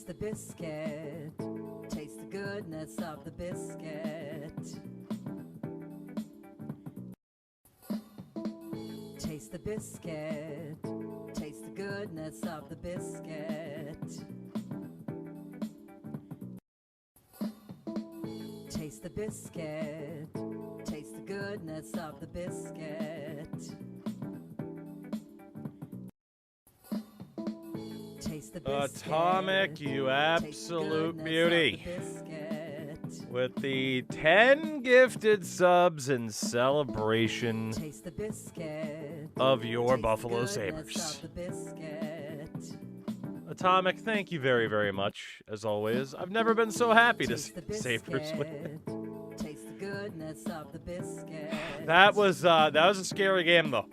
Taste the biscuit. Taste the goodness of the biscuit. Taste the biscuit. Taste the goodness of the biscuit. Taste the biscuit. Taste the goodness of the biscuit. Taste the biscuit. Atomic, you absolute beauty. With the 10 gifted subs in celebration of your Buffalo Sabres. Atomic, thank you very, very much, as always. I've never been so happy to see the Sabres win. That was a scary game, though.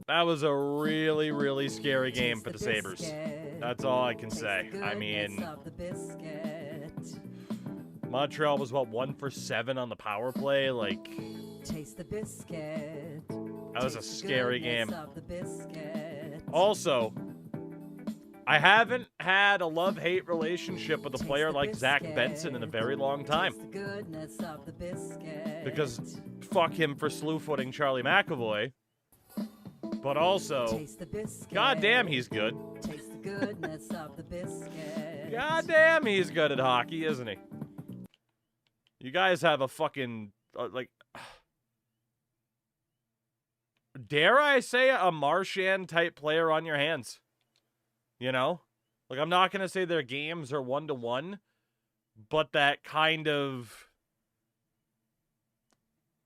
That was a really, really scary game for the Sabres. That's all I can say. I mean, Montreal was, what, 1 for 7 on the power play? Like, that was a scary game. Also, I haven't had a love-hate relationship with a player like Zach Benson in a very long time. Because fuck him for slew-footing Charlie McAvoy. But also, goddamn, he's good. Goddamn, he's good at hockey, isn't he? You guys have a fucking, like, dare I say a Marchand-type player on your hands. You know? Like, I'm not going to say their games are 1-to-1, but that kind of,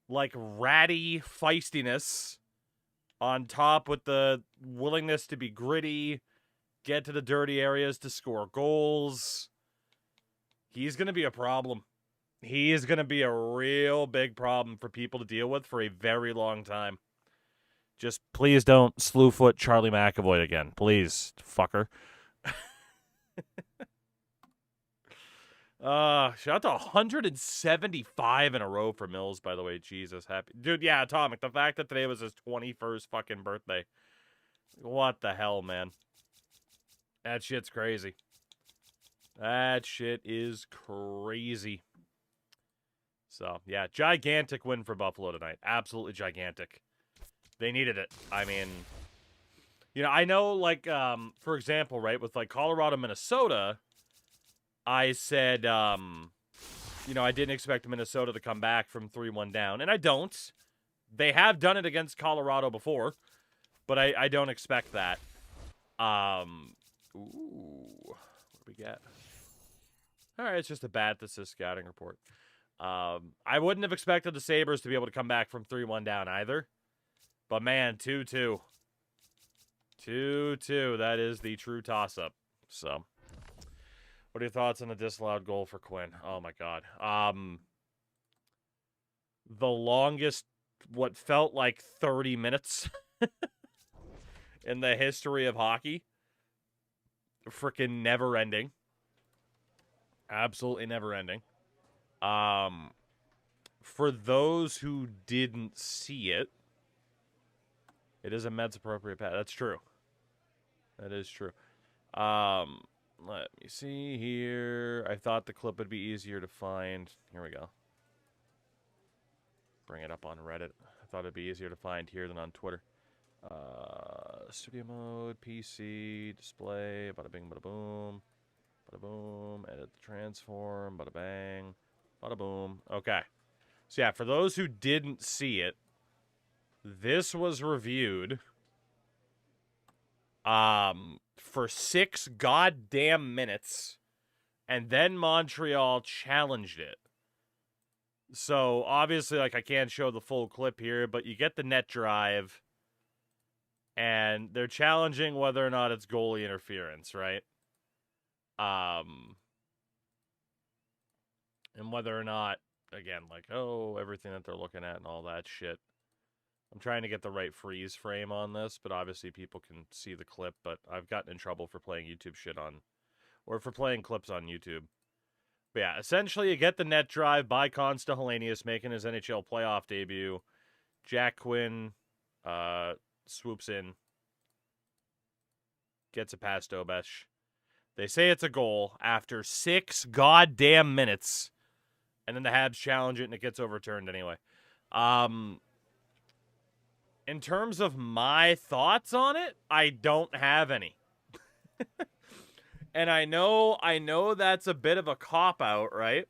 like, ratty feistiness on top with the willingness to be gritty, get to the dirty areas to score goals. He's going to be a problem. He is going to be a real big problem for people to deal with for a very long time. Just please don't slewfoot Charlie McAvoy again. Please, fucker. Shout out to 175 in a row for Mills, by the way. Jesus, happy. Dude, yeah, Atomic, the fact that today was his 21st fucking birthday. What the hell, man? That shit's crazy. That shit is crazy. So, yeah, gigantic win for Buffalo tonight. Absolutely gigantic. They needed it. I mean, you know, I know, like, for example, right, with, like, Colorado, Minnesota, I said, you know, I didn't expect Minnesota to come back from 3-1 down, and I don't. They have done it against Colorado before, but I don't expect that. Ooh, what do we get? All right, it's just a bat that says scouting report. I wouldn't have expected the Sabres to be able to come back from 3-1 down either. But, man, 2-2. 2-2. That is the true toss-up. So, what are your thoughts on the disallowed goal for Quinn? Oh, my God. The longest, what felt like 30 minutes in the history of hockey. Freaking never-ending. Absolutely never-ending. For those who didn't see it, it is a Mets appropriate pass. That's true. That is true. Let me see here. I thought the clip would be easier to find. Here we go. Bring it up on Reddit. I thought it'd be easier to find here than on Twitter. Studio mode, PC, display, bada bing, bada boom. Bada boom. Edit the transform, bada bang. Bada boom. Okay. So yeah, for those who didn't see it, this was reviewed for 6 goddamn minutes, and then Montreal challenged it. So obviously, like, I can't show the full clip here, but you get the net drive, and they're challenging whether or not it's goalie interference, right? And whether or not, again, like, oh, everything that they're looking at and all that shit. I'm trying to get the right freeze frame on this, but obviously people can see the clip, but I've gotten in trouble for playing YouTube shit on, or for playing clips on YouTube. But yeah, essentially you get the net drive by Consta Helenius making his NHL playoff debut. Jack Quinn swoops in, gets it past Obesh. They say it's a goal after 6 goddamn minutes. And then the Habs challenge it, and it gets overturned anyway. In terms of my thoughts on it, I don't have any. And I know that's a bit of a cop-out, right?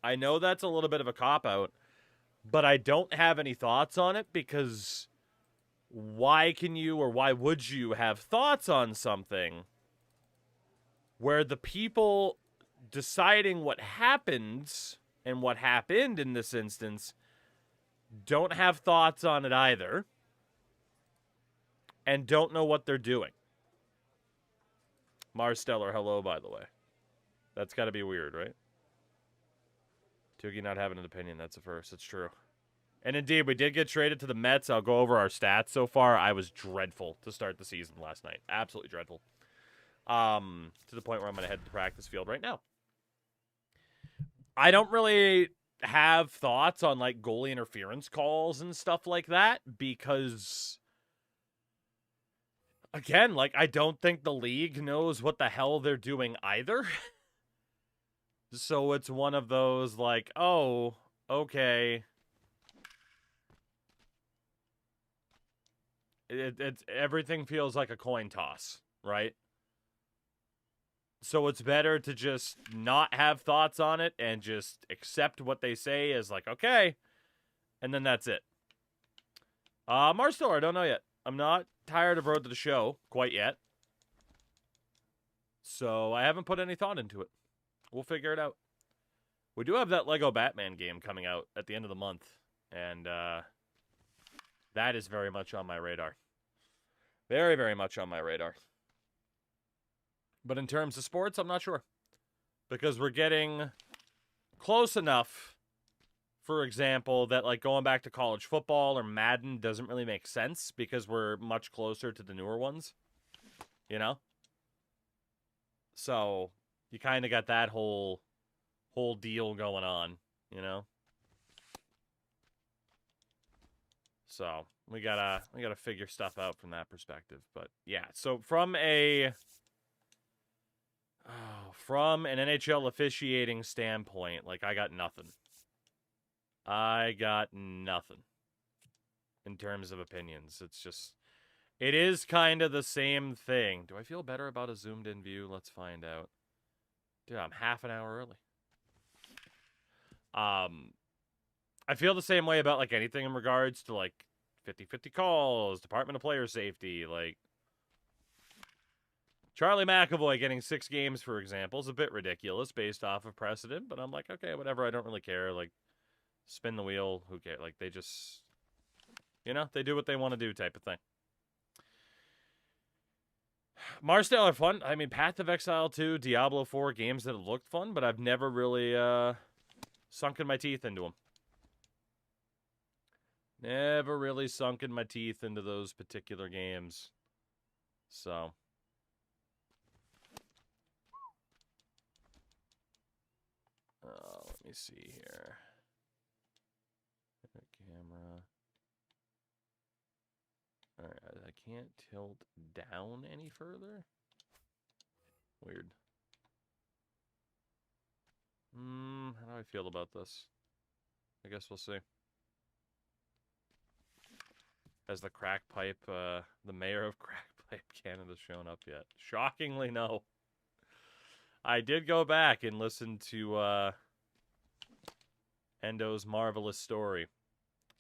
I know that's a little bit of a cop-out. But I don't have any thoughts on it because why can you or why would you have thoughts on something where the people deciding what happens and what happened in this instance don't have thoughts on it either and don't know what they're doing? Marsteller, hello, by the way. That's got to be weird, right? Toogie not having an opinion, that's a first. It's true. And indeed, we did get traded to the Mets. I'll go over our stats so far. I was dreadful to start the season last night. Absolutely dreadful. To the point where I'm going to head to the practice field right now. I don't really have thoughts on, like, goalie interference calls and stuff like that because, again, like, I don't think the league knows what the hell they're doing either. So it's one of those, like, oh, okay. It's everything feels like a coin toss, right? So it's better to just not have thoughts on it and just accept what they say as like, okay, and then that's it. Marsteller, I don't know yet. I'm not tired of Road to the Show quite yet. So I haven't put any thought into it. We'll figure it out. We do have that Lego Batman game coming out at the end of the month. And that is very much on my radar. Very, very much on my radar. But in terms of sports, I'm not sure. Because we're getting close enough, for example, that like going back to college football or Madden doesn't really make sense because we're much closer to the newer ones. You know? So you kind of got that whole deal going on, you know? So we gotta figure stuff out from that perspective. But yeah, so from an NHL officiating standpoint, like I got nothing. In terms of opinions. It is kind of the same thing. Do I feel better about a zoomed in view? Let's find out. Dude, I'm half an hour early. I feel the same way about like anything in regards to like 50-50 calls, Department of Player Safety, like Charlie McAvoy getting 6 games, for example, is a bit ridiculous based off of precedent, but I'm like, okay, whatever, I don't really care. Like, spin the wheel, who cares? Like, they just, they do what they want to do type of thing. Marsteller fun. I mean, Path of Exile 2, Diablo 4, games that have looked fun, but I've never really sunken my teeth into them. Never really sunken my teeth into those particular games. So. Let me see here. Camera. Alright, I can't tilt down any further. Weird. How do I feel about this? I guess we'll see. Has the Crack Pipe, the mayor of Crack Pipe Canada shown up yet? Shockingly, no. I did go back and listen to Endo's Marvelous Story.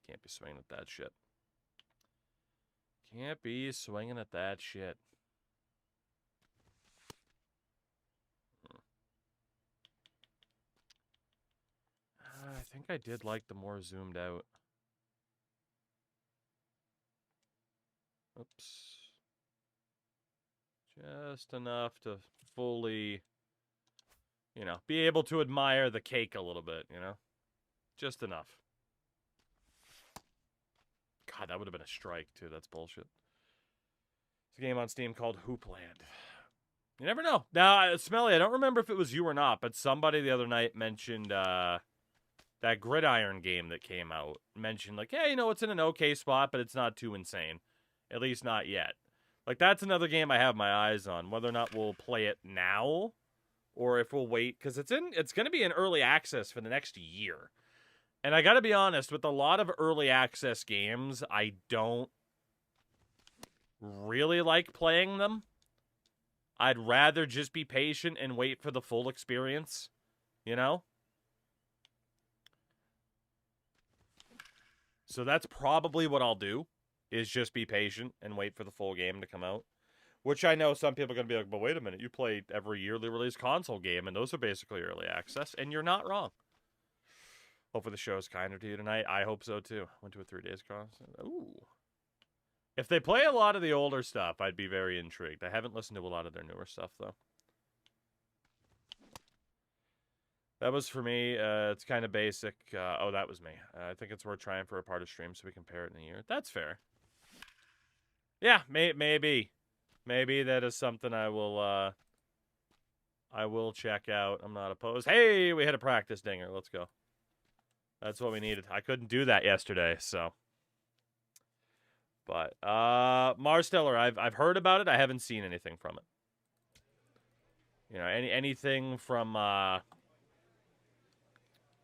Can't be swinging at that shit. Can't be swinging at that shit. I think I did like the more zoomed out. Oops. Just enough to fully, be able to admire the cake a little bit, Just enough. God, that would have been a strike, too. That's bullshit. It's a game on Steam called Hoopland. You never know. Now, Smelly, I don't remember if it was you or not, but somebody the other night mentioned that Gridiron game that came out. Mentioned, like, hey, it's in an okay spot, but it's not too insane. At least not yet. Like, that's another game I have my eyes on, whether or not we'll play it now or if we'll wait, because it's going to be in early access for the next year. And I got to be honest, with a lot of early access games, I don't really like playing them. I'd rather just be patient and wait for the full experience, you know? So that's probably what I'll do, is just be patient and wait for the full game to come out. Which I know some people are going to be like, but wait a minute, you play every yearly release console game, and those are basically early access, and you're not wrong. Hopefully the show is kinder to you tonight. I hope so, too. Went to a 3 days concert. Ooh. If they play a lot of the older stuff, I'd be very intrigued. I haven't listened to a lot of their newer stuff, though. That was for me. It's kind of basic. Oh, that was me. I think it's worth trying for a part of stream so we can pair it in a year. That's fair. Yeah, maybe. Maybe that is something I will check out. I'm not opposed. Hey, we hit a practice dinger. Let's go. That's what we needed. I couldn't do that yesterday, so. But Marsteller, I've heard about it. I haven't seen anything from it. You know, anything from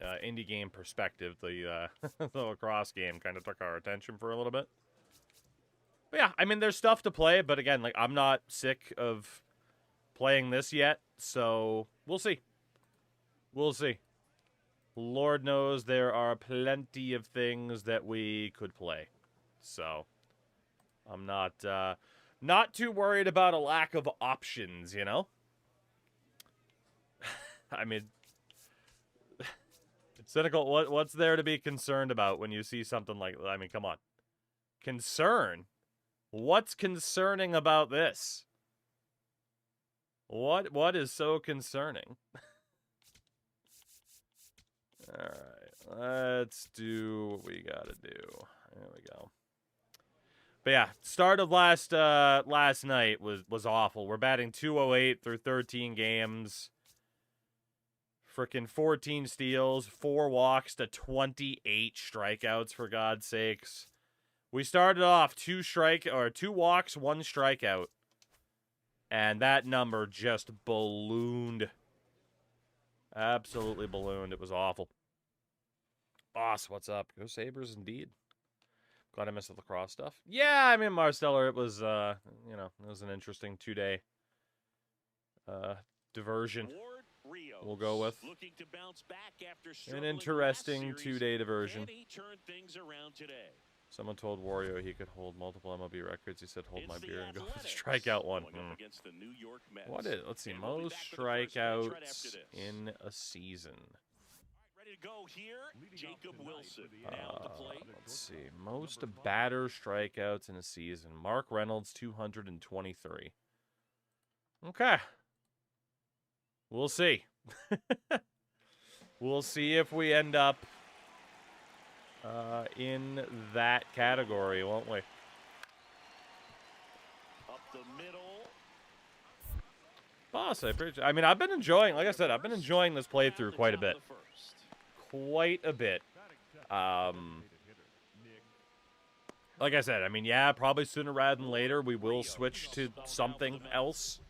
indie game perspective, the lacrosse game kind of took our attention for a little bit. But yeah, I mean, there's stuff to play, but again, like, I'm not sick of playing this yet, so we'll see. We'll see. Lord knows there are plenty of things that we could play. So, I'm not too worried about a lack of options, you know? I mean, cynical, what's there to be concerned about when you see something like, I mean, come on. Concern? What's concerning about this? What is so concerning? All right, let's do what we gotta do. There we go. But yeah, start of last night was awful. We're batting .208 through 13 games. Frickin' 14 steals, 4 walks to 28 strikeouts, for God's sakes. We started off 2 walks, 1 strikeout. And that number just ballooned. Absolutely ballooned. It was awful. Boss, what's up? Go Sabres, indeed. Glad I missed the lacrosse stuff. Yeah, I mean, Marsteller, it was, you know, it was an interesting 2-day diversion. We'll go with an interesting 2-day diversion. Someone told Wario he could hold multiple MLB records. He said, hold my beer and go for the strikeout one. What is, let's see, most strikeouts in a season. Let's see, most batter strikeouts in a season. Mark Reynolds, 223. Okay. We'll see. We'll see if we end up in that category, won't we? Up the middle. Boss, I mean, I've been enjoying, like I said, I've been enjoying this playthrough quite a bit. Quite a bit. Like I said, I mean, yeah, probably sooner rather than later we will switch to something else.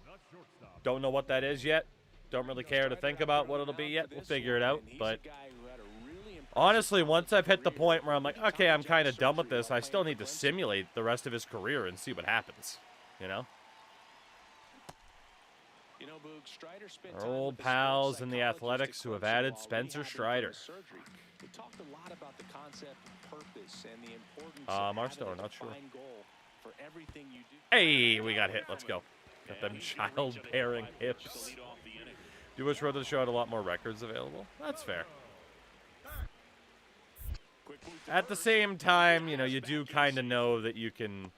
Don't know what that is yet. Don't really care to think about what it'll be yet. We'll figure it out, but honestly, once I've hit the point where I'm like, okay, I'm kind of done with this, I still need to simulate the rest of his career and see what happens, you know? Our old pals in the Athletics who have added Spencer Strider. Marsteller, not sure. Hey, we got hit. Let's go. Got them childbearing hips. Do wish Road to the Show had a lot more records available. That's fair. At the same time, you know, you do kind of know that you can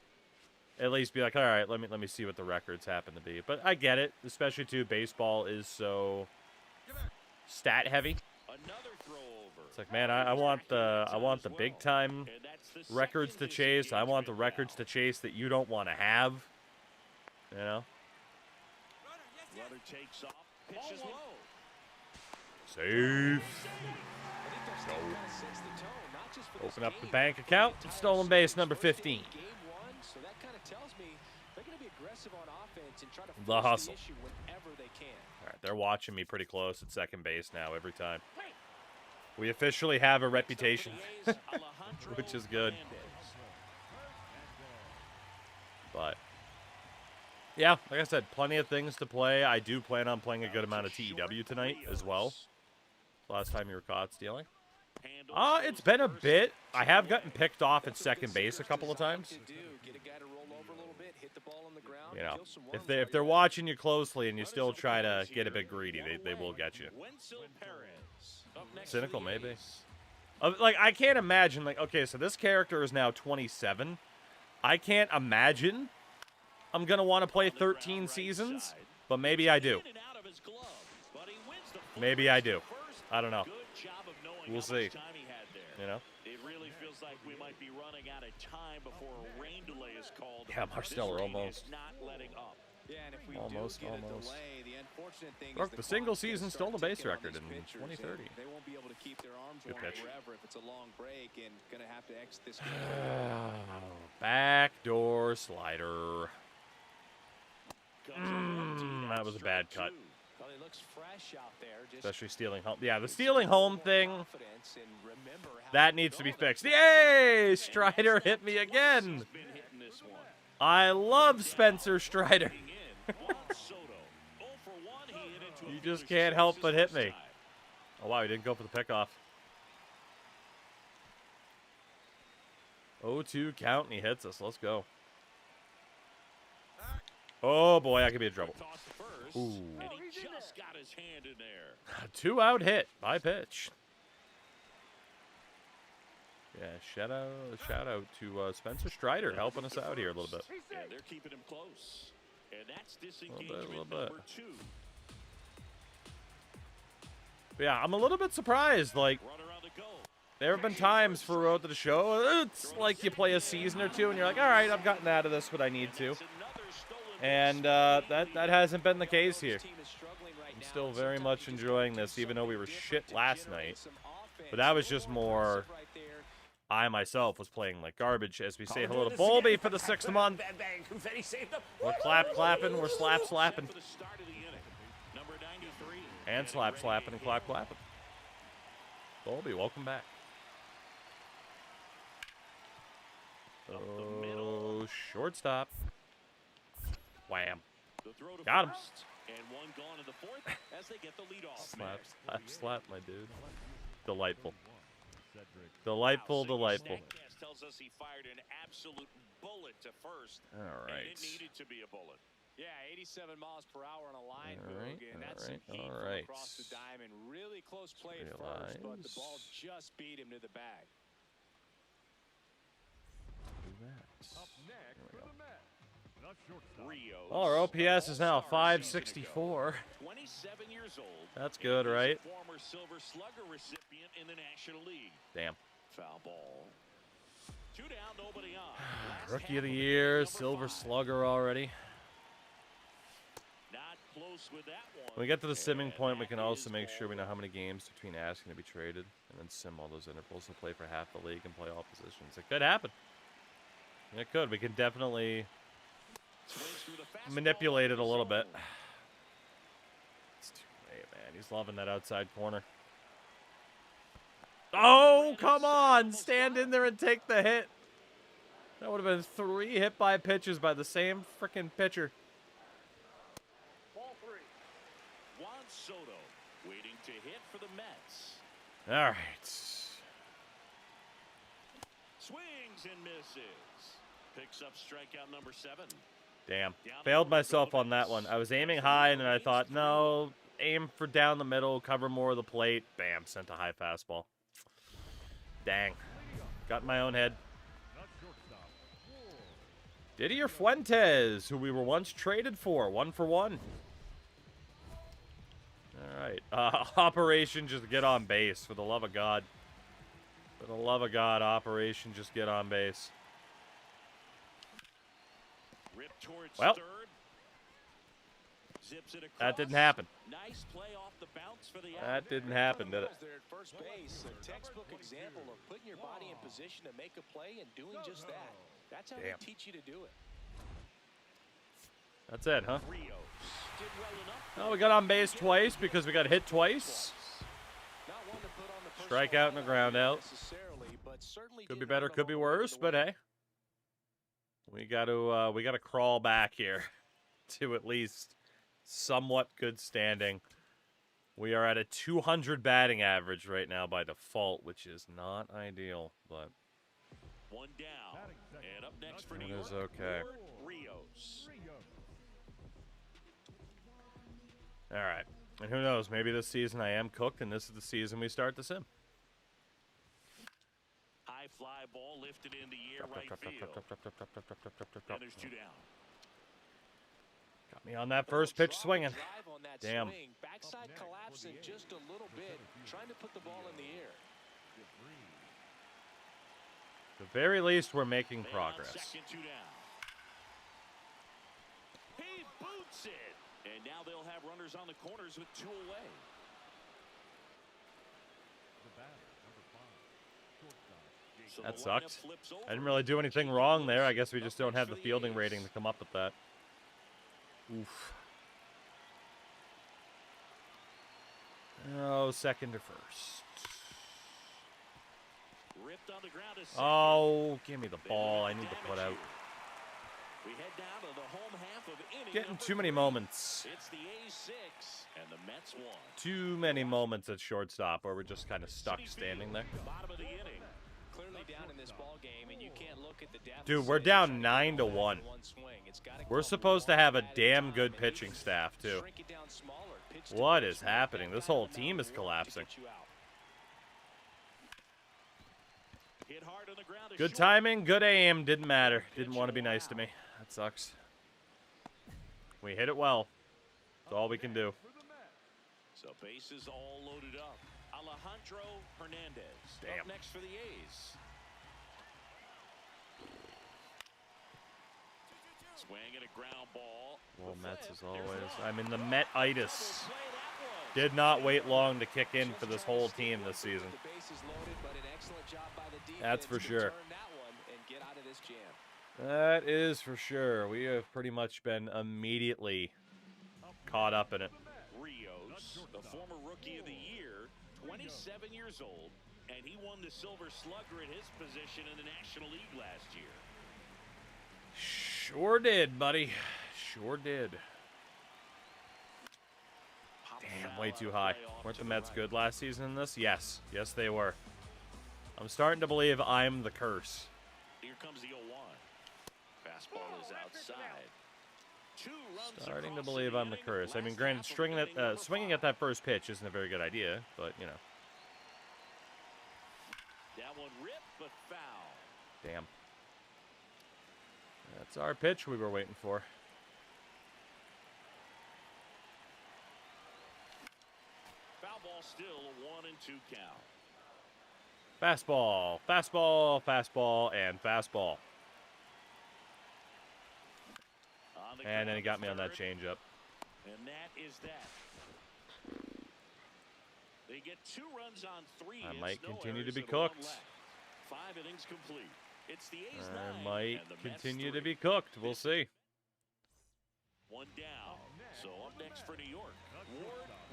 at least be like, all right, let me see what the records happen to be. But I get it, especially too. Baseball is so stat heavy. It's like, man, I want the big time records to chase. I want the records to chase that you don't want to have. You know. Safe. So, open up the bank account. Stolen base number 15. The hustle. All right, they're watching me pretty close at second base now every time. We officially have a reputation, which is good. But, yeah, like I said, plenty of things to play. I do plan on playing a good amount of TEW tonight as well. Last time you were caught stealing. It's been a bit. I have gotten picked off at second base a couple of times. You know, if they're watching you closely and you still try to get a bit greedy, they will get you. Cynical, maybe. Like, I can't imagine, like, okay, so this character is now 27. I can't imagine I'm going to want to play 13 seasons, but maybe I do. Maybe I do. I don't know. We'll see. You know? It really feels like we might be running out of time before a rain delay is called. Yeah, Marsteller almost. Almost. Look, the single season stole the base record in 2030. Good pitch. Backdoor slider. That was a bad cut. Especially stealing home. Yeah, the stealing home thing, that needs to be fixed. Yay! Strider hit me again. I love Spencer Strider. You just can't help but hit me. Oh, wow, he didn't go for the pickoff. 0-2 count, and he hits us. Let's go. Oh, boy, I could be in trouble. Ooh. 2-out hit by pitch. Yeah, shout out to Spencer Strider helping us out here a little bit. Yeah, they're keeping him close. And that's disengagement number 2. But yeah, I'm a little bit surprised. Like, there have been times for Road to the Show, it's like you play a season or two and you're like, all right, I've gotten out of this what I need to. And that hasn't been the case here. I'm still very much enjoying this, even though we were shit last night. But that was just more, I myself was playing like garbage. As we say hello to Bolby for the 6th month. We're clapping, we're slapping. And slapping and clapping. Bolby, welcome back. Oh, shortstop. Wham. Got him. And one gone in the 4th as they get the lead off. Slap, my dude. Delightful. Delightful. Tells us he fired an absolute bullet to first. All right. And it needed to be a bullet. Yeah, 87 miles per hour on a line, and that's some heat from across the diamond. Really close play at first, but the ball just beat him to the bag. Up next for the Mets. Well, our OPS is now 564. 27 years old. That's good, right? Former Silver Slugger recipient in the National League. Damn. Foul ball. 2 down, nobody on. Rookie of the year, Silver Slugger already. Not close with that one. When we get to the simming point, we can also make sure we know how many games between asking to be traded, and then sim all those intervals and play for half the league and play all positions. It could happen. It could. We can definitely manipulate it a little bit. It's too late, man. He's loving that outside corner. Oh, come on. Stand in there and take the hit. That would have been 3 hit by pitches by the same freaking pitcher. Ball 3. Juan Soto waiting to hit for the Mets. All right. Swings and misses. Picks up strikeout number 7. Damn. Failed myself on that one. I was aiming high, and then I thought, no, aim for down the middle, cover more of the plate. Bam, sent a high fastball. Dang. Got in my own head. Didier Fuentes, who we were once traded for. 1 for 1. All right. Operation Just Get On Base, for the love of God. For the love of God, Operation Just Get On Base. Well, that didn't happen. Nice play off the bounce for the that didn't happen, did it? First base, a textbook example of putting your body in position to make a play and doing just that. That's how they teach you to do it. That's it, huh? Oh, we got on base twice because we got hit twice. Strikeout and a ground out. Could be better, could be worse, but hey. We gotta crawl back here to at least somewhat good standing. We are at a 200 batting average right now by default, which is not ideal, but one down. And up next for New it York, is okay. Rios. All right. And who knows, maybe this season I am cooked and this is the season we start the sim. High fly ball lifted in the air right field. And there's two down. Got me on that first pitch swinging. Damn. Backside collapsing just a little bit, trying to put the ball in the air. At the very least, we're making progress. Second, two down. He boots it. And now they'll have runners on the corners with two away. That sucked. I didn't really do anything wrong there. I guess we just don't have the fielding rating to come up with that. Oof. Oh, second to first. Oh, give me the ball. I need to put out. We head down to the home half of inning Getting too many moments. It's the A's 6 and the Mets 1. Too many moments at shortstop where we're just kind of stuck standing there. Bottom of the inning. Clearly down in this ball game, and you can't look at the deficit. Dude, we're down 9-1. We're supposed to have a damn good pitching staff too. What is happening? This whole team is collapsing. Good timing, good aim. Didn't matter. Didn't want to be nice to me. That sucks. We hit it well. That's all we can do. So bases all loaded up. Alejandro Hernandez. Damn. Up next for the A's. Swinging a ground ball. Well, Mets as always. I'm in the Met-itis. Did not wait long to kick in for this whole team this season. That's for sure. That is for sure. We have pretty much been immediately caught up in it. Rios, the former Rookie of the Year, 27 years old, and he won the Silver Slugger at his position in the National League last year. Sure did, buddy. Sure did. Damn, way too high. Weren't the Mets good last season in this? Yes. Yes, they were. I'm starting to believe I'm the curse. Here comes the 0-1. Fastball is outside. Starting to believe I'm the curse. I mean, granted, swinging at that first pitch isn't a very good idea, but, you know. That one ripped, but foul. Damn. That's our pitch we were waiting for. Foul ball still a 1-2 count. Fastball, fastball, fastball, and fastball. And then he got me on that changeup. And that is that. They get 2 runs on 3. I might continue to be cooked. 5 innings complete. It's the A's 9. I might continue to be cooked. We'll see. 1 down. So up next for New York.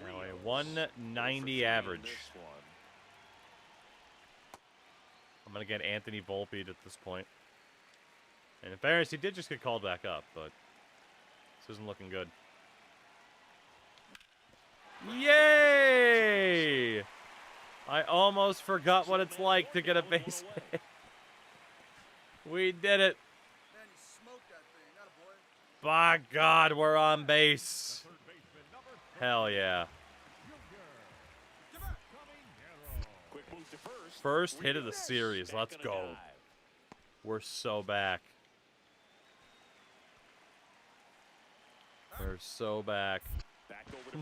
Now a 190 average. I'm going to get Anthony Volpe at this point. And in fairness, he did just get called back up, but this isn't looking good. Yay! I almost forgot what it's like to get a base hit. We did it. By God, we're on base. Hell yeah. First hit of the series. Let's go. We're so back. We're so back.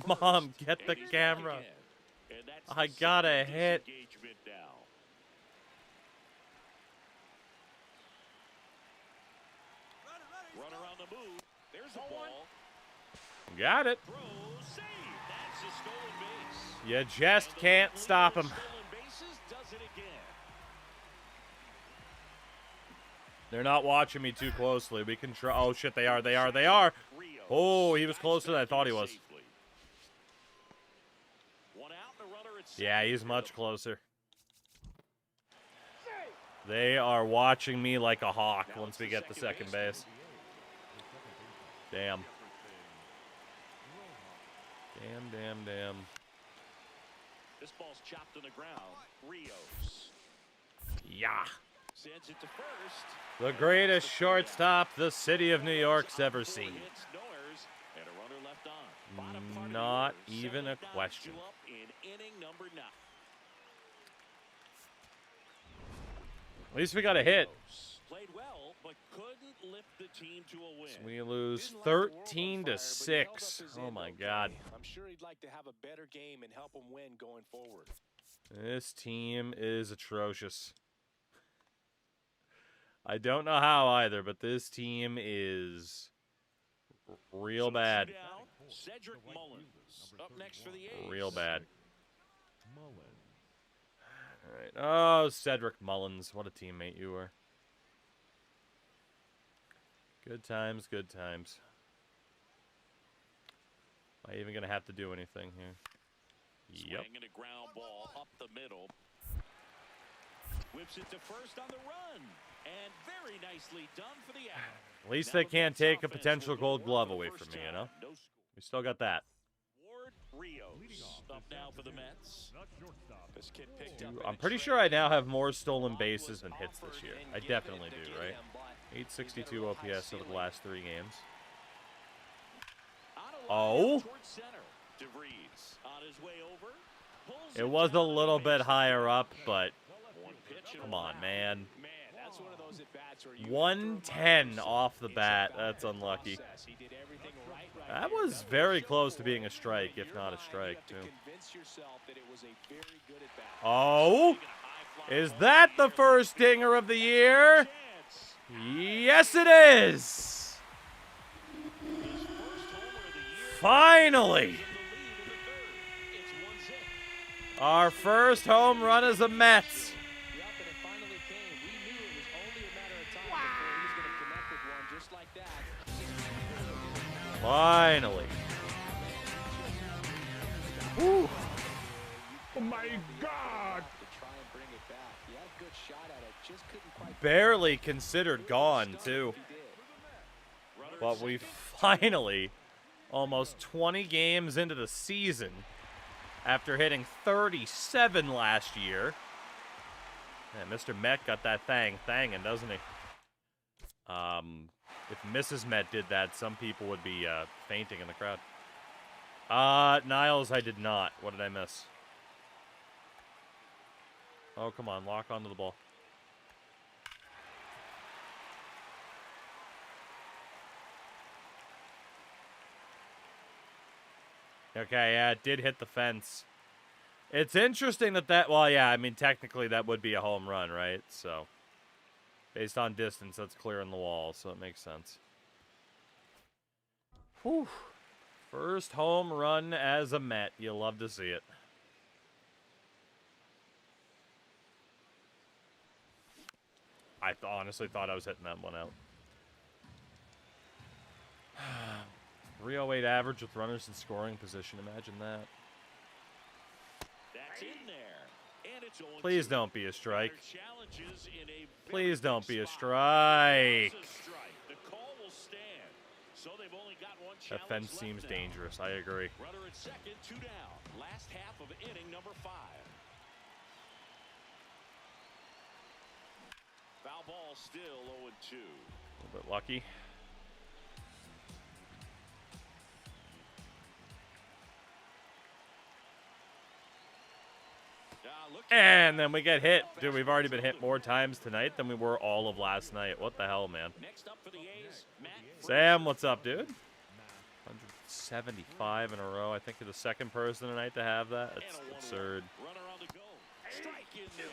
Mom, get the camera. I got a hit. Got it. You just can't stop him. They're not watching me too closely. We can try. Oh, shit, they are. They are. They are. Oh, he was closer than I thought he was. Yeah, he's much closer. They are watching me like a hawk once we get to second base. Damn. Damn. This ball's chopped to the ground. Rios. Yeah. Sends it to first. The greatest shortstop the city of New York's ever seen. Not even a question. At least we got a hit. Played well, but couldn't lift the team to a win. So we lose 13-6. Oh my God. I'm sure he'd like to have a better game and help him win going forward. This team is atrocious. I don't know how either, but this team is real bad. Cedric Mullins up next for the A's. Real bad. All right. Oh, Cedric Mullins. What a teammate you were. Good times, good times. Am I even going to have to do anything here? Yep. Swinging a ground ball up the middle. Whips it to first on the run. And very nicely done for the out. At least they can't take a potential gold glove away from me, you know? We still got that. Ward Rios up now for the Mets. This kid picked up I'm pretty sure I now have more stolen bases than hits this year. I definitely do, right? 862 OPS over the last 3 games. Oh! It was a little bit higher up, but come on, man. 110 off the bat. That's unlucky. That was very close to being a strike, if not a strike, too. Oh! Is that the first dinger of the year? Yes, it is! Finally! Our first home run as a Mets. Finally. Woo. Oh my God! Barely considered gone, too. But we finally, almost 20 games into the season, after hitting 37 last year. Man, Mr. Met got that thangin', doesn't he? If Mrs. Met did that, some people would be fainting in the crowd. Niles, I did not. What did I miss? Oh, come on. Lock onto the ball. Okay, yeah, it did hit the fence. It's interesting that well, yeah, I mean, technically that would be a home run, right? So, based on distance, that's clearing the wall, so it makes sense. Whew. First home run as a Met. You love to see it. I honestly thought I was hitting that one out. 308 average with runners in scoring position. Imagine that. That's in there. And it's Please don't be a strike. Please don't be a strike. The call will stand. So they've only got one That fence seems dangerous. I agree. Runner at second, 2 down. Last half of inning number 5. Foul ball still 0-2. A little bit lucky. And then we get hit. Dude, we've already been hit more times tonight than we were all of last night. What the hell, man? Next up for the A's, Sam, what's up, dude? 175 in a row. I think you're the second person tonight to have that. That's absurd. Runner on the go. Strike in there.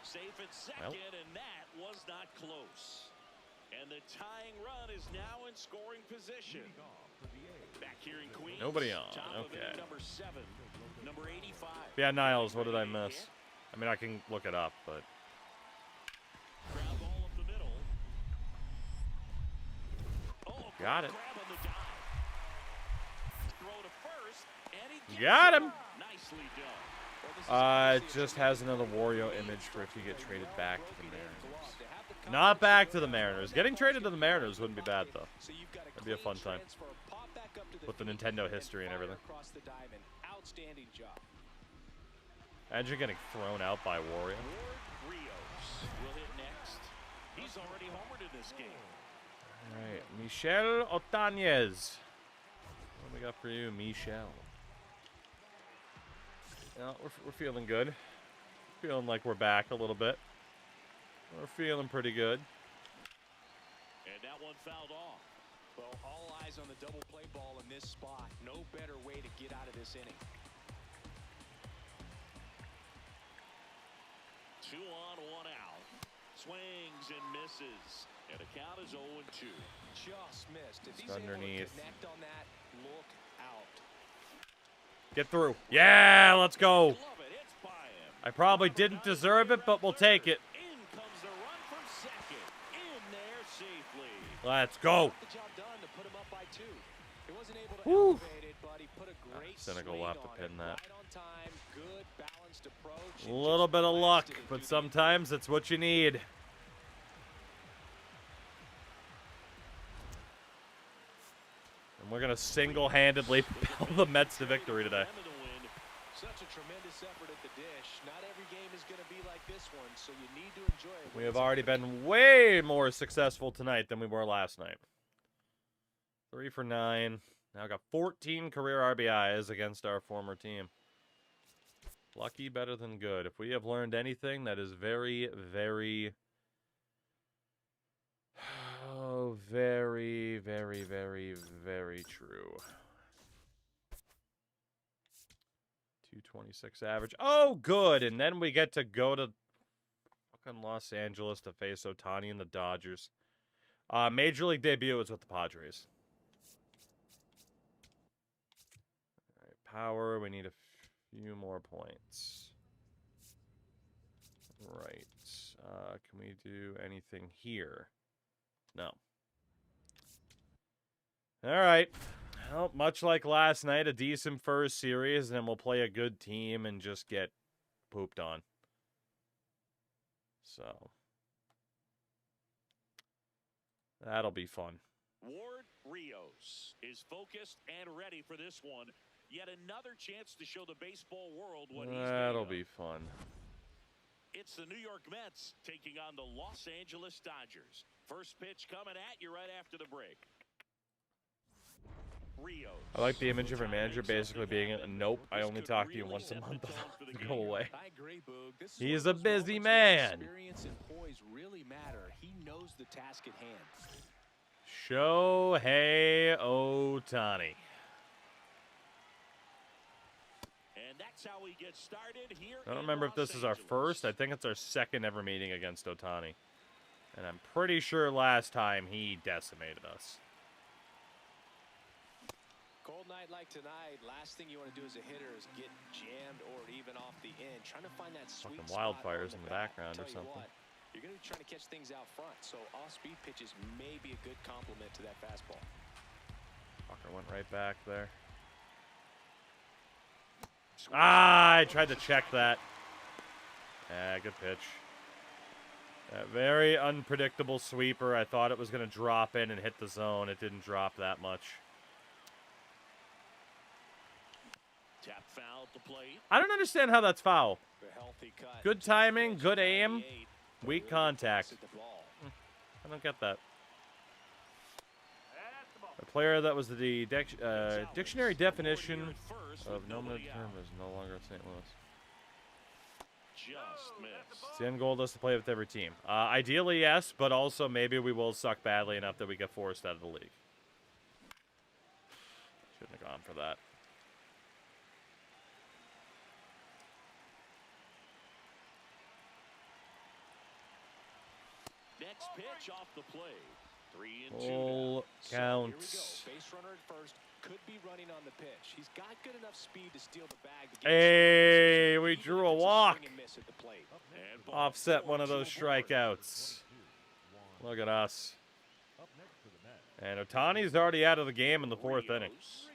Safe at second, and that was not close. And the tying run is now in scoring position. Back here in Queens. Nobody on. Top of Okay. inning number 7, number 85. Yeah, Niles, what did I miss? I mean, I can look it up, but... Ground ball up the middle. Oh, Got it. Grab on the dive. Throw to first, and he gets Got it. him. Nicely done. Well, this is It just has another Wario image for if you get traded back to the Mariners. to have the Not back to the Mariners. Getting traded to the Mariners wouldn't be bad, though. So you've got a That'd be a fun clean time. transfer, pop back up to the With the feet, Nintendo history and fire everything. across the diamond. Outstanding job. Imagine getting thrown out by Wario. Ward Rios will hit next. He's already homered in this game. All right, Michel Ohtaniez. What do we got for you, Michel? Yeah, we're feeling good. Feeling like we're back a little bit. We're feeling pretty good. And that one fouled off. Well, all eyes on the double play ball in this spot. No better way to get out of this inning. 2 on, 1 out. Swings and misses. And the count is 0-2. Just missed. If he's Just underneath. able to connect on that, look out. Get through. Yeah, let's go. Love it. It's by him. I probably didn't deserve it, but we'll take it. In comes the run from second. In there safely. Let's go. Got the job done to put him up by 2. He wasn't able to Woo. elevate it, but he put a great Cynical swing will have to on pin it. that. Right on time, good balanced approach. A and little just bit of luck, blasted it but through the sometimes it's what you need. And we're going to single-handedly propel the Mets to victory today. Such a tremendous effort at the dish. Not every game is going to be like this one, so you need to enjoy it. We have already been way more successful tonight than we were last night. 3 for 9. Now got 14 career RBIs against our former team. Lucky better than good. If we have learned anything, that is very, very, very, very, very, very true. 226 average. Oh, good. And then we get to go to fucking Los Angeles to face Ohtani and the Dodgers. Major League debut is with the Padres. All right, power. We need a few more points. Right. Can we do anything here? No. All right. Well, much like last night, a decent first series, and then we'll play a good team and just get pooped on. So, that'll be fun. Ward Rios is focused and ready for this one. Yet another chance to show the baseball world what he's made That'll of. be fun. It's the New York Mets taking on the Los Angeles Dodgers. First pitch coming at you right after the break. Rios. I like the image of our manager basically being a nope, I only talk to you once a month. Go away. I agree, Boog. This is He's one of a those busy moments where man. Experience and poise really matter. He knows the task at hand. Shohei Ohtani. And that's how we get started here. I don't in remember if Los this is our Angeles. first. I think it's our second ever meeting against Ohtani. And I'm pretty sure last time he decimated us. Cold night like tonight, last thing you want to do as a hitter is get jammed or even off the end. Trying to find that sweet Fucking spot wildfires on in the bat. background or Tell you something. what, you're going to be trying to catch things out front, so off-speed pitches may be a good complement to that fastball. Fucker went right back there. I tried to check that. Yeah, good pitch. That very unpredictable sweeper. I thought it was going to drop in and hit the zone. It didn't drop that much. Tap foul at the plate. I don't understand how that's foul. The healthy cut. Good timing, good aim, weak contact. At the ball. I don't get that. A player that was the dictionary definition of no term is no longer at St. Louis. Just missed. It's the end goal is to play with every team. Ideally, yes, but also maybe we will suck badly enough that we get forced out of the league. Shouldn't have gone for that. Next pitch off the plate. 3-2 Full now. So here we go. counts. Base runner at first. Could be running on the pitch. He's got good enough speed to steal the bag. To get Hey, strong, we even drew if a it's walk. swing and miss at the plate. And ball Offset four one of to those the board. strikeouts. Look at us. And Ohtani's already out of the game in the 4th inning.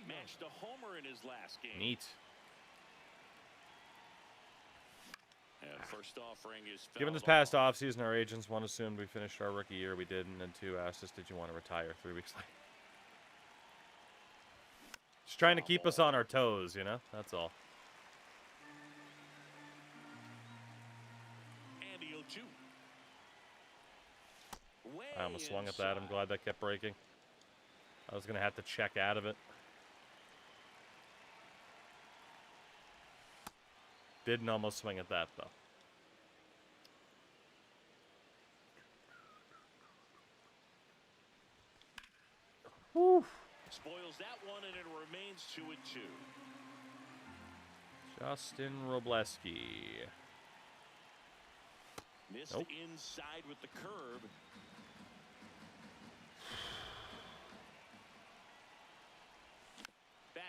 Matched a homer in his last game. Neat. And first offering is Given this fouled past off. offseason, our agents, one, assumed we finished our rookie year. We didn't. And 2, asked us, did you want to retire 3 weeks later? Just trying to keep us on our toes, you know? That's all. And the 0-2. I almost swung at that. I'm glad that kept breaking. I was going to have to check out of it. Didn't almost swing at that, though. Whew. Spoils that one, and it remains 2-2. Justin Robleski. Missed Nope. inside with the curve.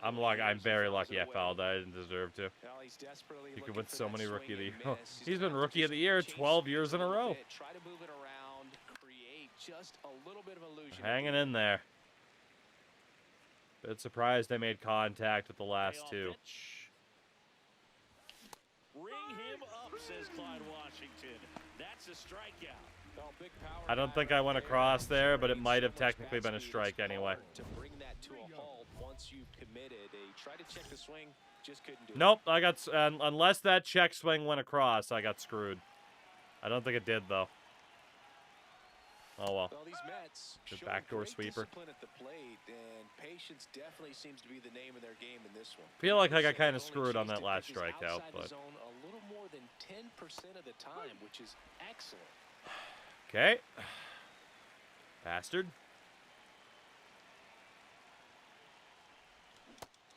I'm very lucky I fouled that. I didn't deserve to. Well, he's desperately You could looking win for so that many swing Rookie of the and Year. miss. He's gonna been have to Rookie of just the Year change 12 things years in a little row. bit, try to move it around, create just a little bit of illusion. Hanging in there. Bit surprised I made contact with the last Payoff 2. pitch. Ring him up, says Clyde Washington. That's a strikeout. Well, big power I don't guy think I right went there. across there, but it Generating might have so much technically bat been a speed, strike it's anyway. hard to bring that to a halt once you've committed. They tried to check the swing, just couldn't do it. Nope, I got unless that check swing went across, I got screwed. I don't think it did though. Oh well. Well, these Mets The showing backdoor great sweeper. discipline at the plate, and patience definitely seems to be the name of their game in this one. Feel like I got Said kind of only screwed on chased that it last pitches strikeout, outside the but zone a little more than 10% of the time, which is excellent. okay. Bastard.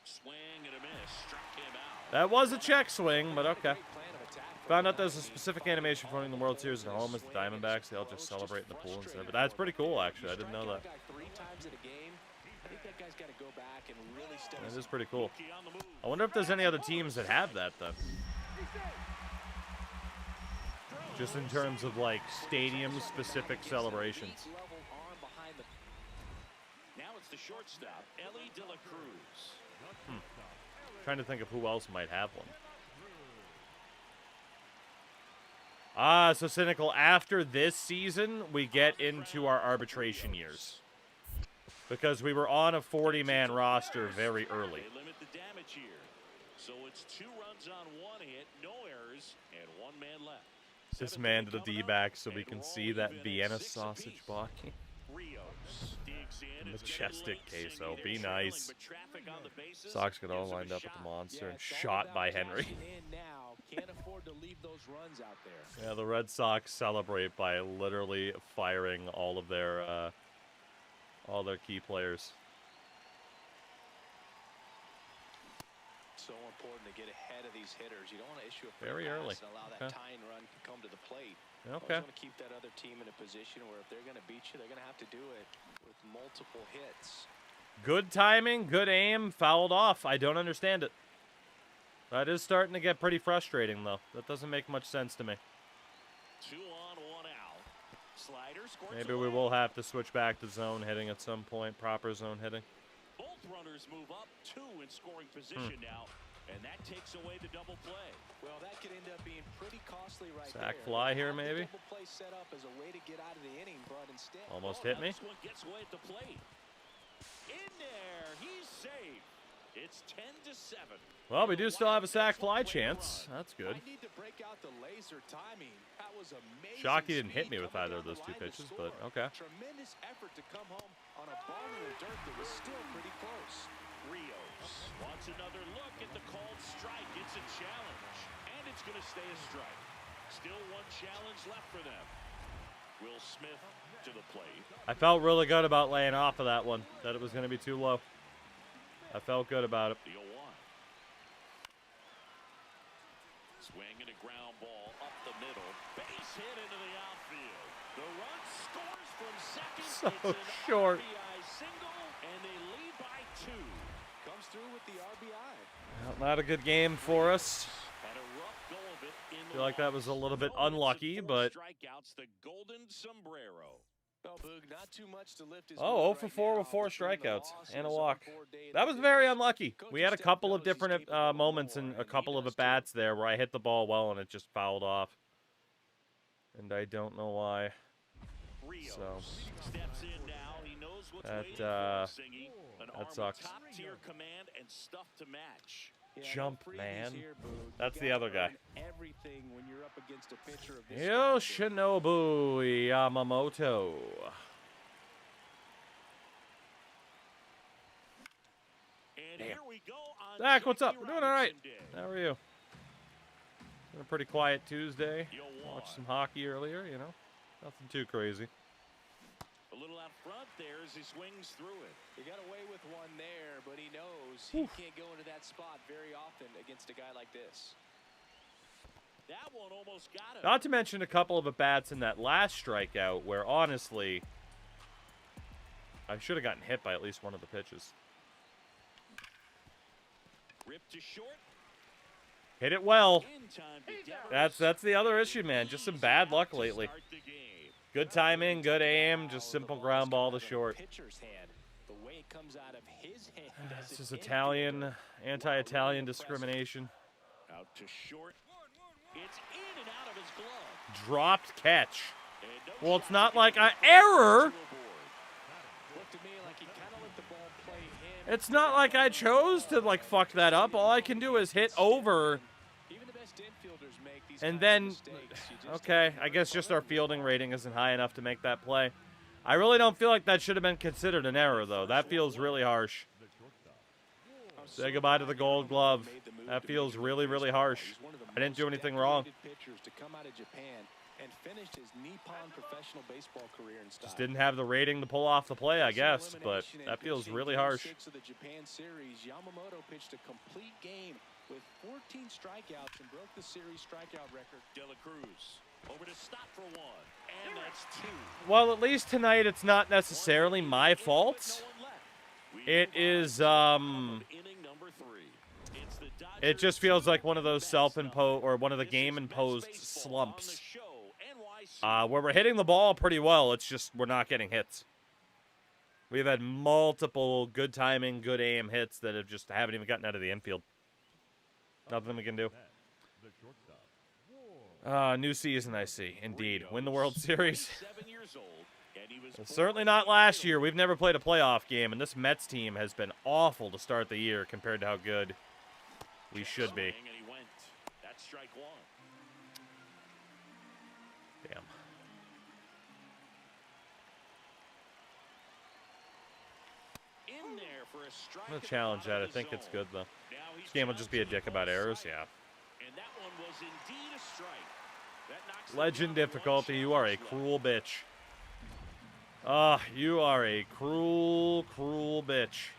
Swing and a miss. Struck him out. That was a check swing, but okay. Great plan of attack from Found the out there's a Mets. specific animation for winning the World Series at home as the Diamondbacks. They all just celebrate in the pool instead. But that's pretty cool, actually. I didn't know that. You strike out a guy 3 times in a game, I think that guy's got to go back and really study That some is pretty cool. Mookie on the move. I wonder if there's any other teams that have that then. Just in terms of like stadium-specific celebrations. level arm behind the Now it's the shortstop, Ellie De La Cruz. Trying to think of who else might have one. Ah, so Cynical, after this season, we get into our arbitration years. Because we were on a 40-man roster very early. They limit the damage here. So it's 2 runs on 1 hit, no errors, and 1 man left. This 7th man to inning the coming up, D-backs so we and can we're see all that even at Vienna 6 sausage apiece. blocking. Rios digs in. It's Majestic getting late, queso. Cindy. Be They're trailing, nice. but traffic on the bases Sox got all gives them a lined up at the shot. monster and it's all shot about by Henry. cashing in now. Can't afford to leave those runs out there. Yeah, the Red Sox celebrate by literally firing all their key players. So important to get ahead of these hitters. You don't want to issue a free Very pass early. and allow Okay. that tying run to come to the plate. Okay. Always want to keep that other team in a position where if they're going to beat you, they're going to have to do it with multiple hits. Good timing, good aim, fouled off. I don't understand it. That is starting to get pretty frustrating, though. That doesn't make much sense to me. 2 on, 1 out. Slider scores Maybe we will have to switch back to zone hitting at some point, proper zone hitting. Both runners move up 2 in scoring position now, and that takes away the double play. Well, that could end up being pretty costly right Sack there. fly here, Have the maybe? double play set up as a way to get out of the inning, but instead. Almost Oh, hit now me. This one gets away at the plate. In there, he's safe. It's 10-7. Well, we do still have a sack fly chance. That's good. I need to break out the laser timing. That was amazing. Shocked he didn't hit speed me with coming either of down those the 2 line to pitches, score. but okay. Tremendous effort to come home on a ball in the dirt that was still pretty close. Rios wants another look at the called strike. It's a challenge, and it's going to stay a strike. Still 1 challenge left for them. Will Smith to the plate. I felt really good about laying off of that one, that it was going to be too low. I felt good about it. The 0-1. Swing and a ground ball up the middle. Base hit into the outfield. The run scores from second. So It's an short. RBI single, and they lead by 2. Comes through with the RBI. Well, not a good game for us. Had a rough go of it in the Feel like that was a loss. little bit No hits and unlucky, 4 but strikeouts, the golden sombrero. Well, Boog, not too much to lift his Oh, 0 for 4 with 4 strikeouts and a walk. That was very unlucky. We had a couple of different moments and a couple of at-bats there where I hit the ball well and it just fouled off. And I don't know why. So Steps in now. He knows what's that waiting for him, Singy. An arm that with sucks. top-tier command and stuff to match. Jump, man. Here, Boog. That's You the gotta other guy. earn everything when you're up against a pitcher of this Yoshinobu Yamamoto. And here we go on Zach, what's up? Jackie We're doing all right. Robinson Day. How are you? Been a pretty quiet Tuesday. Yo, Watched some hockey earlier, you know. Nothing too crazy. A little out front there as he swings through it. He got away with one there, but he knows he can't go into that spot very often against a guy like this. That one almost got him. Not to mention a couple of at-bats in that last strikeout where, honestly, I should have gotten hit by at least one of the pitches. Ripped to short. Hit it well. In time to Devers. That's the other issue, man. Just some bad luck lately. Start the game. Good timing, good aim, just simple ground ball to short. Pitcher's hand. The way it comes out of his hand as This an is Italian, anti-Italian discrimination. Out to short. It's in and out of his glove. Dropped catch. And no Well, it's shot not to get like the an ball error. to a board. Looked to me like he kind of let the ball play him. It's not like I chose to, like, fuck that up. All I can do is hit over. Even the best infielders make these And kinds of then, mistakes. You just okay, I guess just our fielding rating isn't high enough to make that play. I really don't feel like that should have been considered an error, though. That feels really harsh. Say goodbye to the gold glove. That feels really, really harsh. I didn't do anything wrong. Pitchers to come out of Japan and finished his Nippon professional baseball career in style. Just didn't have the rating to pull off the play, I guess, but that feels really harsh. Of the Japan series, Yamamoto pitched a complete game with 14 strikeouts and broke the series strikeout record. De La Cruz over to stop for one, and that's two. Well, at least tonight it's not necessarily my fault. It is, Inning number 3. It's the it Dodgers just feels like one of those best self-imposed, or one of the This is game-imposed best baseball on the slumps. show. NYC. Where we're hitting the ball pretty well, it's just we're not getting hits. We've had multiple good timing, good aim hits that have just haven't even gotten out of the infield. Nothing we can do. New season, I see. Indeed. Win the World Series. 27 years old, and he was Certainly not last year. We've never played a playoff game, and this Mets team has been awful to start the year compared to how good we should be. and he went. That's strike one. Damn. In there for a strike. I'm going at to the challenge bottom that. I of the think it's zone. good, though. Now he's This game will just be a challenging dick the about ball errors, side. yeah. And that one was indeed a strike. That knocks him Legend down to one difficulty, you are a challenge left. cruel bitch. Ah, you are a cruel, cruel bitch.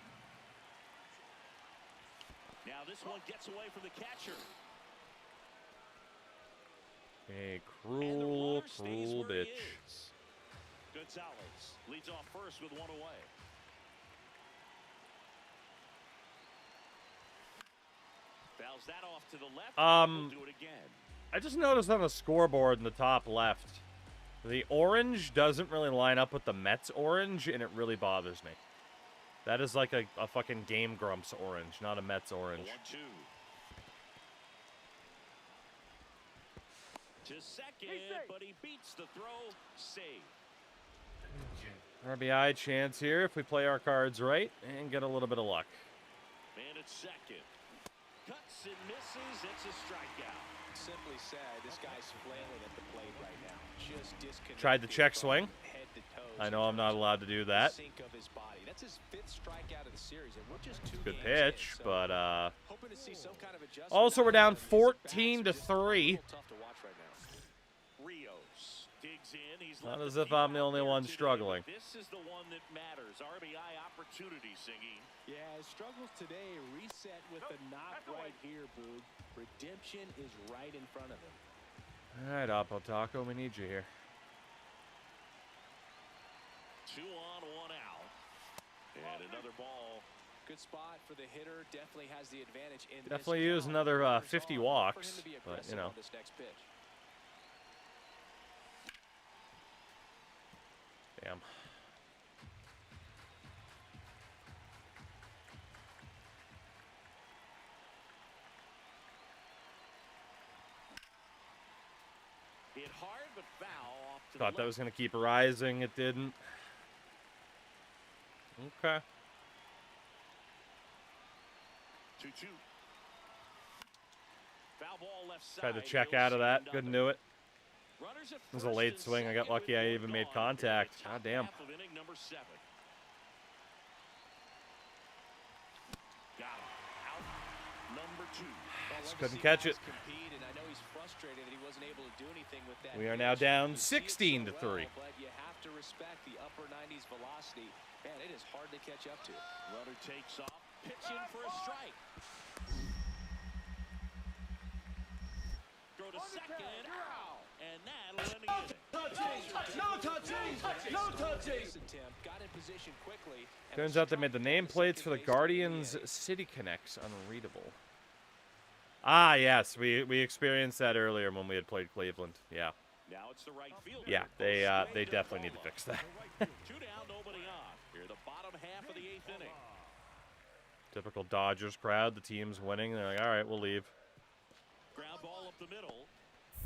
Now this one gets away from the catcher. A And the cruel, runner stays cruel where he bitch. is. Gonzalez leads off first with one away. Fouls that off to the left. We'll do it again. I just noticed on the scoreboard in the top left, the orange doesn't really line up with the Mets orange, and it really bothers me. That is like a fucking Game Grumps orange, not a Mets orange. 1-2. To second, but he beats the throw. Save. RBI chance here if we play our cards right and get a little bit of luck. Man at second. Cuts and misses. It's a strikeout. Simply said, this guy's flailing at the plate right now. Just disconnected. Tried the check from swing. head to toes I know I'm not allowed to do that. Sink of his body. That's his 5th strikeout of the series, and we're just 2 Good games pitch, in, so but hoping to see some kind of adjustment. also we're down These at-bats 14 to just 3. a little tough to watch right now. Rios digs in. He's Not left as the if field I'm the out only there one today, struggling. but This is the one that matters. RBI opportunity, Singy. Yeah, his struggles today reset with the knock right here, Boog. Redemption is right in front of him. All right, Oppo Taco, we need you here. 2 on, 1 out. And another ball. Good spot for the hitter. Definitely has the advantage in this Definitely use count. another Runners 50 on. walks, For him to be but, aggressive you know. on this next pitch. Damn. Hit hard, but foul off to Thought the that was going to keep rising. It didn't. Okay. 2-2. Foul ball left side. Tried to check He'll out of see that. nothing. Couldn't do it. Runners at It was a first late and swing. I got second lucky with I one even made gone contact. here in the God top damn. half of inning number 7. Got him. Out number 2. Just couldn't catch it. Compete, and I know he's frustrated that he wasn't able to do anything with that We are now pitch. down You see it 16 to so 3. well, but you have to respect the upper 90s velocity. Man, it is hard to catch up to. Runner takes off. Pitch in for a strike. Throw to second. And that'll end the inning. Got in position quickly. and Turns was out they made the struck on nameplates second for the base at the Guardians end. City Connects unreadable. Ah, yes, we experienced that earlier when we had played Cleveland. Yeah, Now it's the right fielder. yeah, they Swing definitely need to ball fix up. that. 2 down, nobody on. Here, the bottom half of the 8th inning. Typical Dodgers crowd. The team's winning. They're like, all right, we'll leave. Ground ball up the middle.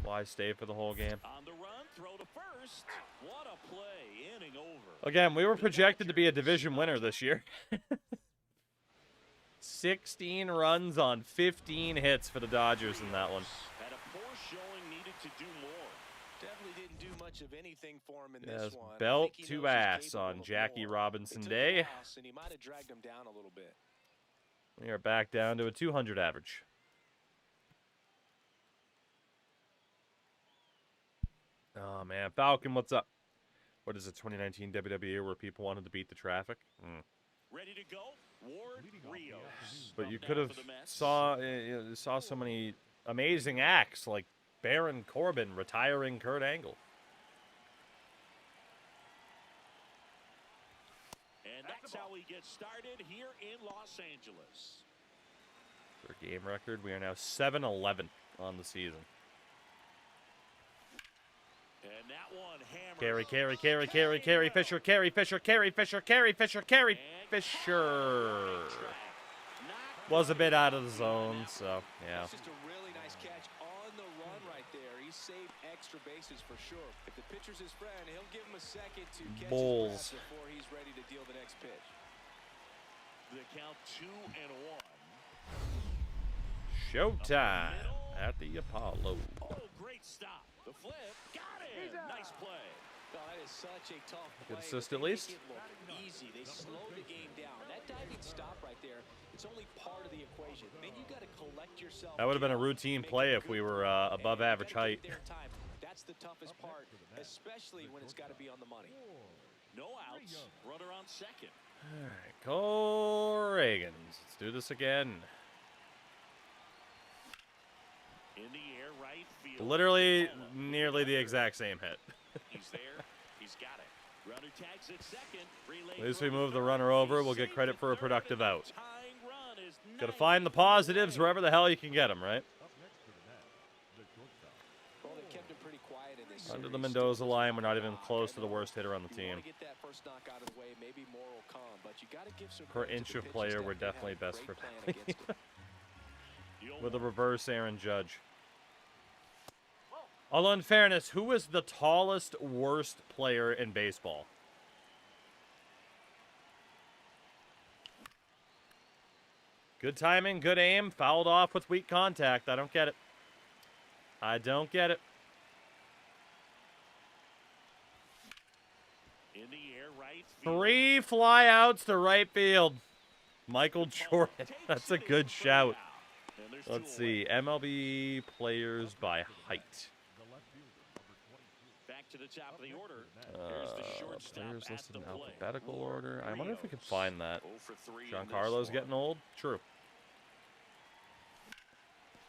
Why stay for the whole game? On the run, throw to first. What a play. Inning over. Again, we were projected to be a division winner this year. 16 runs on 15 hits for the Dodgers in that one. Had a poor showing, needed to do more. Definitely didn't do much of anything for him in Yes, this one. I belt think he to knows he's ass capable on of Jackie more. Robinson They took Day. a loss, and he might have dragged him down a little bit. We are back down to a 200 average. Oh, man. Falcon, what's up? What is it, 2019 WWE where people wanted to beat the traffic? Ready to go. Ward Rios. But you Up could now have for the Mets. saw so many amazing acts like Baron Corbin retiring Kurt Angle. And that's how we get started here in Los Angeles. For game record, we are now 7-11 on the season. And that one hammered. Carry, Fisher, Carry, Fisher, Carry, Fisher, Carry, Fisher, Carry, Fisher. Was a bit out of the zone, so, yeah. That's just a really nice catch on the run right there. He saved extra bases for sure. If the pitcher's his friend, he'll give him a second to catch Bulls. his breath before he's ready to deal the next pitch. The count 2-1. Showtime at the Apollo. Oh, great stop. The flip. Got it. Nice play. Oh, that is such a tough Good play. assist but at they least. make it look easy. They slow the game down. That diving stop right there, it's only part of the equation. Then you got to collect yourself. That would have been a get up, routine make play a if we good were throw, above and you average gotta height. get there in time. That's the toughest part, especially when it's got to be on the money. No outs. Runner on second. All right, Cole Reagans. Let's do this again. In the air, right field. Literally nearly the exact same hit. He's there. He's got it. Runner tags at second. Relay At least we throw move the third. runner over. He's We'll get safe credit at for a third, productive and the out. tying run is Gotta 90 find the positives wherever the hell you can get them, right? Well, they kept him pretty quiet in this Under the series. Mendoza line, we're not even close to the worst hitter on the You team. want to get that first knock out of the way, maybe more will come, but you got to give some Per credit to inch the of pitchers player, that we're had definitely a best great for plan against him. with a reverse Aaron Judge. Although, in fairness, who is the tallest, worst player in baseball? Good timing, good aim, fouled off with weak contact. I don't get it. I don't get it. In the air, right field. 3 flyouts to right field. Michael Jordan. That's a good shout. And there's Let's 2 away. see. MLB players by height. Back to the top of the order. Here's the shortstop Players at listed the in plate. alphabetical order. I wonder if we could Rios. find that. 0 for 3 in this Giancarlo's one. getting old? True.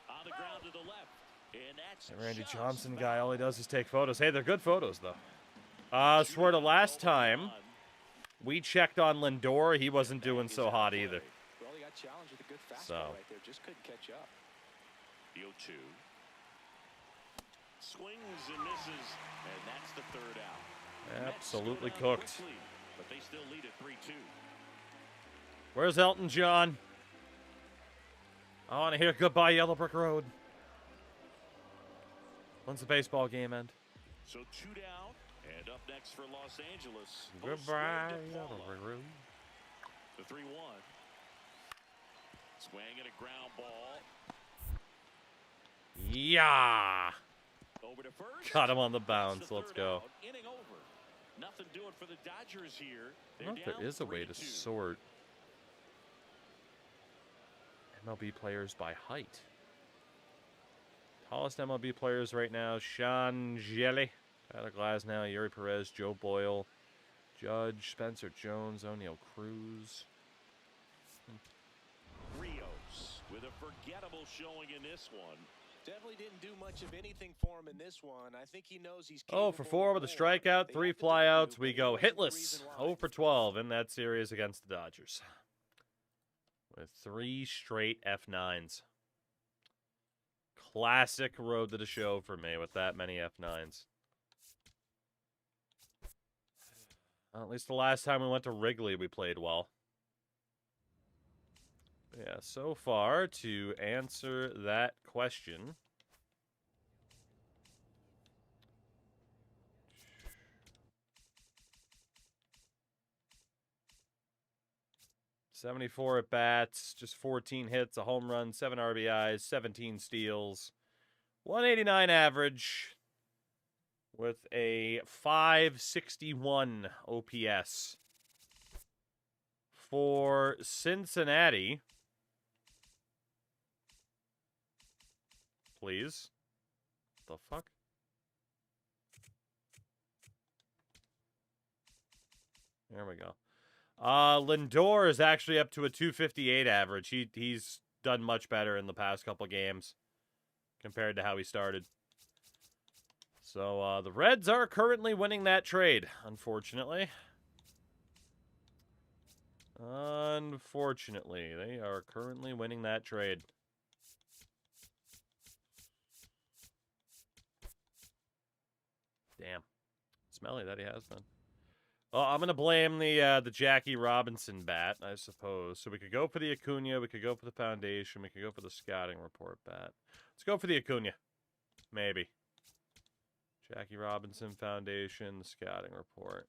On the ground to the left. And that's That Randy just Johnson foul. guy, all he does is take photos. Hey, they're good photos, though. Swear to last time we checked on Lindor, he wasn't doing so hot either. Well, he got challenged with a good fastball So. right there. Just couldn't catch up. The 0-2. Swings and misses, and that's the third out. Absolutely cooked. Quickly, but they still lead at 3-2. Where's Elton John? I want to hear Goodbye Yellow Brick Road. When's the baseball game end? So 2 down, and up next for Los Angeles. Goodbye Yellow Brick Road. The 3-1. Swing and a ground ball. Yeah. Over to first. Got him on the bounce. Let's go. Out, inning over. Nothing doing for the Dodgers here. I don't know if there is a way to 3-2. sort MLB players by height. Tallest MLB players right now: Sean Jelly, Tyler Glasnow, Yuri Perez, Joe Boyle, Judge, Spencer Jones, O'Neal Cruz. Rios with a forgettable showing in this one. Definitely didn't do much of anything for him in this one. I think he knows he's 0 for 4 with a strikeout, 3 flyouts. We go hitless. 0 for 12 in that series against the Dodgers. With 3 straight F9s. Classic road to the show for me with that many F9s. Well, at least the last time we went to Wrigley, we played well. Yeah, so far, to answer that question, '74 at bats, just 14 hits, a home run, 7 RBIs, 17 steals, 189 average, with a 561 OPS. For Cincinnati, please. The fuck? There we go. Lindor is actually up to a 258 average. He's done much better in the past couple games compared to how he started. So the Reds are currently winning that trade, unfortunately. Unfortunately, they are currently winning that trade. Damn. Smelly that he has been. Well, I'm going to blame the Jackie Robinson bat, I suppose. So we could go for the Acuna, we could go for the Foundation, we could go for the Scouting Report bat. Let's go for the Acuna. Maybe. Jackie Robinson, Foundation, the Scouting Report.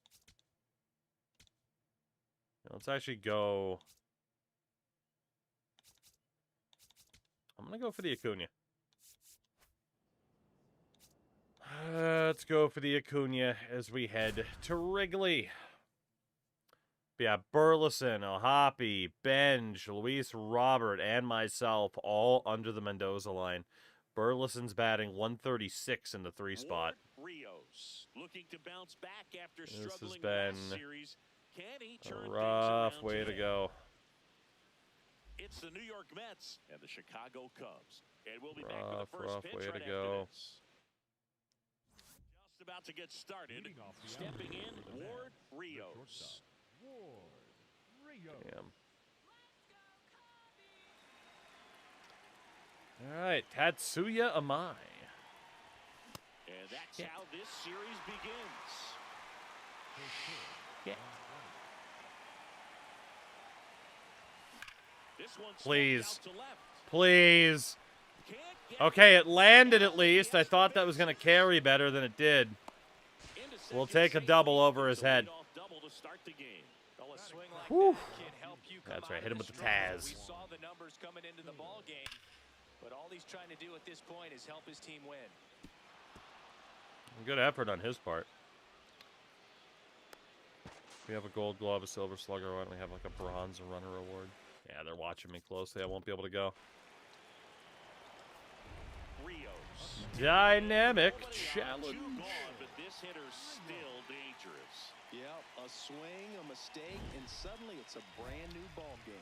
Let's actually go. I'm going to go for the Acuna. Let's go for the Acuna as we head to Wrigley. Yeah, Burleson, Ohapi, Benj, Luis Robert, and myself all under the Mendoza line. Burleson's batting 136 in the 3 spot. Rios looking to bounce back after This has struggling been last series. Can he turn a rough way to today? go. It's the New York Mets and the Chicago Cubs. And we'll be back Rough, for the first rough pitch way right to after go. this. Just about to get started. Stepping in, Ward Rios. Damn. All right, Tatsuya Amai. And that's how this series begins. Yeah. This one's Please. out to left. Please. Can't get Okay, it landed at least. I thought that was going to carry better than it did. into We'll second take a safely. double over his It's a head. leadoff double to start the game. Well, a swing like Whew. that can help you come That's right, out hit him of with the struggle. Taz. We saw the numbers coming into the ball game, but all he's trying to do at this point is help his team win. Good effort on his part. We have a gold glove, a silver slugger. Why don't we have like a bronze runner award? Yeah, they're watching me closely. I won't be able to go. Rios. Dynamic Nobody on, challenge. 2 gone, but this hitter's still dangerous. Yep, a swing, a mistake, and suddenly it's a brand new ball game.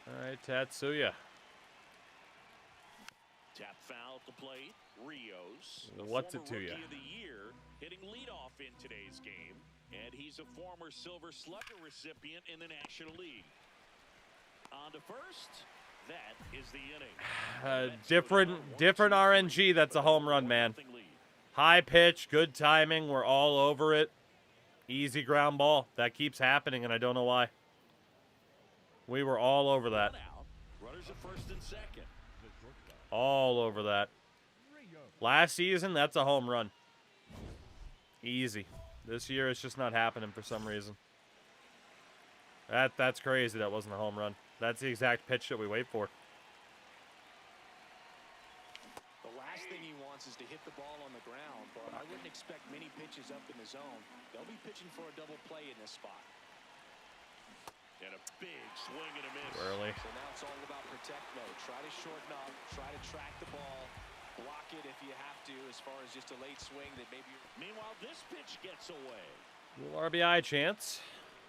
All right, Tatsuya. Tap foul at the plate. Rios. What's the it former to ya? Rookie of the year, hitting leadoff in today's game, and he's a former Silver Slugger recipient in the National League. On to first. That is the inning. Different RNG. That's a home run, man. High pitch, good timing. We're all over it. Easy ground ball. That keeps happening, and I don't know why. We were all over that. Runners at first and second. All over that. Last season, that's a home run. Easy. This year, it's just not happening for some reason. That's crazy. That wasn't a home run. That's the exact pitch that we wait for. The last thing he wants is to hit the ball on the ground, but I wouldn't expect many pitches up in the zone. They'll be pitching for a double play in this spot. And a big swing and a miss. Early. So now it's all about protect mode. Try to shorten up, try to track the ball, block it if you have to, as far as just a late swing that maybe you're... Meanwhile, this pitch gets away. Little RBI chance.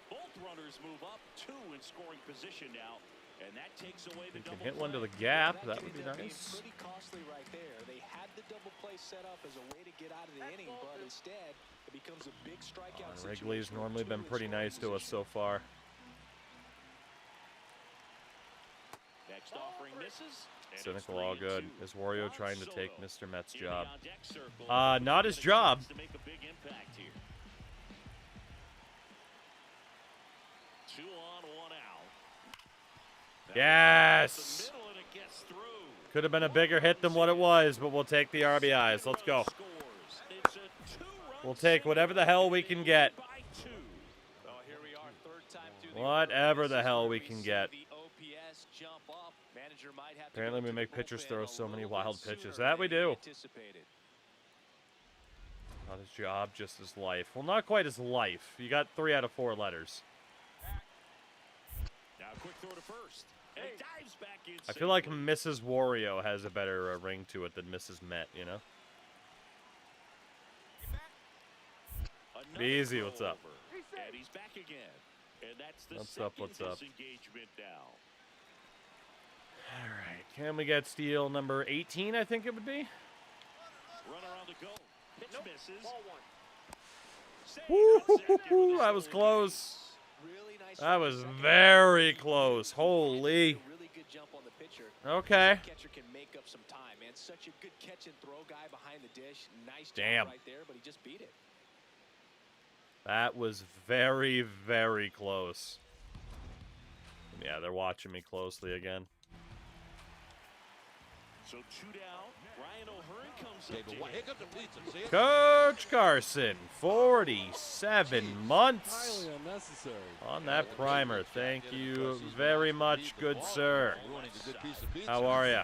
Both runners move up, 2 in scoring position now, and that takes away the You can double hit one to play. the gap. That would be ended up being nice. pretty costly right there. They had the double play set up as a way to get out of the inning, but instead it becomes a big strikeout situation. Wrigley's normally been pretty nice to us so far. Next offering misses. and it's Cynical all 3-2. good. Is Wario trying to Soto take Mr. Met's in the job? on-deck circle. Not his job. To make a big impact here. 2 on, 1 out. Yes! The middle and it gets through. Could have been a bigger hit than what it was, but we'll take the RBIs. Let's go. It's a 2-run We'll take whatever the hell we can get. by 2. Oh, here we are, third time through the Whatever order. the This is hell where we can see get. the OPS jump up. Manager might have to Apparently go we to make the pitchers bullpen throw a so many little wild bit pitches. sooner That we than do. anticipated. Not his job, just his life. Well, not quite his life. You got 3 out of 4 letters. Now quick throw to first. And it dives back in I feel like safely. Mrs. Wario has a better ring to it than Mrs. Met, you know? Another Easy, throw what's up? over. And he's back again. And that's the What's up, second what's up? disengagement now. All right. Can we get steal number 18, I think it would be? Runner on the go. Pitch misses. Ball one. Save Woo, on second with a that was stolen close. Really nice That run was second. very close. A Holy. really good jump on the pitcher. Okay. The catcher can make up some time, man. Such a good catch and throw guy behind the dish. Nice Damn. job right there, but he just beat it. That was very, very close. Yeah, they're watching me closely again. So 2 down. Ryan O'Hearn comes up to hit. Coach Carson, 47 months Highly unnecessary. on that primer. Thank you very much, good sir. How are ya?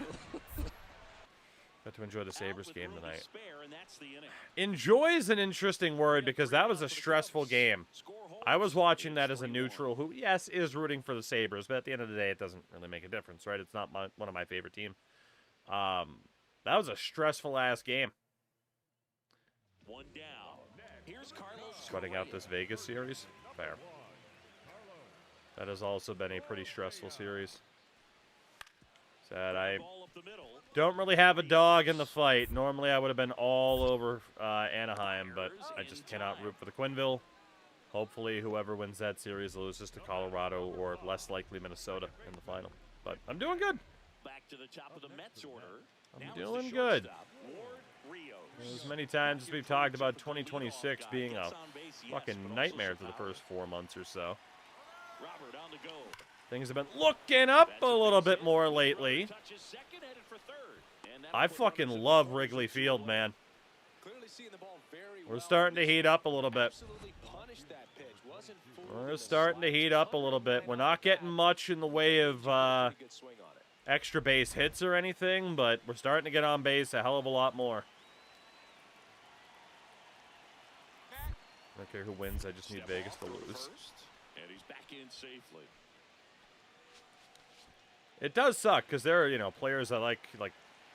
Got to enjoy the Sabres game tonight. Enjoy is an interesting word because that was a stressful game. I was watching that as a neutral who, yes, is rooting for the Sabres, but at the end of the day, it doesn't really make a difference, right? It's not one of my favorite teams. That was a stressful-ass game. 1 down. Here's Carlos Sweating out this Vegas series? Fair. That has also been a pretty stressful series. Sad. I Ball up the middle. don't really have a dog in the fight. Normally, I would have been all over Anaheim, but I just cannot root for the Quinville. Hopefully, whoever wins that series loses to Colorado or, less likely, Minnesota in the final. But I'm doing good. Back to the top of the Mets order. I'm Now it's doing the good. shortstop, Ward Rios. As many times as we've talked about 2026 being a fucking nightmare for the first 4 months or so. Robert on the go. Things have been looking up a little bit more lately. Touches second, headed for third. And I that'll put fucking runners at love first. Wrigley Field, man. Clearly seeing the ball very We're well. starting to heat up a little bit. Absolutely punished that pitch. Wasn't fooled. We're starting to heat up a little bit. We're not getting much in the way of Pretty good swing on it. extra base hits or anything, but we're starting to get on base a hell of a lot more. I don't care who wins, I just need Step Vegas off to through lose. first, and he's back in safely. It does suck because there are, players I like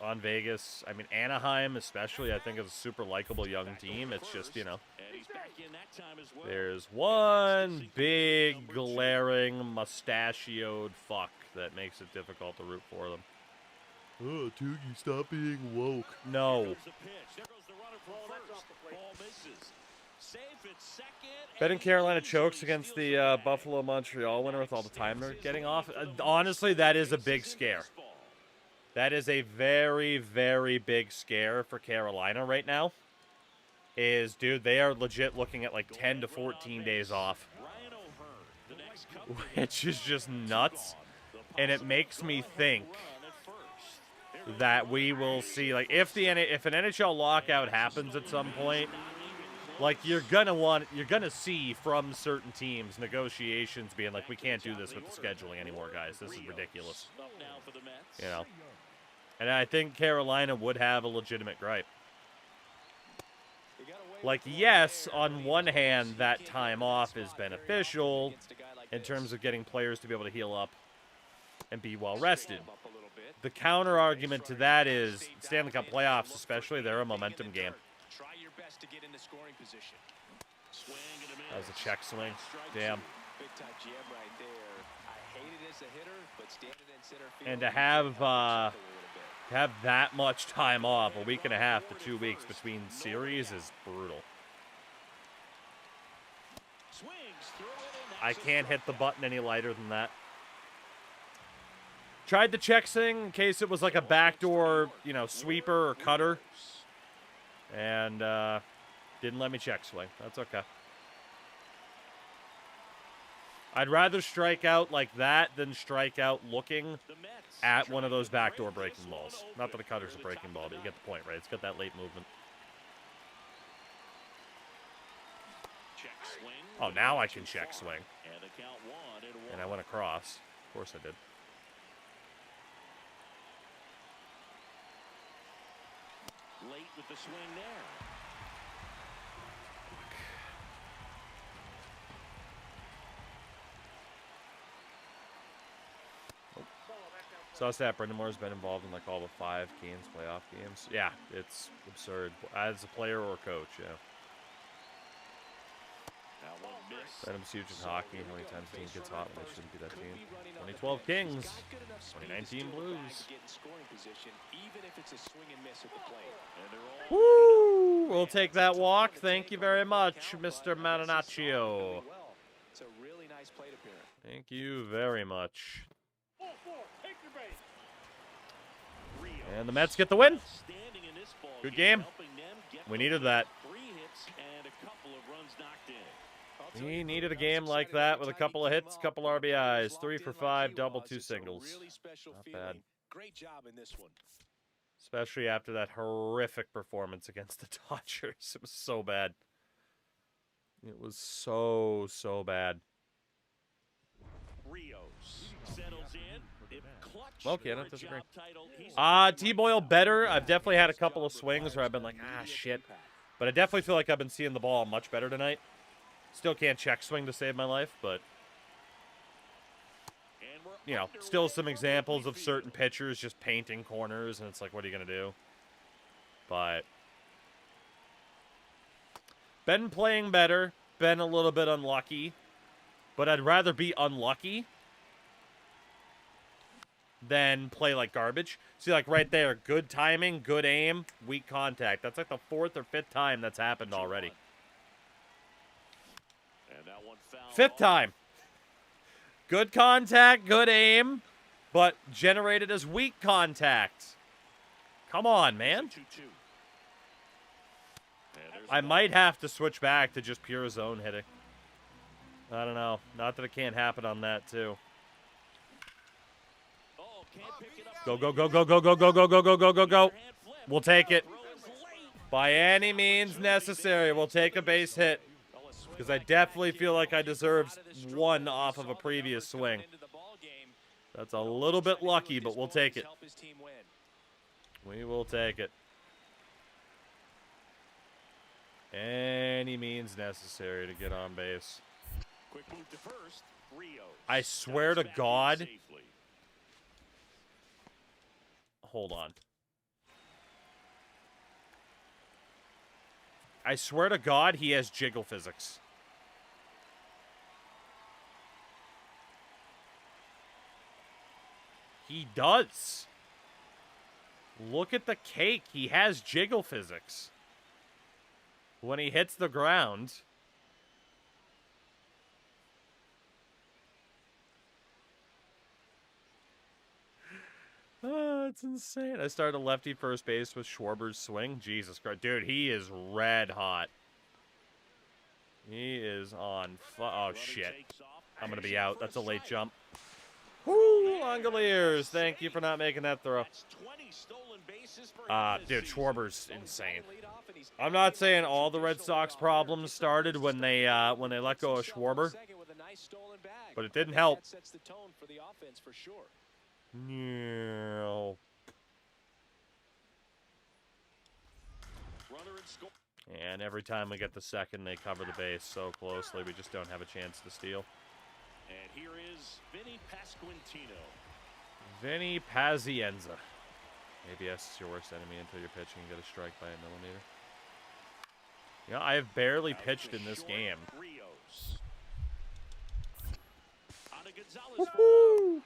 on Vegas. I mean, Anaheim especially, I think is a super likable young team. It's just, And he's back in that time as well. there's one big glaring mustachioed fuck that makes it difficult to root for them. Oh, Toogie, stop being woke. No. There's the pitch. There goes the runner for first. Ball misses. Safe at second. Betting and Carolina easily chokes against steals the it back. Buffalo Montreal winner with all the time they're getting off. Honestly, that is a big scare. That is a very, very big scare for Carolina right now. is, dude, they are legit looking at like 10 to 14 days off, which is just nuts. And it makes me think that we will see, like, if an NHL lockout happens at some point, like, you're gonna see from certain teams negotiations being like, we can't do this with the scheduling anymore, guys. This is ridiculous. You know? And I think Carolina would have a legitimate gripe. Like, yes, on one hand, that time off is beneficial in terms of getting players to be able to heal up and be well rested. The counter argument to that is Stanley Cup playoffs, especially, they're a momentum game. That was a check swing. Damn. And to have that much time off, a week and a half to 2 weeks between series, is brutal. I can't hit the button any lighter than that. Tried the check swing in case it was like a backdoor, you know, sweeper or cutter. And didn't let me check swing. That's okay. I'd rather strike out like that than strike out looking at one of those backdoor breaking balls. Not that a cutter's a breaking ball, but you get the point, right? It's got that late movement. Oh, now I can check swing. And I went across. Of course I did. Late with the swing there. Saw that Brendan Moore's been involved in like all the 5 games, playoff games. Yeah, it's absurd. As a player or coach, yeah. Venom's huge in hockey. How many times the team gets hot when they shouldn't be that team? 2012 Kings, 2019 Blues. Woo! We'll take that walk. Thank you very much, Mr. Marinaccio. Thank you very much. And the Mets get the win. Good game. We needed that. He needed a game like that with a couple of hits, couple RBIs, 3 for 5, double, 2 singles. Not bad. Great job in this one. Especially after that horrific performance against the Dodgers. It was so bad. It was so, so bad. Okay, I don't disagree. T-Boyle better. I've definitely had a couple of swings where I've been like, ah, shit. But I definitely feel like I've been seeing the ball much better tonight. Still can't check swing to save my life, but, you know, still some examples of certain pitchers just painting corners, and it's like, what are you going to do? But been playing better, been a little bit unlucky, but I'd rather be unlucky than play like garbage. See, like right there, good timing, good aim, weak contact. That's like the 4th or 5th time that's happened already. 5th time. Good contact, good aim, but generated as weak contact. Come on, man. I might have to switch back to just pure zone hitting. I don't know. Not that it can't happen on that, too. Go, go, go, go, go, go, go, go, go, go, go, go, go. We'll take it. By any means necessary, we'll take a base hit. Because I definitely feel like I deserved one off of a previous swing. That's a little bit lucky, but we'll take it. We will take it. Any means necessary to get on base. I swear to God. Hold on. I swear to God, he has jiggle physics. He does. Look at the cake. He has jiggle physics. When he hits the ground. Oh, it's insane. I started lefty first base with Schwarber's swing. Jesus Christ. Dude, he is red hot. He is on oh, shit. I'm going to be out. That's a late jump. Woo, Langoliers. Thank you for not making that throw. Dude, Schwarber's insane. I'm not saying all the Red Sox problems started when they let go of Schwarber, but it didn't help. No. And every time we get the second, they cover the base so closely, we just don't have a chance to steal. And here is Vinny Pasquantino. Vinny Pazienza. ABS is your worst enemy until you're pitching and get a strike by a millimeter. You know, I have barely pitched in this game. Woohoo!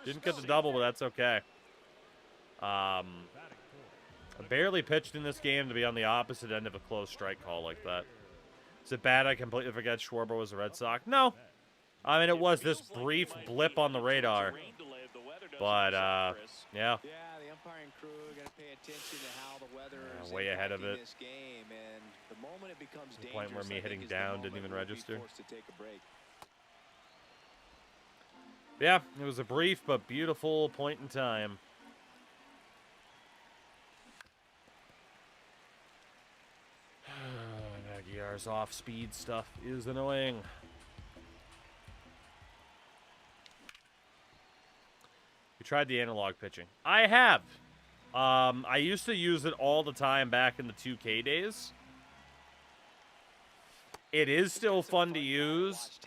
Didn't get the double, but that's okay. I barely pitched in this game to be on the opposite end of a close strike call like that. Is it bad I completely forget Schwarber was a Red Sox? No. I mean, it was this brief blip on the radar. But, yeah. Yeah, the umpiring crew are going to pay attention to how the weather is way ahead of it. this game, and the moment it becomes The point where me hitting down didn't even register. Yeah, it was a brief but beautiful point in time. Aguilar's off-speed stuff is annoying. You tried the analog pitching. I have. I used to use it all the time back in the 2K days. It is still fun to use,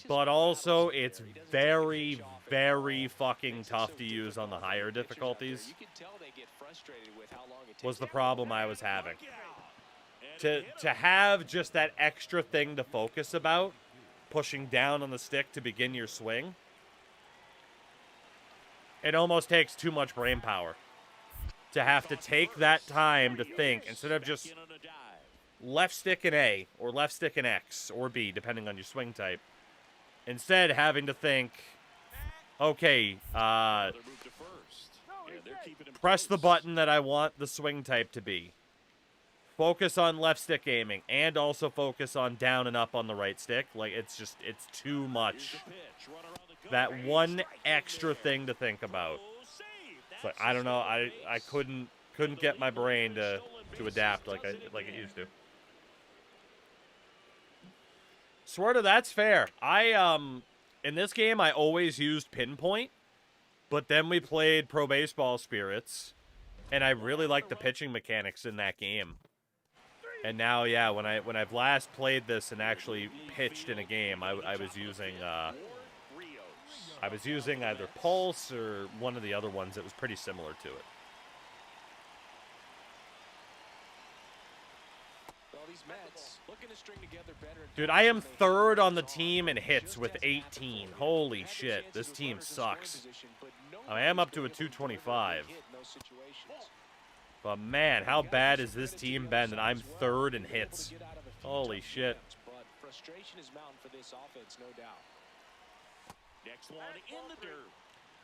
but also it's very, very fucking tough to use on the higher difficulties. Was the problem I was having. To have just that extra thing to focus about, pushing down on the stick to begin your swing, it almost takes too much brain power. To have to take that time to think, instead of just left stick in A, or left stick in X, or B, depending on your swing type. Instead, having to think, okay, press the button that I want the swing type to be. Focus on left stick aiming, and also focus on down and up on the right stick. Like, it's too much. That one extra thing to think about. It's like, I don't know, I couldn't get my brain to adapt like it used to. Swear to that's fair. In this game I always used pinpoint, but then we played Pro Baseball Spirits, and I really liked the pitching mechanics in that game. And now, yeah, when I've last played this and actually pitched in a game, I was using either Pulse or one of the other ones that was pretty similar to it. Dude, I am third on the team in hits with 18. Holy shit, this team sucks. I am up to a 225. But man, how bad has this team been that I'm third in hits? Holy shit.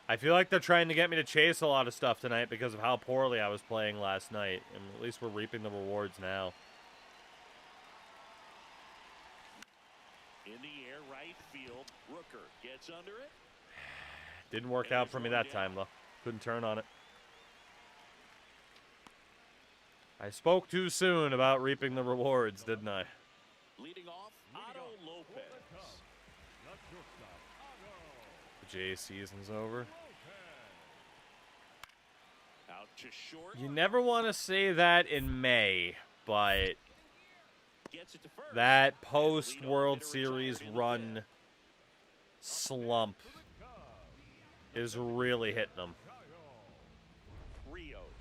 I feel like they're trying to get me to chase a lot of stuff tonight because of how poorly I was playing last night. And at least we're reaping the rewards now. In the air, right field. Rooker gets under it. Didn't work out for me that time, though. Couldn't turn on it. I spoke too soon about reaping the rewards, didn't I? Leading off, Otto Lopez. The J season's over. Out to short. You never want to say that in May, but that post-World Series run slump is really hitting them.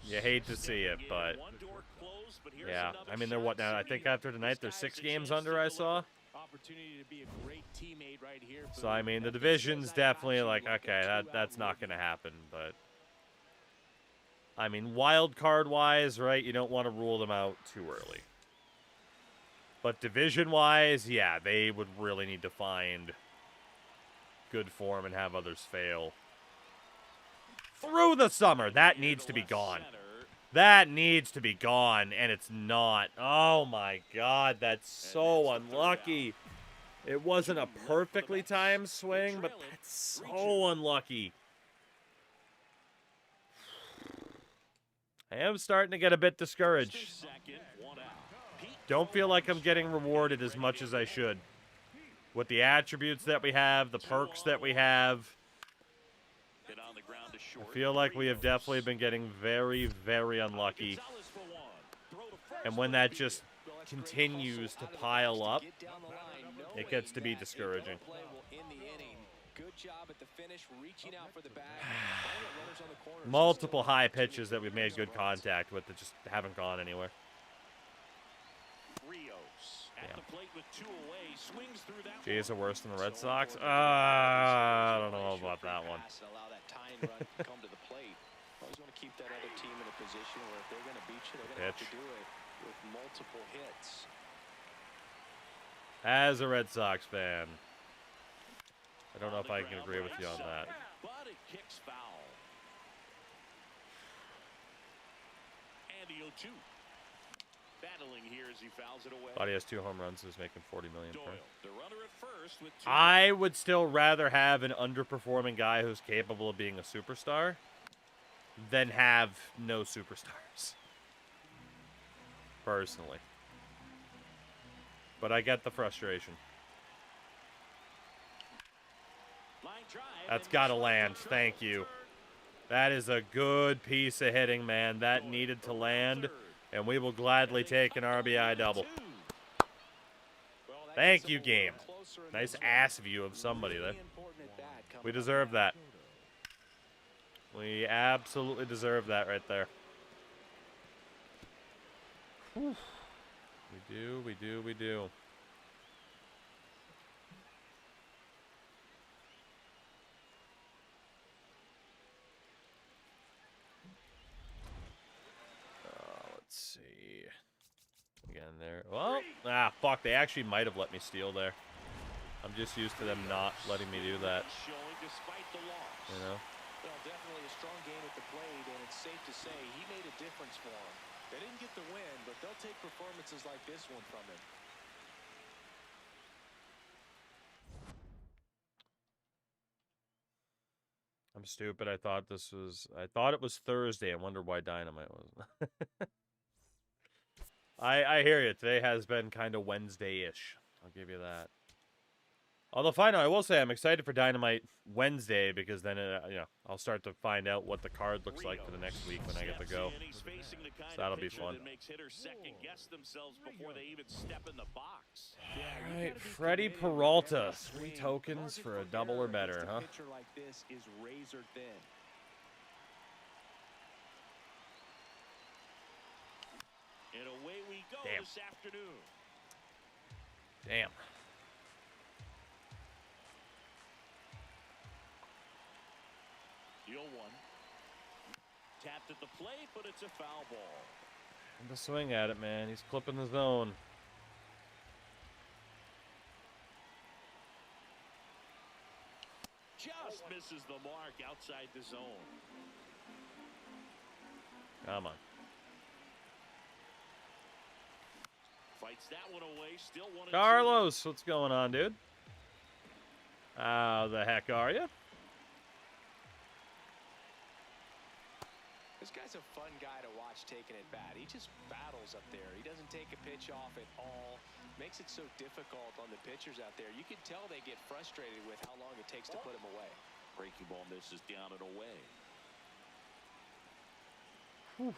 You hate to see it, but yeah. I mean, they're what now? I think after tonight, they're 6 games under, I saw. So, I mean, the division's definitely like, okay, that's not going to happen, but I mean, wild card-wise, right, you don't want to rule them out too early. But division-wise, yeah, they would really need to find good form and have others fail. through the summer. That needs to be gone. That needs to be gone, and it's not. Oh, my God. That's so unlucky. It wasn't a perfectly timed swing, but that's so unlucky. I am starting to get a bit discouraged. Don't feel like I'm getting rewarded as much as I should. With the attributes that we have, the perks that we have. I feel like we have definitely been getting very, very unlucky. And when that just continues to pile up, it gets to be discouraging. Multiple high pitches that we've made good contact with that just haven't gone anywhere. Jays are worse than the Red Sox? I don't know about that one. Pitch. As a Red Sox fan, I don't know if I can agree with you on that. But it kicks foul. And the 0-2. Battling here as he fouls it away. Thought he has 2 home runs, so he's making $40 million per. The runner at first with 2. I would still rather have an underperforming guy who's capable of being a superstar than have no superstars. Personally. But I get the frustration. That's got to land. Thank you. That is a good piece of hitting, man. That needed to land, and we will gladly take an RBI double. Thank you, game. Nice ass view of somebody there. We deserve that. We absolutely deserve that right there. Whew. We do, we do, we do. Let's see. Again there. Well, fuck. They actually might have let me steal there. I'm just used to them not letting me do that. You know? Well, definitely a strong game at the plate, and it's safe to say he made a difference for them. They didn't get the win, but they'll take performances like this one from him. I'm stupid. I thought it was Thursday. I wonder why Dynamite wasn't. I hear you. Today has been kind of Wednesday-ish. I'll give you that. Although, finally, I will say I'm excited for Dynamite Wednesday because then, I'll start to find out what the card looks like for the next week when I get to go. So that'll be fun. All right, Freddie Peralta. 3 tokens for a double or better, huh? And away we go this afternoon. Damn. The 0-1. Tapped at the plate, but it's a foul ball. And to swing at it, man. He's clipping the zone. Just misses the mark outside the zone. Come on. Fights that one away. Still 1-2. Carlos, what's going on, dude? How the heck are you? This guy's a fun guy to watch taking it bat. He just battles up there. He doesn't take a pitch off at all. Makes it so difficult on the pitchers out there. You can tell they get frustrated with how long it takes to put him away. Breaking ball misses down and away. Whew.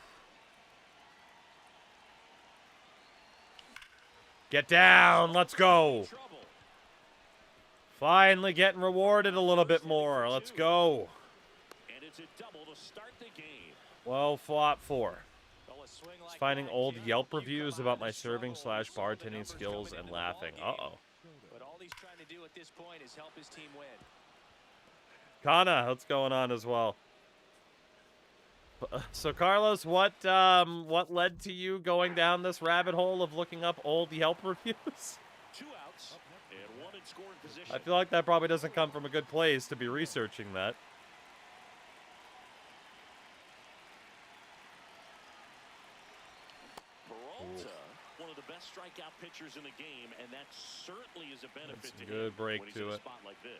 Get down. Let's go. Finally getting rewarded a little bit more. Let's go. And it's a double to start the game. Well, flop 4. Just finding old Yelp reviews about my serving/bartending skills and laughing. Uh-oh. But all he's trying to do at this point is help his team win. Kana, what's going on as well? So, Carlos, what led to you going down this rabbit hole of looking up old Yelp reviews? 2 outs and 1 in scoring position. I feel like that probably doesn't come from a good place to be researching that. strikeout pitchers in the game, and that certainly is a benefit to him good break when he's to in a it. spot like this.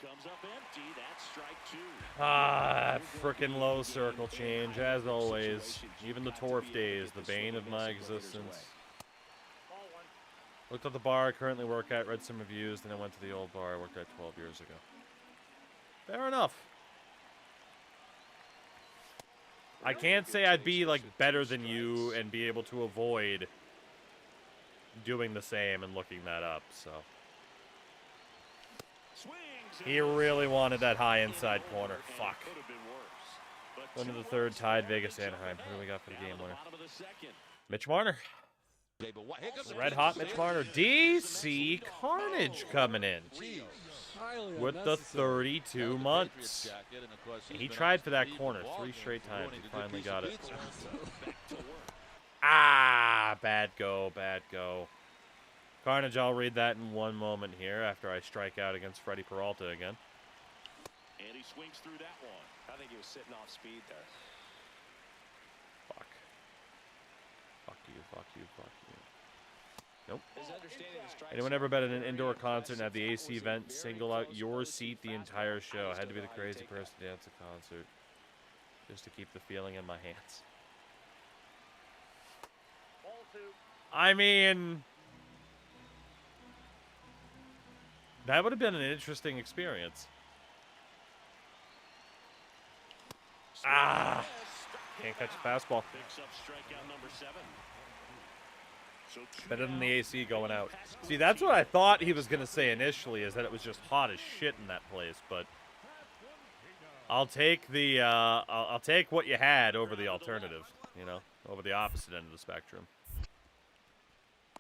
Comes up empty. That's strike two. Ah, frickin' low circle change, as always. Even the Torf days, the bane of my existence. Looked at the bar I currently work at, read some reviews, then I went to the old bar I worked at 12 years ago. Fair enough. I can't say I'd be, like, better than you and be able to avoid doing the same and looking that up, so. He really wanted that high inside corner. Fuck. Going to the third, tied Vegas Anaheim. Who do we got for the game winner? Mitch Marner. Red hot Mitch Marner. DC Carnage coming in with the 32 months. And he tried for that corner 3 straight times. He finally got it. Ah, bad go, bad go. Carnage, I'll read that in one moment here after I strike out against Freddie Peralta again. And he swings through that one. I think he was sitting off speed there. Fuck. Fuck you, fuck you, fuck you. Nope. Anyone ever been at an indoor concert and have the AC vent single out your seat the entire show? I had to be the crazy person to dance a concert just to keep the feeling in my hands. I mean, that would have been an interesting experience. Ah! Can't catch a fastball. Picks up strikeout number 7. Better than the AC going out. See, that's what I thought he was going to say initially, is that it was just hot as shit in that place, but I'll take the, I'll take what you had over the alternative, you know, over the opposite end of the spectrum.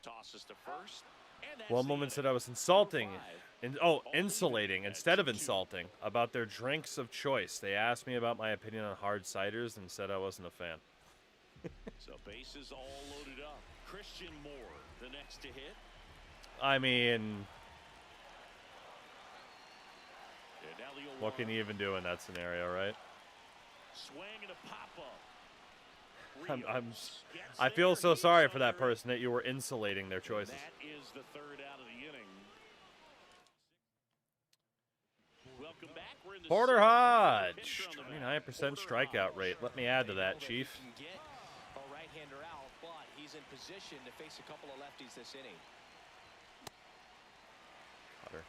Tosses to first. One woman said I was insulting, insulating instead of insulting about their drinks of choice. They asked me about my opinion on hard ciders and said I wasn't a fan. So bases all loaded up. Christian Moore, the next to hit. I mean, what can you even do in that scenario, right? Swing and a pop-up. I feel so sorry for that person that you were insulating their choices. That is the third out of the inning. Welcome back. We're in the Porter Hodge, 29% strikeout rate. Let me add to that, Chief. A right-hander out, but he's in position to face a couple of lefties this inning. Cutter.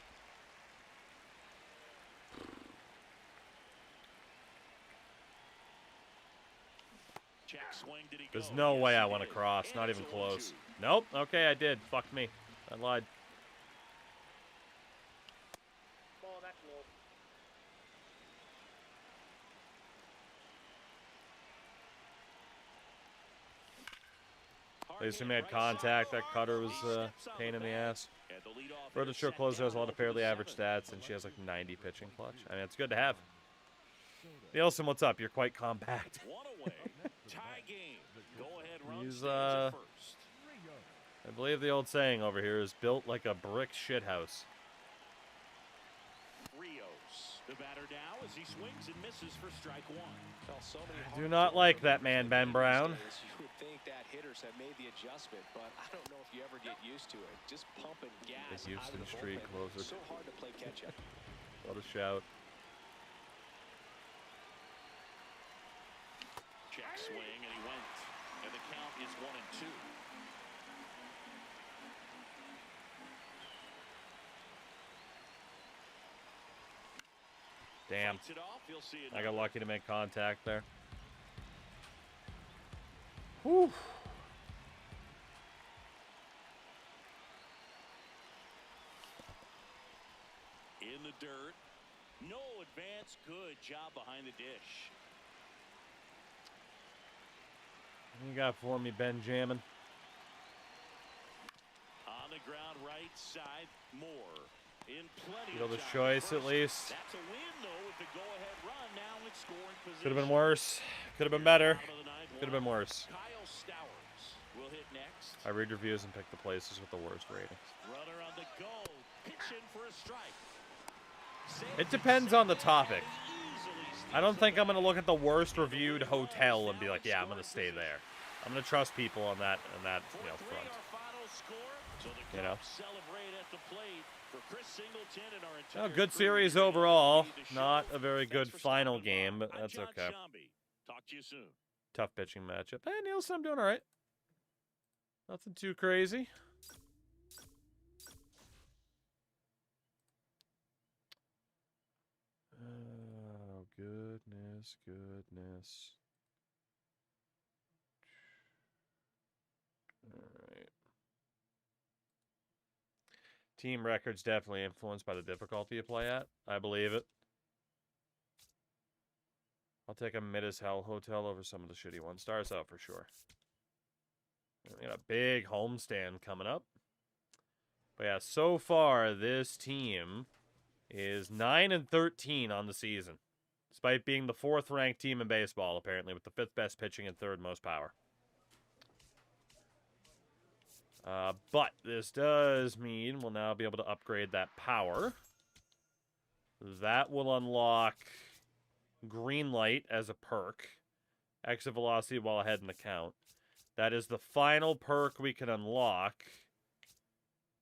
Check swing, did he There's go? no Yes, way he I want to did. cross. And Not it's even 0-2. close. Nope. Okay, I did. Fuck me. I lied. They assume he had contact. That cutter was a pain in the ass. For the show closer has a lot of fairly average stats, and she has like 90 pitching clutch. I mean, it's good to have. Nielsen, what's up? You're quite compact. One away. Tie game. Go ahead, run He's, stands at first. I believe the old saying over here is built like a brick shithouse. Rios, the batter now as he swings and misses for strike 1. I do not like that man, Ben Brown. You would think that hitters have made the adjustment, but I don't know if you ever get used to it. Just pumping gas The out of Houston the Street bullpen. closer. So hard to play catch up. What a shout. Check swing, and he went. And the count is 1-2. Damn. Fights it off. He'll see it I got another. lucky to make contact there. Whew. In the dirt. No advance. Good job behind the dish. What you got for me, Benjamin? On the ground, right side, Moore. In plenty Field of of time choice, first. at least. That's a win, though, with the go-ahead run now in scoring position. Could have been worse. Could have been better. Bottom of the ninth, Could have been worse. Kyle Stowers will hit next. I read reviews and pick the places with the worst ratings. Runner on the go. Pitch in for a strike. It depends on the topic. Easily I don't think I'm going to look at the worst reviewed hotel and be like, yeah, I'm going to stay there. I'm going to trust people on that front. You know? Oh, good series overall. Not a very good final game, but that's okay. Talk to you soon. Tough pitching matchup. Hey, Nielsen, I'm doing all right. Nothing too crazy. Oh, goodness. All right. Team records definitely influenced by the difficulty you play at. I believe it. I'll take a mid-as-hell hotel over some of the shitty ones. Stars out for sure. We got a big homestand coming up. But yeah, so far this team is 9-13 on the season. Despite being the 4th-ranked team in baseball, apparently, with the 5th best pitching and 3rd most power. But this does mean we'll now be able to upgrade that power. That will unlock green light as a perk. Exit velocity while ahead in the count. That is the final perk we can unlock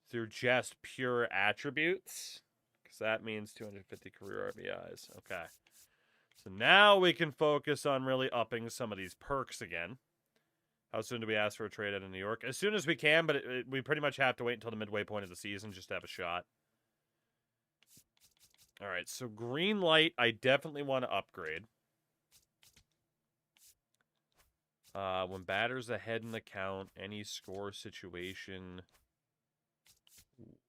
through just pure attributes. Because that means 250 career RBIs. Okay. So now we can focus on really upping some of these perks again. How soon do we ask for a trade out of New York? As soon as we can, but we pretty much have to wait until the midway point of the season just to have a shot. All right, so green light, I definitely want to upgrade. When batters ahead in the count, any score situation,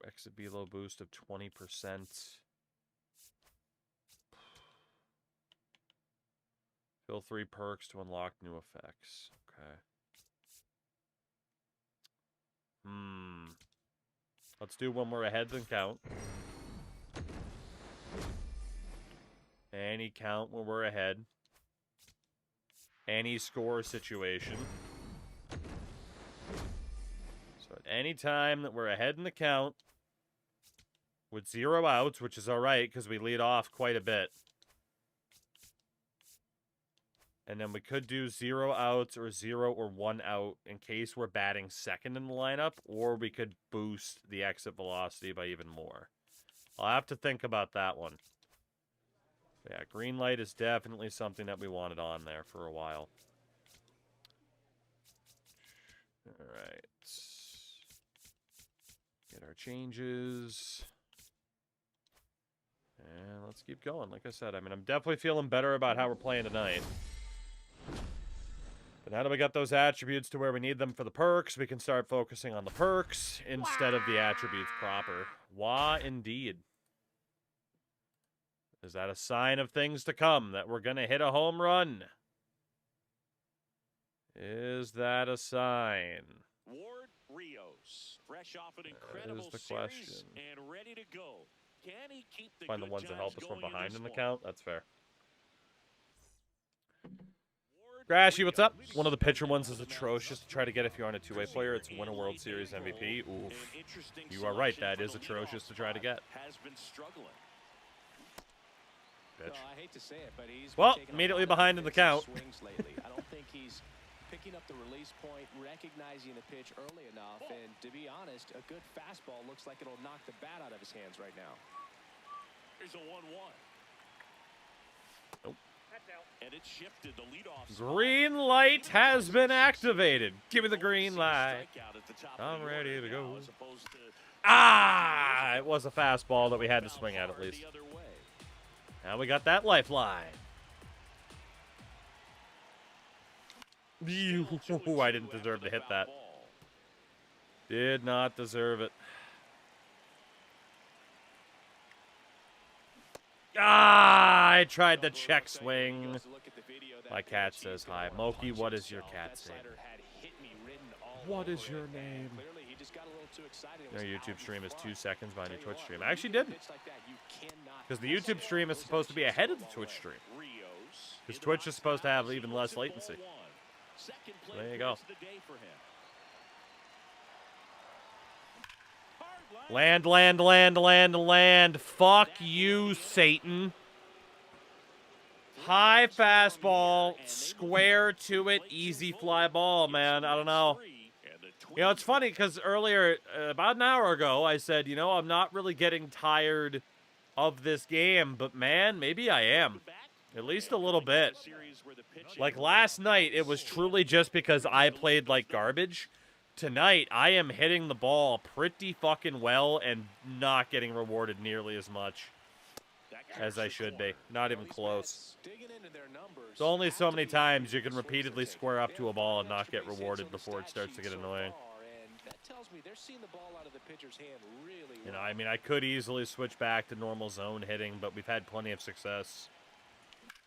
exit below boost of 20%. Fill 3 perks to unlock new effects. Okay. Let's do when we're ahead in count. Any count when we're ahead. Any score situation. So at any time that we're ahead in the count with 0 outs, which is all right because we lead off quite a bit. And then we could do 0 outs or 0 or 1 out in case we're batting second in the lineup, or we could boost the exit velocity by even more. I'll have to think about that one. Yeah, green light is definitely something that we wanted on there for a while. All right. Get our changes. And let's keep going. Like I said, I mean, I'm definitely feeling better about how we're playing tonight. But now that we got those attributes to where we need them for the perks, we can start focusing on the perks instead of the attributes proper. Wah, indeed. Is that a sign of things to come, that we're going to hit a home run? Is that a sign? Ward Rios, fresh off an incredible series and ready to go. Can he keep the Find the ones that help us from behind in the count? That's fair. Grashy, what's up? One of the pitcher ones is atrocious to try to get if you aren't a two-way player. It's win a World Series MVP. Oof. You are right. That is atrocious to try to get. Bitch. I hate to say it, but he's well, immediately behind in the count. I don't think he's picking up the release point, recognizing the pitch early enough, and to be honest, a good fastball looks like it'll knock the bat out of his hands right now. Here's a 1-1. Nope. And it shifted the leadoff. Green light has been activated. Give me the green light. I'm ready to go. Ah! It was a fastball that we had to swing at least. Now we got that lifeline. Ooh, I didn't deserve to hit that. Did not deserve it. Ah, I tried the check swing. My cat says hi. Moki, what is your cat saying? What is your name? Your YouTube stream is 2 seconds behind your Twitch stream. I actually didn't. Because the YouTube stream is supposed to be ahead of the Twitch stream. Because Twitch is supposed to have even less latency. There you go. Land, land, land, land, land. Fuck you, Satan. High fastball, square to it, easy fly ball, man. I don't know. You know, it's funny because earlier, about an hour ago, I said, you know, I'm not really getting tired of this game, but man, maybe I am. At least a little bit. Like last night, it was truly just because I played like garbage. Tonight, I am hitting the ball pretty fucking well and not getting rewarded nearly as much as I should be. Not even close. There's only so many times you can repeatedly square up to a ball and not get rewarded before it starts to get annoying. You know, I mean, I could easily switch back to normal zone hitting, but we've had plenty of success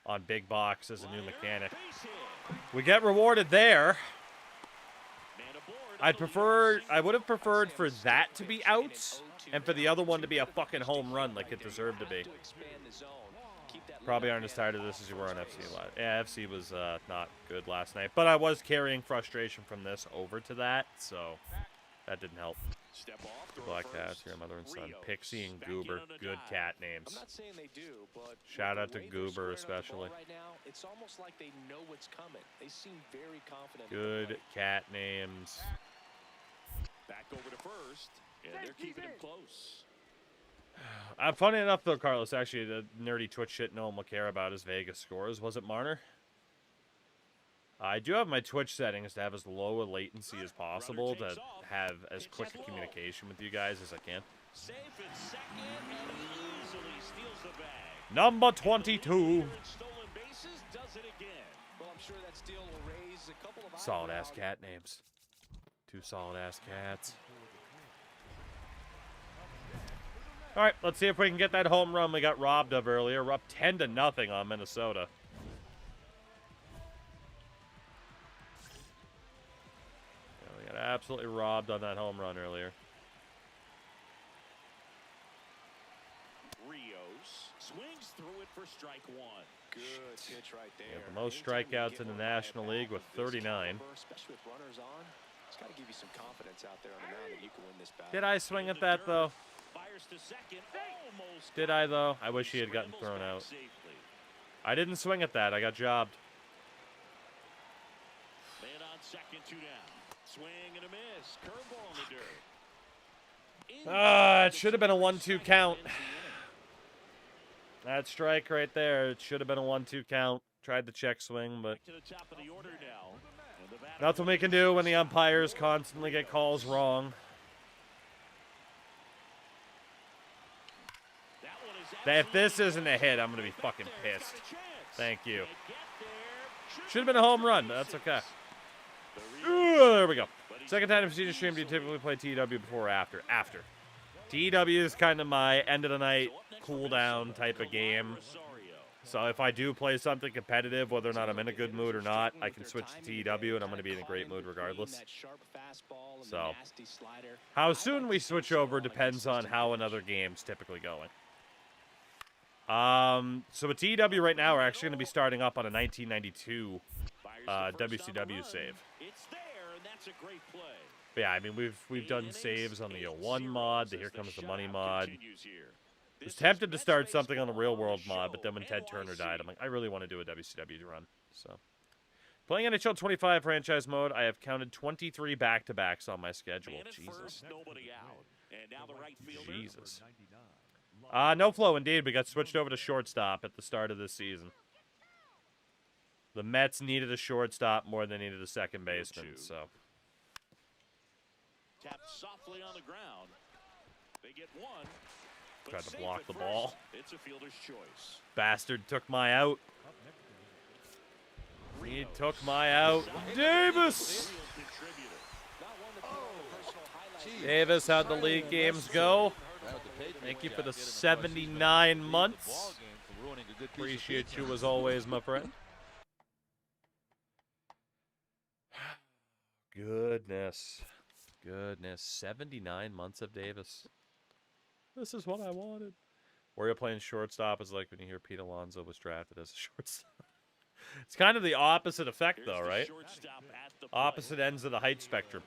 on big box as a new mechanic. We get rewarded there. I would have preferred for that to be out and for the other one to be a fucking home run like it deserved to be. Probably aren't as tired of this as you were on FC last. Yeah, FC was not good last night, but I was carrying frustration from this over to that, so that didn't help. Black Cats here, mother and son. Pixie and Goober, good cat names. Shout out to Goober especially. It's almost like they know what's coming. They seem very confident. Good cat names. Back over to first, and they're keeping him close. Funny enough, though, Carlos, actually, the nerdy Twitch shit no one will care about is Vegas scores. Was it Marner? I do have my Twitch settings to have as low a latency as possible to have as quick a communication with you guys as I can. Safe at second, and he easily steals the bag. Number 22. Stolen bases does it again. Well, I'm sure that steal will raise a couple of Solid-ass cat names. Two solid-ass cats. All right, let's see if we can get that home run we got robbed of earlier. We're up 10-0 on Minnesota. Yeah, we got absolutely robbed on that home run earlier. Rios swings through it for strike one. Good pitch right there. Yeah, the most strikeouts in the National League with 39. Especially with runners on. It's got to give you some confidence out there on the mound that you can win this battle. Did I swing at that, though? Fires to second, almost. Did I, though? I wish he had gotten thrown out. I didn't swing at that. I got jobbed. Man on second, two down. Swing and a miss. Curveball in the dirt. It should have been a 1-2 count. That strike right there, it should have been a 1-2 count. Tried the check swing, but To the top of the order now. And the batter that's what we can do when the umpires constantly get calls wrong. That one is If this isn't a hit, I'm going to be fucking pissed. a chance. Thank you. They get there. Should have been a home run, but that's okay. Ooh, there we go. Second time I've seen a stream, do you typically play TEW before or after? After. TEW is kind of my end of the night cool down type of game. So if I do play something competitive, whether or not I'm in a good mood or not, I can switch to TEW and I'm going to be in a great mood regardless. So how soon we switch over depends on how another game's typically going. So with TEW right now, we're actually going to be starting up on a 1992 WCW save. It's there, and that's a great play. But yeah, I mean, we've done saves on the 01 mod, the Here Comes the Money mod. I was tempted to start something on the Real World mod, but then when Ted Turner died, I'm like, I really want to do a WCW run. So, playing NHL 25 franchise mode, I have counted 23 back-to-backs on my schedule. Jesus. Nobody out. And now the right fielder. Jesus. No flow, indeed. We got switched over to shortstop at the start of this season. The Mets needed a shortstop more than they needed a second baseman, so. Tapped softly on the ground. They get one. Tried to block the ball. It's a fielder's choice. Bastard took my out. He took my out. Davis! Davis, how'd the league games go? Thank you for the 79 months. Appreciate you as always, my friend. Goodness. 79 months of Davis. This is what I wanted. Where you're playing shortstop is like when you hear Pete Alonso was drafted as a shortstop. It's kind of the opposite effect, though, right? Opposite ends of the height spectrum.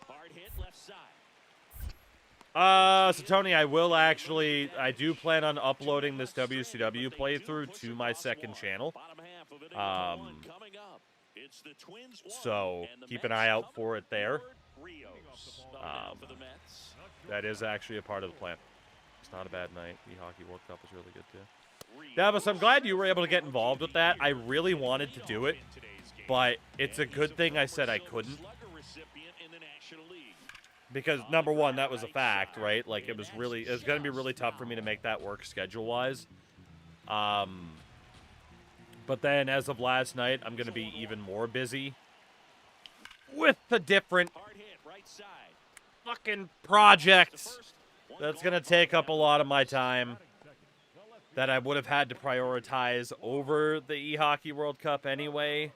Hard hit left side. So Tony, I do plan on uploading this WCW playthrough to my second channel. So keep an eye out for it there. That is actually a part of the plan. It's not a bad night. The Hockey World Cup was really good too. Davos, I'm glad you were able to get involved with that. I really wanted to do it, but it's a good thing I said I couldn't. Because, number one, that was a fact, right? Like, it was going to be really tough for me to make that work schedule-wise. But then, as of last night, I'm going to be even more busy with the different fucking projects that's going to take up a lot of my time that I would have had to prioritize over the E-Hockey World Cup anyway.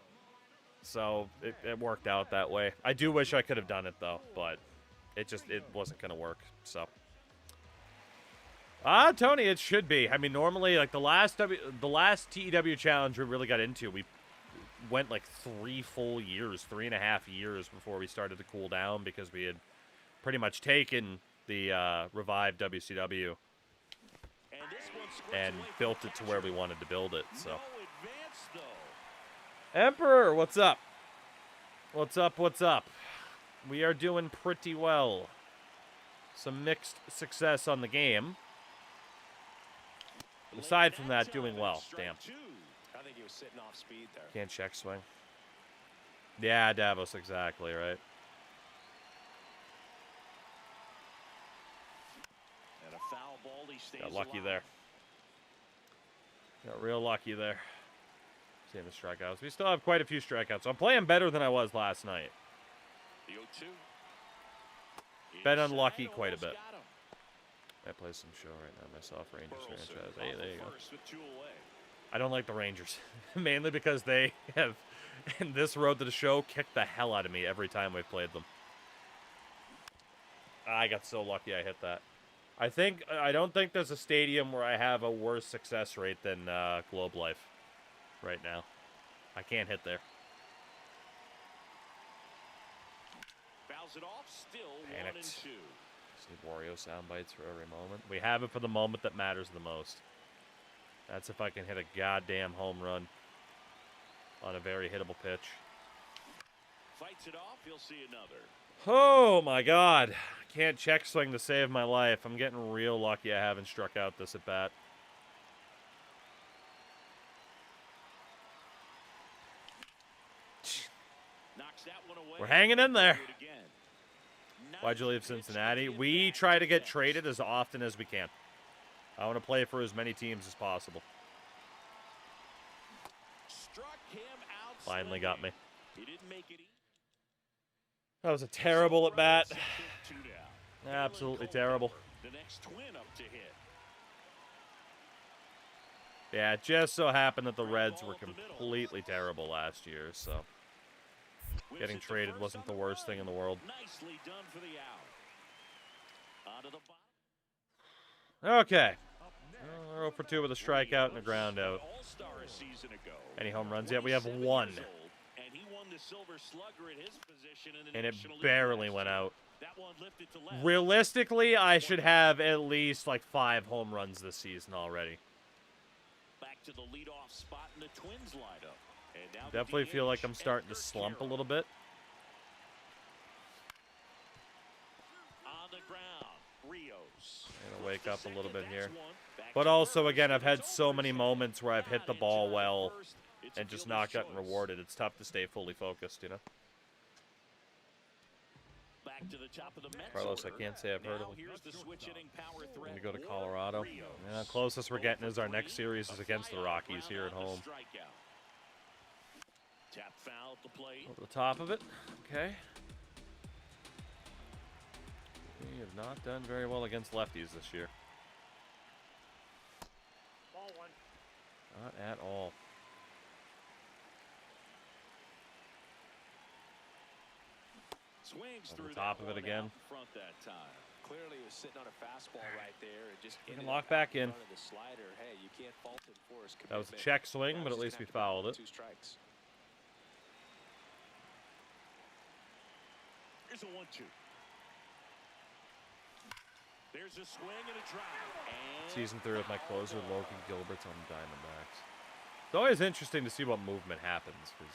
So, it worked out that way. I do wish I could have done it, though, but it wasn't going to work, so. Tony, it should be. I mean, normally, like, the last TEW challenge we really got into, we went, like, 3 full years, 3.5 years before we started to cool down because we had pretty much taken the revived WCW and built it to where we wanted to build it, so. Emperor, what's up? What's up, what's up? We are doing pretty well. Some mixed success on the game. But aside from that, doing well. Damn. I think he was sitting off speed there. Can't check swing. Yeah, Davos, exactly, right? And a foul ball, he stays Got lucky alive. there. Got real lucky there. Seeing the strikeouts. We still have quite a few strikeouts. So I'm playing better than I was last night. The 0-2. Been unlucky quite a bit. I play some show right now myself, Rangers franchise. Hey, there you go. I don't like the Rangers. Mainly because they have, in this road to the show, kicked the hell out of me every time we've played them. I got so lucky I hit that. I don't think there's a stadium where I have a worse success rate than Globe Life right now. I can't hit there. It off, still Panicked. 1-2. See Wario sound bites for every moment. We have it for the moment that matters the most. That's if I can hit a goddamn home run on a very hittable pitch. Fights it off, you'll see another. Oh my god. Can't check swing to save my life. I'm getting real lucky I haven't struck out this at bat. Knocks that one away. We're hanging in there. Why'd you leave Cincinnati? We try to get traded as often as we can. I want to play for as many teams as possible. Struck him out. Finally got me. He didn't make it. That was a terrible at bat. Absolutely terrible. The next twin up to hit. Yeah, it just so happened that the Reds were completely terrible last year, so getting traded wasn't the worst thing in the world. Nicely done for the out. Onto the bottom. Okay. 0 for 2 with a strikeout and a ground out. Any home runs yet? We have 1. And it barely went out. Realistically, I should have at least like 5 home runs this season already. Back to the leadoff spot in the Twins lineup. And now Definitely feel like I'm starting to slump a little bit. On the ground, Rios. Gonna wake up a little bit here. But also, again, I've had so many moments where I've hit the ball well and just not gotten rewarded. It's tough to stay fully focused, you know? Back to the top of the Mets Carlos, I order. can't say I've heard of him. Here's the switch-hitting power threat. Gonna go to Colorado. Yeah, closest we're getting is our next series is against the Rockies here at home. Tap foul at the plate. Over the top of it. Okay. We have not done very well against lefties this year. Ball one. Not at all. Swings Over through the top of it again. out front that time. Clearly, he was sitting on a fastball right there and just We can ended lock up back out in. front of the slider. Hey, you can't fault him for his That was a commitment. check swing, Now but at just least we have to go fouled it. 2 strikes. Here's a 1-2. There's a swing and a drive. And Season 3 with my closer, Logan Gilbert's on the Diamondbacks. It's always interesting to see what movement happens, because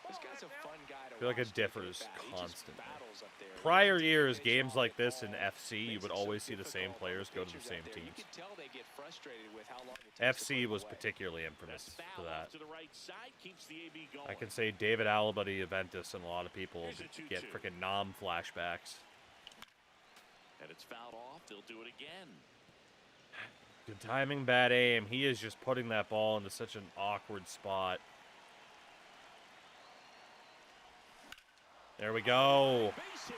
This guy's a fun guy to I feel like watch it taking differs bat. He just constantly. battles up there. Prior He years, takes a games pitch like off this the in ball. FC, you Makes would it so always see the same difficult on players go to the pitchers same out there. You teams. can tell they get frustrated with how long it takes to FC put was them away. particularly that's infamous for foul that. off to the right side, keeps the AB going. I can say David Alaba to Juventus, and a lot of people Here's a 2-2. get freaking Nom flashbacks. And it's fouled off. They'll do it again. Good timing, bad aim. He is just putting that ball into such an awkward spot. There we go. Base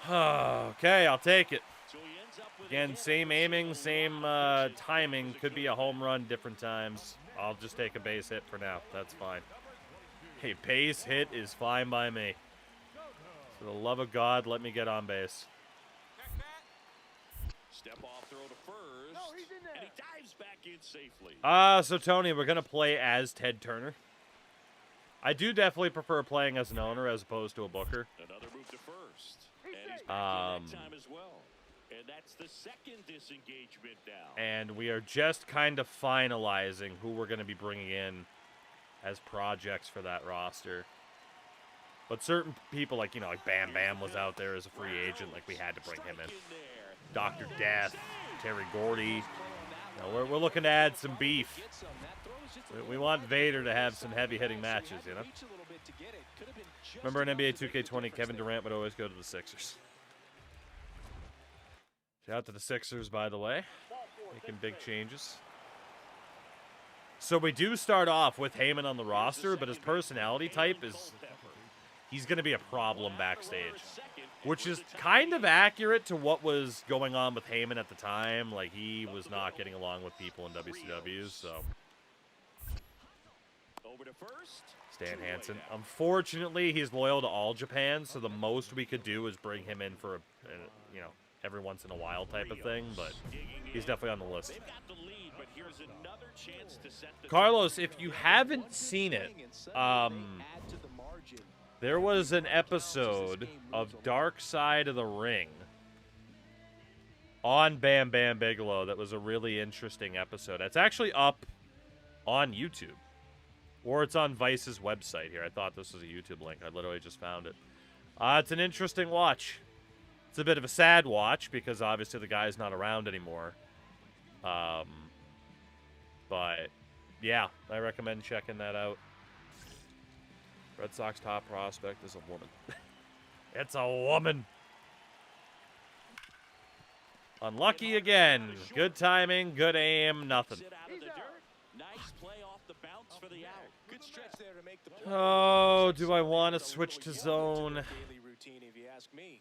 hit. Okay, I'll take it. So he ends up with a Again, hit same on the aiming, single. same Lot of timing. pitches. Could be a home run different times. I'll just take a base hit for now. That's fine. A base hit is fine by me. For the love of God, let me get on base. Step off throw to first. And he dives back in safely. So Tony, we're going to play as Ted Turner. I do definitely prefer playing as an owner as opposed to a booker. Another move to first. And he's back in that time as well. And that's the second disengagement now. And we are just kind of finalizing who we're going to be bringing in as projects for that roster. But certain people, like, like Bam Bam was out there as a free agent. Like, we had to bring him in. Dr. Death, Terry Gordy. We're looking to add some beef. We want Vader to have some heavy-hitting matches, Remember in NBA 2K20, Kevin Durant would always go to the Sixers. Shout out to the Sixers, by the way. Making big changes. So we do start off with Heyman on the roster, but his personality type is... He's going to be a problem backstage. Which is kind of accurate to what was going on with Heyman at the time. Like, he was not getting along with people in WCW, so... Over to first. Stan Hansen. Unfortunately, he's loyal to All Japan, so the most we could do is bring him in for, every once in a while type of thing, but he's definitely on the list. They've got the lead, but here's another chance to set the Carlos, if you haven't seen it, there was an episode of Dark Side of the Ring on Bam Bam Bigelow that was a really interesting episode. It's actually up on YouTube. Or it's on Vice's website here. I thought this was a YouTube link. I literally just found it. It's an interesting watch. It's a bit of a sad watch because obviously the guy's not around anymore. But, yeah, I recommend checking that out. Red Sox top prospect is a woman. It's a woman. Unlucky again. Good timing, good aim, nothing. sit out of the dirt. Nice play off the bounce for the out. Good stretch there to make the play. Oh, do I want to switch to zone? Daily routine, if you ask me.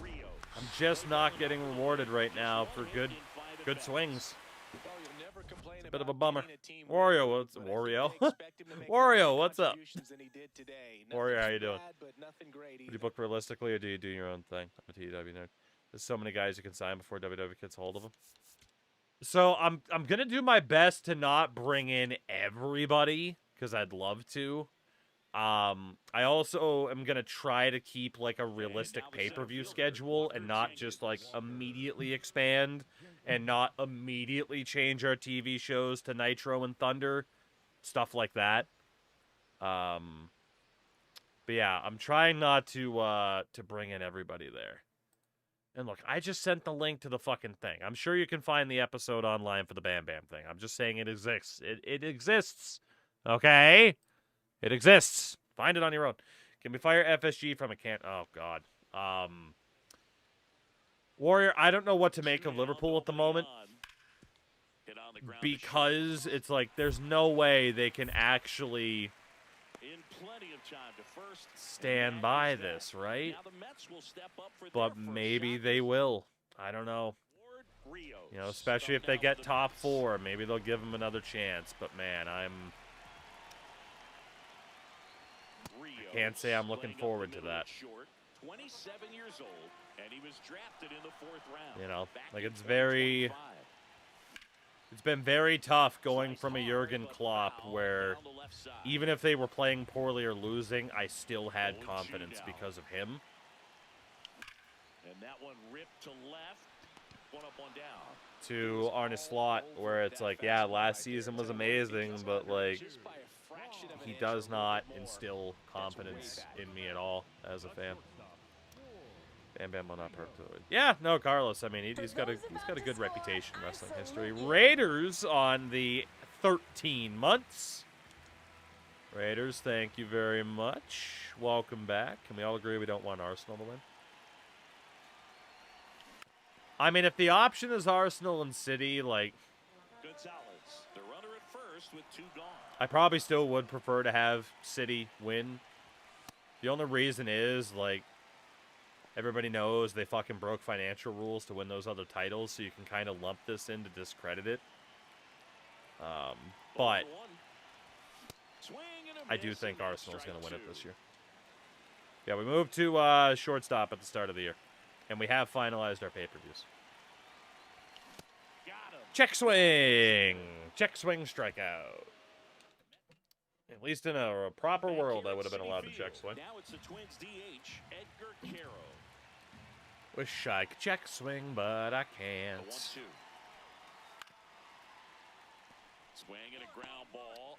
Rio. I'm just not getting rewarded right now for good swings. Well, you'll never complain Bit of a about bummer. being a team Wario, winner, what's but I Wario? think they expect him to make Wario, more what's up? contributions than he did today. Wario, Nothing how you too doing? bad, but nothing great Do you either. book realistically, or do you do your own thing? I'm a TEW nerd. There's so many guys you can sign before WWE gets hold of them. So I'm gonna do my best to not bring in everybody because I'd love to. I also am gonna try to keep like a realistic pay-per-view schedule and not just like immediately expand and not immediately change our TV shows to Nitro and Thunder, stuff like that. But yeah, I'm trying not to bring in everybody there. And look, I just sent the link to the fucking thing. I'm sure you can find the episode online for the Bam Bam thing. I'm just saying it exists. It exists. Okay? It exists. Find it on your own. Can we fire FSG from a can? Oh, God. Warrior, I don't know what to make of Liverpool at the moment. Hit on the ground. Because it's like there's no way they can actually In plenty of time to first. stand by this, right? Now the Mets will step up for But their first maybe shot. they will. I don't know. Rios You know, especially if they stumped out get the top Mets. 4. Maybe they'll give them another chance. But, man, Rios can't say I'm looking playing up forward the to middle that. at Short, 27 years old, and he was drafted in the 4th round. You know, back like in it's very... 2025. It's been very tough going from a Jurgen Klopp where Down the left side. even if they were playing poorly or losing, I still had confidence because of him. And that one ripped to left. One up, one down. To Arne Slot, where it's like, yeah, last season was amazing, but like, he does not instill confidence in me at all as a fan. Bam Bam will not perk to it. Yeah, no, Carlos. I mean, he's got a good reputation in wrestling history. Raiders on the 13 months. Raiders, thank you very much. Welcome back. Can we all agree we don't want Arsenal to win? I mean, if the option is Arsenal and City, like, Gonzalez, the runner at first with 2 gone. I probably still would prefer to have City win. The only reason is, like, everybody knows they fucking broke financial rules to win those other titles, so you can kind of lump this in to discredit it. But I do think Arsenal's going to win it this year. Yeah, we moved to shortstop at the start of the year. And we have finalized our pay-per-views. Check swing! Check swing strikeout. At least in a proper world, I would have been allowed to check swing. Now it's the Twins DH, Edgar Caro. Wish I could check swing, but I can't. 1-2. Swing and a ground ball.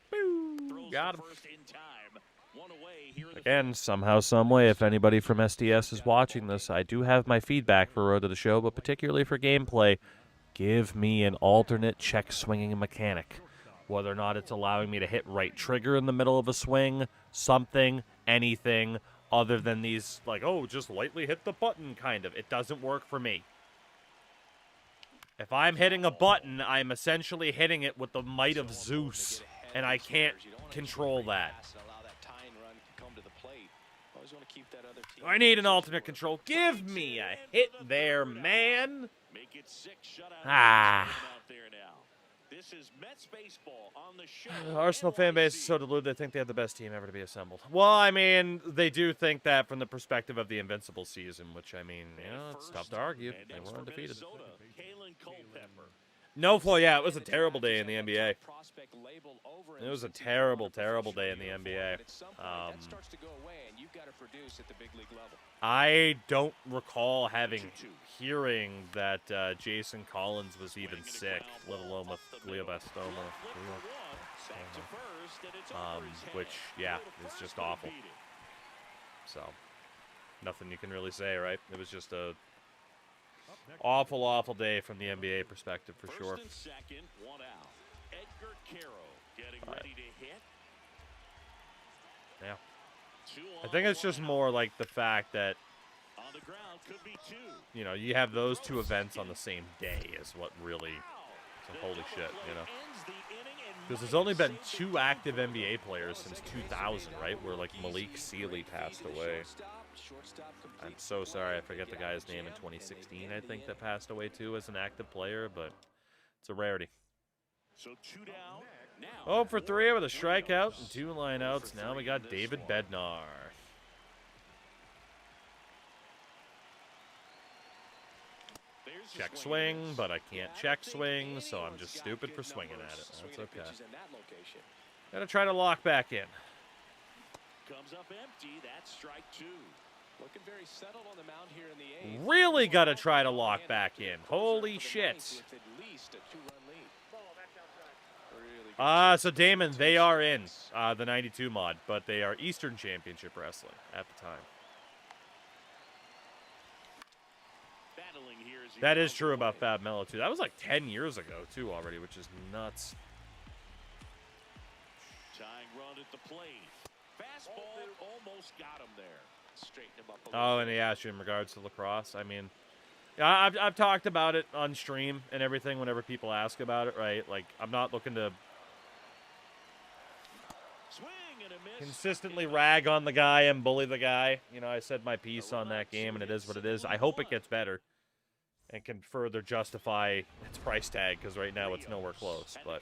Boo! Got him. First in time. One away here in the Again, somehow, someway, if anybody from SDS is watching this, I do have my feedback for Road to the Show, but particularly for gameplay, give me an alternate check swinging mechanic. Whether or not it's allowing me to hit right trigger in the middle of a swing, something, anything, other than these, like, oh, just lightly hit the button kind of. It doesn't work for me. If I'm hitting a button, I'm essentially hitting it with the might of Zeus, and I can't control that. I need an alternate control. Give me a hit there, man. Ah. This is Mets baseball on the show. Arsenal fan base is so deluded they think they have the best team ever to be assembled. Well, I mean, they do think that from the perspective of the Invincible season, which, I mean, you know, it's tough to argue. They were undefeated. No flow, yeah, it was a terrible day in the NBA. It was a terrible, terrible day in the NBA. I don't recall hearing that Jason Collins was even sick, let alone with glioblastoma. Which, yeah, is just awful. So, nothing you can really say, right? It was just a awful, awful day from the NBA perspective, for sure. First and second, one out. Edgar Caro getting ready to hit. Yeah. I think it's just more like the fact that, On the ground, could be 2. you know, you have those two events on the same day is what really, so holy shit, you know. Because there's only been 2 active NBA players since 2000, right? Where, like, Malik Sealy passed away. I'm so sorry, I forget the guy's name in 2016, I think, that passed away, too, as an active player, but it's a rarity. So 2 down. Now, 0 for 3 with a strikeout and 2 lineouts. Now we got David Bednar. Check swing, but I can't check swing, so I'm just stupid for swinging at it. That's okay. Gotta try to lock back in. Comes up empty. That's strike 2. Looking very settled on the mound here in the 8th. Really gotta try to lock back in. Holy shit. So Damon, they are in the 92 mod, but they are Eastern Championship Wrestling at the time. That is true about Fab Mello, too. That was like 10 years ago, too, already, which is nuts. Tying run at the plate. Fastball almost got him there. Straighten him up a little. Oh, and he asked you in regards to lacrosse. I mean, yeah, I've talked about it on stream and everything whenever people ask about it, right? Like, I'm not looking to consistently rag on the guy and bully the guy. You know, I said my piece on that game, and it is what it is. I hope it gets better and can further justify its price tag, because right now it's nowhere close. But,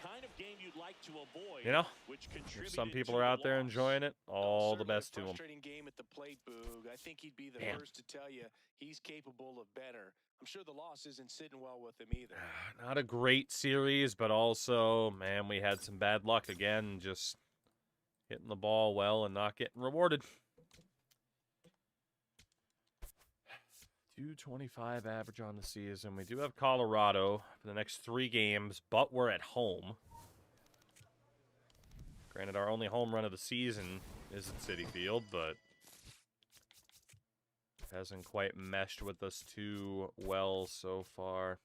you know, if some people are out there enjoying it, all the best to them. I think he'd be the first to tell you he's capable of better. I'm sure the loss isn't sitting well with him either. Not a great series, but also, man, we had some bad luck again, just hitting the ball well and not getting rewarded. 225 average on the season. We do have Colorado for the next 3 games, but we're at home. Granted, our only home run of the season is at Citi Field, but hasn't quite meshed with us too well so far.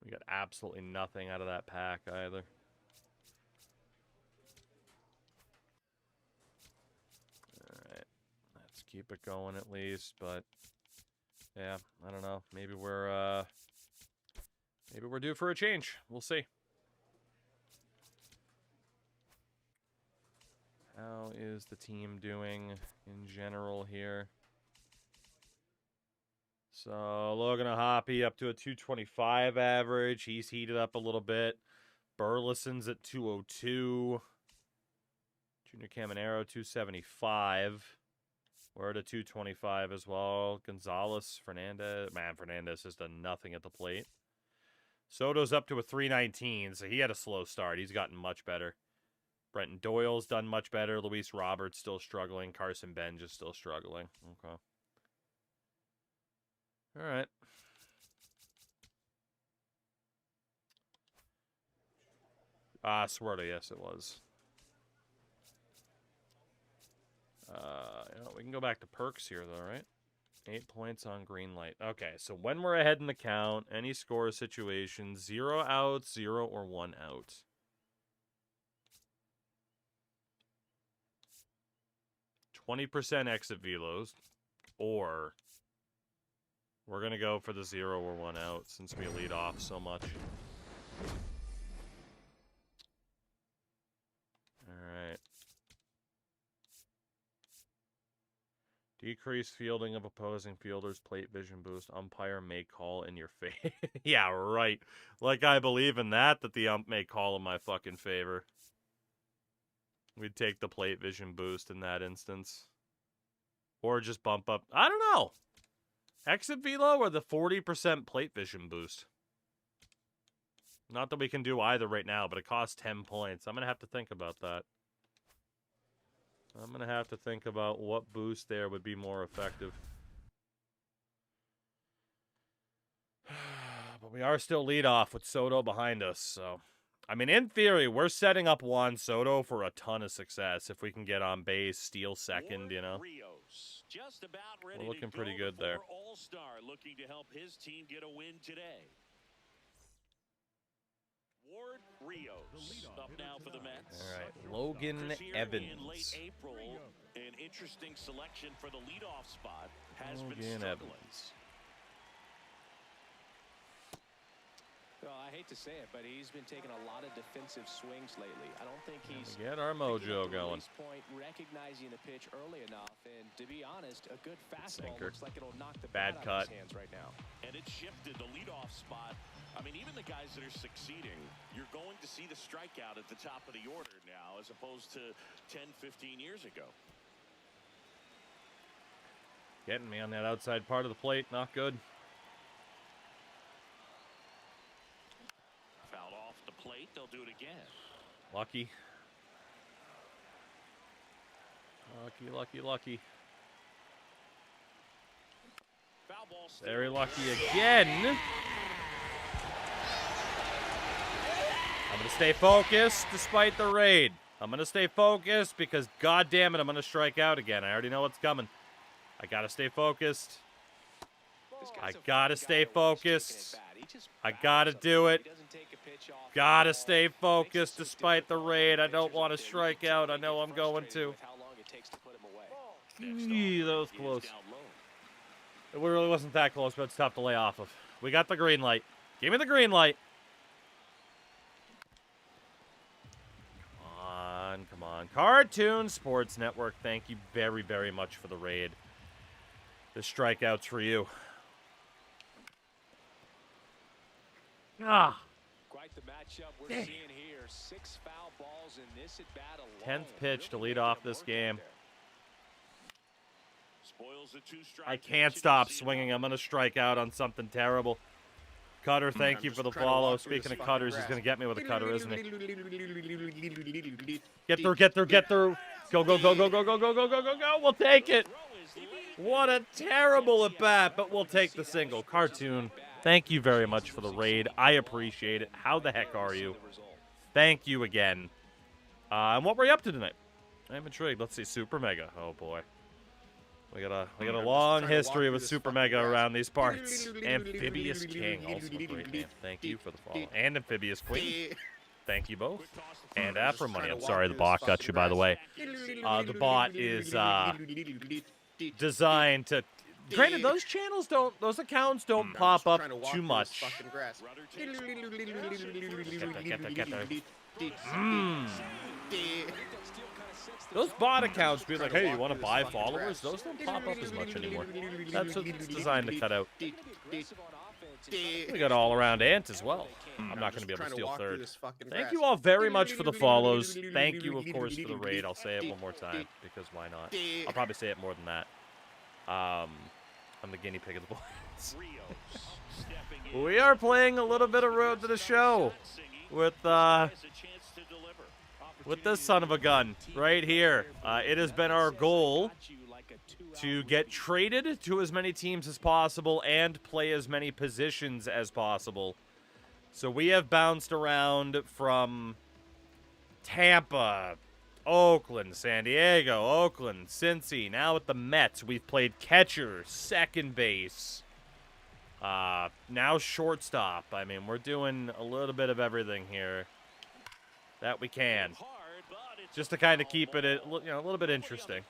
We got absolutely nothing out of that pack either. Alright. Let's keep it going at least, but yeah, I don't know. Maybe we're due for a change. We'll see. How is the team doing in general here? So, Logan Hoppy up to a 225 average. He's heated up a little bit. Burleson's at 202. Junior Caminero, 275. We're at a 225 as well. Gonzalez, Fernandez. Man, Fernandez has done nothing at the plate. Soto's up to a 319, so he had a slow start. He's gotten much better. Brenton Doyle's done much better. Luis Roberts still struggling. Carson Benj is still struggling. Okay. All right. Swerta, yes, it was. You know, we can go back to perks here, though, right? 8 points on green light. Okay, so when we're ahead in the count, any score situation, 0 outs, 0 or 1 out. %, exit velos, or we're going to go for the 0 or 1 out since we lead off so much. All right. Decrease fielding of opposing fielders, plate vision boost, umpire may call in your favor. Yeah, right. Like I believe in that the ump may call in my fucking favor. We'd take the plate vision boost in that instance. Or just bump up. I don't know. Exit velo or the 40% plate vision boost? Not that we can do either right now, but it costs 10 points. I'm going to have to think about that. I'm going to have to think about what boost there would be more effective. But we are still lead off with Soto behind us, so... I mean, in theory, we're setting up Juan Soto for a ton of success if we can get on base, steal second, you know. We're looking pretty good there. All-Star looking to help his team get a win today. Ward Rios up now for the Mets. All right, Logan Evans. In late April, an interesting selection for the leadoff spot has been Logan struggling. Evans. Well, I hate to say it, but he's been taking a lot of defensive swings lately. I don't think he's get our mojo going. Point, recognizing the pitch early enough, and to be honest, a good fastball Sinker. looks like it'll knock the Bad bat cut. out of his hands right now. And it shifted the leadoff spot. I mean, even the guys that are succeeding, you're going to see the strikeout at the top of the order now, as opposed to 10, 15 years ago. Getting me on that outside part of the plate, not good. Plate, they'll do it again. Lucky. Lucky, lucky, lucky. Foul ball. Very lucky again. I'm going to stay focused despite the raid. I'm going to stay focused because, God damn it, I'm going to strike out again. I already know what's coming. I got to stay focused. I got to stay focused. I got to do it. Gotta stay focused despite the raid. I don't want to strike out. I know I'm going to. Eee, that was close. It really wasn't that close, but it's tough to lay off of. We got the green light. Give me the green light. Come on, come on. Cartoon Sports Network, thank you very, very much for the raid. The strikeouts for you. Ah. Quite the matchup we're seeing here. 6 foul balls in this at bat alone. 10th pitch to lead off this game. I can't stop swinging. I'm going to strike out on something terrible. Cutter, thank you for the follow. Speaking of cutters, he's going to get me with a cutter, isn't he? Get through, get through, get through. Go, go, go, go, go, go, go, go, go, go, go. We'll take it. What a terrible at bat, but we'll take the single. Cartoon, thank you very much for the raid. I appreciate it. How the heck are you? Thank you again. And what were you up to tonight? I'm intrigued. Let's see, Super Mega. Oh boy, we got a long history with Super Mega around these parts. Amphibious King, also a great name. Thank you for the follow. And Amphibious Queen. Thank you both. And Afro Money. I'm sorry, the bot got you, by the way. The bot is designed to. Granted, those those accounts don't pop up too much. Those bot accounts be like, hey, you want to buy followers? Those don't pop up as much anymore. That's what it's designed to cut out. We got all around Ant as well. I'm not going to be able to steal third. Thank you all very much for the follows. Thank you, of course, for the raid. I'll say it one more time, because why not? I'll probably say it more than that. I'm the guinea pig of the boys. We are playing a little bit of Road to the Show with this son of a gun right here. It has been our goal to get traded to as many teams as possible and play as many positions as possible. So we have bounced around from Tampa, Oakland, San Diego, Oakland, Cincy. Now with the Mets, we've played catcher, second base, now shortstop. I mean, we're doing a little bit of everything here that we can, just to kind of keep it, a little bit interesting.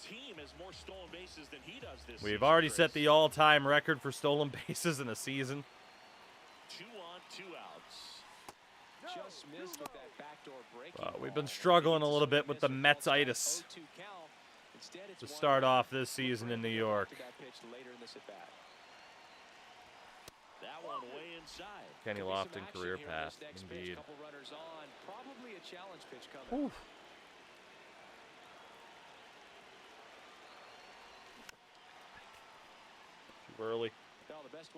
We've already set the all-time record for stolen bases in a season. 2 on, 2 outs. Just missed with that backdoor breaking We've been struggling a little bit with the Metsitis to start off this season in New York. That one way inside. Kenny Lofton career path, indeed. Oof. Too early.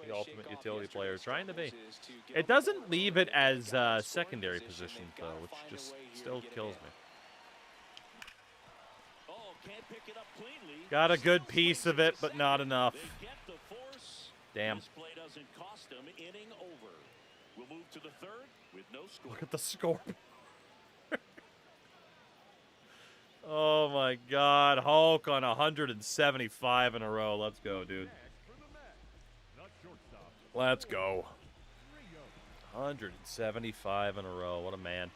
The ultimate utility player, trying to be. It doesn't leave it as secondary position, though, which just still kills me. Got a good piece of it, but not enough. Damn. Look at the score. Oh my God, Hulk on 175 in a row. Let's go, dude. Let's go. 175 in a row. What a man.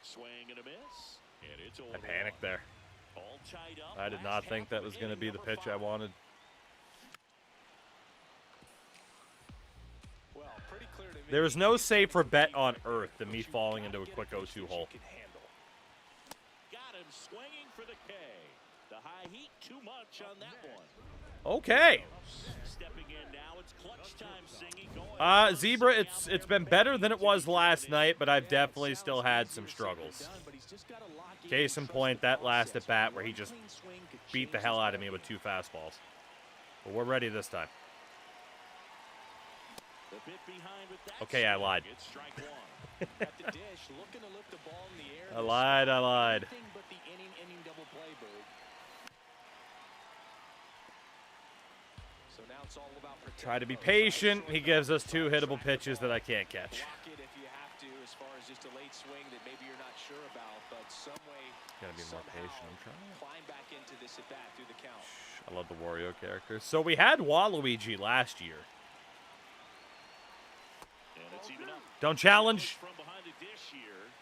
Swing and a miss. And it's I panicked there. all tied up. I did not think that was going to be the pitch I wanted. Well, pretty clear to me. There is no safer bet on earth than me falling into a quick 0-2 hole. Got him swinging for the K. The high heat, too much on that one. Okay. Stepping in now, it's clutch time, Singy. Zebra, it's been better than it was last night, but I've definitely still had some struggles. Case in point, that last at bat where he just beat the hell out of me with 2 fastballs. But we're ready this time. Okay, I lied. I lied. Try to be patient. He gives us 2 hittable pitches that I can't catch. Gotta be more patient. I'm trying. I love the Wario character. So we had Waluigi last year. Don't challenge.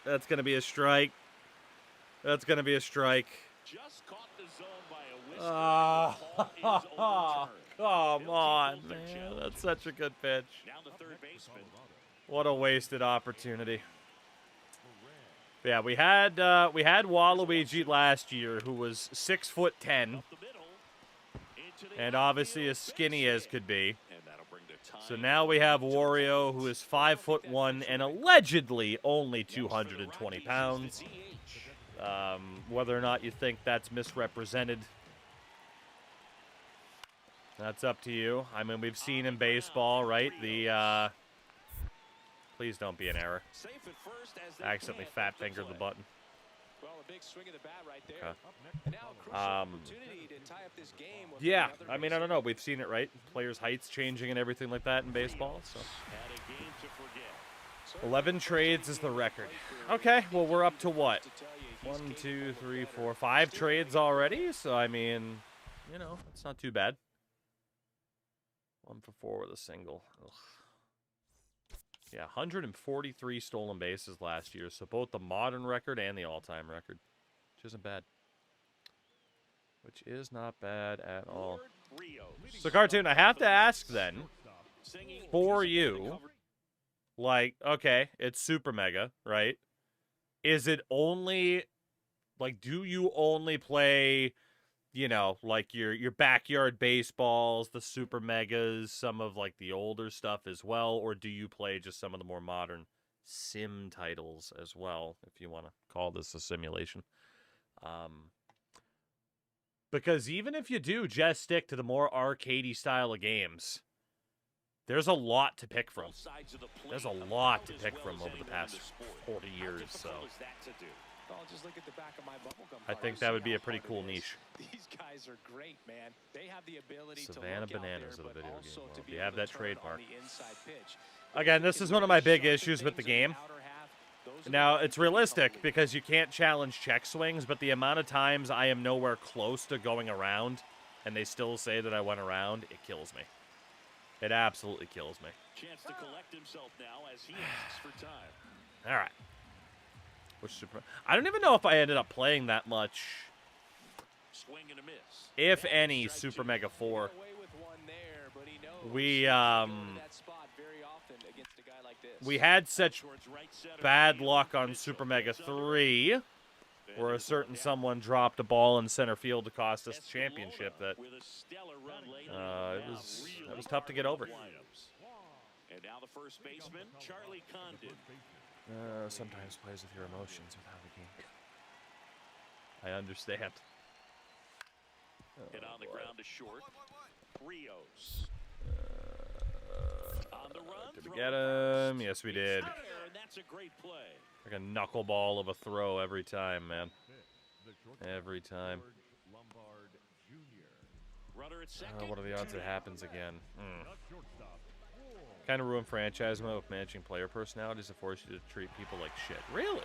That's gonna be a strike. That's gonna be a strike. Just caught the zone by a whistle. Come on, man. That's such a good pitch. Now the third baseman. What a wasted opportunity. Yeah, we had Waluigi last year, who was 6'10", and obviously as skinny as could be. So now we have Wario, who is 5'1" and allegedly only 220 pounds. Whether or not you think that's misrepresented, that's up to you. I mean, we've seen in baseball, right? The please don't be an error. I accidentally fat fingered the button. Well, a big swing of the bat right there. Okay. And now a crucial opportunity to tie up this game with Yeah, another I mean, I don't know. We've seen it, right? Players' heights changing and everything like that in baseball. So, Had a game to forget. 11 trades is the record. Okay, well, we're up to what? 1, 2, 3, 4, 5 trades already. So, I mean, you know, it's not too bad. 1 for 4 with a single. Ugh. Yeah, 143 stolen bases last year. So both the modern record and the all-time record, which isn't bad. Which is not bad at all. So, Cartoon, I have to ask then, for you, like, okay, it's Super Mega, right? Is it only, like, do you only play, you know, like your backyard baseballs, the Super Megas, some of, like, the older stuff as well? Or do you play just some of the more modern sim titles as well, if you want to call this a simulation? Because even if you do just stick to the more arcadey style of games, there's a lot to pick from. There's a lot to pick from over the past 40 years, so just look at the back of my bubblegum I think that would be a pretty cool niche. These guys are great, man. They have the ability Savannah to look Bananas out of the there, video but game also world. to be You able have to that turn trademark. on the inside pitch. Again, this is one of my big issues with the game. Now, it's realistic because you can't challenge check swings, but the amount of times I am nowhere close to going around and they still say that I went around, it kills me. It absolutely kills me. Chance to collect himself now as he asks for time. All right. I don't even know if I ended up playing that much, Swing and a miss. if any, Super Mega 4. We had such bad luck on Super Mega 3, where a certain someone dropped a ball in center field to cost us the championship, that it was tough to get over. And now the first baseman, Charlie Condon. Sometimes plays with your emotions with how the game goes. I understand. Hit on the ground to short. Rios. On the run. Did we get him? Yes, we did. And that's a great play. Like a knuckleball of a throw every time, man. Every time. Runner at second. What are the odds it happens again? Kind of ruin franchise mode with managing player personalities to force you to treat people like shit. Really?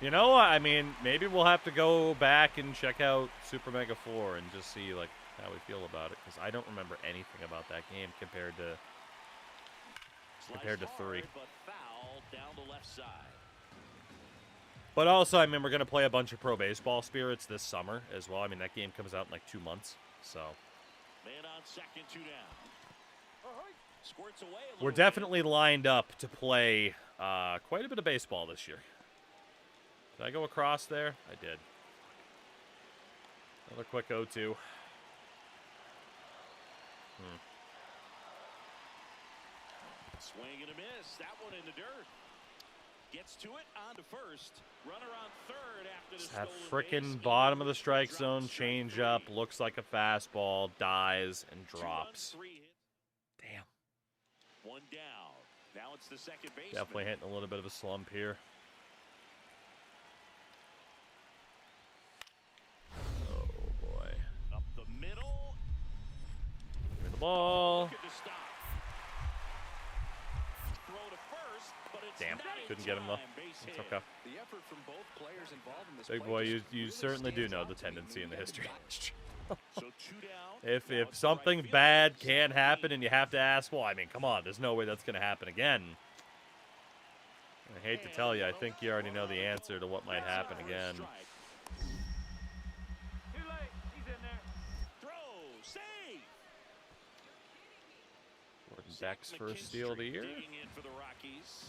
You know what? I mean, maybe we'll have to go back and check out Super Mega 4 and just see, like, how we feel about it, because I don't remember anything about that game compared to 3. But foul down the left side. But also, I mean, we're going to play a bunch of Pro Baseball Spirits this summer as well. I mean, that game comes out in like 2 months, so. Man on second, 2 down. Squirts away a We're little definitely lined up to play quite a bit of baseball this year. Did I go across there? I did. Another quick 0-2. Swing and a miss. That one in the dirt. Gets to it on to first. Runner on third after the That stolen frickin' base. bottom of the strike zone change up, looks like a fastball, dies, and drops. 2 runs, 3 hits. Damn. 1 down. Now it's the second baseman. Definitely hitting a little bit of a slump here. Oh, boy. Up the middle. Give me the ball. Looking to stop. Throw to first, but it's Damn, not in couldn't get him though. time. Base It's hit. okay. The effort from both players involved in this Big play boy, just you really certainly do stands know out the to me. tendency in the history. So 2 down. If Now if it's the right something fielder. bad can happen and you have to ask, well, I mean, come on, there's no way that's going to happen again. I hate to tell you, I think you already know the answer to what might happen again. Strike. Throw, save. Gordon Beck's first steal of the year. Digging in for the Rockies.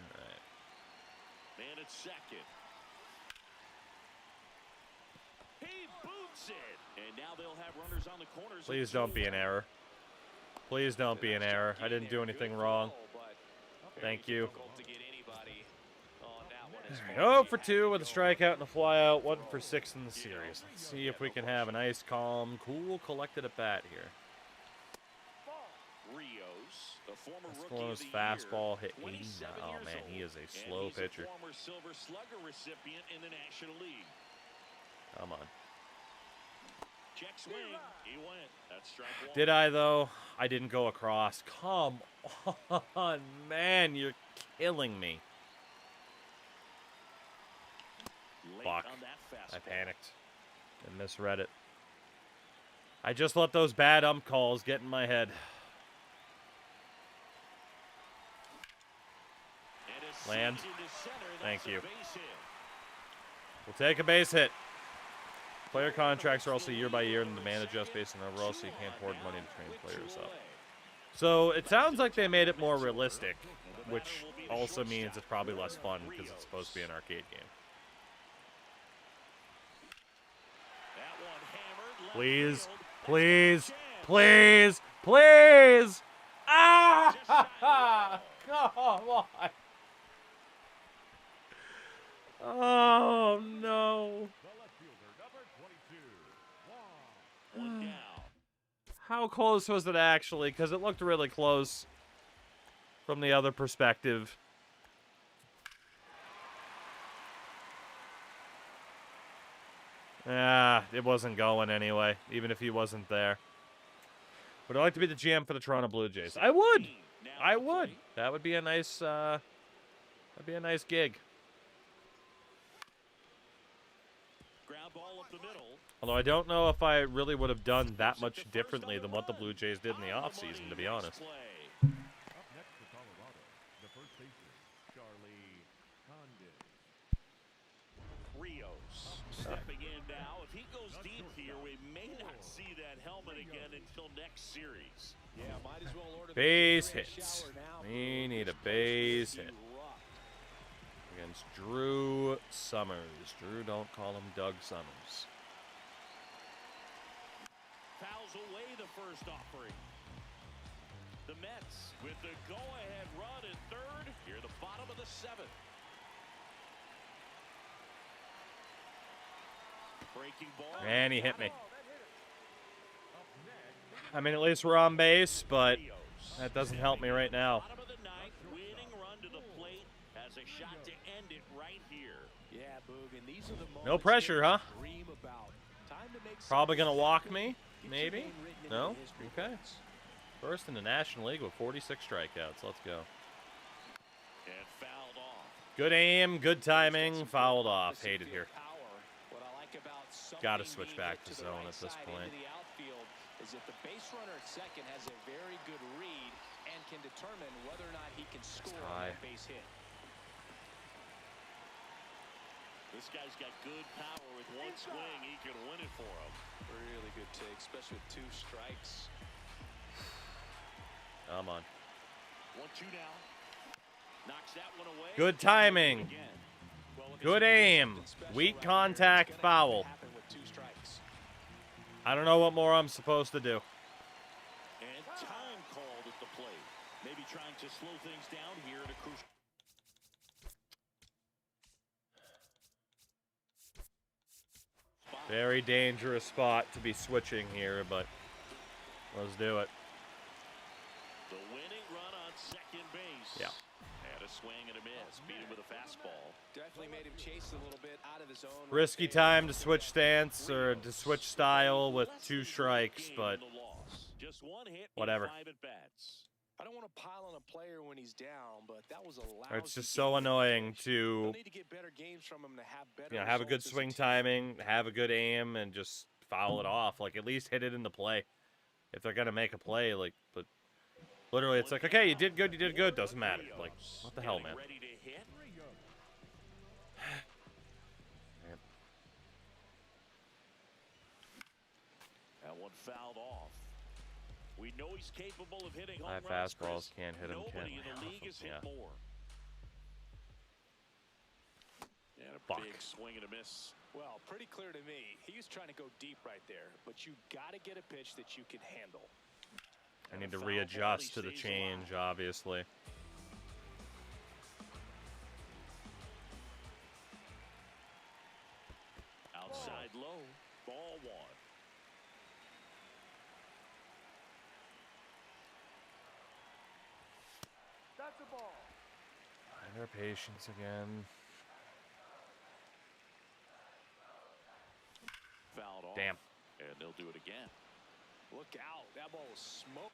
All right. Man at second. He boots it. And now they'll have runners on the corners. Please don't be an error. Please don't be an error. I didn't do anything wrong. Thank you. Difficult to get anybody on that one as All far right, as 0 for 2 with a strikeout and a flyout. 1 for 6 in the series. Let's see if we can have a nice, calm, cool, collected at bat here. Rios, the former Let's rookie close of the fastball year, hit 80. 27 Oh years man, old. he is a And slow he's pitcher. a former Silver Slugger recipient in the National League. Come on. Check swing. He went. That's strike one. Did I though? I didn't go across. Come on, man, you're killing me. Late Fuck. on that I fastball. panicked and misread it. I just let those bad ump calls get in my head. And it's Land. seen into center. Thank That's a you. base hit. We'll take a base hit. Player contracts are also year by year, and the man adjusts based on overall, so you can't afford money to train players up. So it sounds like they made it more realistic, which also means it's probably less fun because it's supposed to be an arcade game. That one hammered left Please, field. please, That's please, please! Ah! Come on! Oh no! one down. How close was it actually? Because it looked really close from the other perspective. Ah, it wasn't going anyway, even if he wasn't there. Would I like to be the GM for the Toronto Blue Jays? I would. I would. That would be a nice. That'd be a nice gig. Ground ball up the middle. Although I don't know if I really would have done that much differently than what the Blue Jays did in the offseason, to be honest. Play. Up next for Colorado, the first baseman, Charlie Condon. Rios stepping in now. If he goes deep here, we may not see that helmet again until next series. Yeah, might as well order the Base refrigerator hits. shower now. We need a base hit against Drew Summers. Drew, don't call him Doug Summers. Fouls away the first offering. The Mets with the go-ahead run at third. Here, the bottom of the seventh. Breaking ball. And he hit me. I mean, at least we're on base, but that doesn't help me right now. Bottom of the ninth, winning run to the plate has a shot to end it right here. Yeah, Boog, and these are the No moments pressure, that huh? you dream about. Time to make Probably some gonna walk mistakes. me, Get your maybe? name written into No? the history Okay. books. First in the National League with 46 strikeouts. Let's go. And fouled off. Good aim, good timing, fouled off. Hated here. What I like about Gotta something switch being back hit to the zone right at this side point. into the outfield is that the base runner at second has a very good read and can determine whether or not he can score on high. that base hit. This guy's got good power. With one swing, he can win it for him. Really good take, especially with 2 strikes. Come on. 1-2 now. Knocks that one away. Good timing. Again. Well, if Good it's aim. something special Weak right here, contact, it's gonna foul. happen with 2 strikes. I don't know what more I'm supposed to do. And time called at the plate. Maybe trying to slow things down here in a crucial. Very dangerous spot to be switching here, but let's do it. The winning run on second base. Yeah. And a swing and a miss. Beat him with a fastball. Definitely made him chase a little bit out of his own. Risky time to switch stance or to switch style with 2 strikes, but The loss. Just one hit. whatever. 5 at bats. I don't want to pile on a player when he's down, but that was a lousy it's just game so for annoying Fish. to, They'll need to get better games from him to have better have a good results as swing team. timing, have a good aim, and just foul it off. Like, at least hit it into play. If they're going to make a play, like, but literally it's like, okay, you did good, doesn't matter. Like, what the hell, man? Ready to hit. That one fouled off. We know he's capable of hitting home High runs, fastballs Chris. can't hit him, Nobody can in the they? league has hit Yeah. more. And a Fuck. big swing and a miss. Well, pretty clear to me. He was trying to go deep right there, but you got to get a pitch that you can handle. I need to readjust to the change, obviously. Outside low, ball 1. Their patience again. Fouled off. Damn. And they'll do it again. Look out. That ball was smoke.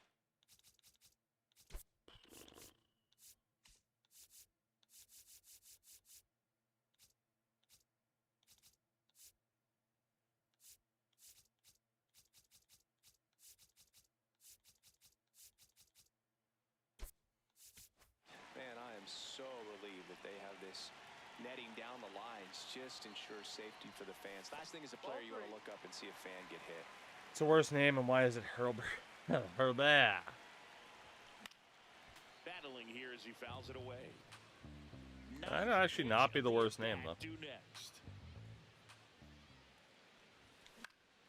Man, I am so relieved that they have this netting down the lines. Just ensures safety for the fans. Last thing as a player, you want to look up and see a fan get hit. It's the worst name, and why is it Herbert? Herbert. Battling here as he fouls it away. That'd actually not be the worst name, though. Do next.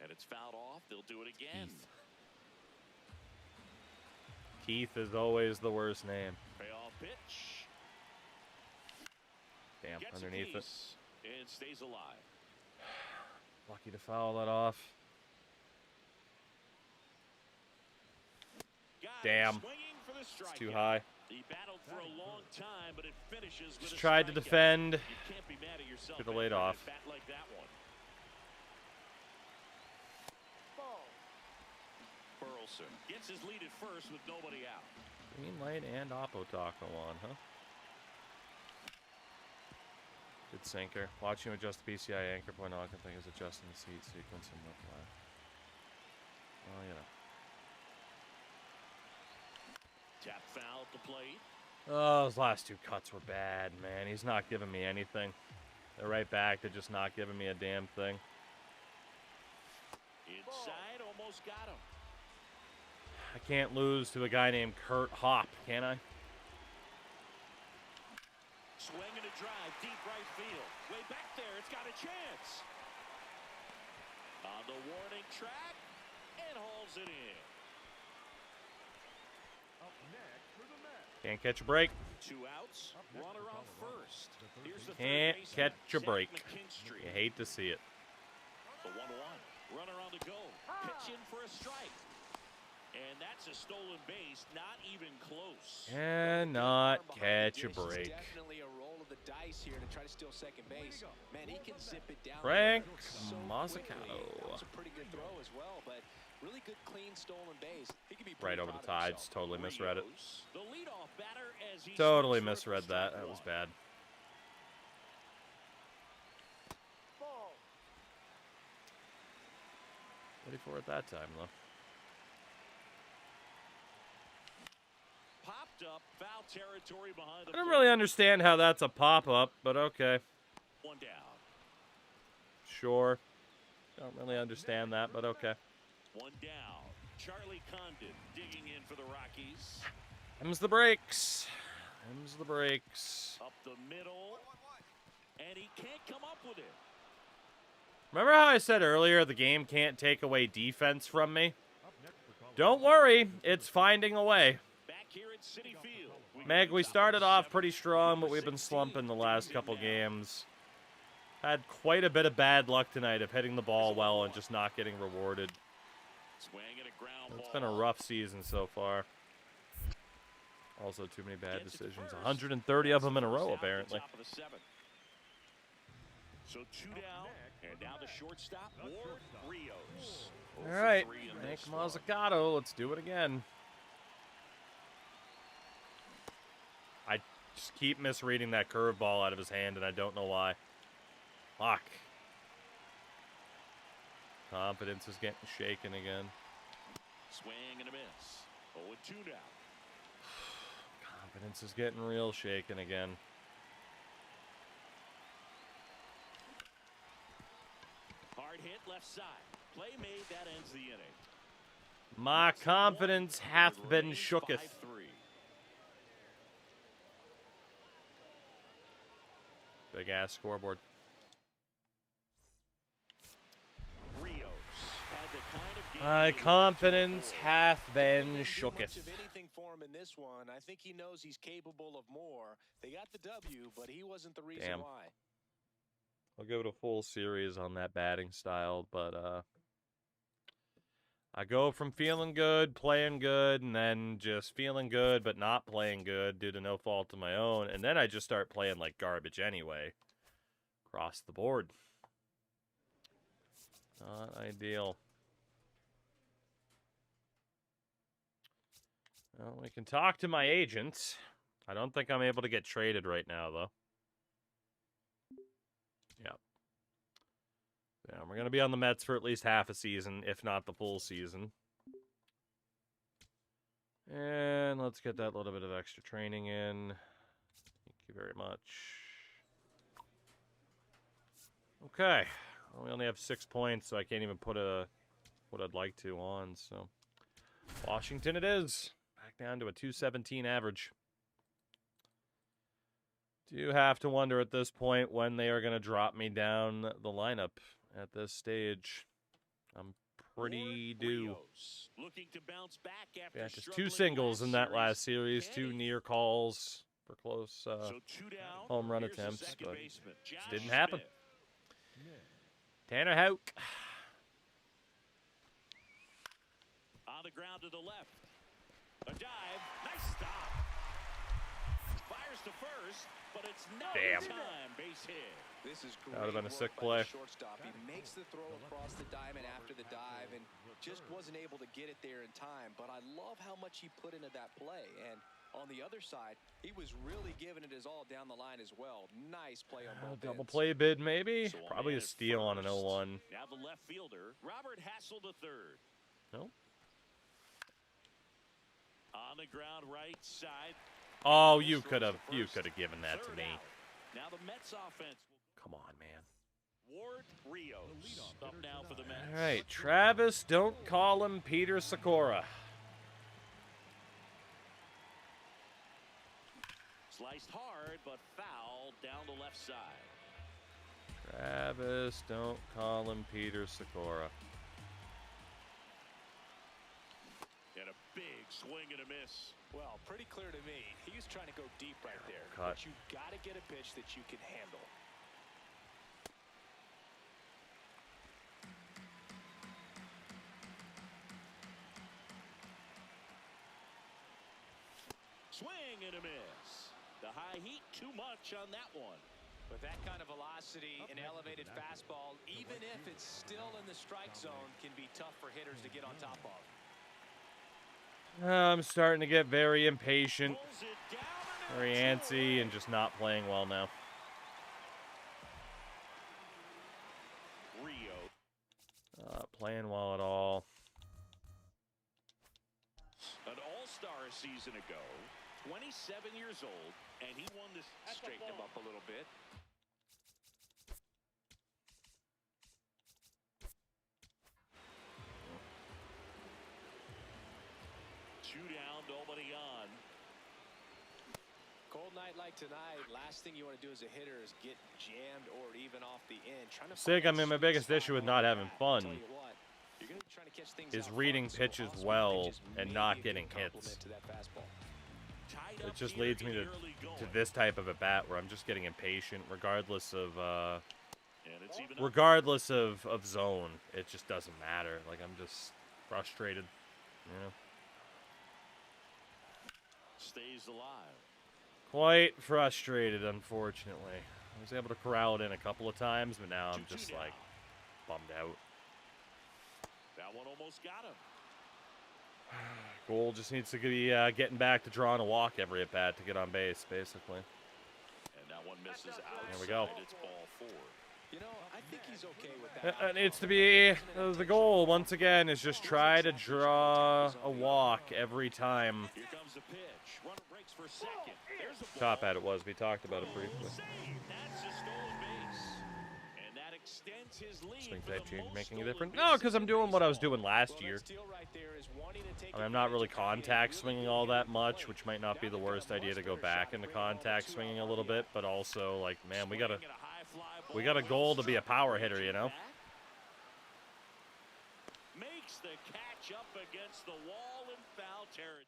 And it's fouled off. They'll do it again. Keith is always the worst name. Payoff pitch. Damn, Gets underneath a it. piece and stays alive. Lucky to foul that off. Damn. It's too high. He battled for a long time, but it finishes with Just a tried to strikeout. defend. You can't be mad at yourself. Could have laid off. Bat like that one. Burleson gets his lead at first with nobody out. Green light and Opotako on, huh? Good sinker. Watching you adjust the BCI anchor point on, I think is adjusting the seat sequence and look live. Well, you know. Tap foul at the plate. Oh, those last two cuts were bad, man. He's not giving me anything. They're right back. They're just not giving me a damn thing. Inside, almost got him. I can't lose to a guy named Kurt Hopp, can I? Swing and a drive, deep right field. Way back there, it's got a chance. On the warning track, and hauls it in. Up next for the Mets. Can't catch a break. 2 outs, runner on first. Here's the Can't third baseman, catch a Zach break. McKinstry. You hate to see it. The 1-1. Runner on the go. Pitch in for a strike. And that's a stolen base, not even close. Cannot catch a break. Definitely a roll of the dice here to try to steal second base. Man, he can zip it down. Frank so Mazzucato. quickly. That was a pretty good throw as well, but really good, clean stolen base. He could be Right pretty over the proud of tides. himself. Totally misread it. The leadoff batter as he Totally swings for misread that. strike That was one. bad. Ready for it that time, though. Popped up, foul territory behind the I don't plate. really understand how that's a pop-up, but okay. 1 down. Sure. Don't really understand that, but okay. 1 down. Charlie Condon digging in for the Rockies. Them's the breaks. Them's the breaks. Up the middle. And he can't come up with it. Remember how I said earlier the game can't take away defense from me? Don't worry, it's finding a way. Back here at Citi Field. Meg, we started off pretty strong, but we've been slumping the last couple games. Had quite a bit of bad luck tonight of hitting the ball well and just not getting rewarded. Swing and a ground It's ball. been a rough season so far. Also, too many bad decisions. 130 of them in a row, apparently. Top of the 7th. So 2 down, and now the shortstop, Ward Rios. All right, 0 for 3 in Nick this one. Mazzucato. Let's do it again. I just keep misreading that curveball out of his hand, and I don't know why. Fuck. Confidence is getting shaken again. Swing and a miss. 0-2 now. Confidence is getting real shaken again. Hard hit left side. Play made, that ends the inning. My confidence hath been Remains shooketh. 5-3. Big ass scoreboard. Rios had the kind of game My he was confidence looking for. hath been Didn't do shooketh. much of anything for him in this one. I think he knows he's capable of more. They got the W, but he wasn't the reason Damn. why. I'll give it a full series on that batting style, but I go from feeling good, playing good, and then just feeling good but not playing good due to no fault of my own, and then I just start playing like garbage anyway. Across the board. Not ideal. Well, we can talk to my agent. I don't think I'm able to get traded right now, though. Yep. Yeah, we're going to be on the Mets for at least half a season, if not the full season. And let's get that little bit of extra training in. Thank you very much. Okay. Well, we only have 6 points, so I can't even put what I'd like to on, so. Washington it is. Back down to a 217 average. Do have to wonder at this point when they are going to drop me down the lineup at this stage. I'm pretty due. Looking to bounce back after yeah, just 2 singles in that last series, 2 near calls for close home run attempts, but just didn't happen. Tanner Houck. On the ground to the left. A dive. Nice stop. Fires to first, but it's not in time. Base hit. This is great. That would have been a sick work by play. the shortstop. He makes the throw across the diamond after the dive and just wasn't able to get it there in time. But I love how much he put into that play. And on the other side, he was really giving it his all down the line as well. Nice play on both Double ends. play bid, maybe? So Probably a steal on an 0-1. Now the left fielder, Robert Hassel the third. No? On the ground right side. Oh, you could have given that to Third me. out. Now the Mets offense. Come on, man. Ward Rios up now for the Mets. All right, Travis, don't call him Peter Sikora. Sliced hard, but fouled down the left side. Travis, don't call him Peter Sikora. And a big swing and a miss. Well, pretty clear to me. He was trying to go deep right there. Cut. But you got to get a pitch that you can handle. Swing and a miss. The high heat, too much on that one. With that kind of velocity, an elevated fastball, even if it's still in the strike zone, can be tough for hitters to get on top of. I'm starting to get very impatient, Pulls it down very and antsy, and just not playing well now. Rio. Not playing well at all. An all-star season ago, 27 years old, and he won this. Straighten him up a little bit. Two down, nobody on. Cold night like tonight, last thing you want to do as a hitter is get jammed or even off the end. Trying to Sig, I find mean, my that biggest sweet issue with spot not on having that. fun Tell you what, you're gonna be trying to catch things is out reading front, so pitches all swing well pitches and may not be a good getting hits. complement to that fastball. Tied It up just here leads me in to the early going. this type of a bat where I'm just getting impatient, regardless of And it's even up. regardless of zone. It just doesn't matter. Like, I'm just frustrated, you know. Stays alive. Quite frustrated, unfortunately. I was able to corral it in a couple of times, but now I'm 2-2 just now. like bummed out. That one almost got him. Goal just needs to be getting back to drawing a walk every at bat to get on base, basically. And that one misses outside. There we go. It's ball 4. You know, I think he's okay with that. It needs to be the goal once again is just try to draw a walk every time. Here comes the pitch. Runner breaks for second. There's a Top ball. at it was. We talked about it briefly. Save. That's a stolen base. And that extends his lead. Swing for type the change most making a stolen difference? bases No, because I'm in doing what I was baseball. doing last Well, year. that steal right there is wanting to take I mean, I'm not really advantage of contact really swinging getting all that to the much, plate. which might not be the Now they've worst got a idea to much go better back shot into right on contact 2 swinging a out little RBI. bit, but also, like, man, we gotta Swinging at a high fly we ball. got a goal to be a power hitter, you know? Makes the catch up against the wall in foul territory.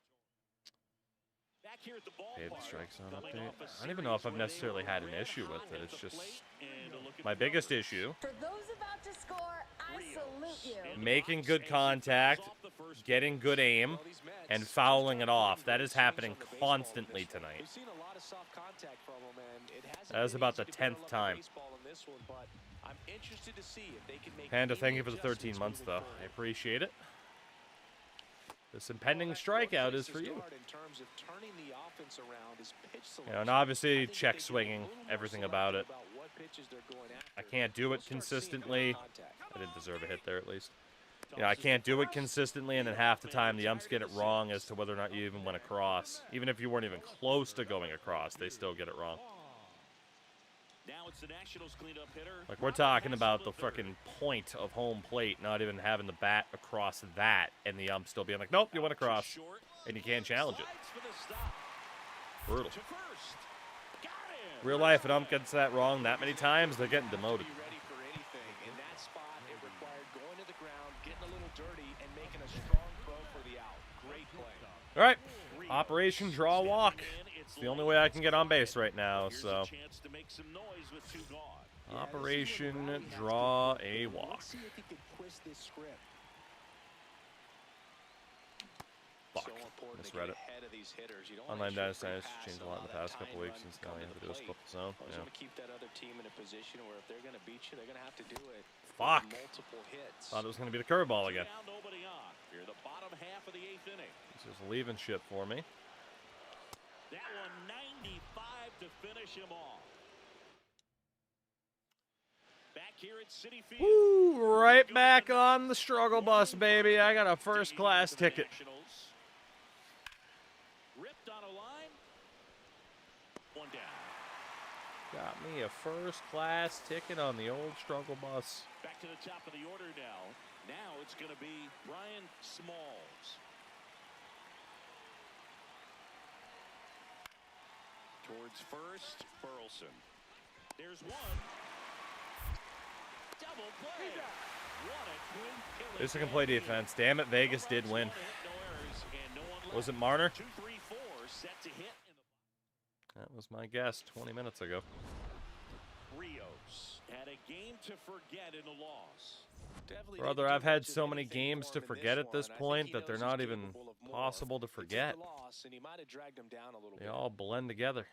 Back here at the Hey, ballpark. the strike zone coming update. off a I don't even know if series I've where necessarily they had an ran issue with hot it. at It's the just plate and look at my the biggest numbers. issue. For those about to score, I salute you. Making good contact getting good aim and fouling it off. That is happening constantly tonight. We've seen a lot of soft contact from them, and it hasn't That was been about easy the to barrel 10th up time. baseball in this one, but I'm interested to see if they can make Panda, any thank you for the 13 adjustments months, moving though. forward. I appreciate it. This impending strikeout is for you. In terms of turning the offense around is pitch You know, and selection. obviously I think if check they get a swinging, little more everything about it. selective about what pitches they're going I after, can't do we'll it start seeing consistently. contact. I didn't deserve a hit there, at least. You know, I can't do it consistently, and then half the time the umps get it wrong as to whether or not you even went across. Even if you weren't even close to going across, they still get it wrong. Now it's the Nationals cleanup hitter. Like, we're talking about the fucking point of home plate, not even having the bat across that, and the ump still being like, nope, you went across, and you can't challenge it. Brutal. Real life, an ump gets that wrong that many times, they're getting demoted. Be ready for anything. In that spot, it required going to the ground, getting a little dirty, and making a strong throw for the out. Great play. All right, Operation Draw Walk. It's the only way I can get on base right now, so. Operation Draw a Walk. Let's see if he can twist this script. Fuck, So important to misread get it. ahead of these hitters. You don't Online wanna data shoot science free pass changed a and lot in the allow past that couple tying weeks run since now come you to have to the do a plate. split the zone. Always Yeah. want to keep that other team in a position where if they're going to beat you, they're going to have to do it. with Fuck. Multiple hits. Thought it was going to be the curveball again. Now nobody on. Here the bottom half of the 8th inning. This is leaving shit for me. That one 95 to finish him off. Back here at Citi Field. Woo, right back on the struggle bus, baby. I got a first-class ticket. Nationals. Ripped on a line. One down. Got me a first-class ticket on the old struggle bus. Back to the top of the order now. Now it's going to be Brian Smalls. Towards first, Burleson. There's one. Double play. What a twin killer. At least I can play defense. Damn it, Vegas did win. Was it Marner? 2-3-4 set to hit in the That was my guess 20 minutes ago. Rios had a game to forget in the loss. Definitely Brother, didn't do I've had much of so many anything games for to him in forget at this one. I think point he that they're knows not he's even capable of more. possible to He took the forget. loss, and he might have dragged him down a little They bit. all blend together.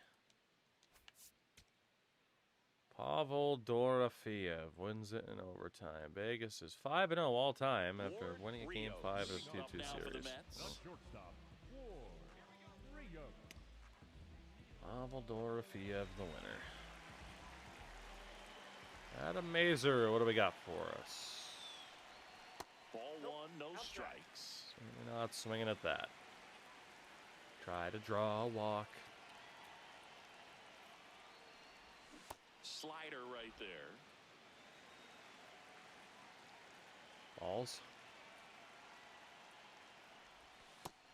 Pavel Dorofeyev wins it in overtime. Vegas is 5-0 all time after winning a Game 5 of a 2-2 series. Shortstop, War Rios. Pavel Dorofeyev, the winner. Adam Mazer, what do we got for us? Ball one, no strikes. We're not swinging at that. Try to draw a walk. Slider right there. Balls.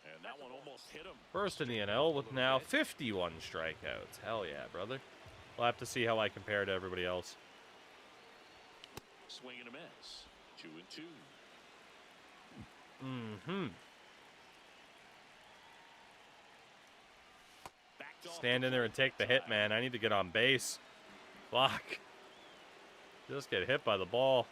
And that one almost hit him. First in the NL with now 51 strikeouts. Hell yeah, brother. We'll have to see how I compare to everybody else. Swing and a miss. 2-2. Mm-hmm. Backed off Stand in there and take the hit, man. I need to get on base. Fuck. Just get hit by the ball.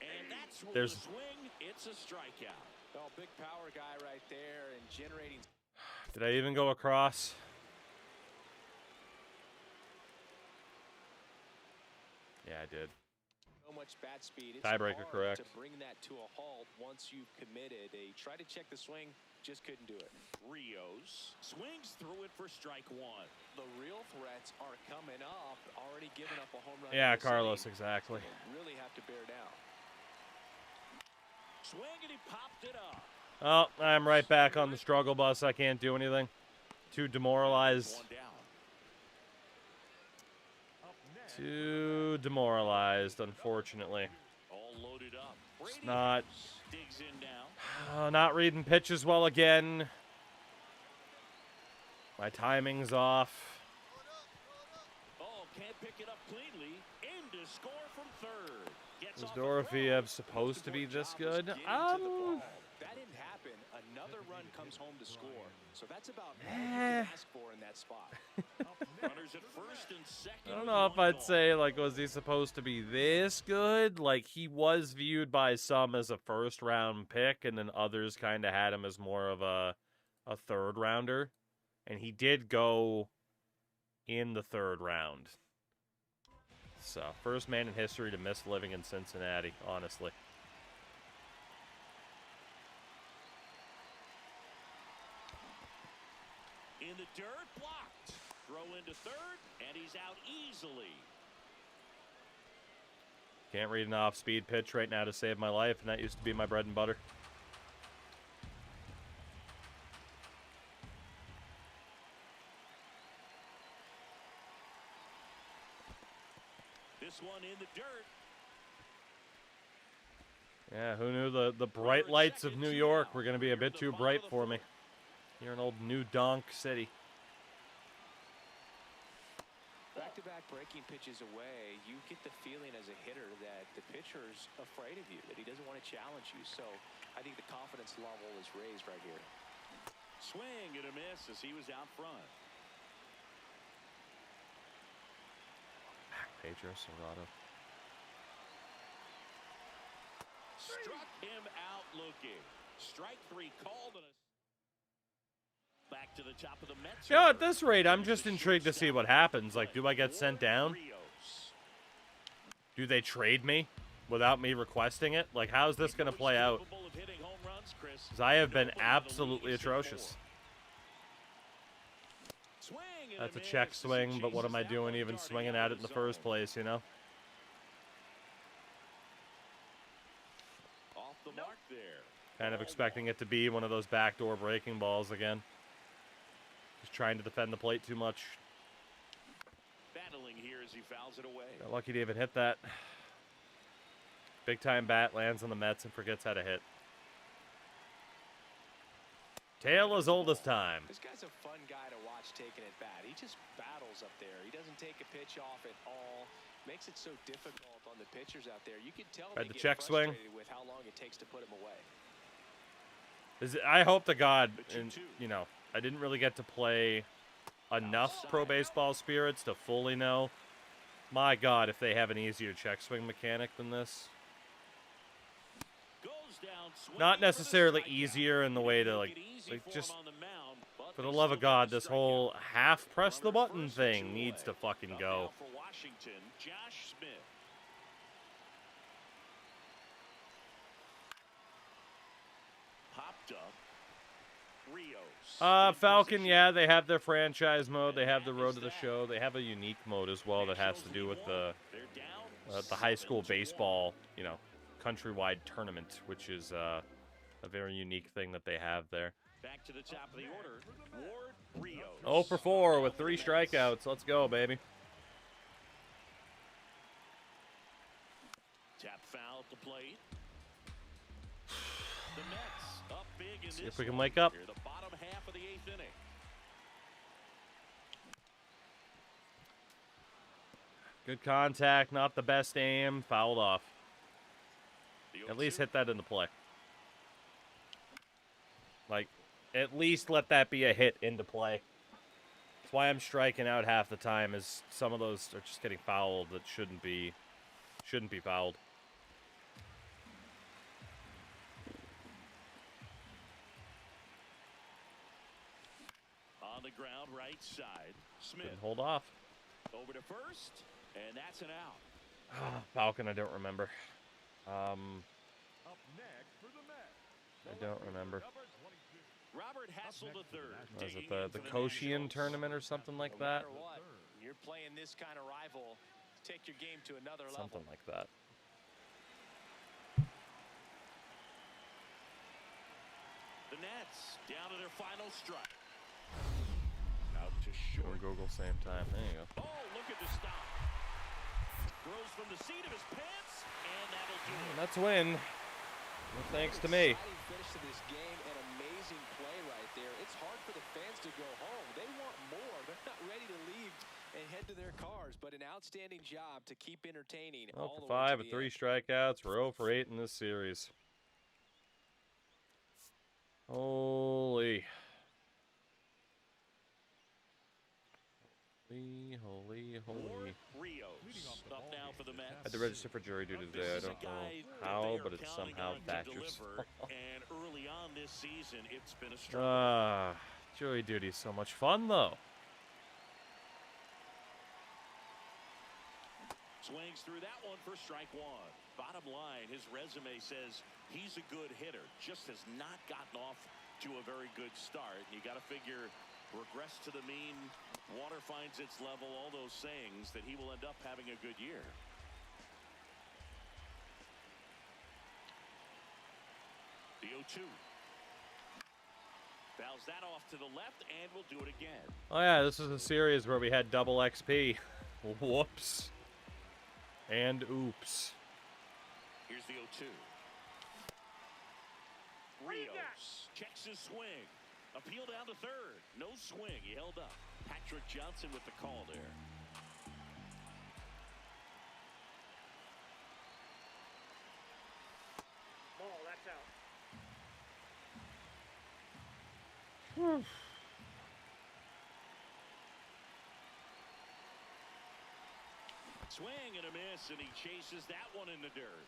And that's with There's- the swing. It's a strikeout. Oh, big power guy right there and generating. Did I even go across? Yeah, I did. So much bat speed. It's Tiebreaker, hard correct. to bring that to a halt once you've committed. They tried to check the swing, just couldn't do it. Rios swings through it for strike one. The real threats are coming up, already giving up a home run. Yeah, this Carlos, inning. exactly. They really have to bear down. Swing and he popped it up. Oh, I'm right back on the struggle bus. I can't do anything. Too demoralized. One down. Up next, Too demoralized, unfortunately. All loaded up. Brady not- digs in now. Not reading pitches well again. My timing's off. Oh, can't pick it up cleanly. In to score from third. Gets Is off the Dorofeyev throw. supposed to be this Job was good? getting to the ball. That didn't happen. Another run comes home to score. So that's about all you can ask for in that spot. up Runners at first and second. I don't know if I'd say, like, was he supposed to be this good? Like, he was viewed by some as a first-round pick, and then others kind of had him as more of a third-rounder. And he did go in the third round. So, first man in history to miss living in Cincinnati, honestly. In the dirt, blocked. Throw into third, and he's out easily. Can't read an off-speed pitch right now to save my life, and that used to be my bread and butter. This one in the dirt. Yeah, who knew the bright lights of New York were going to be a bit too bright for me. Here in old New Donk City. Back-to-back breaking pitches away, you get the feeling as a hitter that the pitcher's afraid of you, that he doesn't want to challenge you. So I think the confidence level is raised right here. Swing and a miss as he was out front. Pedro Serrato. Struck him out looking. Strike three called on us. Back to the top of the Mets. Yeah, at this rate, I'm just intrigued to see what happens. Like, do I get sent down? Do they trade me without me requesting it? Like, how's this going to play out? Because I have been absolutely atrocious. That's a check swing, but what am I doing even swinging at it in the first place, you know? Off the mark there. Kind of expecting it to be one of those backdoor breaking balls again. Just trying to defend the plate too much. Battling here as he fouls it away. Got lucky to even hit that. Big time bat lands on the Mets and forgets how to hit. Tale as old as time. This guy's a fun guy to watch taking it bat. He just battles up there. He doesn't take a pitch off at all. Makes it so difficult on the pitchers out there. You can tell Tried they the get check swing. frustrated with how long it takes to put him away. I hope to God, and you know, I didn't really get to play enough pro baseball spirits to fully know. My God, if they have an easier check swing mechanic than this. Not necessarily easier in the way to like just for the love of God, this whole half press the button thing needs to fucking go. For Washington, Josh Smith. Popped up. Rios. Falcon, yeah, they have their franchise mode. They have the road to the show. They have a unique mode as well that has to do with the high school baseball, you know, countrywide tournament, which is a very unique thing that they have there. Back to the top of the order. Ward Rios. 0 for 4 with 3 strikeouts. Let's go, baby. Tap foul at the plate. The Mets up big in See this if we can one wake up. here, the bottom half of the 8th inning. Good contact, not the best aim. Fouled off. At least hit that into play. Like, at least let that be a hit into play. That's why I'm striking out half the time, is some of those are just getting fouled that shouldn't be fouled. On the ground, right side. Smith Couldn't hold off. over to first, and that's an out. Falcon, I don't remember. Up next for the Mets. I don't remember. Robert Hassel III. Was it the Koshian tournament or something like that? No matter what, you're playing this kind of rival, take your game to another level. Something like that. The Nets down to their final strike. Out to short. Google same time. There you go. Oh, look at the stop. Throws from the seat of his pants, and that'll do it. That's a win. Well, thanks to me. Exciting finish to this game, an amazing play right there. It's hard for the fans to go home. They want more. They're not ready to leave and head to their cars, but an outstanding job to keep entertaining 0 all for the way 5 to with the 3 end. strikeouts. We're 0 for 8 in this series. Holy. Holy. Rios up now for the Mets. I had to register for jury duty today. I don't know how, but it's somehow Thatcher's fault. And early on this season, it's been a struggle. Jury duty's so much fun, though. Swings through that one for strike one. Bottom line, his resume says he's a good hitter, just has not gotten off to a very good start. You got to figure regress to the mean, water finds its level, all those sayings, that he will end up having a good year. The 0-2. Fouls that off to the left, and we'll do it again. Oh, yeah, this is a series where we had double XP. Whoops. And oops. Here's the 0-2. Rios checks his swing. Appeal down to third. No swing. He held up. Patrick Johnson with the call there. Ball, that's out. Swing and a miss, and he chases that one in the dirt.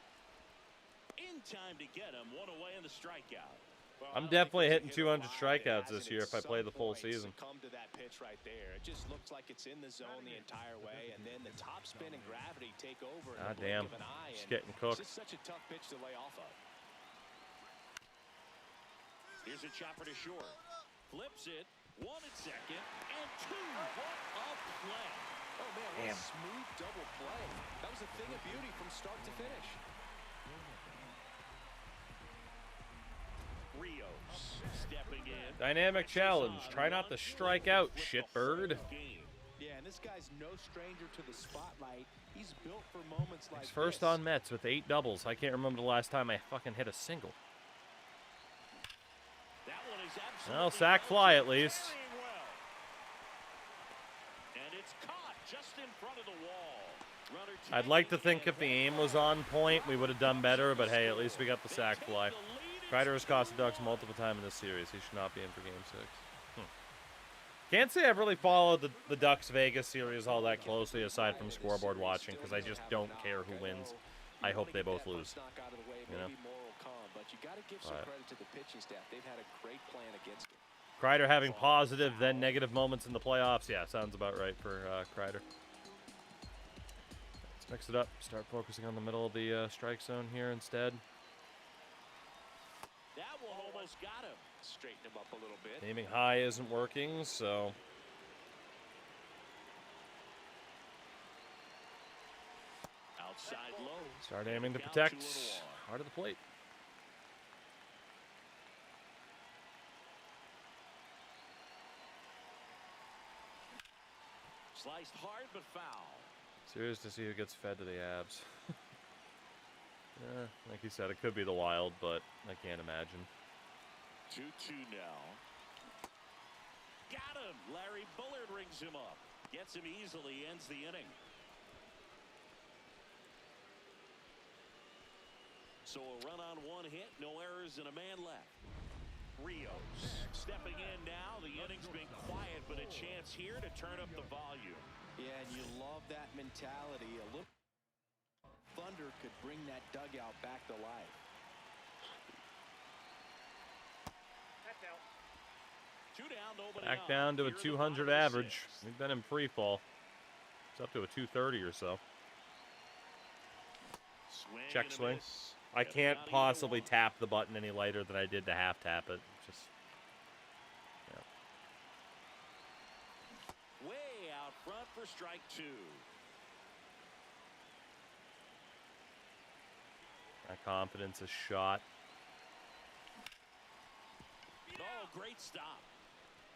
In time to get him. One away in the strikeout. Well, I'm definitely hitting 200 strikeouts this year if I play the full season. Come to that pitch right there. It just looks like it's in the zone the entire way, and then the top spin and gravity take over. Ah, damn. It's getting cooked. It's just such a tough pitch to lay off of. Here's a chopper to short. Flips it. One at second, and two. What a play. Oh, man, what a smooth double play. That was a thing of beauty from start to finish. Rios stepping in. Dynamic challenge. Try not to strike out, shitbird. Yeah, and this guy's no stranger to the spotlight. He's built for moments like He's first this. on Mets with 8 doubles. I can't remember the last time I fucking hit a single. That one is absolutely Well, sack fly at least. carrying well. And it's caught just in front of the wall. Runner I'd like to think if the aim was on point, we would have done better, but hey, at least we got the sack fly. Kreider has cost the Ducks multiple times in this series. He should not be in for Game 6. Can't say I've really followed the Ducks-Vegas series all that closely, aside from scoreboard watching, because I just don't care who wins. I hope they both lose. You know? Kreider having positive, then negative moments in the playoffs. Yeah, sounds about right for Kreider. Let's mix it up. Start focusing on the middle of the strike zone here instead. That one almost got him. Straighten him up a little bit. Aiming high isn't working, so... Outside low. Start aiming to Count protect. 2-1. Hard of the plate. Sliced hard but foul. Serious to see who gets fed to the abs. Yeah, like you said, it could be the Wild, but I can't imagine. 2-2 now. Got him. Larry Bullard rings him up. Gets him easily. Ends the inning. So a run on one hit. No errors and a man left. Rios stepping in now. The inning's been quiet, but a chance here to turn up the volume. Yeah, and you love that mentality. A little thunder could bring that dugout back to life. That's out. Two down, nobody Back out. down to a Here in the 200 bottom of the average. sixth. We've been in free fall. It's up to a 230 or so. Swing Check and a swing. miss. I Yep, can't not either possibly one. tap the button any lighter than I did to half tap it. Just, yeah. Way out front for strike two. My confidence is shot. Oh, great stop.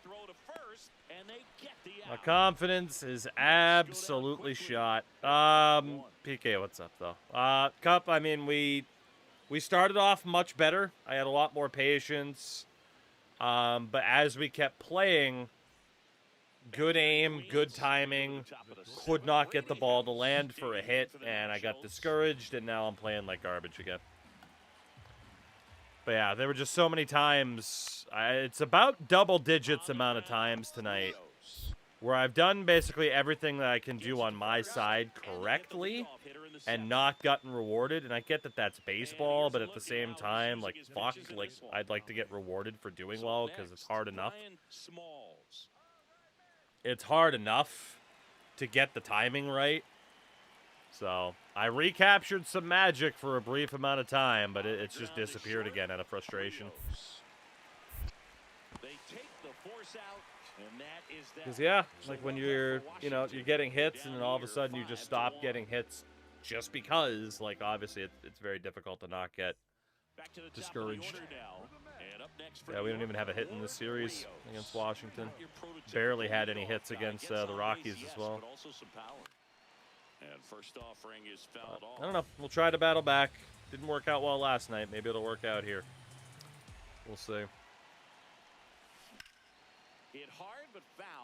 Throw to first, and they get the My out. confidence is absolutely shot. PK, what's up, though? Cup, I mean, we started off much better. I had a lot more patience. But as we kept playing, good aim, good timing, could not get the ball to land for a hit, and I got discouraged, and now I'm playing like garbage again. But yeah, there were just so many times. It's about double digits amount of times tonight where I've done basically everything that I can do on my side correctly and not gotten rewarded. And I get that that's baseball, but at the same time, like, fuck, like, I'd like to get rewarded for doing well because it's hard enough. It's hard enough to get the timing right. So, I recaptured some magic for a brief amount of time, but it's just disappeared again out of frustration. Because, yeah, like when you're, you know, you're getting hits and then all of a sudden you just stop getting hits just because, like, obviously it's very difficult to not get discouraged. Yeah, we don't even have a hit in this series against Washington. Barely had any hits against the Rockies as well. I don't know. We'll try to battle back. Didn't work out well last night. Maybe it'll work out here. We'll see.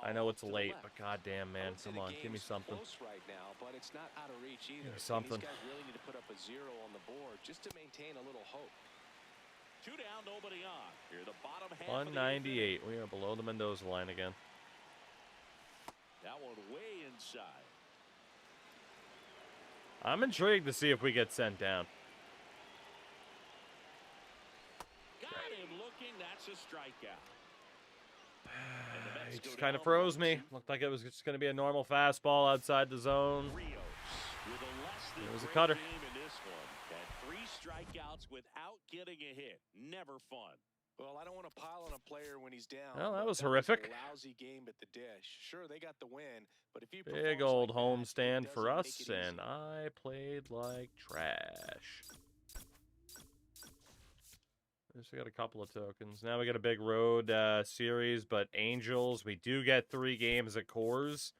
I know it's late, but goddamn, man, come on, give me something. Right now, but it's not out of reach either. Give me something. These guys really need to put up a 0 on the board just to maintain a little hope. 2 down, nobody on. Here, the bottom half 198. We are below the Mendoza line again. That one way inside. I'm intrigued to see if we get sent down. Got him looking. That's a strikeout. He just kind of froze me. Looked like it was just going to be a normal fastball outside the zone. It was a cutter. Had 3 strikeouts without getting a hit. Never fun. Well, I don't want to pile on a player when he's down. Well, that was horrific. A lousy game at the dish. Sure, they got the win, but if he big old homestand for us, and I played like trash. We got a couple of tokens. Now we got a big road series, but Angels, we do get 3 games at Coors.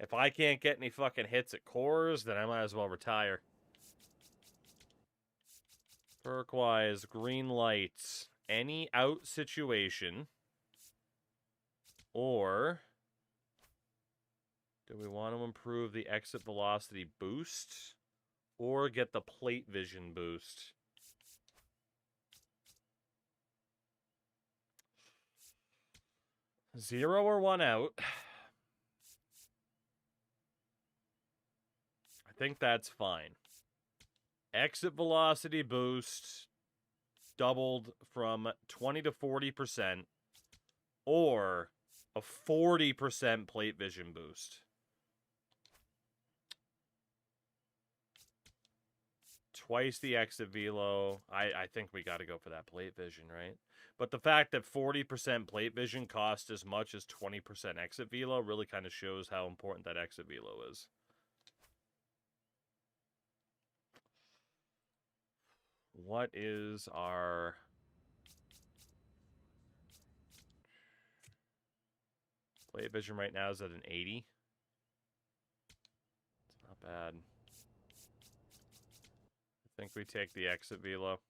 If I can't get any fucking hits at Coors, then I might as well retire. Perk-wise, green lights. Any out situation. Or do we want to improve the exit velocity boost? Or get the plate vision boost? 0 or 1 out. I think that's fine. Exit velocity boost doubled from 20 to 40%, or a 40% plate vision boost. Twice the exit velo. I think we got to go for that plate vision, right? But the fact that 40% plate vision costs as much as 20% exit velo really kind of shows how important that exit velo is. What is our... plate vision right now is at an 80. It's not bad. I think we take the exit velo.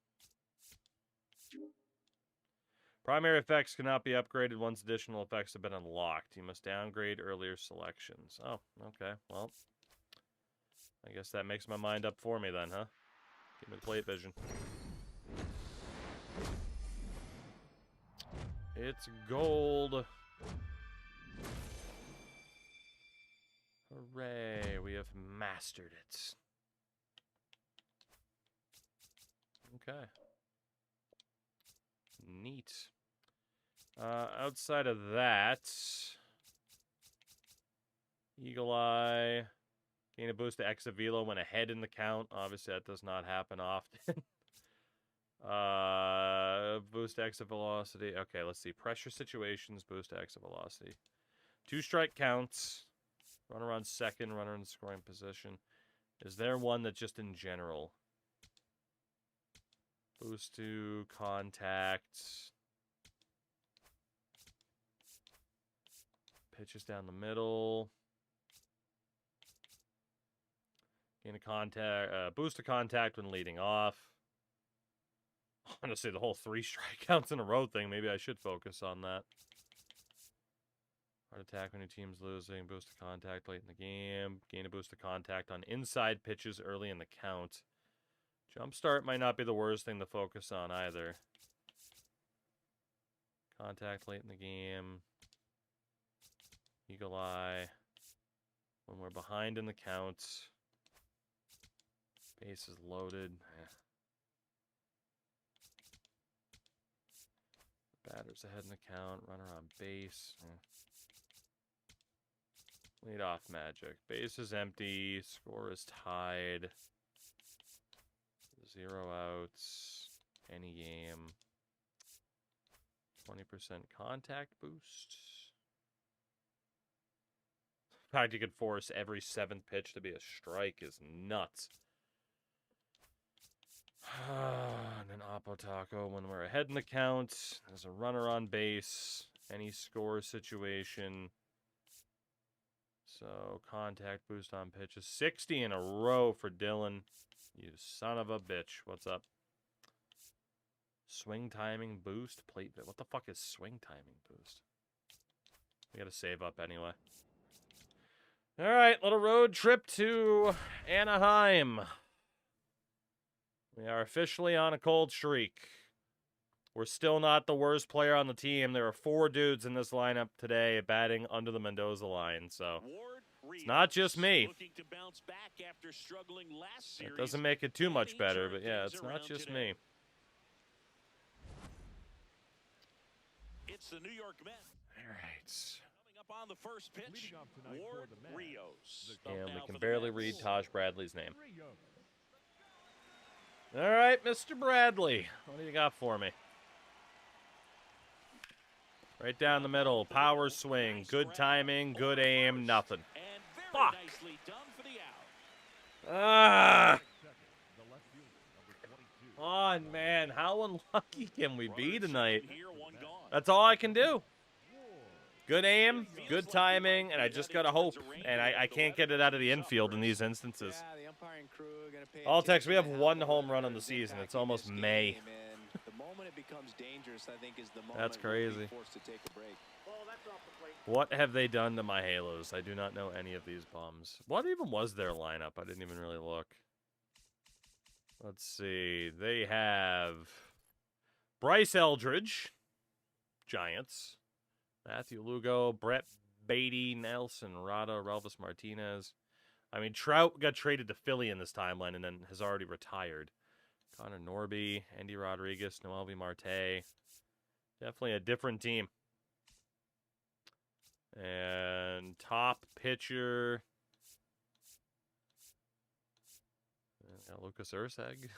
Primary effects cannot be upgraded once additional effects have been unlocked. You must downgrade earlier selections. Oh, okay. Well, I guess that makes my mind up for me then, huh? Give me the plate vision. It's gold. Hooray, we have mastered it. Okay. Neat. Outside of that, Eagle Eye, gain a boost to exit velo when ahead in the count. Obviously, that does not happen often. Boost to exit velocity. Okay, let's see. Pressure situations, boost to exit velocity. 2 strike counts. Runner on second, runner in scoring position. Is there one that just in general? Boost to contact. Pitches down the middle. Gain a contact, boost to contact when leading off. Honestly, the whole 3 strikeouts in a row thing, maybe I should focus on that. Hard attack when your team's losing. Boost to contact late in the game. Gain a boost to contact on inside pitches early in the count. Jumpstart might not be the worst thing to focus on either. Contact late in the game. Eagle eye. When we're behind in the counts. Base is loaded. Batter's ahead in the count. Runner on base. Lead off magic. Base is empty. Score is tied. 0 outs. Any game. 20% contact boost. The fact you could force every 7th pitch to be a strike is nuts. And an Oppo Taco when we're ahead in the count. There's a runner on base. Any score situation. So, contact boost on pitches. 60 in a row for Dylan. You son of a bitch. What's up? Swing timing boost. Plate. What the fuck is swing timing boost? We gotta save up anyway. Alright, little road trip to Anaheim. We are officially on a cold streak. We're still not the worst player on the team. There are 4 dudes in this lineup today batting under the Mendoza line, so it's not just me. It doesn't make it too much better, but yeah, it's not just me. It's the New York Mets. All right. Coming up on the first pitch, Ward Rios. And we can barely read Taj Bradley's name. All right, Mr. Bradley. What do you got for me? Right down the middle. Power swing. Good timing. Good aim. Nothing. Fuck. Ah. Come on, man. How unlucky can we be tonight? That's all I can do. Good aim, good timing, and I just gotta hope. And I can't get it out of the infield in these instances. All text, we have 1 home run on the season. It's almost May. That's crazy. What have they done to my Halos? I do not know any of these bums. What even was their lineup? I didn't even really look. Let's see. They have Bryce Eldridge, Giants. Matthew Lugo, Brett Beatty, Nelson Rada, Relvis Martinez. I mean, Trout got traded to Philly in this timeline and then has already retired. Connor Norby, Andy Rodriguez, Noelvi Marte. Definitely a different team. And top pitcher. Lucas Urseg.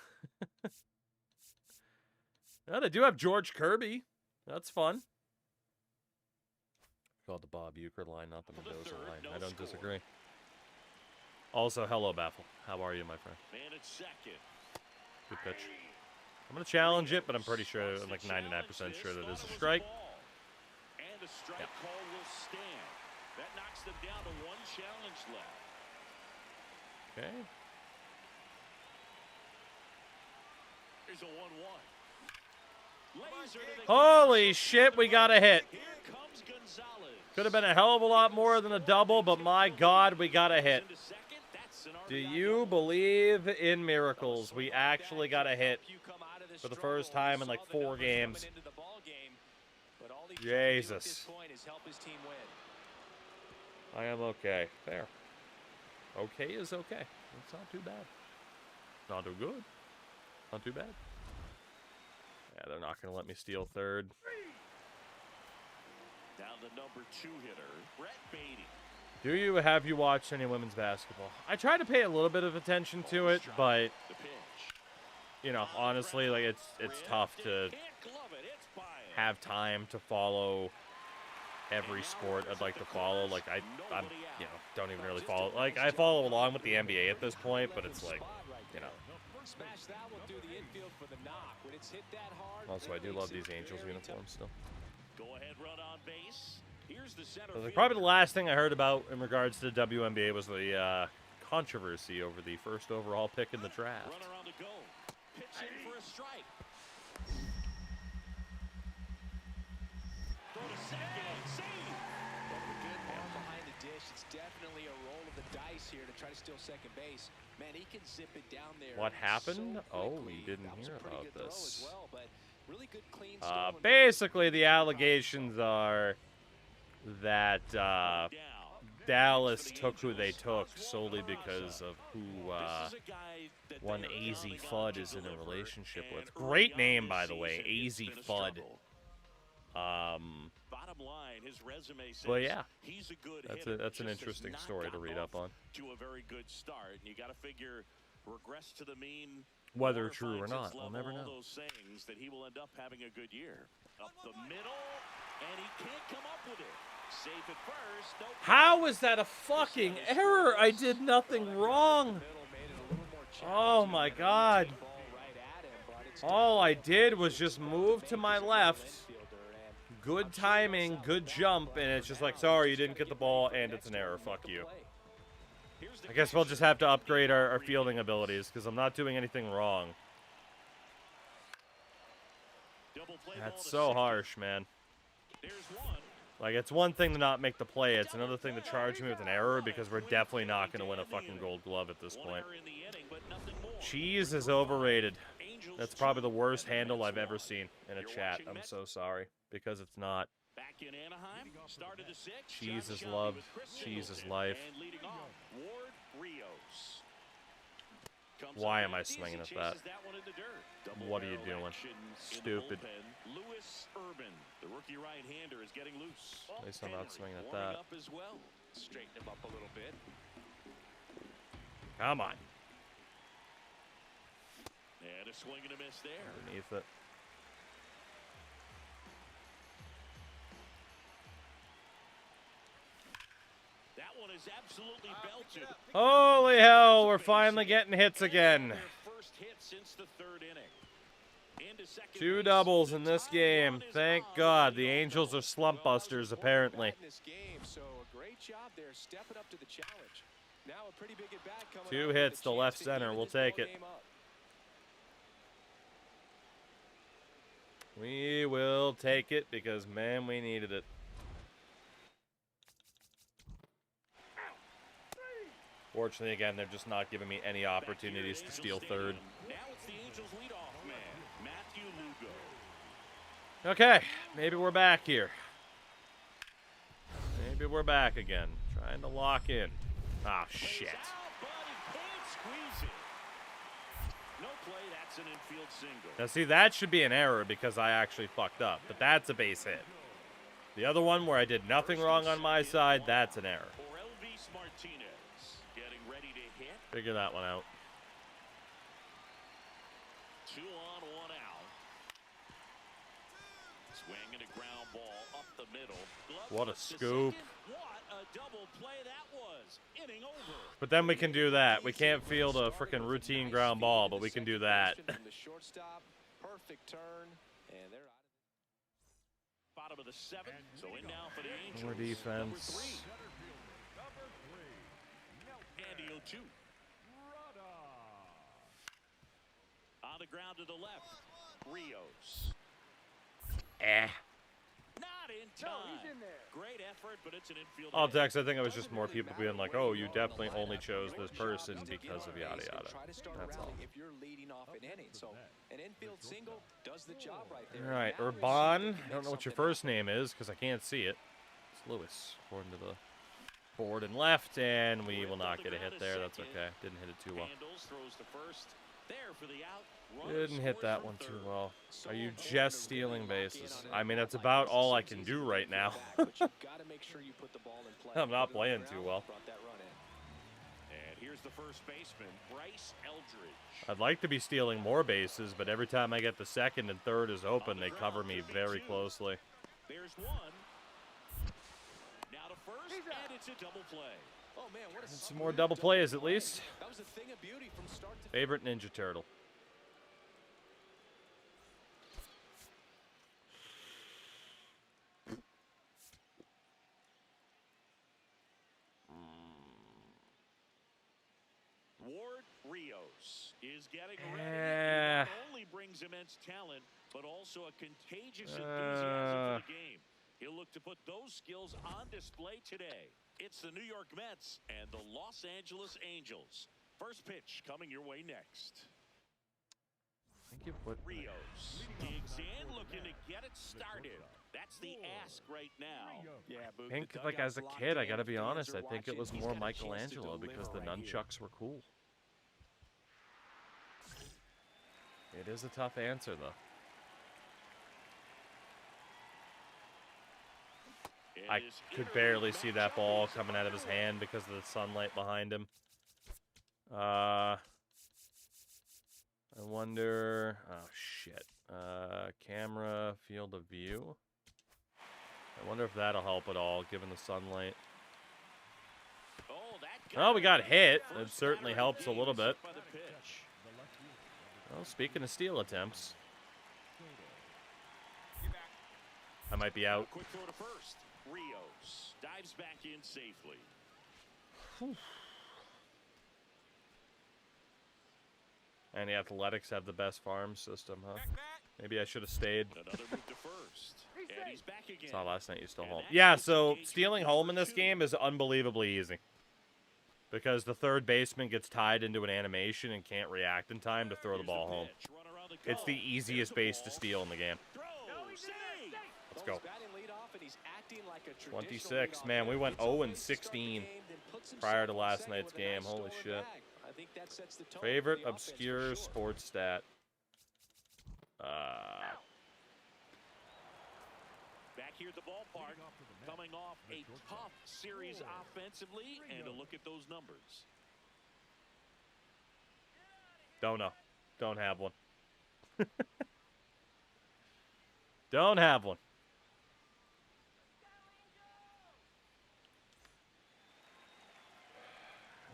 Oh, they do have George Kirby. That's fun. Called the Bob Euchre line, not the Mendoza line. I don't disagree. Also, hello, Baffle. How are you, my friend? Good pitch. I'm going to challenge it, but I'm pretty sure, I'm like 99% sure that it's a strike. And a strike call will stand. That knocks them down to 1 challenge left. Okay. Here's a 1-1. Holy shit, we got a hit. Here comes Gonzalez. Could have been a hell of a lot more than a double, but my God, we got a hit. Do you believe in miracles? We actually got a hit for the first time in like 4 games. Jesus. I am okay. Fair. Okay is okay. It's not too bad. Not too good. Not too bad. Yeah, they're not going to let me steal third. Down the number 2 hitter, Brett Beatty. Have you watched any women's basketball? I try to pay a little bit of attention to it, but you know, honestly, like it's tough to have time to follow every sport I'd like to follow. Like I'm you know, don't even really follow. Like I follow along with the NBA at this point, but it's like, you know. Also, I do love these Angels uniforms still. Go ahead, run on base. Here's the center so probably the last thing I heard about in regards to the WNBA was the controversy over the first overall pick in the draft. Runner on the go. Pitching for a strike. Throw to second. Save. Good ball behind the dish. It's definitely a roll of the dice here to try to steal second base. Man, he can zip it down there. What happened? So oh, we didn't hear about this. Well, but really good clean basically, the allegations are that Dallas took who they took solely because of who one AZ Fudd is in a relationship with. Great name, by the way, AZ Fudd. But yeah, that's an interesting story to read up on. To a very good start, and you got to figure regress to the mean. Whether true or not, we'll never know. Those sayings that he will end up having a good year. Up the middle, and he can't come up with it. Safe at first. No. How is that a fucking error? I did nothing wrong. Oh my God. All I did was just move to my left. Good timing, good jump, and it's just like, sorry, you didn't get the ball, and it's an error. Fuck you. I guess we'll just have to upgrade our fielding abilities, because I'm not doing anything wrong. That's so harsh, man. Like, it's one thing to not make the play, it's another thing to charge me with an error, because we're definitely not going to win a fucking Gold Glove at this point. Cheese is overrated. That's probably the worst handle I've ever seen in a chat. I'm so sorry, because it's not. Cheese is love. Cheese is life. Why am I swinging at that? What are you doing? Stupid. The rookie right-hander is getting loose. At least I'm not swinging at that. Straighten him up a little bit. Come on. And a swing and a miss there. Underneath it. That one is absolutely belted. Holy hell, we're finally getting hits again. First hit since the third inning. Two doubles in this game. Thank God. The Angels are slump busters, apparently. Two hits to left center. We'll take it. We will take it because, man, we needed it. Fortunately, again, they're just not giving me any opportunities to steal third. Now it's the Angels leadoff man, Matthew Lugo. Okay, maybe we're back here. Maybe we're back again. Trying to lock in. Ah, shit. No play, that's an infield single. Now, see, that should be an error because I actually fucked up, but that's a base hit. The other one where I did nothing wrong on my side, that's an error. Figure that one out. 2 on, 1 out. Swing and a ground ball up the middle. What a scoop. What a double play that was. Inning over. But then we can do that. We can't field a freaking routine ground ball, but we can do that. Perfect turn, and they're out. Bottom of the 7th. So in now for the Angels. More defense. Andy O2. On the ground to the left, Rios. Not in time. No, he's in there. Great effort, but it's an infield. Oh, Dex, I think it was just more people being like, oh, you definitely only chose this person because of yada yada. That's all. If you're leading off an inning, so an infield single does the job right there. All right, Urban. I don't know what your first name is because I can't see it. It's Lewis, according to the board and left, and we will not get a hit there. That's okay. Didn't hit it too well. Didn't hit that one too well. Are you just stealing bases? I mean, that's about all I can do right now. I'm not playing too well. And here's the first baseman, Bryce Eldridge. I'd like to be stealing more bases, but every time I get the second and third is open, they cover me very closely. There's one. Now to first, and it's a double play. Oh man, what a some more double plays at least. That was a thing of beauty from start to Favorite Ninja Turtle. Ward Rios is getting ready. He not only brings immense talent, but also a contagious enthusiasm for the game. He'll look to put those skills on display today. It's the New York Mets and the Los Angeles Angels. First pitch coming your way next. I think you put Rios digs in, looking looking to get it started. That's the ask right now. Yeah, Boog, I think, the like, as a dugout's kid, I locked gotta in. be Fans honest, are I think it watching. was He's more got a chance to Michelangelo because the deliver right here. nunchucks were cool. It is a tough answer, though. I could barely see that ball coming out of his hand because of the sunlight behind him. I wonder... Oh, shit. Camera, field of view. I wonder if that'll help at all, given the sunlight. Oh, we got hit. That certainly helps a little bit. Well, speaking of steal attempts, I might be out. Quick throw to first. Rios dives back in safely. And the Athletics have the best farm system, huh? Maybe I should have stayed. Another move to first. And he's back again. Saw last night you stole home. Yeah, so stealing home in this game is unbelievably easy. Because the third baseman gets tied into an animation and can't react in time to throw the ball home. It's the easiest base to steal in the game. Let's go. 26. Man, we went 0-16 prior to last night's game. Holy shit. Favorite obscure sports stat? Back here at the ballpark, coming off a tough series offensively, and a look at those numbers. Don't know. Don't have one. Don't have one.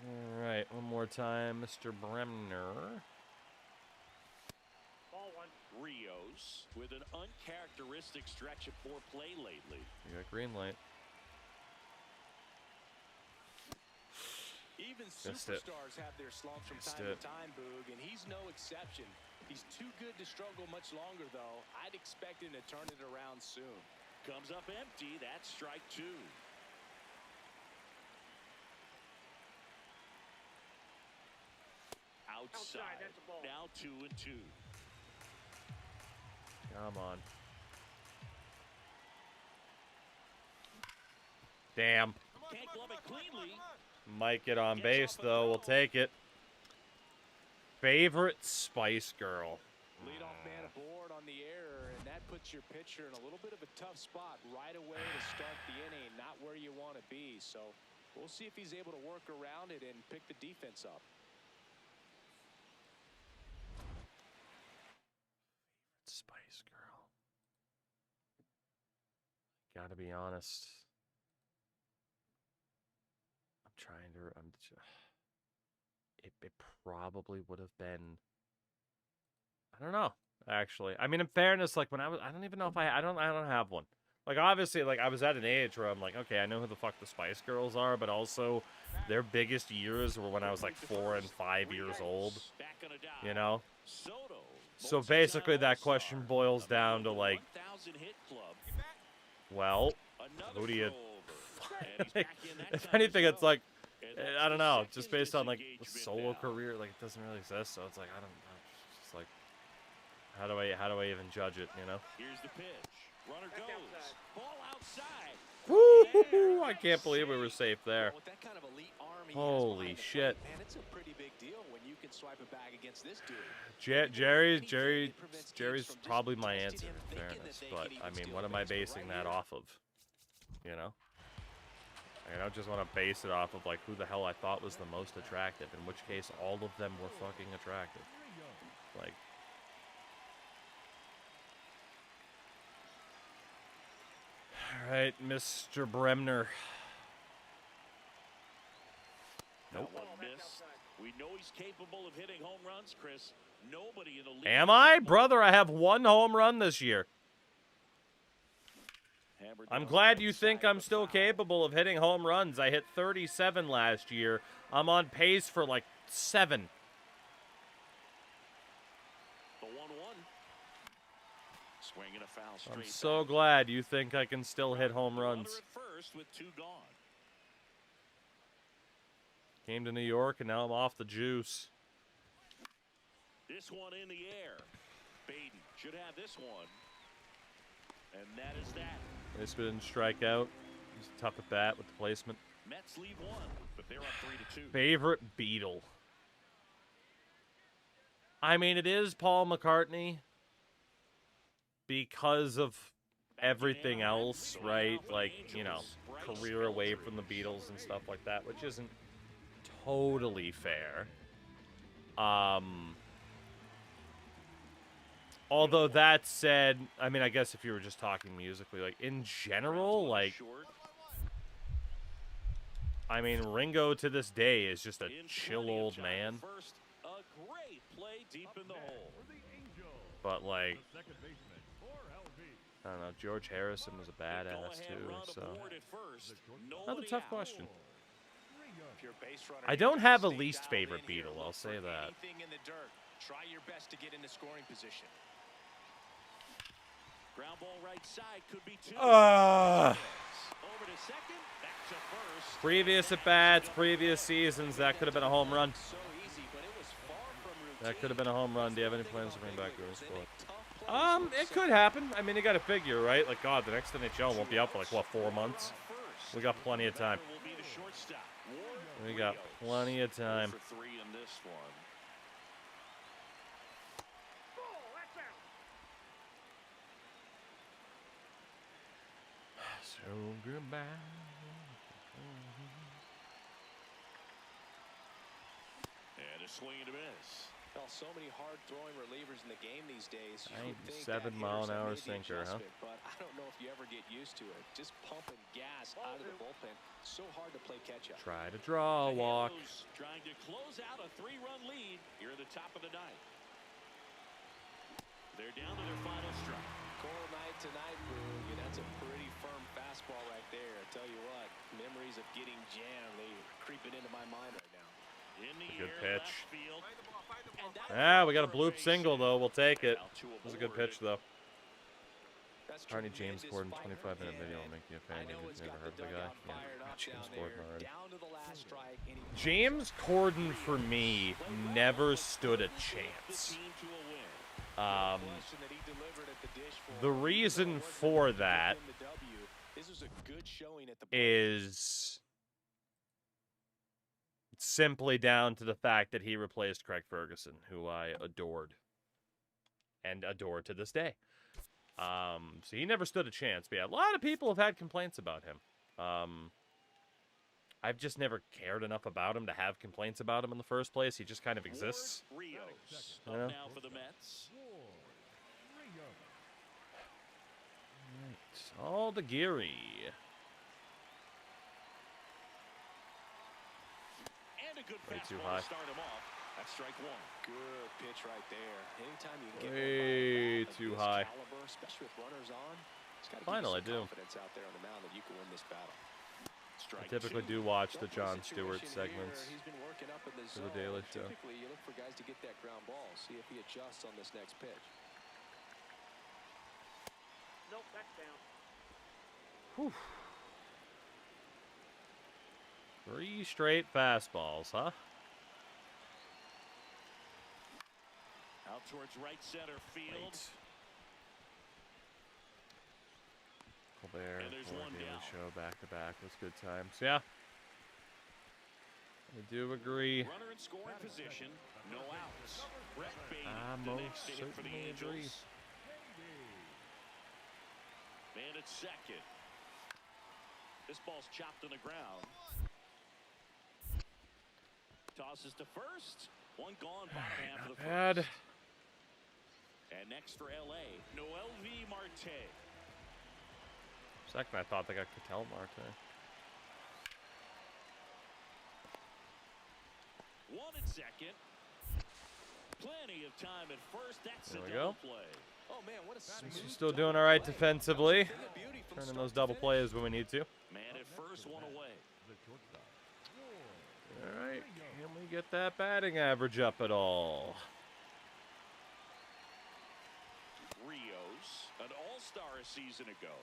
All right, one more time, Mr. Bremner. Ball one. Rios with an uncharacteristic stretch of poor play lately. You got green light. Even Missed it. superstars have their slumps from Missed time it. to time, Boog, and he's no exception. He's too good to struggle much longer, though. I'd expect him to turn it around soon. Comes up empty. That's strike two. Outside. That's a ball. Now 2-2. Come on. Damn. Can't glove it cleanly. Might get on base, though. We'll take it. Favorite Spice Girl? Leadoff man aboard on the error, and that puts your pitcher in a little bit of a tough spot right away to start the inning, not where you want to be. So we'll see if he's able to work around it and pick the defense up. Spice Girl. Gotta be honest. I'm trying to. It probably would have been. I don't know. Actually, I mean, in fairness, like when I don't even know if I don't have one. Like obviously, like I was at an age where I'm like, okay, I know who the fuck the Spice Girls are, but also their biggest years were when I was like 4 and 5 years old. You know. So basically, that question boils down to like, well, who do you? If anything, it's like, I don't know, just based on like the solo career, like it doesn't really exist. So it's like I don't know. It's like, how do I even judge it? You know? Here's the pitch. Runner goes. Ball outside. Woo! I can't believe we were safe there. With that kind of elite arm he has Holy behind the shit! plate, man, it's a pretty big deal when you can swipe a bag against this dude. Jerry's probably my answer in fairness, but I mean, what am I basing that off of? You know? I don't just want to base it off of like who the hell I thought was the most attractive, in which case all of them were fucking attractive. Like, all right, Mr. Bremner. Nope. That one missed. We know he's capable of hitting home runs, Chris. Nobody in the league. Am I? Brother, I have 1 home run this year. I'm glad you think I'm still capable of hitting home runs. I hit 37 last year. I'm on pace for like 7. The 1-1. Swinging a foul straight. I'm so glad you think I can still hit home runs. At first with 2 gone. Came to New York and now I'm off the juice. This one in the air. Baden should have this one. And that is that. Nice didn't strike out. He's tough at bat with the placement. Mets leave one, but they're up 3-2. Favorite Beatle. I mean, it is Paul McCartney because of everything else, right? Like, you know, career away from the Beatles and stuff like that, which isn't totally fair. Although that said, I mean, I guess if you were just talking musically, like, in general, like, I mean, Ringo to this day is just a chill old man. First, a great play deep in the hole. But, like, I don't know, George Harrison was a badass, too, so. Another tough question. I don't have a least favorite Beatle, I'll say that. Try your best to get into scoring position. Ground ball right side could be two. Uh, Over to second, back to first. Previous at-bats, previous seasons, that could have been a home run. So easy, but it was far from routine. That could have been a home run. Do you have any plans to bring back Bruce Sport? It could happen. I mean, you got to figure, right? Like, God, the next NHL won't be up for, like, what, 4 months? We got plenty of time. We got plenty of time. For three in this one. So goodbye. And a swing and a miss. Well, so many hard-throwing relievers in the game these days. You would think 97 that mile an hitters have hour made the sinker, huh? adjustment, but I don't know if you ever get used to it. Just pumping gas out of the bullpen. So hard to play catch-up. Try to draw a walk. Trying to close out a 3-run lead here at the top of the ninth. They're down to their final strike. Cold night tonight, Boog, and that's a pretty firm fastball right there. I tell you what, memories of getting jammed, they're creeping into my mind right now. Good pitch. Ah, we got a bloop single, though. We'll take it. It was a good pitch, though. Arnie James Corden, 25-minute video will make you a fan. You've never heard of the guy? Yeah, James Corden already. James Corden, for me, never stood a chance. The reason for that is simply down to the fact that he replaced Craig Ferguson, who I adored and adore to this day. So he never stood a chance. But yeah, a lot of people have had complaints about him. I've just never cared enough about him to have complaints about him in the first place. He just kind of exists. Rios You know? up now for the Mets. Right. All the Geary. And a good Way too fastball high. to start him off. That's strike one. Good pitch right there. Anytime you can get Way too high. caliber, especially with runners on, it's got to Final, give you I some do. confidence out there on the mound that you can win this battle. I typically do watch the Jon Stewart segments He's been working up in the for the zone. Daily Show. Typically, you look for guys to get that ground ball. See if he adjusts on this next pitch. Nope, that's down. Whew. 3 straight fastballs, huh? Out towards right center field. Right. Colbert, And there's one Daily down. Show, back-to-back was good times. Yeah. I do agree. Runner in scoring position. No outs. Brett Beatty, I the most next to hit for the certainly agree. Angels. Man at second. This ball's chopped on the ground. Tosses to first. One gone, bottom half of the Bad. first. And next for LA, Noel V. Marte. Second, I thought they got Ketel Marte. One at second. Plenty of time at first. That's There a we double go. play. Oh man, what a smooth She's still doing all right play. defensively. Thing of beauty from Turning start those to double finish. plays when we need to. Man at first, one away. All right. Can we get that batting average up at all? Rios, an all-star a season ago,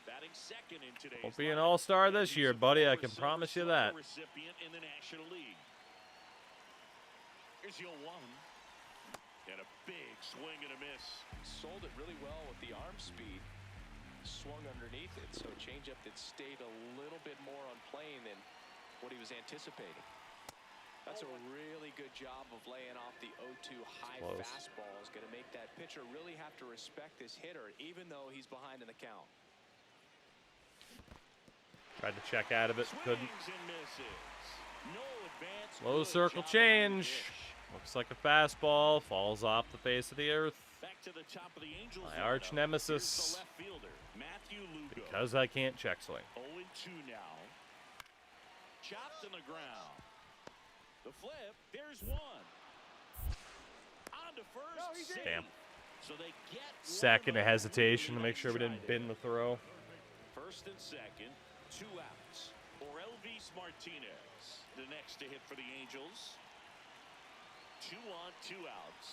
batting second in today's Won't be an lineup. all-star this He's year, a buddy. I former can Silver promise you Slugger that. recipient in the National League. Here's 0-1. And a big swing and a miss. Sold it really well with the arm speed. swung underneath it. So changeup that stayed a little bit more on plane than what he was anticipating. That's a really good job of laying off the 0-2 high fastball. Is going to make that pitcher really have to respect this hitter, even though he's behind in the count. Tried to check out of it, couldn't. No advance, Low good circle job change. on the dish. Looks like a fastball. Falls off the face of the earth. Back to the top of the Angels My arch lineup. nemesis. Here's the left fielder, Matthew Lugo. Because I can't check swing. 0-2 now. Chopped in the ground. The flip, there's one. On to first. Safe. Damn. So they get Second one of of hesitation to them. make sure we didn't bin the throw. First and second, 2 outs. For Elvis Martinez, the next to hit for the Angels. 2 on, 2 outs.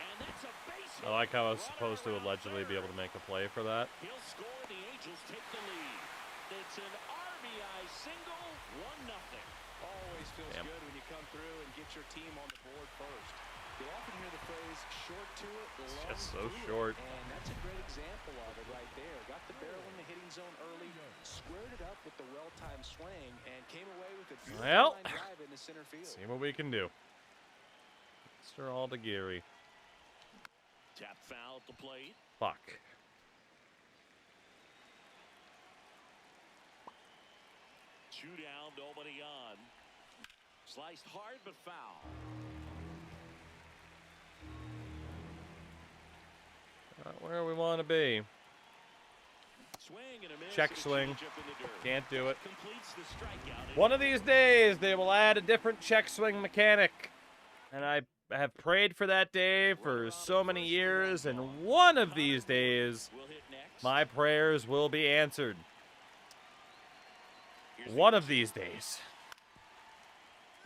And that's a base hit. I like how I was supposed to allegedly be able to make a play for that. He'll score. The Angels take the lead. It's an RBI single, 1-0. Always feels good when you come through and get your team on the board first. You'll often hear the phrase short to it, long Just so to it, short. and that's a great example of it right there. Got the barrel in the hitting zone early, squared it up with the well-timed swing, and came away with a beautiful line drive into center field. See what we can do. Mr. Aldagiri. Tap foul at the plate. Fuck. Two down, nobody on. Sliced hard but foul. Not where we want to be. Swing and a miss. Check swing. Changeup in the dirt. Can't do it. Completes the strikeout. One of these days, they will add a different check swing mechanic. And I have prayed for that day for so many years, and one of these days, We'll hit next. my prayers will be answered. Here's One of these days.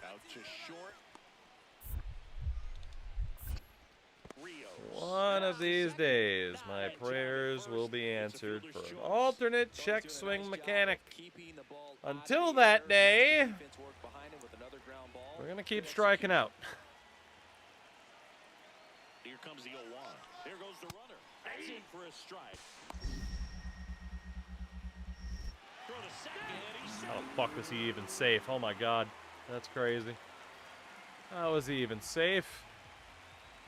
out to short. Rios. One of these days, my prayers will be answered for an alternate check swing mechanic. Until that day, we're going to keep striking out. Here comes the 0-1. There goes the runner. That's in for a strike. Throw to second. He's safe. How the fuck was he even safe? Oh my god. That's crazy. How is he even safe?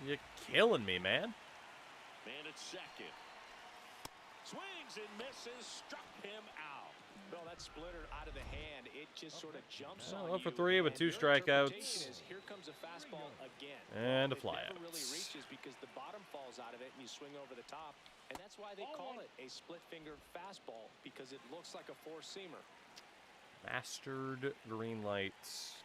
You're killing me, man. Man at second. Swings and misses. Struck him out. Well, that splitter out of the hand, it just sort of jumps Well, on 1 for you, 3 with and 2 your strikeouts. interpretation is, here comes a fastball again. And a It flyout. never really reaches because the bottom falls out of it and you swing over the top. And that's why they call it a split-fingered fastball, because it looks like a four-seamer. Mastered green lights.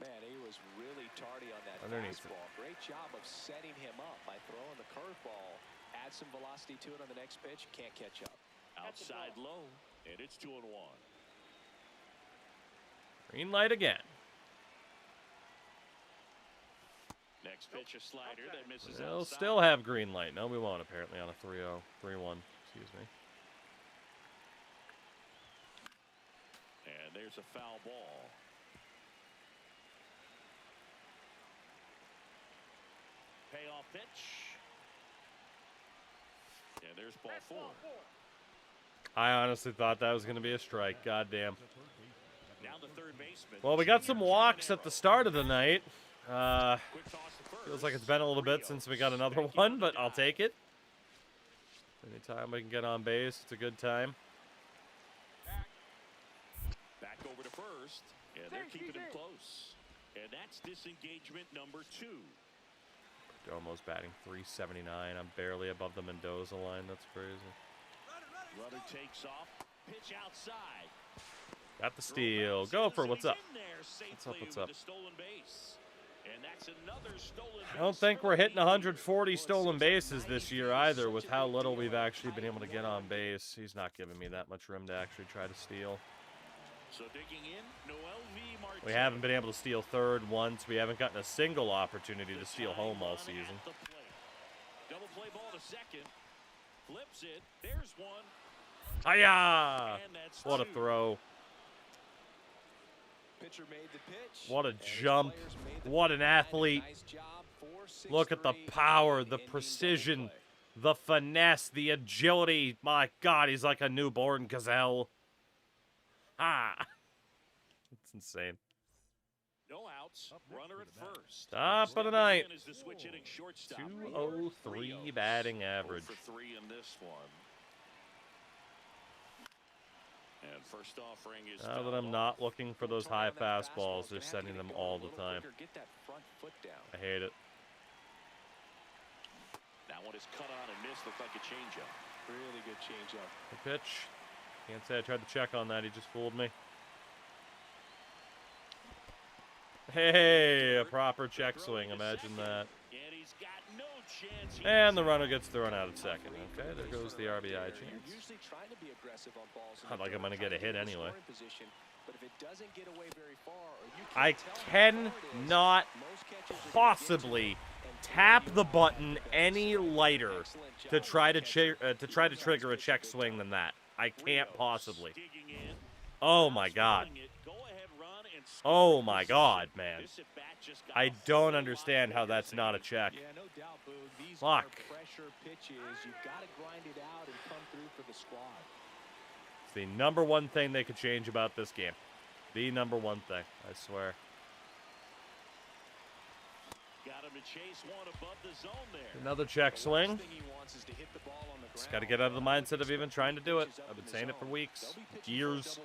Man, he was really tardy on that Underneath it. fastball. Great job of setting him up by throwing the curveball. Add some velocity to it on the next pitch. Can't catch up. Outside low. And it's 2-1. Green light again. Next pitch, a slider that misses They'll outside. still have green light. No, we won't, apparently, on a 3-0. 3-1, excuse me. And there's a foul ball. Payoff pitch. And there's ball 4. I honestly thought that was going to be a strike. Goddamn. Now the third baseman. Well, we got some walks at the start of the night. Quick toss to first. Feels like it's been a little bit since we got another one, but I'll take it. Anytime we can get on base, it's a good time. Back over to first. And they're keeping him close. And that's disengagement number 2. Almost batting 379. I'm barely above the Mendoza line. That's crazy. Runner takes off. Pitch outside. Got the steal. Go for it. What's up? What's up, what's up? Stolen base. And that's another stolen I don't base think for we're hitting the 140 stolen bases this year either, with how little we've actually been able to get on base. He's not giving me that much room to actually try to steal. So digging in, Noel V. Martinez. We haven't been able to steal third once. We haven't gotten a single opportunity to steal home all season. Double play ball to second. Flips it. There's one. Hiya! And that's What a 2. throw. Pitcher made the pitch. What a and his jump. players made the What an play. athlete. Nice job. 4 Look at the power, the precision, the finesse, the agility. My God, he's like a newborn gazelle. Ah. It's insane. No outs. Runner at first. Top of the ninth. Stepping in is the switch-hitting shortstop. 203 batting average. 0 for 3 in this one. And first offering is Now that I'm not looking for those high fastballs, they're sending them all the time. Get that front foot down. I hate it. That one is cut on and missed. Looked like a changeup. Really good changeup. The pitch. Can't say I tried to check on that. He just fooled me. Hey, a proper check swing. Imagine that. And he's got no chance. And the runner gets thrown out at second. Okay, there goes the RBI chance. Usually trying to be aggressive on balls. Not like I'm going to get a hit anyway. But if it doesn't get away very far, or you I cannot possibly tap the button any lighter to try to trigger a check swing than that. I can't possibly. Oh my God. Oh my God, man. I don't understand how that's not a check. Yeah, no doubt, Boo. These Fuck. are pressure pitches. You've got to grind it out and come through for the squad. It's the number one thing they could change about this game. The number one thing, I swear. Got him to chase one above the zone there. Another check swing. Thing he wants is to hit the ball on the Just ground. got to get out of the mindset of even trying to do it. I've been saying it for weeks, years.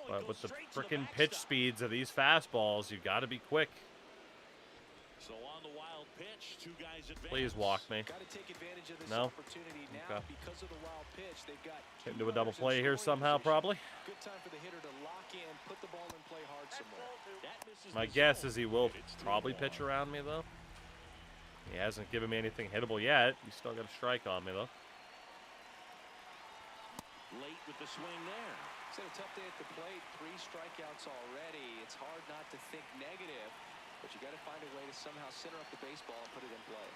But with the frickin' pitch speeds of these fastballs, you got to be quick. So on the wild pitch, two guys advance. Please walk me. Got to take advantage of this No? opportunity now Okay. because of the wild pitch. They've got Can't two do a double runners in play here scoring somehow, position. probably. Good time for the hitter to lock in, put the ball in play hard somewhere. That misses My the guess zone. is he will It's probably 2-1. pitch around me, though. He hasn't given me anything hittable yet. He's still got a strike on me, though. Late with the swing there. It's had a tough day at the plate. 3 strikeouts already. It's hard not to think negative, but you got to find a way to somehow center up the baseball and put it in play.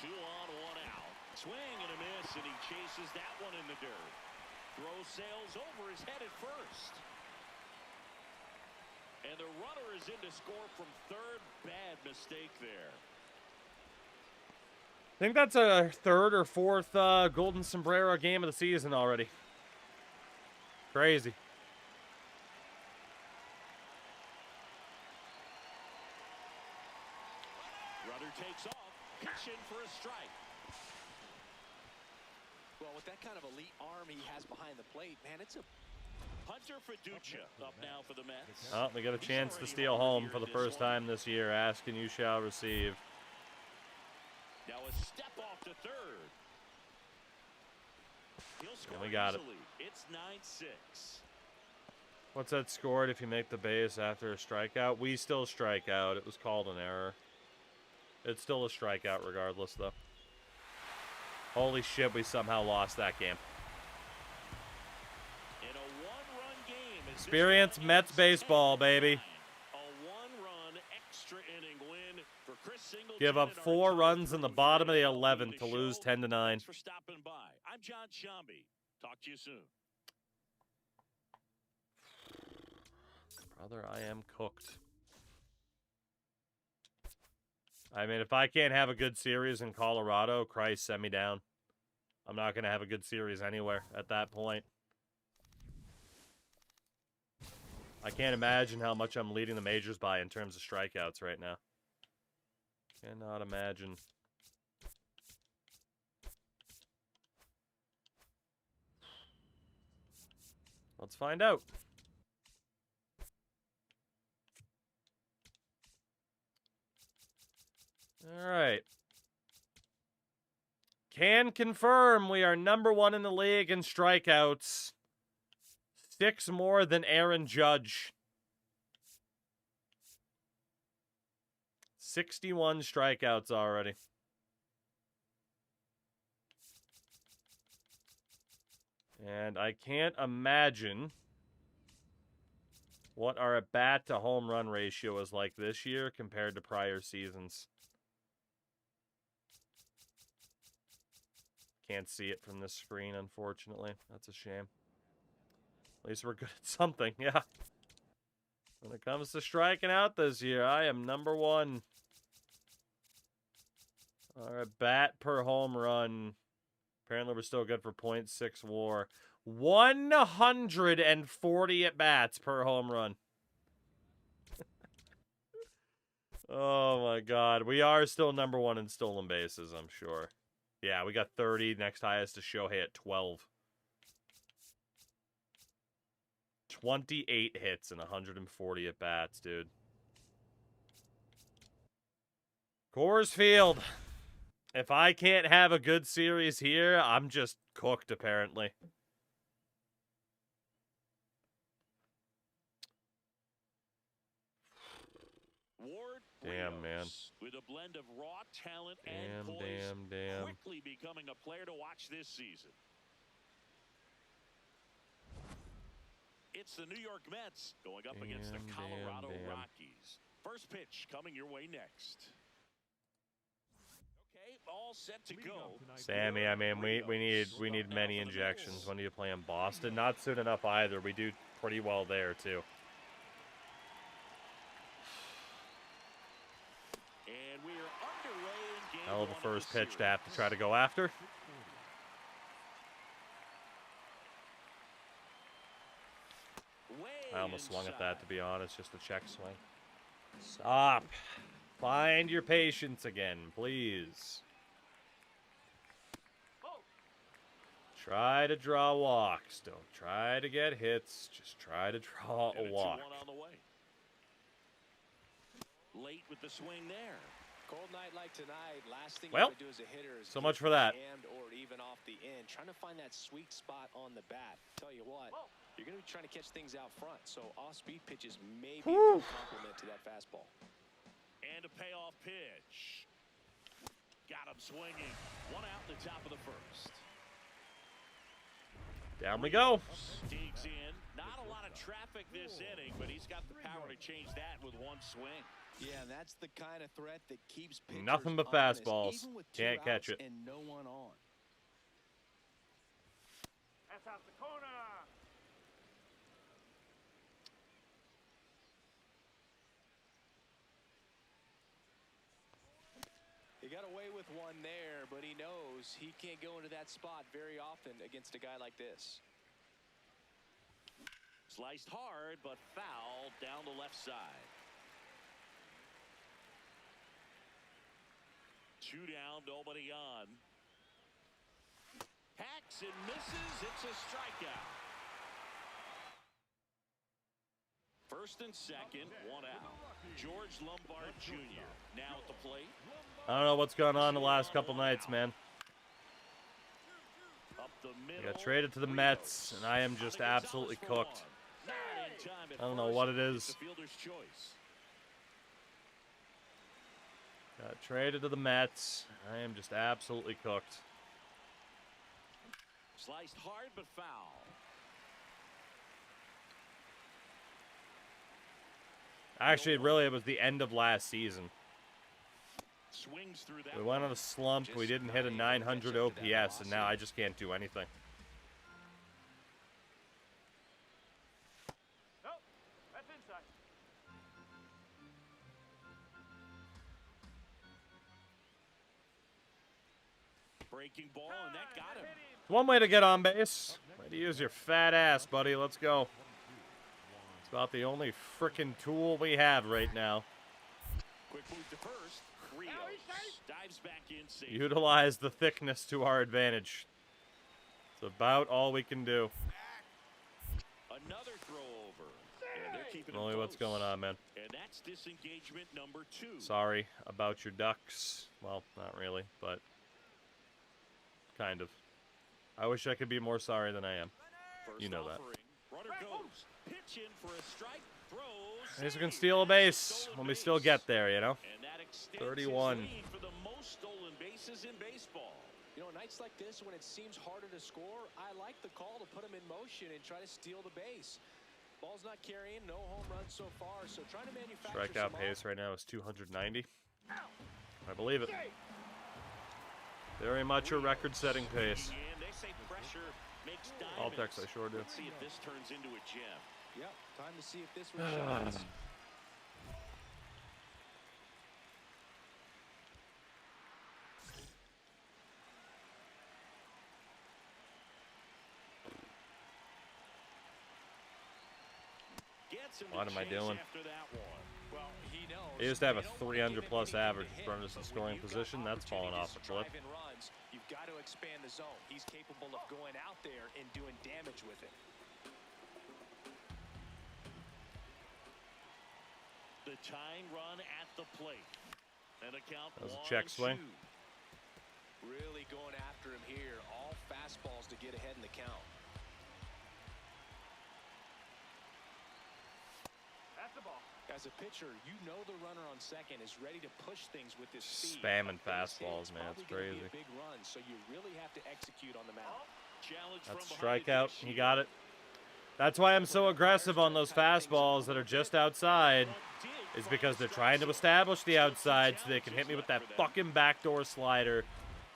2 on, 1 out. Swing and a miss, and he chases that one in the dirt. Throw sails over his head at first. And the runner is in to score from third. Bad mistake there. I think that's a third or fourth Golden Sombrero game of the season already. Crazy. Runner takes off, pitching for a strike. Well, with that kind of elite arm he has behind the plate, man, it's a Hunter Fiducia up now for the Mets. Oh, we got a chance to steal home for the first time this year. Ask and you shall receive. Now a step off to third. He'll score we got it. easily. It's 9-6. What's that scored if you make the base after a strikeout? We still strike out. It was called an error. It's still a strikeout regardless, though. Holy shit, we somehow lost that game. In a one-run game, as this Experience one Mets ends baseball, 10-9. baby. A one-run extra inning win for Chris Singleton. Give up and our 4 John runs in the Cruz bottom of the here at MLB 11th to The lose Show. 10-9. Thanks for stopping by. I'm John Shambi. Talk to you soon. Brother, I am cooked. I mean, if I can't have a good series in Colorado, Christ, send me down. I'm not going to have a good series anywhere at that point. I can't imagine how much I'm leading the majors by in terms of strikeouts right now. Cannot imagine. Let's find out. All right. Can confirm we are #1 in the league in strikeouts. 6 more than Aaron Judge. 61 strikeouts already. And I can't imagine what our at-bat to home run ratio is like this year compared to prior seasons. Can't see it from this screen, unfortunately. That's a shame. At least we're good at something, yeah. When it comes to striking out this year, I am number one. All right, bat per home run. Apparently, we're still good for .6 WAR. 140 at bats per home run. Oh my God, we are still number one in stolen bases. I'm sure. Yeah, we got 30. Next highest is Shohei at 12. 28 hits and 140 at bats, dude. Coors Field. If I can't have a good series here, I'm just cooked, apparently. Ward Damn, man. with a blend of raw talent and poise, Damn. quickly becoming a player to watch this season. It's the New York Mets going up against the Colorado Rockies. First pitch coming your way next. Okay, all set to go. Sammy, I mean, we need many injections. When do you play in Boston? Not soon enough either. We do pretty well there too. And we are underway in game Hell of a one first of the pitch to have to series. try to go after. Way I almost swung at inside. that, to be honest. Just a check swing. Stop. Find your patience again, please. Try to draw walks. Don't try to get hits. Just try to draw And a a walk. 2-1 on the way. Late with the swing there. Cold night like tonight, last thing Well, you want to do as a hitter is so get much for that. jammed or even off the end, trying to find that sweet spot on the bat. Tell you what, you're going to be trying to catch things out front, so off-speed pitches may be a good complement to that fastball. And a payoff pitch. Got him swinging. One out in the top of the first. Down we go. Digs in. Not a lot of traffic this inning, but he's got the power to change that with one swing. Yeah, and that's the kind of threat that keeps pitchers Nothing but honest, fastballs. even with two Can't catch outs it. and no one on. That's out the corner. He got away with one there, but he knows he can't go into that spot very often against a guy like this. Sliced hard, but foul down the left side. 2 down, nobody on. Hacks and misses. It's a strikeout. First and second, 1 out. George Lombard Jr. now at the plate. I don't know what's going on the last couple nights, man. Up the I middle. got traded to the Mets, and I am just absolutely cooked. I don't know what it is. The fielder's choice. Got traded to the Mets. I am just absolutely cooked. Sliced hard but foul. Actually, really, it was the end of last season. Swings through that. We went on a slump. We didn't hit a 900 OPS, and now I just can't do anything. Nope, that's inside. Breaking ball, and that got him. One way to get on base. Way to use your fat ass, buddy. Let's go. It's about the only frickin' tool we have right now. Quick move to first. Rios dives back in safe. Utilize the thickness to our advantage. It's about all we can do. Another throw over. And they're keeping him Only what's close. going on, man. And that's disengagement number 2. Sorry about your ducks. Well, not really, but kind of. I wish I could be more sorry than I am. First You know that. offering. Runner goes. Pitch in for a strike. Throws. At least we can steal a base when we still get there, you know? And that extends 31. his lead for the most stolen bases in baseball. You know, nights like this when it seems harder to score, I like the call to put him in motion and try to steal the base. Ball's not carrying, no home runs so far, so trying to manufacture Strikeout some pace right now is 290. I believe it. Very much a record-setting pace. And they say pressure makes All diamonds. text I sure do. Let's see if this turns into a gem. Yep, time to see if this one shines. What am I doing? Well, he knows. He used to have a They don't 300 want to give plus him the average easy runners in hit, but scoring when you've position. got That's falling off a cliff. opportunities to drive in runs, you've got to expand the zone. He's capable of going out there and doing damage with it. The tying run at the plate. And a count That was a check swing. 1-2. Really going after him here. All fastballs to get ahead in the count. That's the ball. As a pitcher, you know the runner on second is ready to push things with his speed. Spamming A base hit, fastballs, man. It's probably gonna crazy. be a big run, so you really have to execute on the mound. Challenge That's a from behind the strikeout. dish. He got it. That's why I'm so aggressive on those fastballs that are just outside. Is because they're trying to establish the outside so they can hit me with that fucking backdoor slider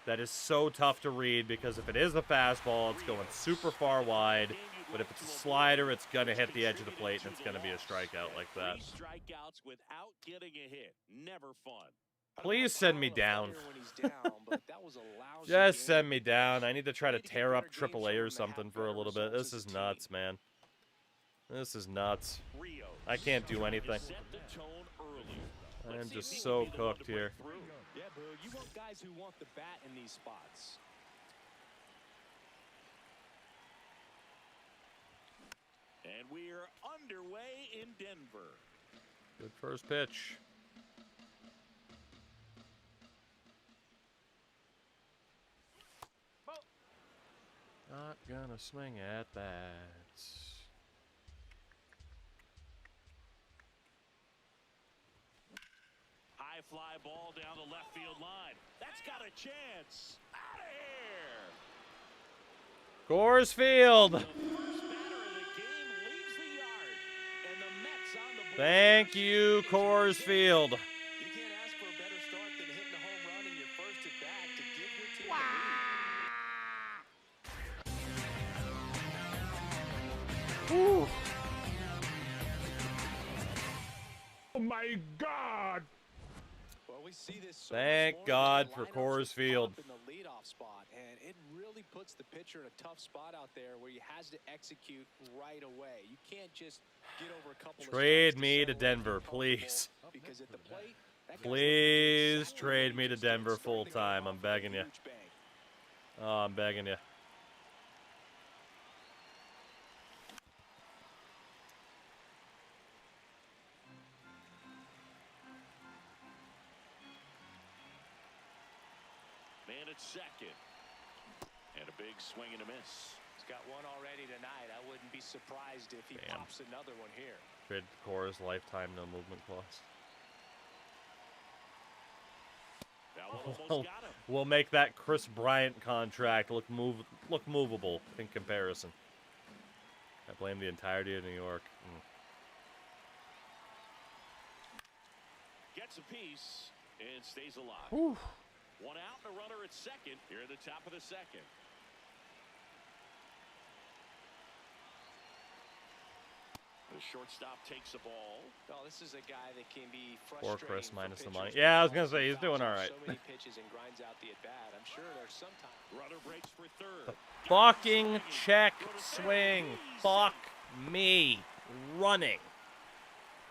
that is so tough to read, because if it is a fastball, it's going super far wide. But if it's a slider, it's going to hit the edge of the plate, and it's going to be a strikeout like that. 3 strikeouts without getting a hit. Never fun. Please send me down. When he's down, but that was a lousy Just game. send me down. I need to try to tear up AAA or something for a little bit. This is nuts, man. This is nuts. Rios I can't do anything. set the tone early. I'm Let's see if just he so will be the one to cooked break here. through. Yeah, Boog, you want guys who want the bat in these spots. And we're underway in Denver. Good first pitch. Not gonna swing at that. High fly ball down the left field line. That's got a chance. Out of here. Coors Field. The first batter of the game leaves the yard. And the Mets on the board. Thank you, Coors Field. You can't ask for a better start than hitting a home run in your first at bat to give your team the lead. Woo. Oh my God! Well, we see this so Thank much more God when for the lineups Coors are Field. up in the leadoff spot, and it really puts the pitcher in a tough spot out there where he has to execute right away. You can't just get over a couple Trade of me to Denver, please. Because at the plate, that guy's Please exactly trade where me to you stand, Denver starting full to go time. off I'm with a begging you. huge bang. Oh, I'm begging you. Man at second. And a big swing and a miss. He's got one already tonight. I wouldn't be surprised if he Damn. pops another one here. Trade Coors lifetime no movement clause. That one almost got him. We'll make that Chris Bryant contract look movable in comparison. I blame the entirety of New York. Gets a piece and stays alive. Whew. One out and a runner at second here at the top of the second. The shortstop takes the ball. Oh, this is a guy that can be Poor frustrating Chris for minus the pitchers money. when Yeah, I was he gonna say, he's doing fouls all off right. So many pitches and grinds out the at bat. I'm sure there's some time. Runner breaks for third. Fucking check swing. Fuck me. Running.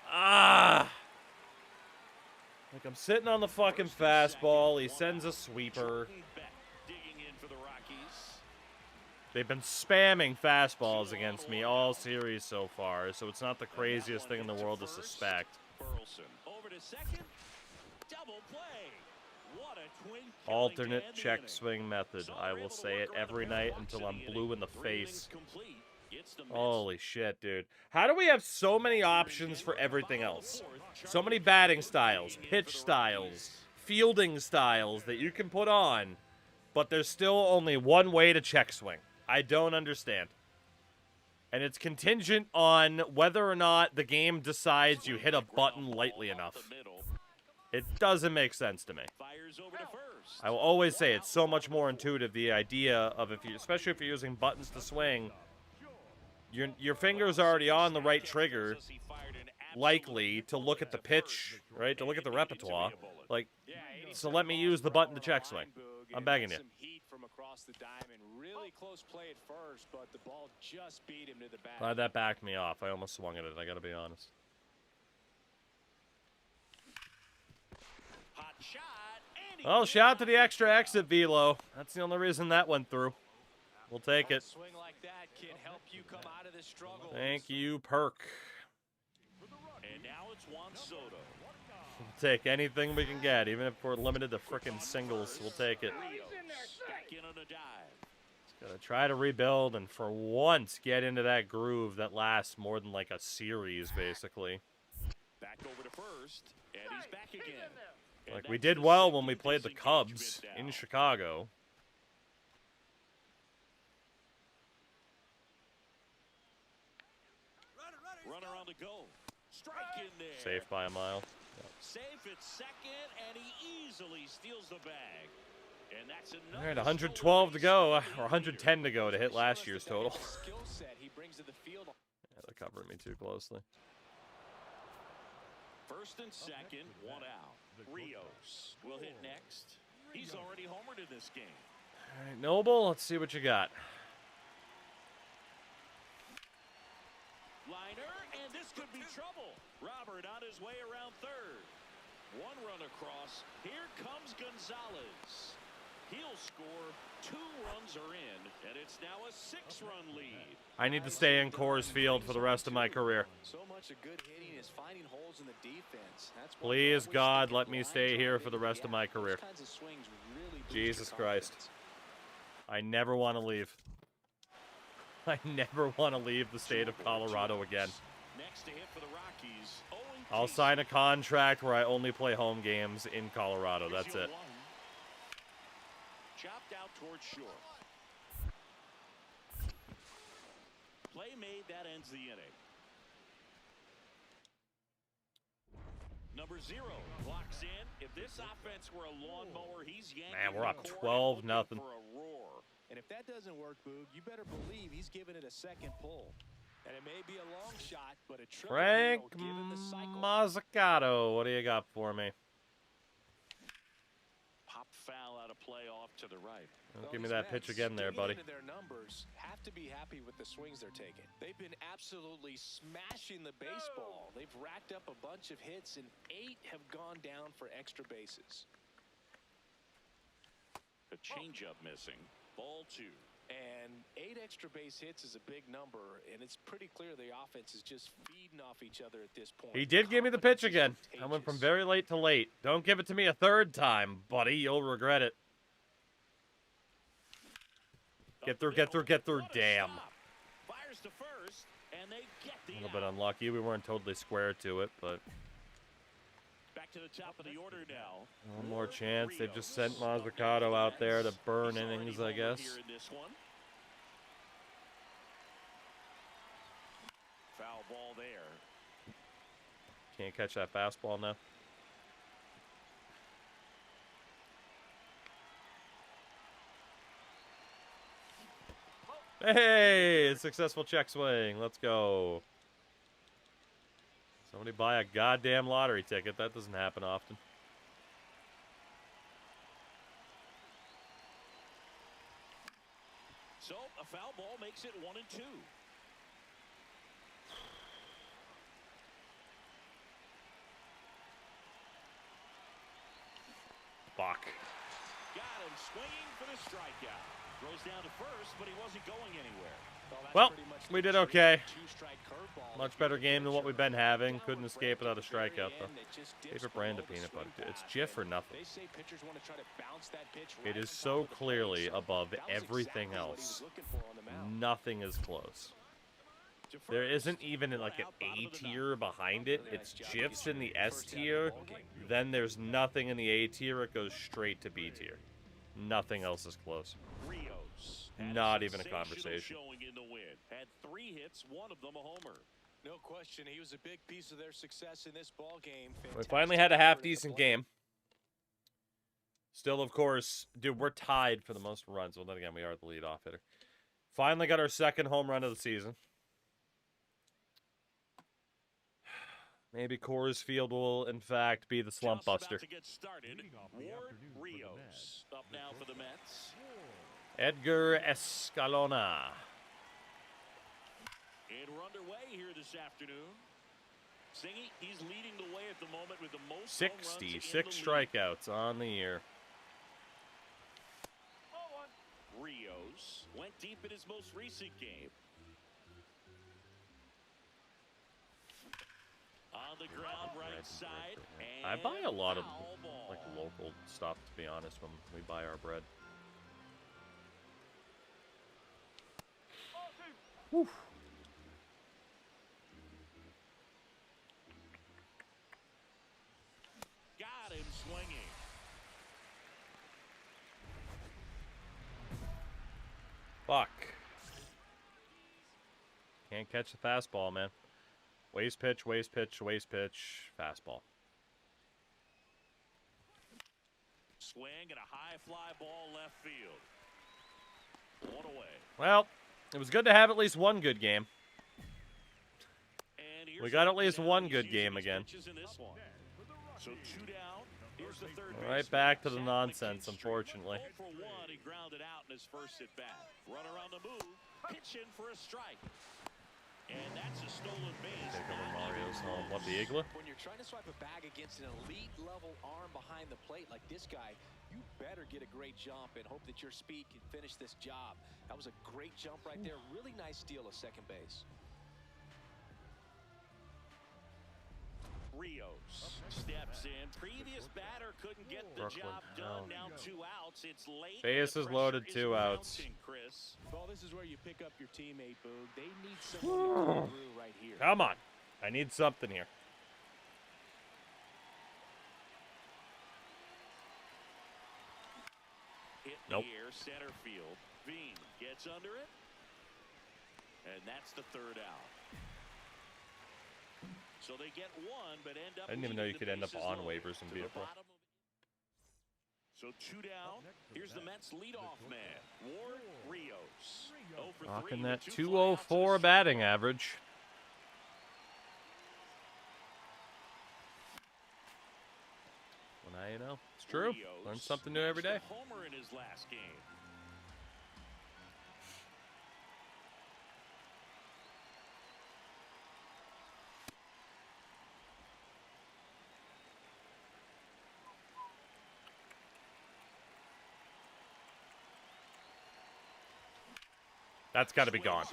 Ah. Like I'm sitting on the fucking fastball. He sends a sweeper. Digging in for the Rockies. They've been spamming fastballs against me all series so far, so it's not the craziest thing in the world to suspect. Burleson over to second. Double play. What a twin killing to Alternate end the check inning. swing method. So I they're will able to say it work around every the night mailbox until in I'm the blue inning. in the 3 face. innings complete. It's the Mets. Holy shit, dude. How do we have so many options for everything else? So many batting styles, pitch styles, fielding styles that you can put on, but there's still only one way to check swing. I don't understand. And it's contingent on whether or not the game decides you hit a button lightly enough. It doesn't make sense to me. Fires over to first. I will always say it's so much more intuitive, the idea of, especially if you're using buttons to swing, your finger's already on the right trigger, likely to look at the pitch, right? To look at the repertoire. Like, so let me use the button to check swing. I'm begging you. Some heat from across the diamond. Really close play at first, but the ball just beat him to the bat. Glad that backed me off. I almost swung at it, I gotta be honest. Hot shot. Well, shout out to the extra exit velo. That's the only reason that went through. We'll take it. Swing like that can help you come out of this struggle. Thank you, Perk. And now it's Juan Soto. We'll take anything we can get, even if we're limited to frickin' singles. We'll take it. Back in on a dive. Gotta try to rebuild and for once get into that groove that lasts more than like a series, basically. Back over to first, and he's back again. Like we did well when we played the Cubs in Chicago. Runner on the go. Strike in there. Safe by a mile. Safe at second, and he easily steals the bag. And that's All right, 112 to go, or 110 to go to hit last year's total. Yeah, they're covering me too closely. First and second, one out. Rios will hit next. He's already homered in this game. All right, Noble, let's see what you got. Liner, and this could be trouble. Robert on his way around third. One run across. Here comes Gonzalez. He'll score. 2 runs are in, and it's now a 6-run lead. I need to stay in Coors Field for the rest of my career. So much of good hitting is finding holes in the defense. That's Please, God, let me stay here for the rest of my career. Jesus Christ. I never want to leave. I never want to leave the state of Colorado again. Next to hit for the Rockies. I'll sign a contract where I only play home games in Colorado. That's it. Chopped out towards short. Play made, that ends the inning. Number 0 clocks in. If this offense were a lawnmower, he's yanking. Man, we're up 12-0. For a roar. And if that doesn't work, Boog, you better believe he's giving it a second pull. And it may be a long shot, but a triple Frank given the cycle. Mazzucato, what do you got for me? Pop foul out of play off to the right. Don't give me that pitch again there, buddy. Their numbers have to be happy with the swings they're taking. They've been absolutely smashing the baseball. They've racked up a bunch of hits, and 8 have gone down for extra bases. A changeup missing. Ball 2. And 8 extra base hits is a big number, and it's pretty clear the offense is just feeding off each other at this point. He did give me the pitch again. I went from very late to late. Don't give it to me a third time, buddy. You'll regret it. Get through, get through, get through. Damn. Fires to first, and they get the A little bit unlucky. We weren't totally square to it, but back to the top of the order now. one more chance. They've just sent Mazzucato out there to burn innings, I guess. Foul ball there. Can't catch that fastball now. Hey, successful check swing. Let's go. Somebody buy a goddamn lottery ticket. That doesn't happen often. So a foul ball makes it 1-2. Fuck. Got him swinging for the strikeout. Throws down to first, but he wasn't going anywhere. Well, we did okay. Much better game than what we've been having. Couldn't escape without a strikeout, though. Favorite brand of peanut butter. It's Jif or nothing. It is so clearly above everything else. Nothing is close. There isn't even like an A tier behind it. It's Jif's in the S tier. Then there's nothing in the A tier. It goes straight to B tier. Nothing else is close. Not even a conversation. Showing in the win. Had 3 hits, one of them a homer. No question, he was a big piece of their success in this ball game. We finally had a half-decent game. Still, of course, dude, we're tied for the most runs. Well, then again, we are the leadoff hitter. Finally got our second home run of the season. Maybe Coors Field will, in fact, be the slump buster. To get started, Ward Rios up now for the Mets. Edgar Escalona. And we're underway here this afternoon. Singy, he's leading the way at the moment with the most home runs in the 66 league. strikeouts on the year. Rios went deep in his most recent game. On the ground, right side. I buy a lot of foul ball. like local stuff, to be honest, when we buy our bread. Whew. Got him swinging. Fuck. Can't catch the fastball, man. Waste pitch, waste pitch, waste pitch, fastball. Swing and a high fly ball left field. One away. Well, it was good to have at least one good game. And We here's got at one least down. one He's good using game his again. pitches in this one. So 2 down. Here's the third Right baseman. back to the Chad nonsense, McKinstry. unfortunately. 0 for 1. He grounded out in his first at bat. Runner on the move. Pitch in for a strike. And that's a stolen base. Take over Not Mario's even home. What, close. the Igla? When you're trying to swipe a bag against an elite level arm behind the plate like this guy, you better get a great jump and hope that your speed can finish this job. That was a great jump right there. Really nice steal of second base. Rios steps in. Previous batter couldn't get the Brooklyn. job done. Oh. Now 2 outs. It's late. Base The is loaded, pressure 2 is outs. mounting, Chris. Well, this is where you pick up your teammate, Boog. They need someone to come through right here. Come on. I need something here. Hit Nope. the air, center field. Bean gets under it. And that's the third out. So they get one, but end up I didn't even know you leaving could the end up bases on loaded waivers and to be the a pro. bottom of- So 2 down. Here's the Mets leadoff man, Ward Rios. 0 for 3 Rocking with that 2 204 flyouts. batting average. Well, now you know. It's true. Rios Learn something new every day. matched a homer in his last game. That's got to be gone.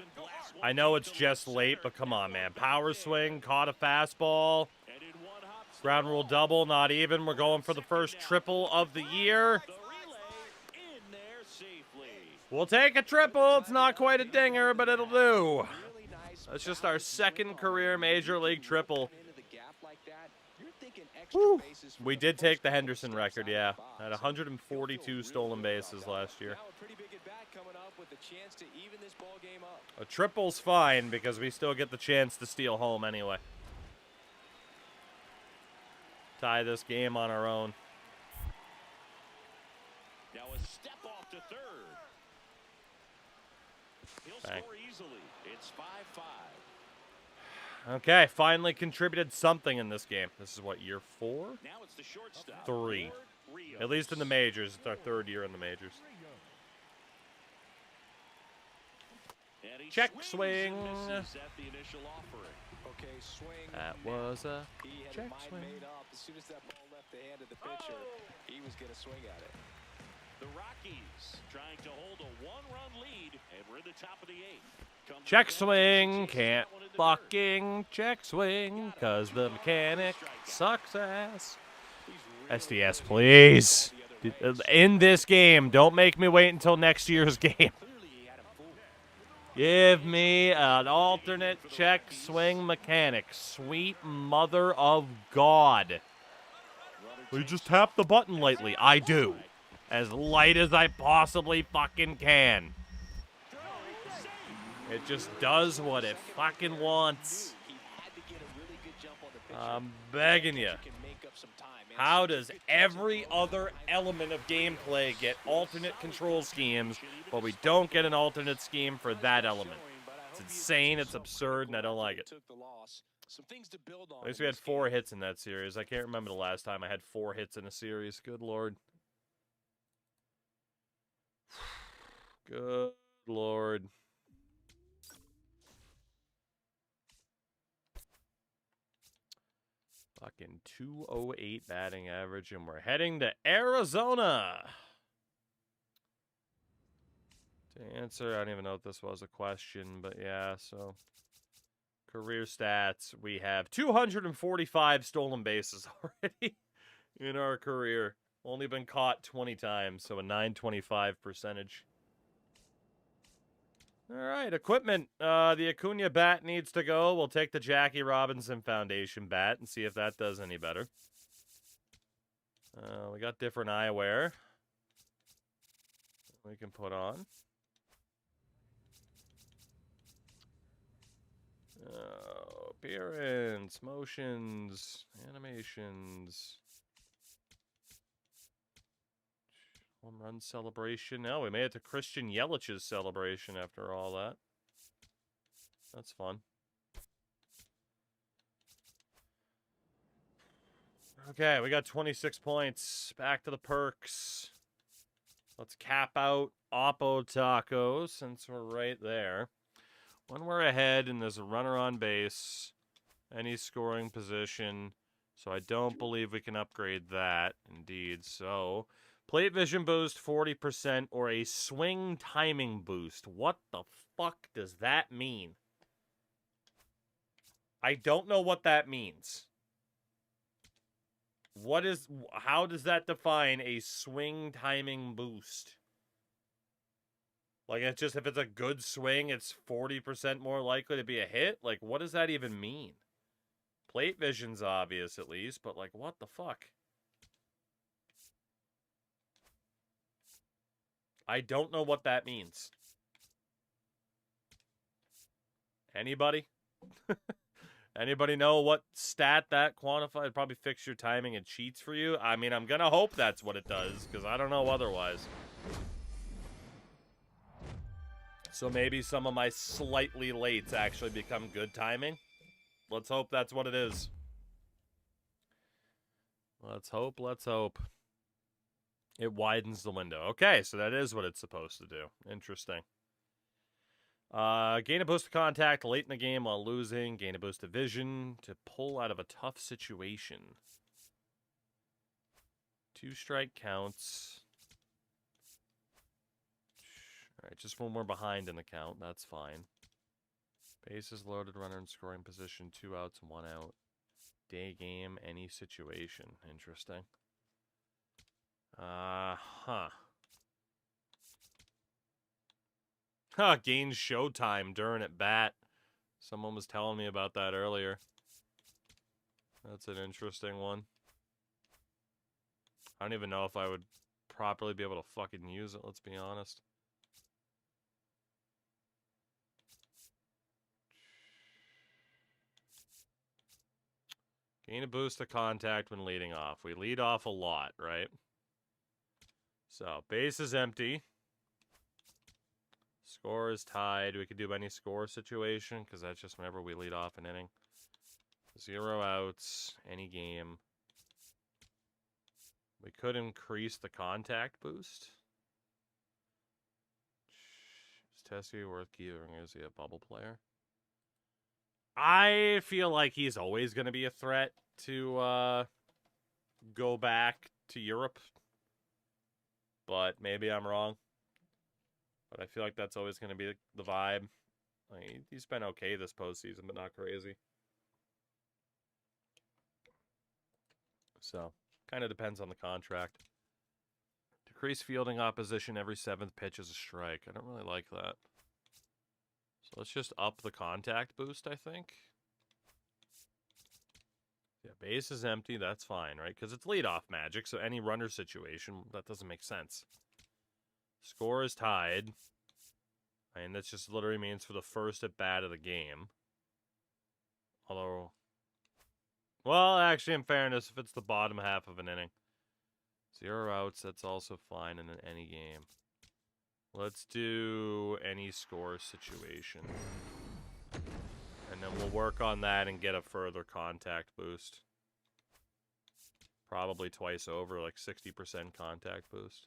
I know it's just late, but come on, man. Power swing, caught a fastball. And in one hop, Ground rule double, not even. We're going for the first triple of the year. the relay in there safely. We'll take a triple. It's not quite a dinger, but it'll do. Really nice. That's just our second career Major League triple. Into the gap like that, you're thinking extra Woo. bases for We the did first take the couple Henderson steps record, out yeah. of the box. Had 142 stolen bases last year. Now a pretty big at bat coming up with a chance to even this ball game up. A triple's fine because we still get the chance to steal home anyway. Tie this game on our own. Now a step off to third. He'll Bang. score easily. It's 5-5. Okay, finally contributed something in this game. This is what, year 4? Now it's the shortstop. 3. Ward Rios. At least in the majors. It's our 3rd year in the majors. And he Check swings and swing. misses at the initial offering. Okay, swing. That was a He had check a mind swing. made up. As soon as that ball left the hand of the pitcher, he was going to swing at it. The Rockies trying to hold a 1-run lead, and we're in the top of the 8th. Comes check the swing. Chases Can't that one into third. fucking check swing because the mechanic sucks ass. SDS, please. In this game, don't make me wait until next year's game. Clearly, he had him fooled. Give me an alternate check swing mechanic. Sweet mother of God. We just tap the button lightly. I do. As light as I possibly fucking can. It just does what it fucking wants. He had to get a really good jump on the pitcher. I'm begging you. Can make up some time, man. How does every other element of gameplay get alternate control schemes, but we don't get an alternate scheme for that element? It's insane, it's absurd, and I don't like it. Took the loss. Some things to build on. At least we had 4 hits in that series. I can't remember the last time I had 4 hits in a series. Good Lord. Good Lord. Fucking 208 batting average, and we're heading to Arizona. To answer, I don't even know if this was a question, but yeah, so career stats, we have 245 stolen bases already in our career. Only been caught 20 times, so a 925 percentage. All right, equipment. The Acuna bat needs to go. We'll take the Jackie Robinson Foundation bat and see if that does any better. We got different eyewear we can put on. Appearance, motions, animations. Home run celebration. No, we made it to Christian Yelich's celebration after all that. That's fun. Okay, we got 26 points. Back to the perks. Let's cap out Oppo Taco since we're right there. When we're ahead and there's a runner on base, any scoring position, so I don't believe we can upgrade that. Indeed, so plate vision boost 40% or a swing timing boost. What the fuck does that mean? I don't know what that means. How does that define a swing timing boost? Like, it's just, if it's a good swing, it's 40% more likely to be a hit? Like, what does that even mean? Plate vision's obvious, at least, but, like, what the fuck? I don't know what that means. Anybody? Anybody know what stat that quantified? Probably fix your timing and cheats for you. I mean, I'm gonna hope that's what it does, because I don't know otherwise. So maybe some of my slightly lates actually become good timing. Let's hope that's what it is. Let's hope, let's hope. It widens the window. Okay, so that is what it's supposed to do. Interesting. Gain a boost of contact late in the game while losing. Gain a boost of vision to pull out of a tough situation. 2 strike counts. Alright, just when we're behind in the count, that's fine. Bases loaded, runner in scoring position, 2 outs, 1 out. Day game, any situation. Interesting. Gains showtime during at bat. Someone was telling me about that earlier. That's an interesting one. I don't even know if I would properly be able to fucking use it, let's be honest. Gain a boost of contact when leading off. We lead off a lot, right? So, base is empty. Score is tied. We could do any score situation, because that's just whenever we lead off an inning. 0 outs, any game. We could increase the contact boost. Is Tessie worth keeping? Is he a bubble player? I feel like he's always going to be a threat to go back to Europe. But maybe I'm wrong. But I feel like that's always going to be the vibe. I mean, he's been okay this postseason, but not crazy. So, kind of depends on the contract. Decrease fielding opposition every 7th pitch is a strike. I don't really like that. So let's just up the contact boost, I think. Yeah, base is empty. That's fine, right? Because it's leadoff magic, so any runner situation, that doesn't make sense. Score is tied. I mean, that just literally means for the first at bat of the game. Although, well, actually, in fairness, if it's the bottom half of an inning. 0 outs, that's also fine in any game. Let's do any score situation. And And then we'll work on that and get a further contact boost. Probably twice over, like 60% contact boost.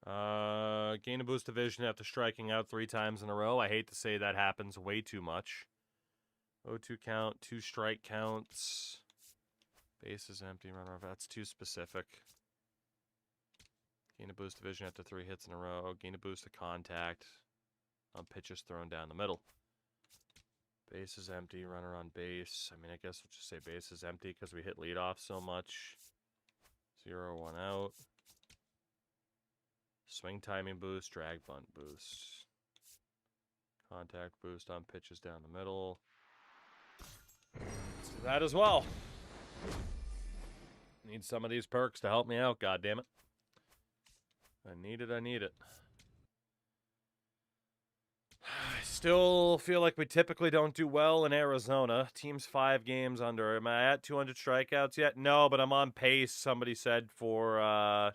Gain a boost division after striking out 3 times in a row. I hate to say that happens way too much. 0-2 count, 2 strike counts. Base is empty, runner off. That's too specific. Gain a boost division after 3 hits in a row. Gain a boost to contact on pitches thrown down the middle. Base is empty, runner on base. I mean, I guess we'll just say base is empty because we hit leadoff so much. 0-1 out. Swing timing boost, drag bunt boost. Contact boost on pitches down the middle. Let's do that as well. Need some of these perks to help me out, goddammit. I need it, I need it. I still feel like we typically don't do well in Arizona. Team's 5 games under. Am I at 200 strikeouts yet? No, but I'm on pace, somebody said, for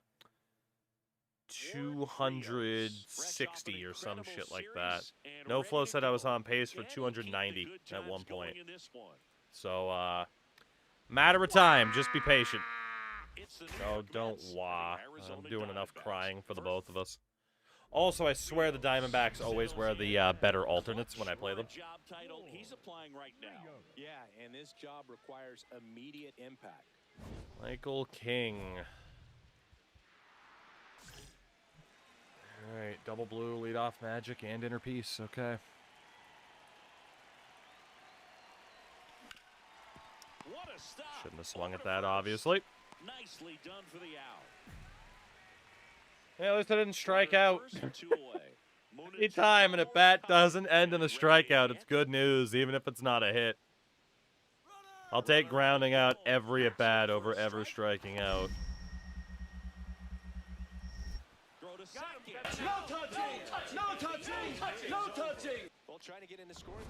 260 or some shit like that. No Flow said I was on pace for 290 at one point. So, matter of time. Just be patient. No, don't wah. I'm doing enough crying for the both of us. Also, I swear the Diamondbacks always wear the better alternates when I play them. He's applying right now. Yeah, and this job requires immediate impact. Michael King. All right, double blue, leadoff magic, and inner piece. Okay. What a stop. Shouldn't have swung at that, obviously. Nicely done for the out. Yeah, at least I didn't strike out. Anytime an at-bat doesn't end in a strikeout, it's good news, even if it's not a hit. I'll take grounding out every at-bat over ever striking out.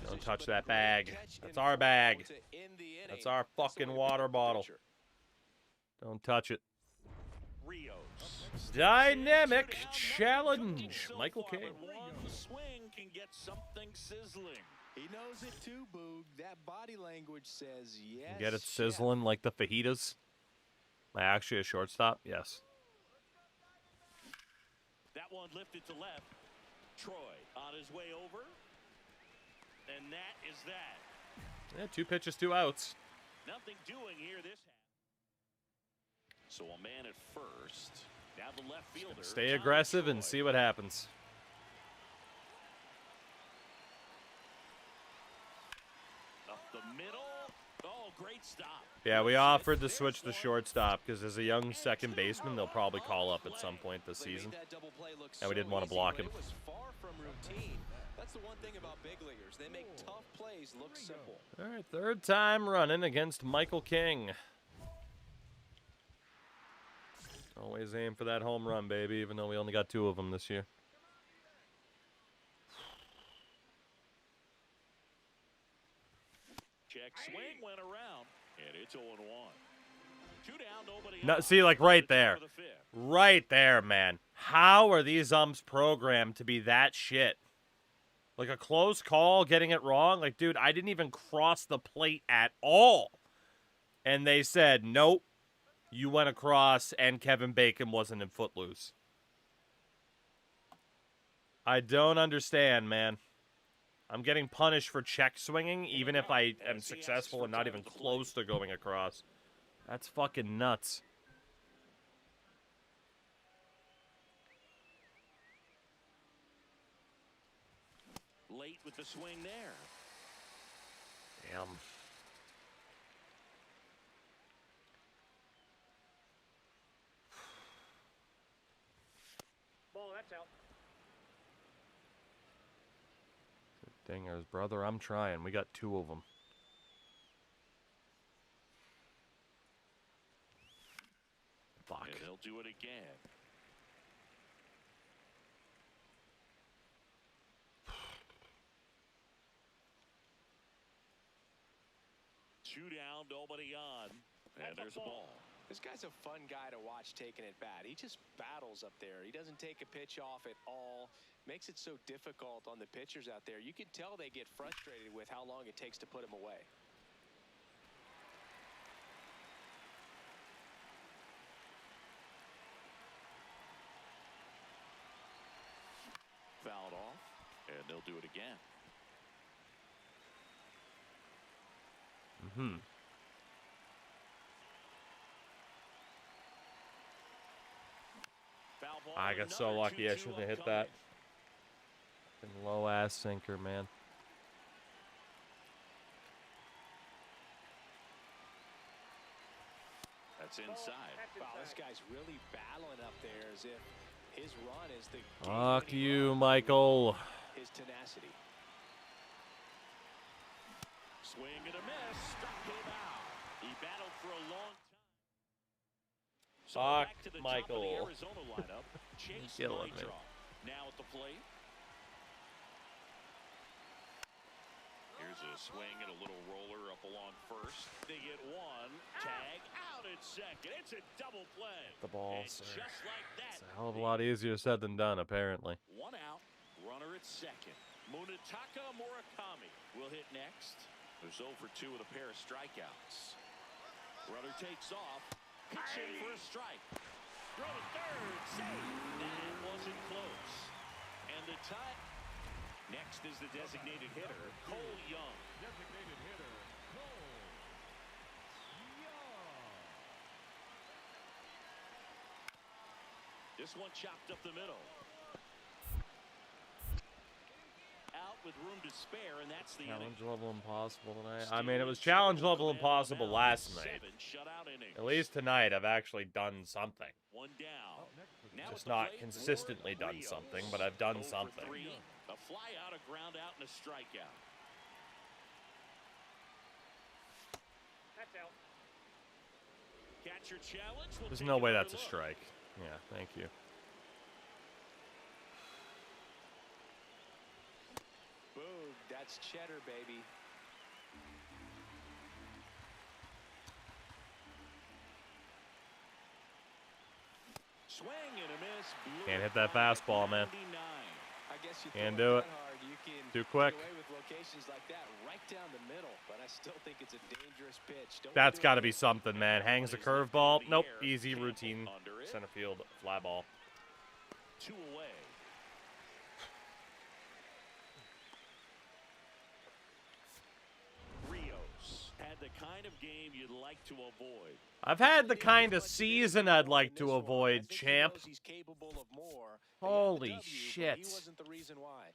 Don't touch that bag. That's our bag. That's our fucking water bottle. Don't touch it. Dynamic challenge. Michael King. The swing can get something sizzling. He knows it too, Boog. That body language says yes. Get it sizzling like the fajitas. Am I actually a shortstop? Yes. That one lifted to left. Troy on his way over. And that is that. Yeah, 2 pitches, 2 outs. Nothing doing here this half. So a man at first. Now the left fielder. Stay aggressive and see what happens. Up the middle. Oh, great stop. Yeah, we offered to switch the shortstop because as a young second baseman, they'll probably call up at some point this season. And we didn't want to block him. It was far from routine. That's the one thing about big leaguers. They make tough plays look simple. All right, 3rd time running against Michael King. Always aim for that home run, baby, even though we only got 2 of them this year. Check swing went around, and it's 0-1. 2 down, nobody No, out. see, like right there. Right there, man. How are these umps programmed to be that shit? Like a close call, getting it wrong? Like, dude, I didn't even cross the plate at all. And they said, nope, you went across and Kevin Bacon wasn't in Footloose. I don't understand, man. I'm getting punished for check swinging, even if I am successful and not even close to going across. That's fucking nuts. Late with the swing there. Damn. Ball, that's out. Dingers, brother, I'm trying. We got 2 of them. Fuck. And he'll do it again. Two down, nobody on. And there's a ball. This guy's a fun guy to watch taking it bat. He just battles up there. He doesn't take a pitch off at all. Makes it so difficult on the pitchers out there. You can tell they get frustrated with how long it takes to put him away. Fouled off, and they'll do it again. Foul ball, I got so another lucky I 2-2 shouldn't have hit that. upcoming. Low ass sinker, man. That's inside. Wow, this guy's really battling up there as if his run is the Fuck game-winning you, run. Michael. His tenacity. Swing and a miss. Struck him out. He battled for a long time. So Fuck back to the Michael. top of the Arizona lineup. Chase Killing me. Weintraub now at the plate. Here's a swing and a little roller up along first. They get one. Tag out at second. It's a double play. The ball, And sir. just like that, It's a hell of a lot easier said than done, apparently. one out. Runner at second. Munetaka Murakami will hit next. There's 0 for 2 with a pair of strikeouts. Runner takes off. Pitching for a strike. Throw to third. Save. That wasn't close. And the tie. Next is the designated hitter, Cole Young. Designated hitter, Cole Young. This one chopped up the middle. Out with room to spare, and that's the inning. Challenge level impossible tonight. I mean, it was challenge level impossible last night. 7 shutout innings. At least tonight, I've actually done something. One down. Now Just at the not plate, consistently done Rios. something, but I've done 0 for something. 3. A fly out, a ground out, and a strikeout. That's out. Catcher challenge. We'll There's take no way another that's a look. strike. Yeah, thank you. Boom, that's cheddar, baby. Swing and a miss. Blew Can't it hit that by fastball, man. 99. I guess you Can't throw do it it. that hard, you can Too get quick. away with locations like that right down the middle, but I still think it's a dangerous pitch. Don't That's do got to it. be something, man. Hangs a curveball. Nope. Easy routine. Center field fly ball. 2 away. Rios had the kind of game you'd like to avoid. I've had the kind of season I'd like to avoid, champ. He's capable of more. Holy He had the W, but shit. He wasn't the reason why.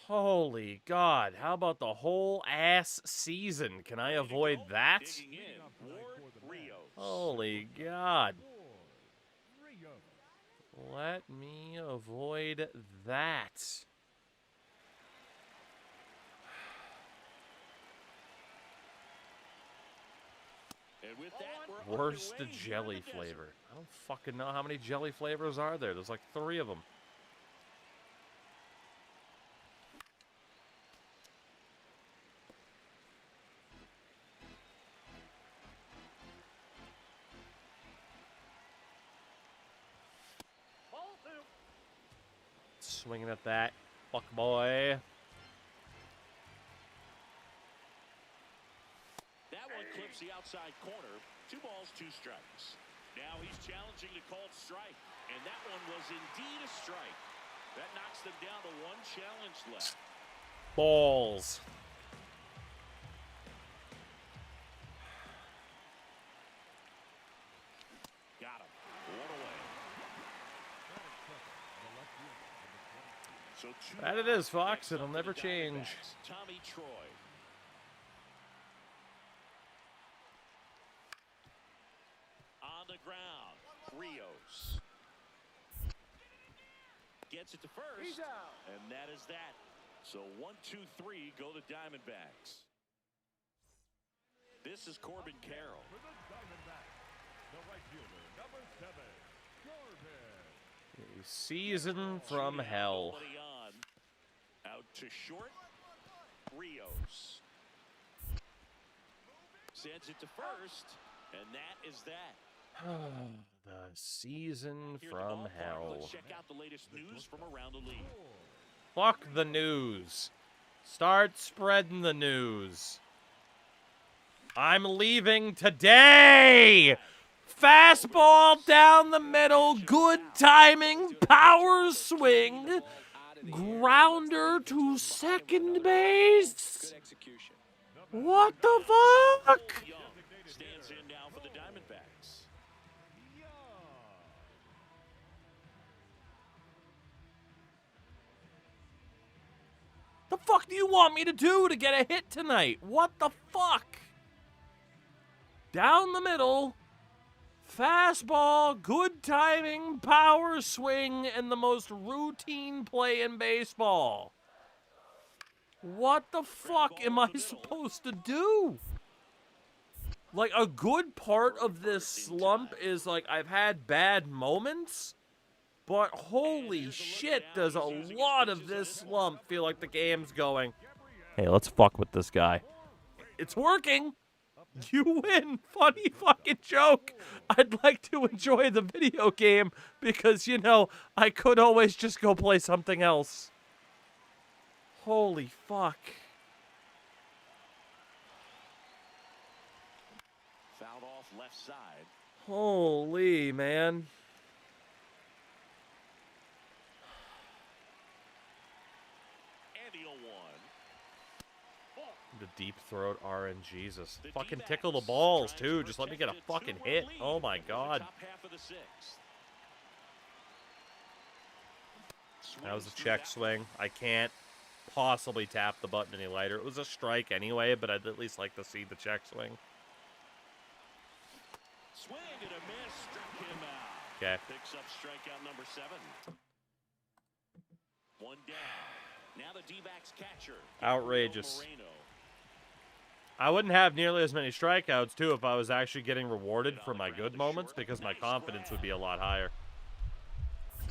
Holy God. How about the whole ass season? Can I avoid that? Digging in, Ward Rios. Holy God. Rio. Let me avoid that. And with that, we're Worst underway here in jelly the desert. flavor. I don't fucking know how many jelly flavors are there. There's like 3 of them. Ball 2. Swinging at that. Fuck boy. That one clips the outside corner. 2 balls, 2 strikes. Now he's challenging the called strike, and that one was indeed a strike. That knocks them down to 1 challenge left. Balls. Got him. 1 away. So 2 That it is, Fox. Next up It'll for never the change. Diamondbacks, Tommy Troy. On the ground, Rios. Gets it to first. He's out. And that is that. So 1, 2, 3 go the Diamondbacks. This is Corbin Carroll. For the Diamondbacks, the right fielder, number 7, Corbin. A season from Shooting out, hell. nobody on. Out to short. Rios. Sends it to first. And that is that. The season Here at the from ballpark, hell. let's check out the latest news from around the league. Fuck the news. Start spreading the news. I'm leaving today. Fastball down the middle. Good timing. Power swing. Grounder to second base. Good execution. What the fuck? Young stands in now for the Diamondbacks. The fuck do you want me to do to get a hit tonight? What the fuck? Down the middle. Fastball, good timing, power swing, and the most routine play in baseball. What the fuck am I supposed to do? Like, a good part of this slump is, like, I've had bad moments, but holy shit, does a lot of this slump feel like the game's going, hey, let's fuck with this guy. It's working. You win. Funny fucking joke. I'd like to enjoy the video game because, you know, I could always just go play something else. Holy fuck. Fouled off left side. Holy, man. And the 0-1. The deep throat RNGesus. Fucking tickle the balls, too. Just let me get a fucking hit. Oh, my God. Top half of the sixth. That was a check swing. I can't possibly tap the button any lighter. It was a strike anyway, but I'd at least like to see the check swing. Swing and a miss. Struck him out. Okay. Picks up strikeout number 7. One down. Now the D-backs catcher. Outrageous. Moreno. I wouldn't have nearly as many strikeouts, too, if I was actually getting rewarded for my good moments, because my confidence would be a lot higher.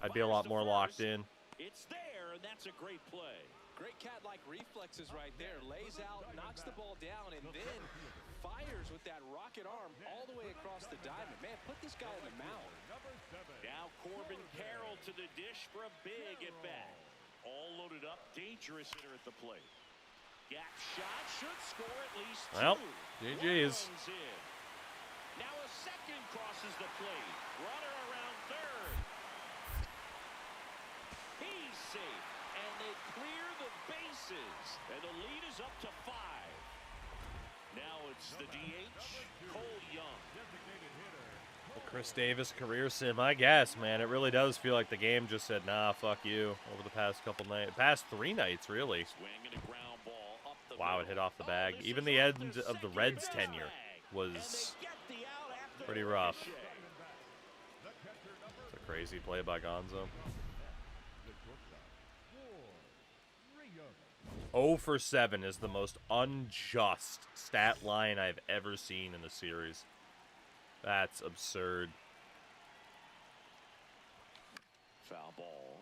I'd be a lot more locked in. It's there, and that's a great play. Great cat-like reflexes right there. Lays out, knocks the ball down, and then fires with that rocket arm all the way across the diamond. Man, put this guy in the mound. Now Corbin Carroll to the dish for a big at-bat. All loaded up, dangerous hitter at the plate. Gap shot should score at least 2. Well, GG's. Runs in. Now a second crosses the plate. Runner around third. He's safe, and they clear the bases, and the lead is up to 5. Now it's the DH, Cole Young. The Chris Davis career sim, I guess, man. It really does feel like the game just said, nah, fuck you, over the past couple nights. Past 3 nights, really. Swing and a ground ball up the Wow, it hit off the bag. Even the end of the Reds' tenure was pretty rough. It's a crazy play by Gonzo. 0 for 7 is the most unjust stat line I've ever seen in the series. That's absurd. Foul ball.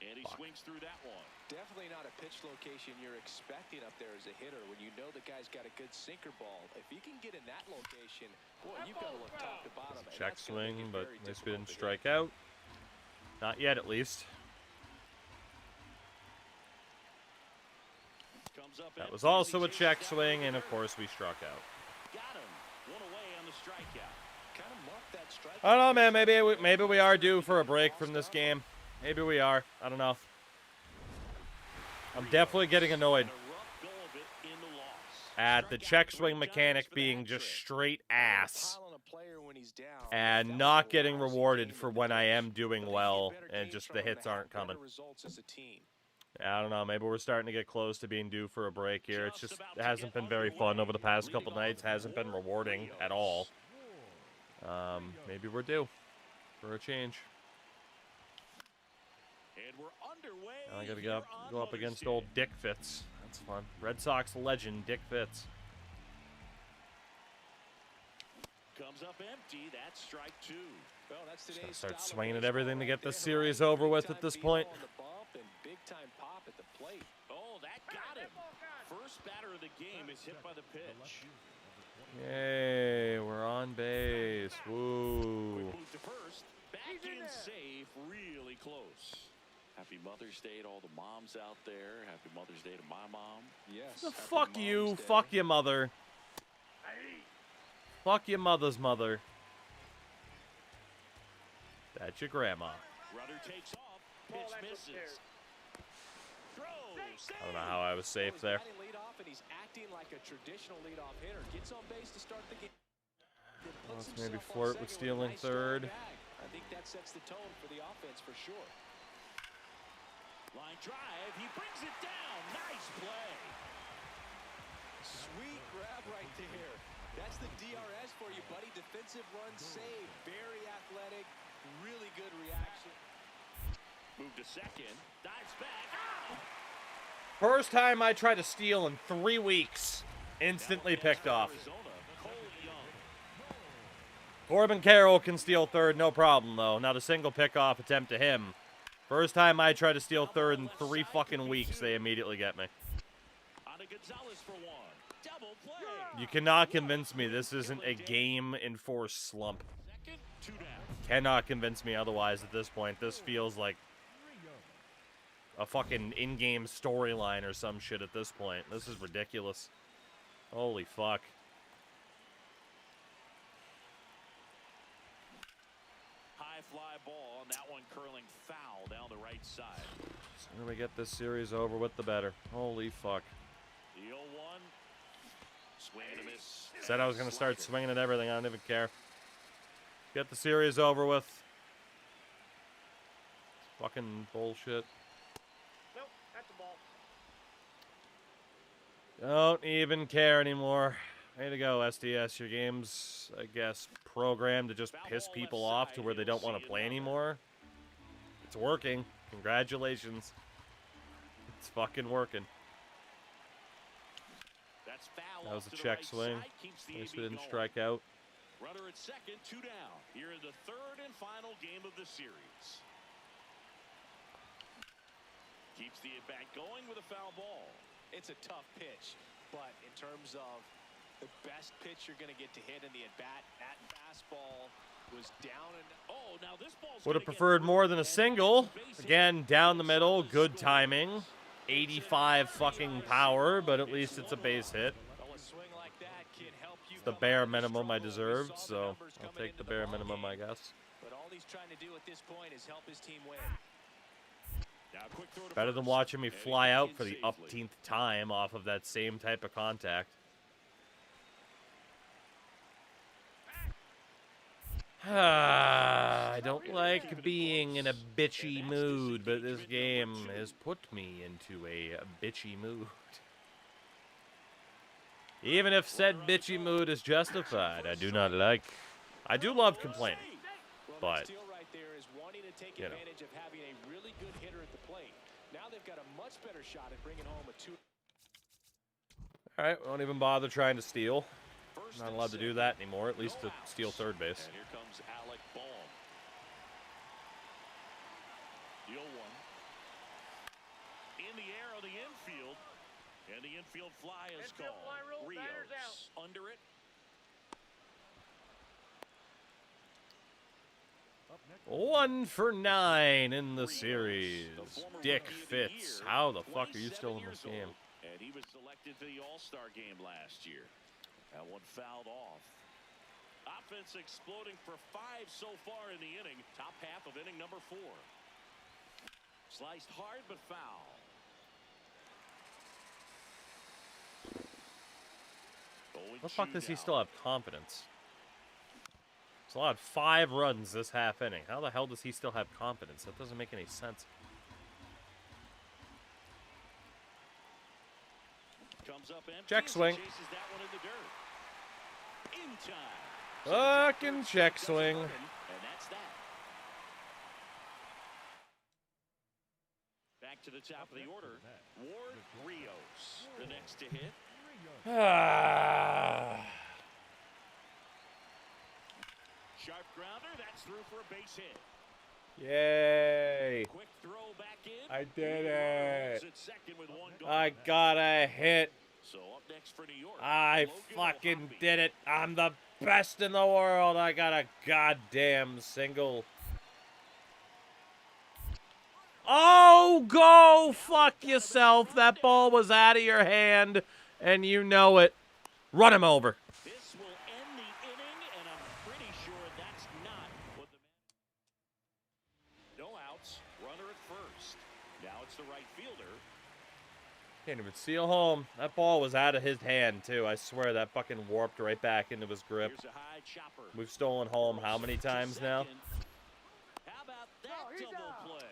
And he swings through that one. Definitely not a pitch location you're expecting up there as a hitter when you know the guy's got a good sinker ball. If he can get in that location, boy, you've got to look top to bottom. and Check that's gonna make swing, it but very at least we didn't difficult to hit. strike out. Not yet, at least. Comes up That was empty as also he a chases check down swing, the and of hitter. course we struck out. Got him. One away on the strikeout. Kind of marked that strike. I don't know, man. Maybe we are due for a break from this game. Maybe we are. I don't know. I'm definitely getting annoyed And a rough go of it in the loss. at the check swing mechanic being just straight ass Pile on a player when he's down. and That not was a getting lousy rewarded game for of the when I coach. am doing But they well need better and games just from the him hits to have aren't coming. better results as a team. I don't know. Maybe we're starting to get close to being due for a break here. It's just, it hasn't been very fun over the past couple nights. Hasn't been rewarding at all. Maybe we're due for a change. And we're underway. Now I gotta here go on up against Livingston. old Dick Fitz. That's fun. Red Sox legend Dick Fitz. Comes up empty. That's strike 2. Well, that's Just gotta today's start style of swinging at baseball everything to right get this there, series right? over with Big at this time point. B-ball on the bump, and first batter of the game is hit by the pitch. Yay, we're on base. Woo. Quick move to first. Back in safe, really close. Happy Mother's Day to all the moms out there. Happy Mother's Day to my mom. Yes. The happy fuck you. Mom's Day. Fuck your mother. Fuck your mother's mother. That's your grandma. Runner takes off. Pitch Ball, that's misses. upstairs. Throw. I don't know how I was safe there. He's batting leadoff, and he's acting like a traditional leadoff hitter. Gets on base to start the game. Then puts Maybe himself on flirt second with stealing a nice strong third. bag. I think that sets the tone for the offense for sure. Line drive. He brings it down. Nice play. Sweet grab right there. That's the DRS for you, buddy. Defensive run save. Very athletic. Really good reaction. Move to second. Dives back. Ah! First time I tried to steal in 3 weeks. Instantly picked off. Arizona, Cole Young. Corbin Carroll can steal third, no problem, though. Not a single pickoff attempt to him. First time I tried to steal third in 3 fucking weeks, they immediately get me. On to Gonzalez for one. Double play. You cannot convince me this isn't a game-enforced slump. Second, 2 down. Cannot convince me otherwise at this point. This feels like a fucking in-game storyline or some shit at this point. This is ridiculous. Holy fuck. High fly ball, and that one curling foul down the right side. The sooner we get this series over with, the better. Holy fuck. The 0-1. Swing and a miss. Said I was going to start swinging at everything. I don't even care. Get the series over with. Fucking bullshit. Nope, that's the ball. Don't even care anymore. Way to go, SDS. Your game's, I guess, programmed to just piss people off to where they don't want to play anymore. It's working. Congratulations. It's fucking working. That's foul. That was off a to the check right swing. side, keeps the At least AB we didn't going. strike out. Runner at second, 2 down. Here in the third and final game of the series. Keeps the at-bat going with a foul ball. It's a tough pitch, but in terms of the best pitch you're going to get to hit in the at-bat, that fastball was down and... Oh, now this ball's Would have gonna get preferred through, more than a and that's single. base hit. Again, down the middle. Good Scores. timing. 85 fucking power, but at least it's a base hit. Well, a swing like that can help you It's the come bare out of the minimum I struggle. We deserved, saw the so numbers I'll coming take the into bare ball minimum, I game. guess. But all he's trying to do at this point is help his team win. Now, quick throw to Better than first, watching me and he fly gets out in for the safely. 18th time off of that same type of contact. I don't like being in a bitchy mood, but this game has put me into a bitchy mood. Even if said bitchy mood is justified, I do not like. I do love complaining, Well, but that steal right there is wanting to take you know. advantage of having a really good hitter at the plate. Now they've got a much better shot at bringing home a 2. all right, won't even bother trying to steal. First Not and allowed to do second. that anymore, at least No to steal outs. third base. And here comes Alec Bohm. The 0-1. In the air on the infield. And the infield fly is Infield called. fly rule, batter's Rios under it. Up next, 1 for 9 in the Rios, series. the former Dick Rookie of the Fitz. Year, How the fuck are you 27 still in years this game? old. And he was selected to the All-Star game last year. That one fouled off. Offense exploding for 5 so far in the inning. Top half of inning number 4. Sliced hard but foul. How the fuck does he still have confidence? He's allowed 5 runs this half inning. How the hell does he still have confidence? That doesn't make any sense. Comes up empty Check as he swing. chases that one in the dirt. In time. Fucking check swing. And that's that. Back to the top of the order. Ward Rios, the next to hit. Sharp grounder, that's through for a base hit. Yay. Quick throw back in. I did Runs it. at second with one gone. I got a hit. So up next for New York. I fucking did it. I'm the best in the world. I got a goddamn single. Oh, go fuck yourself. That ball was out of your hand, and you know it. Run him over. This will end the inning, and I'm pretty sure that's not what the no outs, runner at first. Now it's the right fielder. Can't even seal home. That ball was out of his hand, too. I swear that fucking warped right back into his grip. Here's a high chopper. We've stolen home how many times now? How about that double play?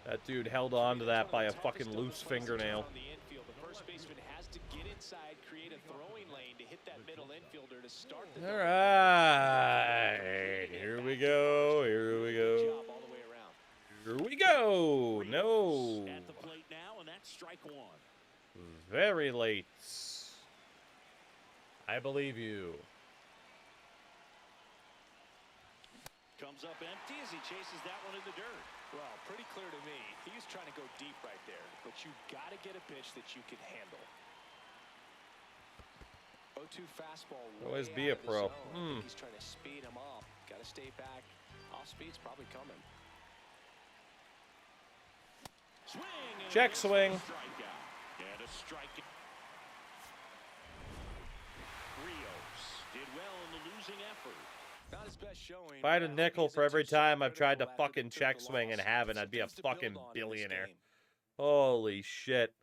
That dude held on to that by a fucking loose fingernail. On the infield, the first baseman has to get inside, create a throwing lane to hit that middle infielder to start the All right. Here we go. Here we go. job all the way around. Here we go. No. At the plate now, and that's strike one. Very late. I believe you. Comes up empty as he chases that one in the dirt. Well, pretty clear to me. He was trying to go deep right there, but you got to get a pitch that you can handle. 0-2 fastball. Always way be a out of the pro. zone. I think he's trying to speed him up. Got to stay back. Off speed's probably coming. Swing. And Check a swing. Strikeout. And a strikeout. Rios did well in the losing effort. Not his best showing. If I had a but nickel he for every isn't too time I've tried to critical after fucking they took check the swing and loss. haven't, I'd be a Something to build fucking on in this billionaire. game. Holy shit.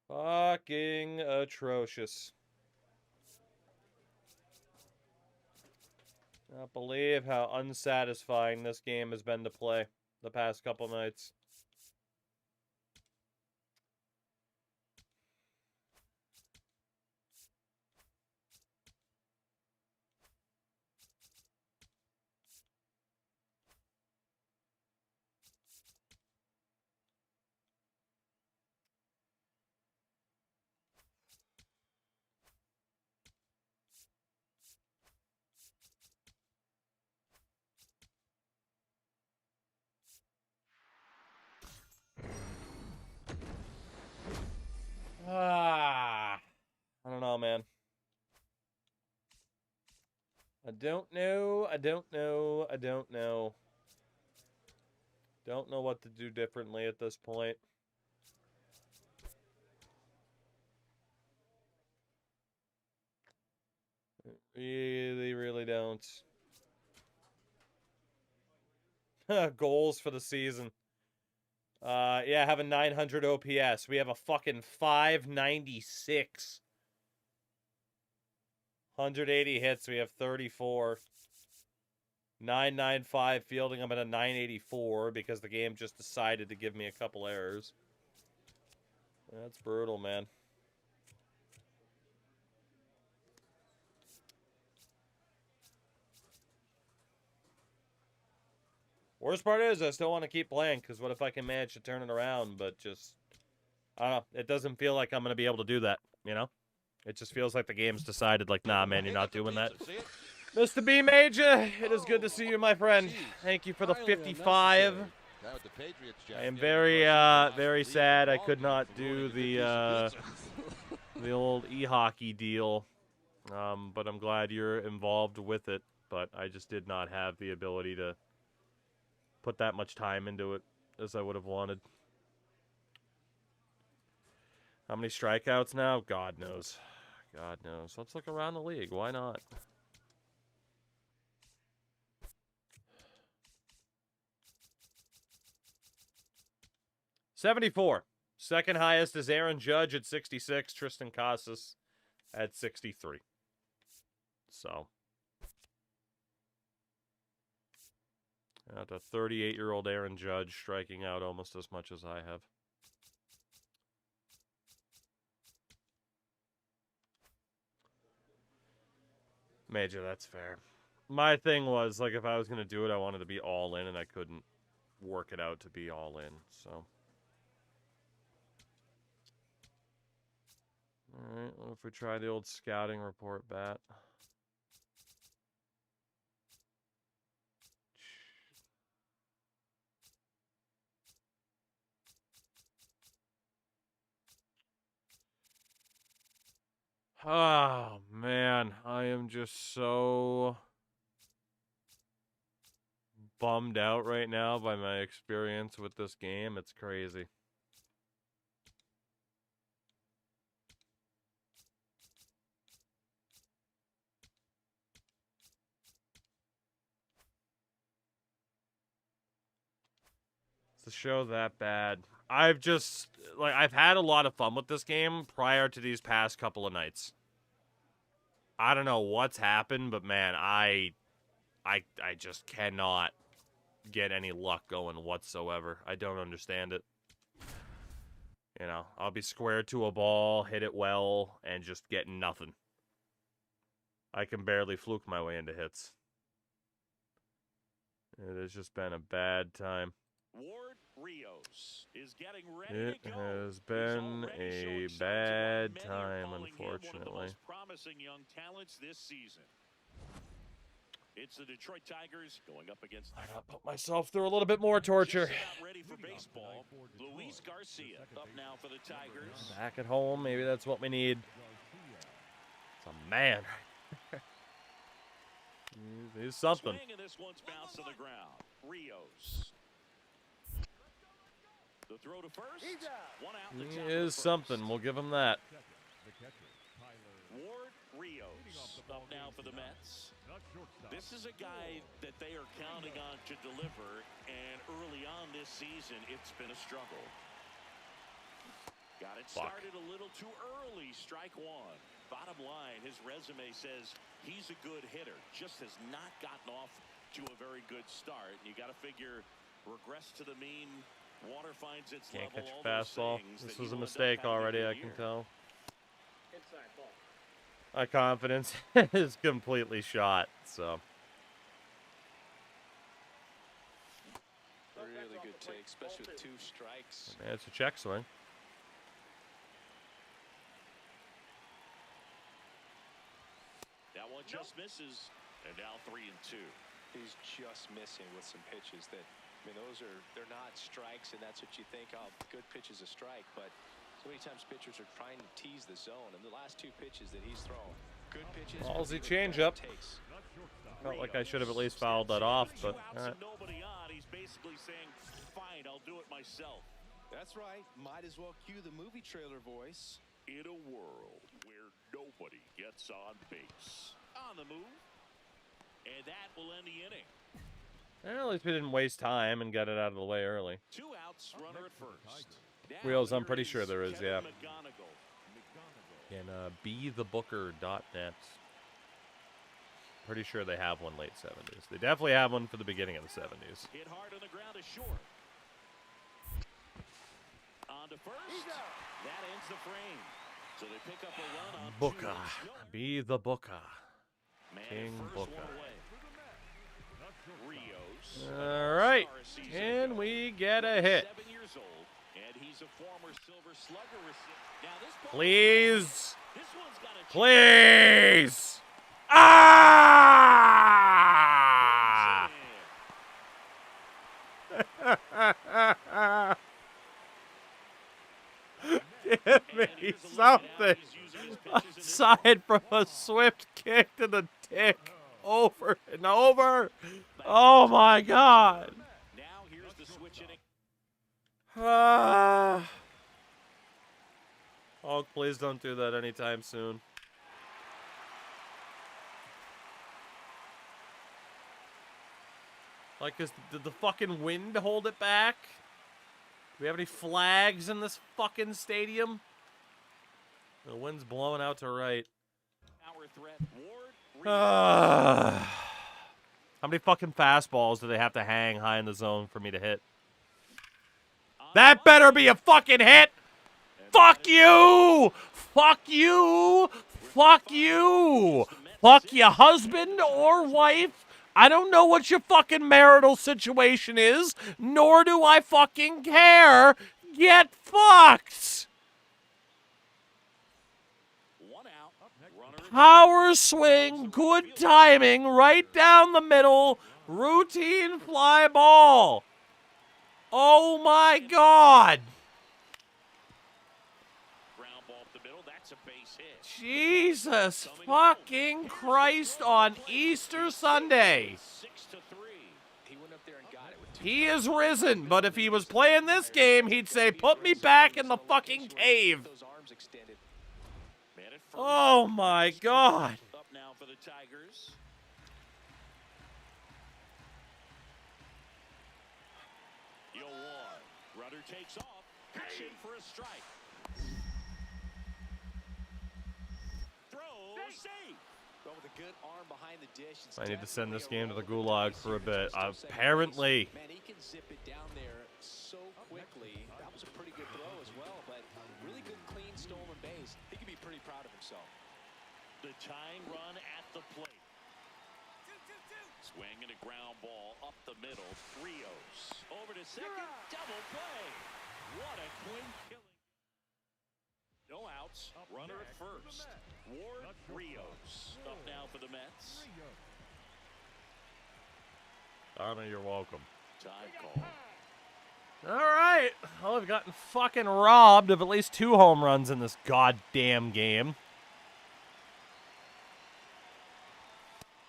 Fucking atrocious. I can't believe how unsatisfying this game has been to play the past couple nights. I don't know, man. I don't know. Don't know what to do differently at this point. Really don't. Goals for the season. Yeah, have a 900 OPS. We have a fucking 596. 180 hits. We have 34. 995 fielding. I'm at a 984 because the game just decided to give me a couple errors. That's brutal, man. Worst part is I still want to keep playing because what if I can manage to turn it around, but just, I don't know. It doesn't feel like I'm going to be able to do that, you know? It just feels like the game's decided, like, nah, man, you're not doing that. Mr. B Major, it is good to see you, my friend. Thank you for the 55. I am very, very sad I could not do the old e-hockey deal, but I'm glad you're involved with it, but I just did not have the ability to put that much time into it as I would have wanted. How many strikeouts now? God knows. God knows. Let's look around the league. Why not? $74. Second highest is Aaron Judge at 66. Tristan Casas at 63. So. The 38-year-old Aaron Judge striking out almost as much as I have. Major, that's fair. My thing was, like, if I was going to do it, I wanted to be all in, and I couldn't work it out to be all in, so. Alright, what if we try the old scouting report bat? Oh, man. I am just so bummed out right now by my experience with this game. It's crazy. Is the show that bad? I've had a lot of fun with this game prior to these past couple of nights. I don't know what's happened, but man, I just cannot get any luck going whatsoever. I don't understand it. You know, I'll be squared to a ball, hit it well, and just get nothing. I can barely fluke my way into hits. It has just been a bad time. Ward Rios is getting ready It to go. has been a bad time, unfortunately. One of the most promising young talents this season. It's the Detroit Tigers going up against. I gotta put myself through a little bit more torture. Just about ready for baseball. Luis Garcia up now for the Tigers. Back at home, maybe that's what we need. It's a man. He's something. Swing, and this one's bounced to the ground. Rios. The throw to first. One out. The He top of is the something. first. We'll give him that. Ward Rios up now for the Mets. This is a guy that they are counting on to deliver, and early on this season, it's been a struggle. Got it started a little too early. Strike one. Bottom line, his resume says he's a good hitter. Just has not gotten off to a very good start. You got to figure regress to the mean. Water finds its Can't level. catch a All those fastball. things This that was a you will end up mistake having a already, good I can year. tell. Inside ball. My confidence is completely shot, so. Really good take, especially with 2 strikes. Yeah, it's a check swing. That one just misses, and now 3-2. He's just missing with some pitches that, I mean, they're not strikes, and that's what you think, oh, good pitch is a strike, but so many times pitchers are trying to tease the zone, and the last 2 pitches that he's thrown, good pitches. Ballsy changeup. Takes. Felt like I should have at least fouled that off, but Nobody on. He's basically saying, fine, I'll do it myself. That's right. Might as well cue the movie trailer voice. In a world where nobody gets on base. On the move. And that will end the inning. well, at least we didn't waste time and got it out of the way early. 2 outs, runner at first. Now Wheels, I'm here pretty is sure there is, Kevin yeah. McGonigal. And bethebooker.net. Pretty sure they have one late 70s. They definitely have one for the beginning of the 70s. Hit hard on the ground is short. On to first. That ends the frame. So they pick up a run on Booker. 2. No. Be the Booker. Man, King first Booker. one away. Rios. All right. Star season Can ago. we get a hit? 7 years old, and he's a former Silver Slugger recipient. Now this ball, Please. this one's got a Please. Ah! Give me something. Aside from a swift kick to the dick. Over and over. Oh my God. Now here's the switch inning. Oh, please don't do that anytime soon. Like, did the fucking wind hold it back? Do we have any flags in this fucking stadium? The wind's blowing out to right. Power threat. Ward. How many fucking fastballs do they have to hang high in the zone for me to hit? That better be a fucking hit! Fuck you! Fuck you! Fuck you! Fuck your husband or wife. I don't know what your fucking marital situation is, nor do I fucking care. Get fucked! Power swing, good timing, right down the middle, routine fly ball. Oh my God. Ground ball up the middle. That's a base hit. Jesus fucking Christ on Easter Sunday. 6-3. He went up there and got it with two. He is risen, but if he was playing this game, he'd say, put me back in the fucking cave. Those arms extended. Man at first. Oh my God. Up now for the Tigers. Yo, one. Runner takes off. Pitch in for a strike. Throw safe. But with a good arm behind the dish. it's I need to send this definitely game to the a roll gulag dice for a here. bit. Just upset Apparently. Man, he can zip it down there so quickly. That was a pretty good throw as well, but really good, clean, stolen base. He can be pretty proud of himself. The tying run at the plate. Swing and a ground ball up the middle. Rios over to second. Double play. What a clean killing. No outs. Runner at first. Ward, Rios. Up now for the Mets. Donna, you're welcome. Time call. All right. Well, we've gotten fucking robbed of at least 2 home runs in this goddamn game.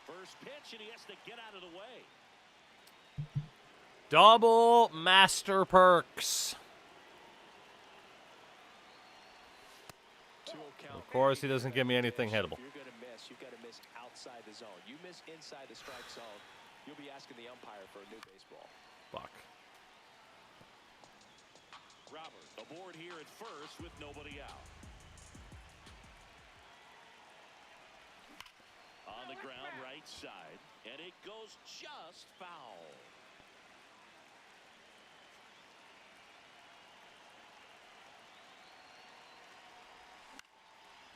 First pitch, and he has to get out of the way. Double Master Perks. Of course, he doesn't give me anything hittable. If you're going to miss, you've got to miss outside the zone. You miss inside the strike zone, you'll be asking the umpire for a new baseball. Fuck. Robert aboard here at first with nobody out. On the ground, right side, and it goes just foul.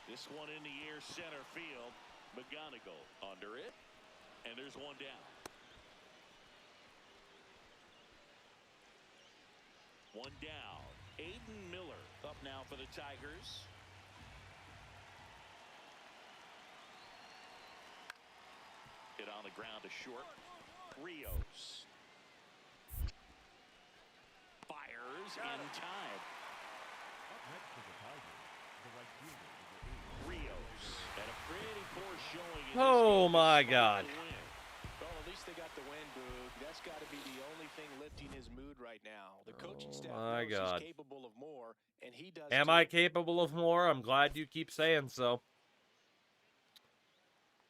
This one in the air, center field. McGonigal under it, and there's one down. One down. Aiden Miller up now for the Tigers. Hit on the ground to short. Rios. Fires in time. Rios had a pretty poor showing in this Oh game my despite God. the win. Well, at least they got the win, Boog. That's got to be the only thing lifting his mood right now. The coaching staff my knows God. he's capable of more, and he does. Am too. I capable of more? I'm glad you keep saying so.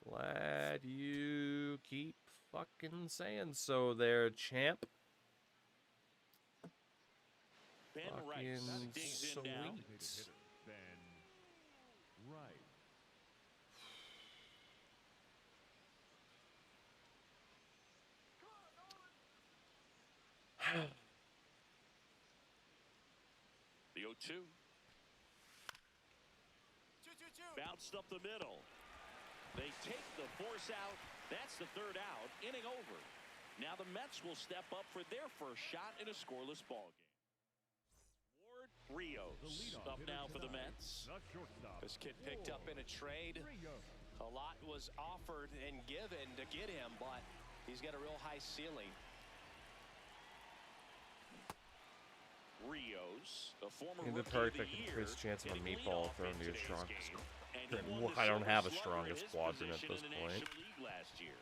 Glad you keep fucking saying so there, champ. Ben Fucking Rice digs in now. sweet. Ben Rice. The 0-2. Bounced up the middle. They take the force out. That's the third out. Inning over. Now the Mets will step up for their first shot in a scoreless ball game. Ward Rios up now for the Mets. The shortstop. This kid picked up in a trade. A lot was offered and given to get him, but he's got a real high ceiling. Rios, a former Need the rookie perk of that the can year, increase chance of a hitting meatball leadoff thrown in to your today's strongest. game. And he won the I don't have a Silver Slugger strongest in his quadrant at position this in the point. National League last year.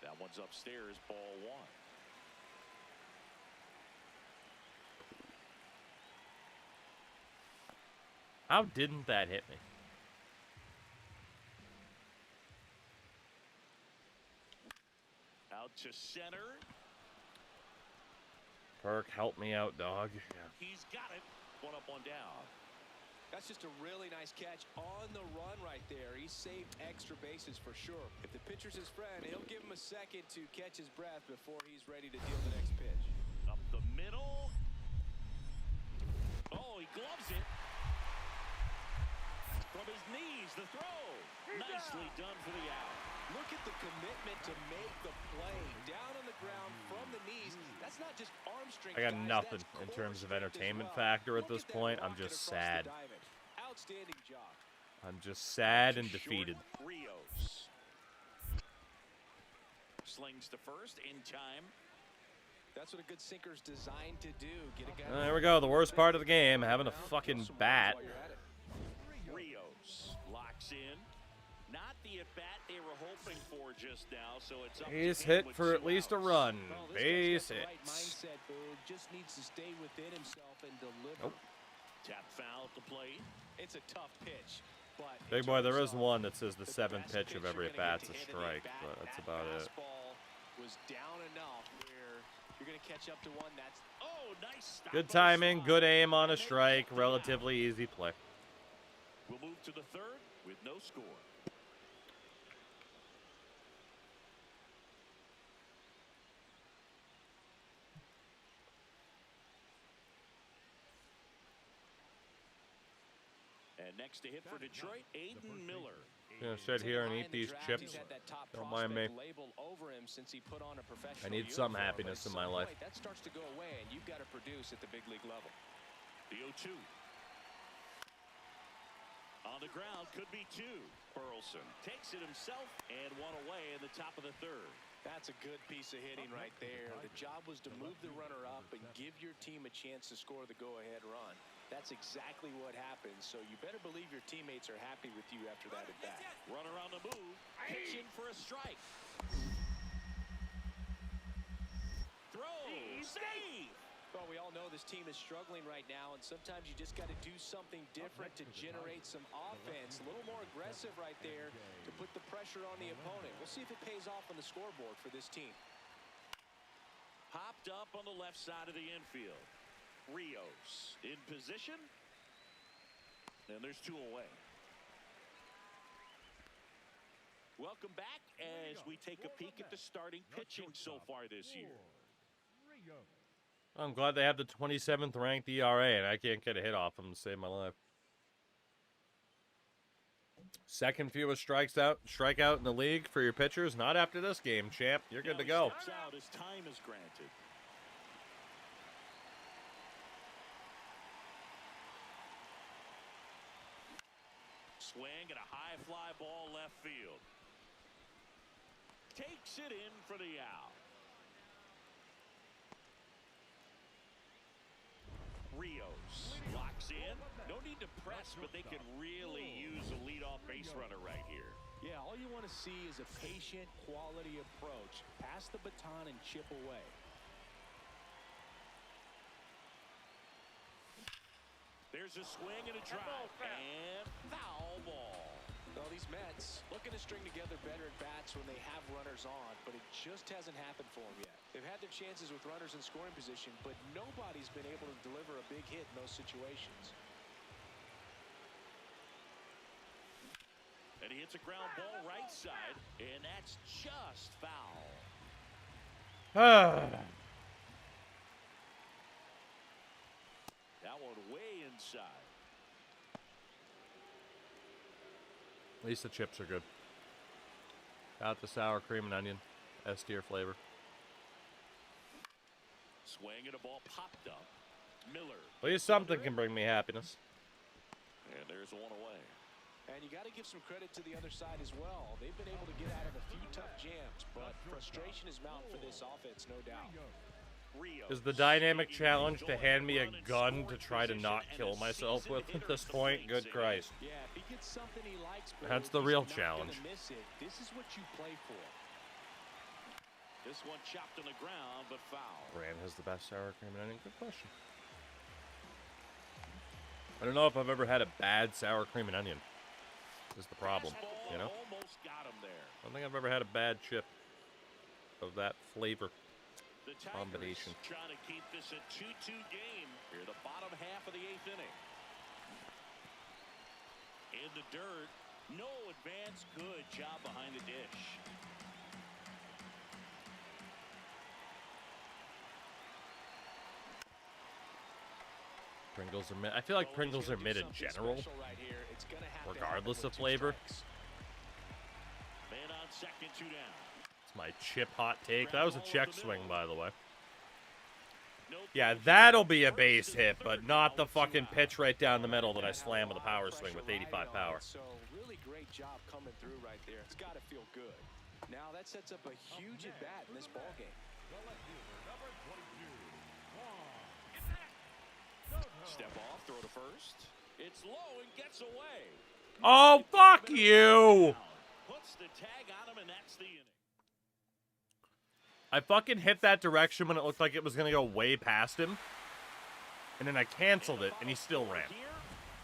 That one's upstairs, ball one. How didn't that hit me? Out to center. Perk, help me out, dog. Yeah. He's got it. One up, one down. That's just a really nice catch on the run right there. He saved extra bases for sure. If the pitcher's his friend, he'll give him a second to catch his breath before he's ready to deal the next pitch. Up the middle. Oh, he gloves it. From his knees, the throw. Nicely done for the out. Look at the commitment to make the play. Down on the ground from the knees. That's not just arm strength. I got guys, nothing that's in core terms of strength as entertainment well. factor at Look this at that point. I'm rocket just across the sad. diamond. Outstanding job. I'm just sad and Short, defeated. Rios slings to first in time. That's what a good sinker's designed to do. Get a guy. There we go. The worst part of the game, having a fucking bat. Rios locks in. Not the at-bat they were hoping for just now, so it's up Base to him hit with for 2 at least a outs. run. Well, this Base guy's got the hit. right mindset, Boog. Just needs to stay within himself and deliver. Nope. Tap foul at the plate. It's a tough pitch, but Big boy, there is in terms one that says the the 7th best pitch of you're every gonna at-bat's get a to hit in strike, the at-bat, but that's that about it. fastball was down enough where you're going to catch up to one. That's Nice stop Good on the timing, slide. good aim on a And they strike, knocked it out. relatively easy play. We'll move to the third with no score. And next to hit for Detroit, Aiden Miller. Gonna sit here and eat these chips. Don't mind me. I need some happiness in my life. That starts to go away, and you've got to produce at the big league level. The 0-2. On the ground, could be 2. Burleson takes it himself and 1 away in the top of the third. That's a good piece of hitting right there. The job was to move the runner up and give your team a chance to score the go-ahead run. That's exactly what happened, so you better believe your teammates are happy with you after that at bat. Runner on the move, pitching for a strike. Throw, save. Well, we all know this team is struggling right now, and sometimes you just got to do something different to generate some offense. A little more aggressive right there to put the pressure on the opponent. We'll see if it pays off on the scoreboard for this team. Hopped up on the left side of the infield. Rios in position. And there's 2 away. Welcome back as we take a peek at the starting pitching so far this year. I'm glad they have the 27th ranked ERA, and I can't get a hit off them to save my life. Second fewest strikeout in the league for your pitchers. Not after this game, champ. You're good to go. Steps out as time is granted. Swing and a high fly ball left field. Takes it in for the out. Rios locks in. No need to press, but they can really use a leadoff base runner right here. Yeah, all you want to see is a patient, quality approach. Pass the baton and chip away. There's a swing and a drive. And foul ball. Well, these Mets looking to string together better at bats when they have runners on, but it just hasn't happened for them yet. They've had their chances with runners in scoring position, but nobody's been able to deliver a big hit in those situations. And he hits a ground ball right side, and that's just foul. That one way inside. At least the chips are good. Got the sour cream and onion. S-tier flavor. Swing and a ball popped up. Miller. At least something can bring me happiness. And there's 1 away. And you got to give some credit to the other side as well. They've been able to get out of a few tough jams, but frustration is mounting for this offense, no doubt. Rios Is the dynamic challenge to hand me a gun to try to not kill myself with at this point? Good Christ. Yeah, if he gets something he likes, That's the he's real not gonna challenge. miss it. This is what you play for. This one chopped on the ground, but foul. Brand has the best sour cream and onion. Good question. I don't know if I've ever had a bad sour cream and onion. Is the problem, Fastball you know? almost got him there. I don't think I've ever had a bad chip of that flavor. The Combination. Tigers trying to keep this a 2-2 game here, the bottom half of the 8th inning. In the dirt, no advance, good job behind the dish. Pringles are mid. I feel like Pringles are mid in general, regardless of flavor. Man on Second, 2 down. It's my chip hot take. That was a check swing, by the way. No Yeah, throw that'll here. be a First base and hit, 30, but not the now with 2 fucking out. pitch right down the middle that I slam with a power swing with 85 power. So really great job coming through right there. It's got to feel good. Now that sets up a huge at bat in this ball game. Step off, throw to first. It's low and gets away. Oh, fuck you! Puts the tag on him, and that's the inning. I fucking hit that direction when it looked like it was going to go way past him. And then I canceled it, and he still ran. Here,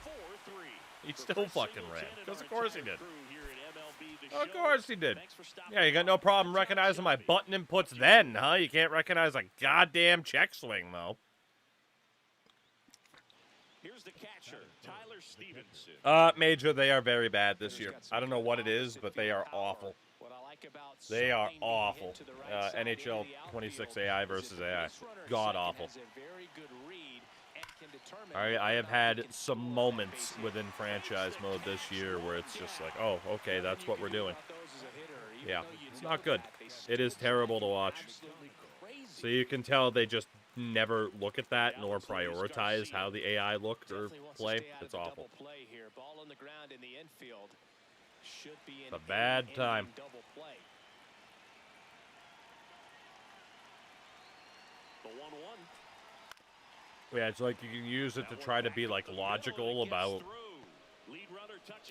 4-3. He still fucking ran. Because of course he did. Crew here at MLB The Of Show. course he did. Thanks for stopping Yeah, you got no problem recognizing my button inputs then, huh? You can't recognize a goddamn check swing, though. Here's the catcher, Tyler Stevenson. Major, they are very bad this year. I don't know what it is, but they are awful. They are awful. NHL 26 AI versus AI. God awful. I have had some moments within franchise mode this year where it's just like, oh, okay, that's what we're doing. Yeah, it's not good. It is terrible to watch. So you can tell they just never look at that nor prioritize how the AI look or play. It's awful. It's a bad time. The 1-1. Yeah, it's like you can use it to try to be like logical about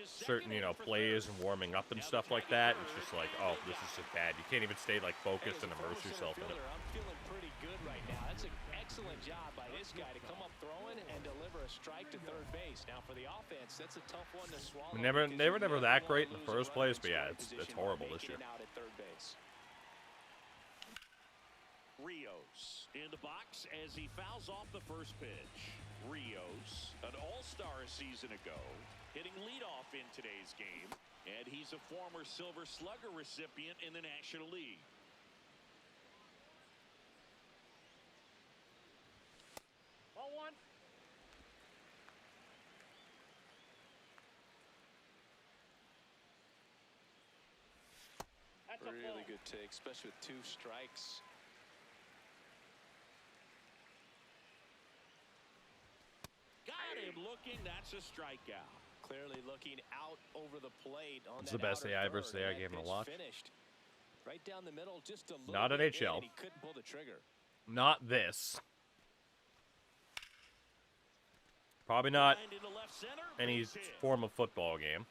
certain, you know, plays and warming up and stuff like that. It's just like, oh, this is just bad. You can't even stay like focused and immerse yourself in it. I'm feeling pretty good right now. That's an excellent job by this guy to come up throwing and deliver a strike to third base. Now for the offense, that's a tough one to swallow. They were never that great in the first place, but yeah, it's horrible this year. Rios in the box as he fouls off the first pitch. Rios, an all-star a season ago, hitting leadoff in today's game, and he's a former Silver Slugger recipient in the National League. Ball 1. That's a Really ball. good take, especially with 2 strikes. Got him looking. That's a strikeout. Clearly looking out over the plate on It's that the best outer AI third, versus and AI that game to pitch watch. Finished. Right down the middle, just a little Not an bit in, HL. and he couldn't pull the trigger. Not this. Probably not Lined into left center, any base hit. form of football game.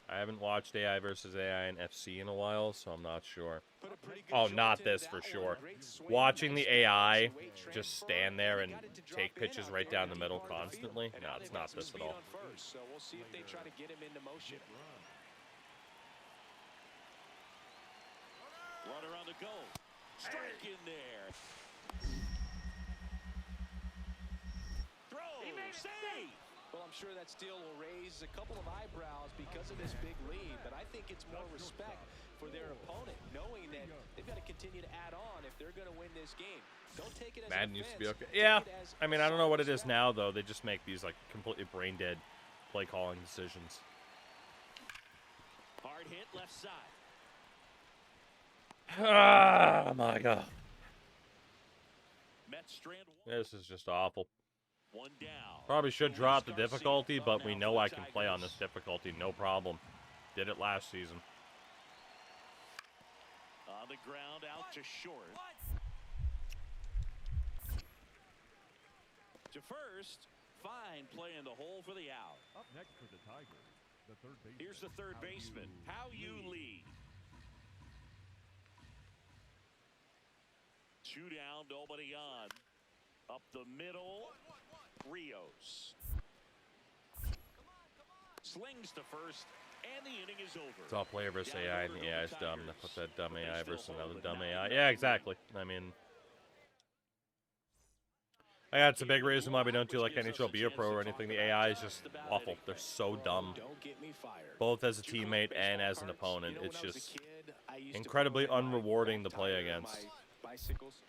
I haven't watched AI versus AI in FC in a while, so I'm not sure. Put a pretty good Oh, jolt not into this that for one. sure. Great swing, Watching the nice AI weight just transfer, stand there and got it to drop take in pitches out right there down in the deep middle part of the constantly. field. And No, now it's they've not got some this at speed all. on first, so we'll see if they try to get him into motion. Runner on the go. Strike in there. Throw. Save. Well, I'm sure that steal will raise a couple of eyebrows because of this big lead, but I think it's more respect for their opponent, knowing that they've got to continue to add on if they're going to win this game. Don't take it as Madden an used to be offense. okay. Take Yeah, it as I mean, I don't know what it is respect. now, though. They just make these, like, completely brain-dead play calling decisions. Hard hit left side. Ah, my God. Mets strand one. This is just awful. One down. Probably should Luis drop the Garcia difficulty, up but we now know for I the can play on Tigers. this difficulty, no problem. Did it last season. On the ground, out to short. To first, fine play in the hole for the out. Up next for the Tigers, the third baseman. Here's the third baseman. How you lead. 2 down, nobody on. Up the middle, Rios. Slings to first, and the inning is over. It's all player versus AI, and the AI's dumb. They put that dumb AI versus another dumb AI. Yeah, exactly. I mean, yeah, it's a big reason why we don't do like NHL Be a Pro or anything. The AI is just awful. They're so dumb, Don't get me fired. both as a teammate and as an opponent. It's just incredibly unrewarding to play against. Bicycles.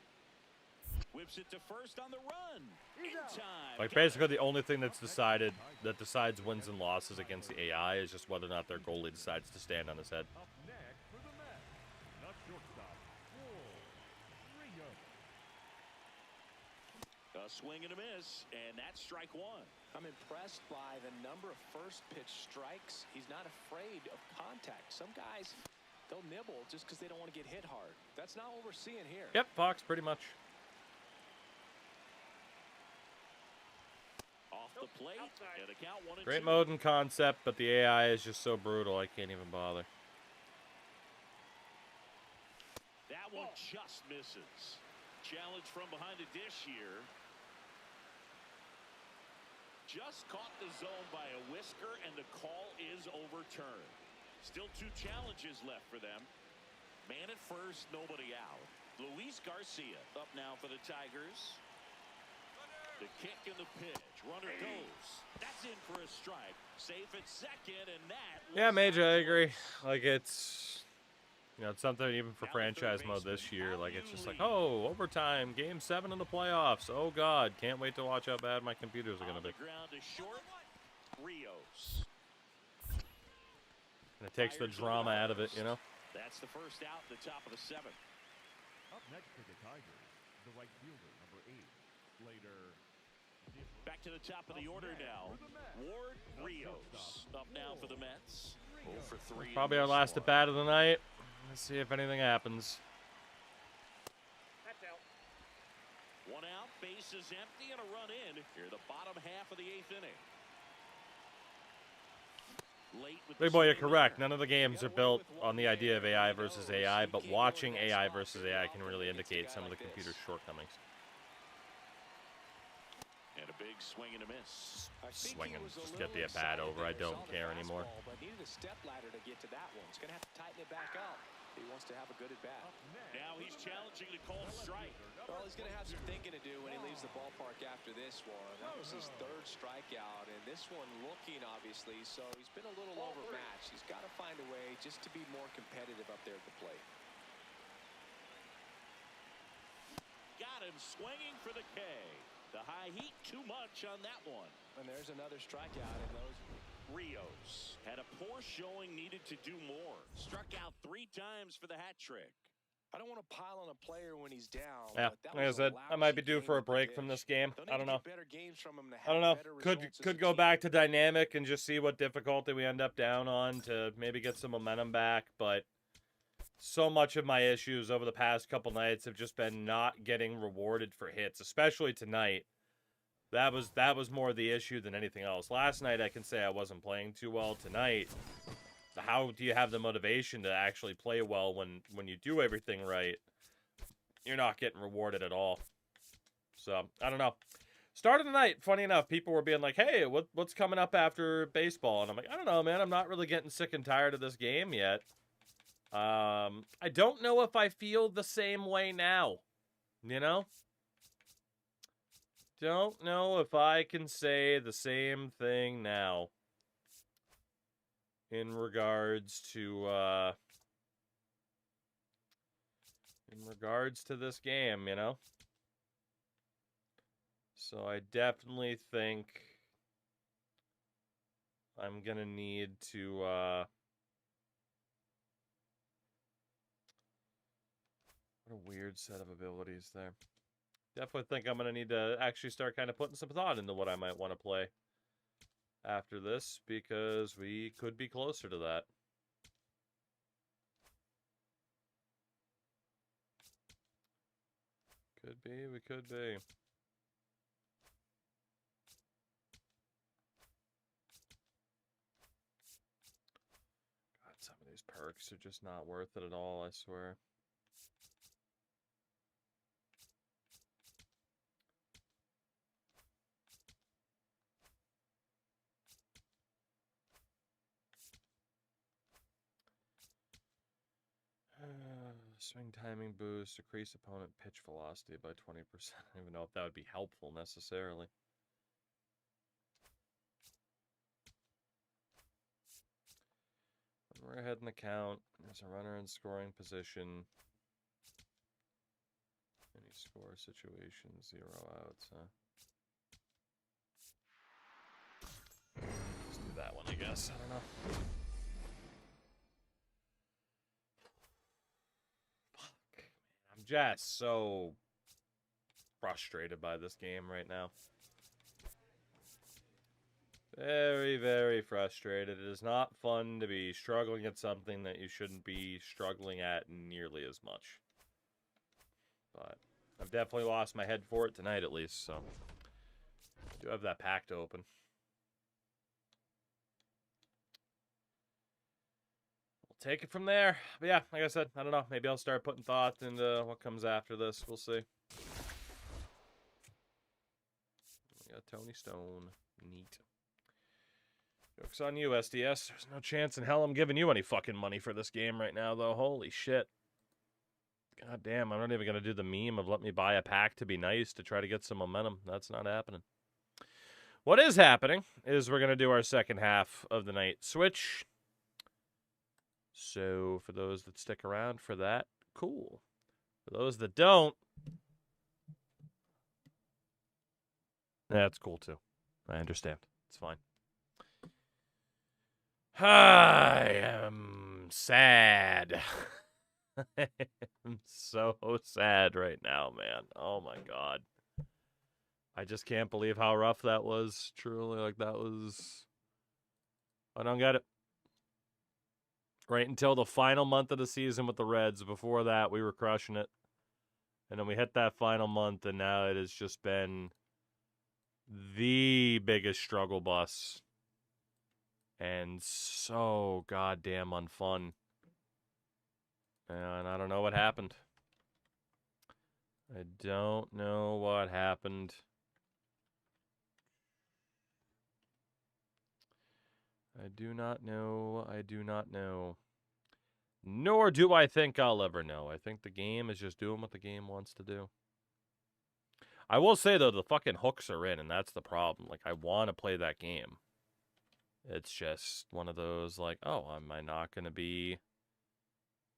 Whips it to first on the run. In time. Like, basically the only thing that decides wins and losses against the AI is just whether or not their goalie decides to stand on his head. Up next for the Mets, the shortstop, Rios. A swing and a miss, and that's strike one. I'm impressed by the number of first pitch strikes. He's not afraid of contact. Some guys, they'll nibble just because they don't want to get hit hard. That's not what we're seeing here. Yep, Fox, pretty much. Off the plate, and a count 1-2. Great mode and concept, but the AI is just so brutal, I can't even bother. That one just misses. Challenge from behind the dish here. Just caught the zone by a whisker, and the call is overturned. Still 2 challenges left for them. Man at first, nobody out. Luis Garcia up now for the Tigers. The kick and the pitch. Runner goes. That's in for a strike. Safe at second, and that. Yeah, Major, I agree. Like, it's, you know, it's something even for franchise mode this year. Like, it's just like, oh, overtime, game 7 in the playoffs. Oh God, can't wait to watch how bad my computers are gonna be. Ground is short. Rios. And it takes the drama out of it, you know. That's the first out at the top of the 7th. Up next for the Tigers, the right fielder, number 8, Slater. Back to the top of the order now. Ward Rios up now for the Mets. 0 for 3. Probably our last at bat of the night. Let's see if anything happens. That's out. 1 out, base is empty, and a run in here, the bottom half of the 8th inning. Late with Big boy, you're correct. None of the games are built on the idea of AI versus AI, but watching AI versus AI can really indicate some of the computer's shortcomings. And a big swing and a miss. Swinging, just get the at-bat over. I don't care anymore. But needed a step ladder to get to that one. He's going to have to tighten it back up. He wants to have a good at-bat. Now he's challenging to call strike. Well, he's going to have some thinking to do when he leaves the ballpark after this one. That was his 3rd strikeout, and this one looking, obviously, so he's been a little overmatched. He's got to find a way just to be more competitive up there at the plate. Got him swinging for the K. The high heat, too much on that one. And there's another strikeout in those. Rios had a poor showing, needed to do more. Struck out 3 times for the hat trick. I don't want to pile on a player when he's down. Yeah, but that like I was a said, I might be lousy due for a game with the break from pitch. this game. They'll I need don't to know. get better games from him to I don't have know. better Could results as could a go team. back to dynamic and just see what difficulty we end up down on to maybe get some momentum back. But so much of my issues over the past couple nights have just been not getting rewarded for hits, especially tonight. That was more the issue than anything else. Last night I can say I wasn't playing too well. Tonight, how do you have the motivation to actually play well when you do everything right? You're not getting rewarded at all. So, I don't know. Start of the night, funny enough, people were being like, hey, what's coming up after baseball? And I'm like, I don't know, man. I'm not really getting sick and tired of this game yet. I don't know if I feel the same way now. You know? Don't know if I can say the same thing now. In regards to, this game, you know? So I definitely think I'm gonna need to, what a weird set of abilities there. Definitely think I'm gonna need to actually start kind of putting some thought into what I might want to play after this, because we could be closer to that. Could be, we could be. God, some of these perks are just not worth it at all, I swear. Swing timing boost, decrease opponent pitch velocity by 20%. I don't even know if that would be helpful necessarily. When we're ahead in the count, there's a runner in scoring position. And he Score situation, 0 outs, huh? Let's do that one, I guess. I don't know. Fuck, man. I'm just so frustrated by this game right now. Very, very frustrated. It is not fun to be struggling at something that you shouldn't be struggling at nearly as much. But I've definitely lost my head for it tonight, at least, so I do have that pack to open. We'll take it from there. But yeah, like I said, I don't know. Maybe I'll start putting thought into what comes after this. We'll see. We got Tony Stone. Neat. Joke's on you, SDS. There's no chance in hell I'm giving you any fucking money for this game right now, though. Holy shit. God damn, I'm not even going to do the meme of let me buy a pack to be nice to try to get some momentum. That's not happening. What is happening is we're going to do our second half of the night switch. So for those that stick around for that, cool. For those that don't, that's cool too. I understand. It's fine. I am sad. I'm so sad right now, man. Oh my god. I just can't believe how rough that was. Truly, like that was... I don't get it. Right until the final month of the season with the Reds. Before that, we were crushing it. And then we hit that final month, and now it has just been the biggest struggle bus. And so goddamn unfun. And I don't know what happened. I don't know what happened. I do not know. I do not know. Nor do I think I'll ever know. I think the game is just doing what the game wants to do. I will say, though, the fucking hooks are in, and that's the problem. Like, I want to play that game. It's just one of those, like, oh, am I not going to be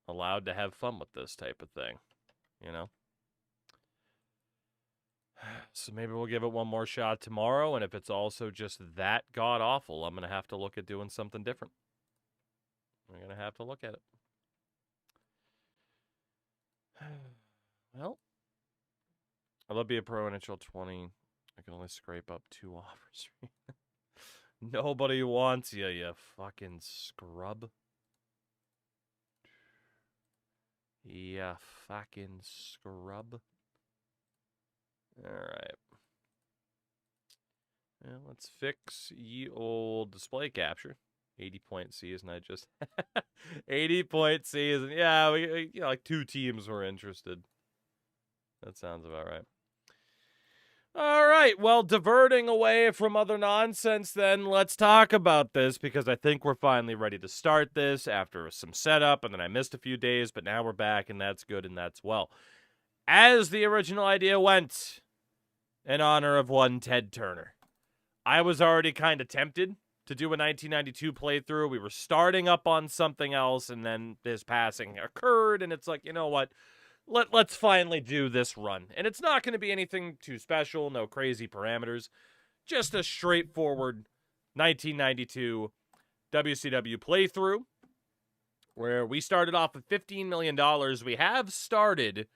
allowed to have fun with this type of thing? You know? So maybe we'll give it one more shot tomorrow, and if it's also just that god-awful, I'm going to have to look at doing something different. I'm going to have to look at it. Well, I love being a pro NHL 20. I can only scrape up 2 offers. Nobody wants you, you fucking scrub. You fucking scrub. Alright. Well, let's fix ye old display capture. 80-point season, I just... 80-point season. Yeah, we like 2 teams were interested. That sounds about right. All right, well, diverting away from other nonsense, then let's talk about this, because I think we're finally ready to start this after some setup, and then I missed a few days, but now we're back, and that's good, and that's well. As the original idea went, in honor of one Ted Turner, I was already kind of tempted to do a 1992 playthrough. We were starting up on something else, and then this passing occurred, and it's like, you know what? Let's finally do this run. And it's not going to be anything too special, no crazy parameters. Just a straightforward 1992 WCW playthrough where we started off with $15 million. We have started